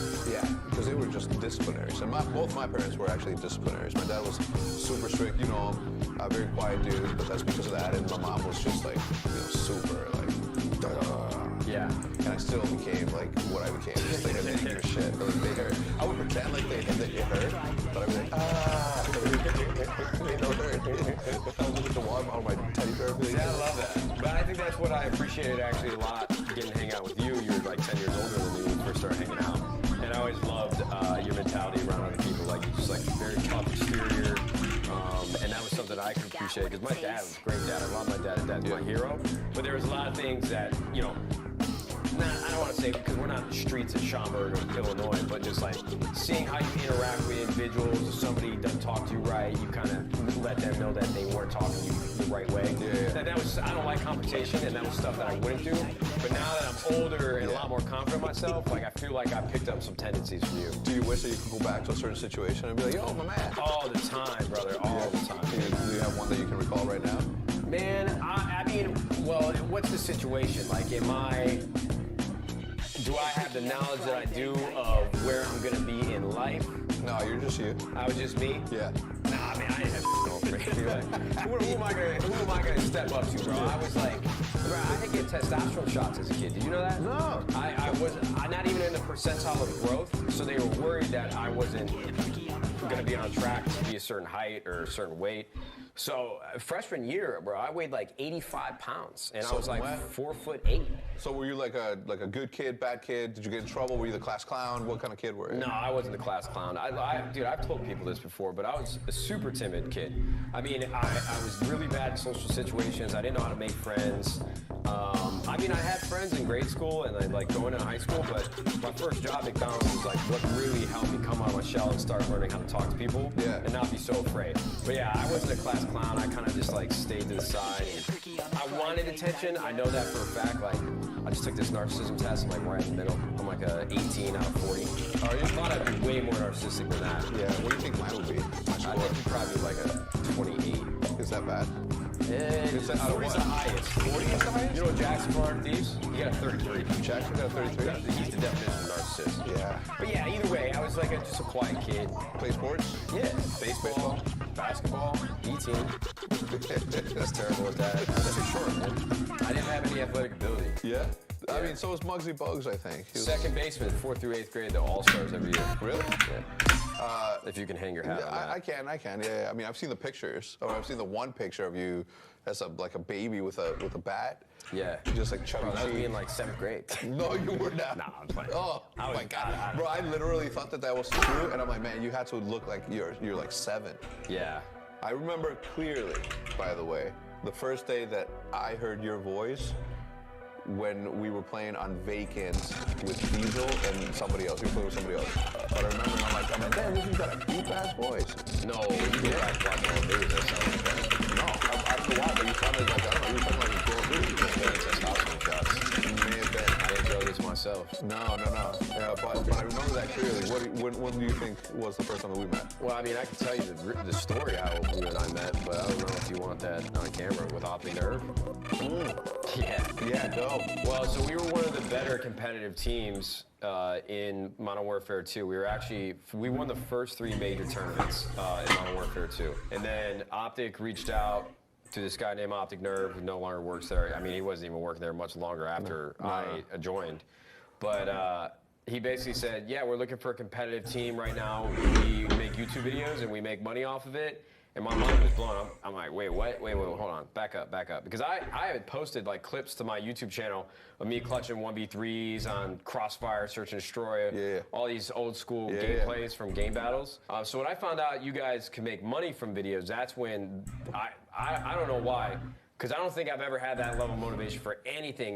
because they were just disciplinaries, and both my parents were actually disciplinaries. My dad was super strict, a very quiet dude, but that's because of that, and my mom was just like, super like. Yeah. And I still became like what I became. Just like an angry shit. Like, they hurt. I would pretend like it hurt, but I'd be like, they don't hurt. I would look at the wall on my teddy bear. Yeah, I love that. But I think that's what I appreciated actually a lot, getting to hang out with you. You were like 10 years older than me when we first started hanging out. And I always loved your mentality around other people, like just like very tough exterior. And that was something I could appreciate, because my dad was a great dad. I love my dad. Dad's my hero. But there was a lot of things that, I don't want to say because we're not in the streets of Schaumburg or Illinois, but just like seeing how you interact with individuals. If somebody doesn't talk to you right, you kind of let them know that they weren't talking to you the right way. That was, I don't like confrontation, and that was stuff that I wouldn't do. But now that I'm older and a lot more confident in myself, like I feel like I picked up some tendencies from you. Do you wish that you could go back to a certain situation and be like, yo, my man? All the time, brother. All the time. Do you have one that you can recall right now? Man, I mean, well, what's the situation? Like, do I have the knowledge that I do of where I'm gonna be in life? No, you're just you. I was just me? Yeah. Nah, man, I didn't have going for me. Like, who am I gonna step up to, bro? I was like, bro, I had to get testosterone shots as a kid. Did you know that? No. I'm not even in the percentile of growth, so they were worried that I wasn't gonna be on track to be a certain height or a certain weight. So freshman year, bro, I weighed like 85 pounds, and I was like 4'8". So were you like a good kid, bad kid? Did you get in trouble? Were you the class clown? What kind of kid were you? No, I wasn't the class clown. Dude, I've told people this before, but I was a super timid kid. I mean, I was really bad in social situations. I didn't know how to make friends. I mean, I had friends in grade school and I like going to high school, but my first job at McDonald's was like what really helped me come out of my shell and start learning how to talk to people and not be so afraid. But yeah, I wasn't a class clown. I kind of just like stayed to the side. And I wanted attention. I know that for a fact. Like, I just took this narcissism test. I'm like right in the middle. I'm like a 18 out of 40. I thought I'd be way more narcissistic than that. Yeah. What do you think mine would be? I think you'd probably be like a 28. Is that bad? Is that 40 is the highest. 40 is the highest? You know what Jackson from Armed Thieves? He got a 33. Jackson got a 33? He's the definition of narcissist. Yeah. But yeah, either way, I was like just a quiet kid. Play sports? Yeah. Baseball, basketball, E-team. That's terrible at that. That's too short, man. I didn't have any athletic ability. Yeah? I mean, so was Muggsy Bogues, I think. Second baseman, 4th through 8th grade, the All-Stars every year. Really? Yeah. If you can hang your hat on that. I can. Yeah. I mean, I've seen the pictures. Or I've seen the one picture of you as like a baby with a bat. Yeah. Just like chubby cheeks. That was me in like 7th grade. No, you were not. Nah, I'm playing. Oh my God. Bro, I literally thought that was true, and I'm like, man, you had to look like you're like 7. Yeah. I remember clearly, by the way, the first day that I heard your voice when we were playing on Vacant with Diesel and somebody else. We were playing with somebody else. But I remember, I'm like, damn, this has got a deep-ass voice. No, you go back watching all videos that sound like that. No, I for a while, but you sounded like, I don't know, you sounded like you're going through testosterone shots. You may have been. I didn't throw this myself. No. Yeah, but I remember that clearly. When do you think was the first time that we met? Well, I mean, I can tell you the story how you and I met, but I don't know if you want that on camera with Optic Nerve. Yeah, dope. Well, so we were one of the better competitive teams in Modern Warfare 2. We won the first 3 major tournaments in Modern Warfare 2. And then Optic reached out to this guy named Optic Nerve, who no longer works there. I mean, he wasn't even working there much longer after I joined. But he basically said, yeah, we're looking for a competitive team right now. We make YouTube videos and we make money off of it. And my mind was blown. I'm like, wait, what? Wait, hold on. Back up. Because I had posted like clips to my YouTube channel of me clutching 1v3s on Crossfire, Search and Destroy, all these old school gameplays from game battles. So when I found out you guys can make money from videos, that's when I don't know why, because I don't think I've ever had that level of motivation for anything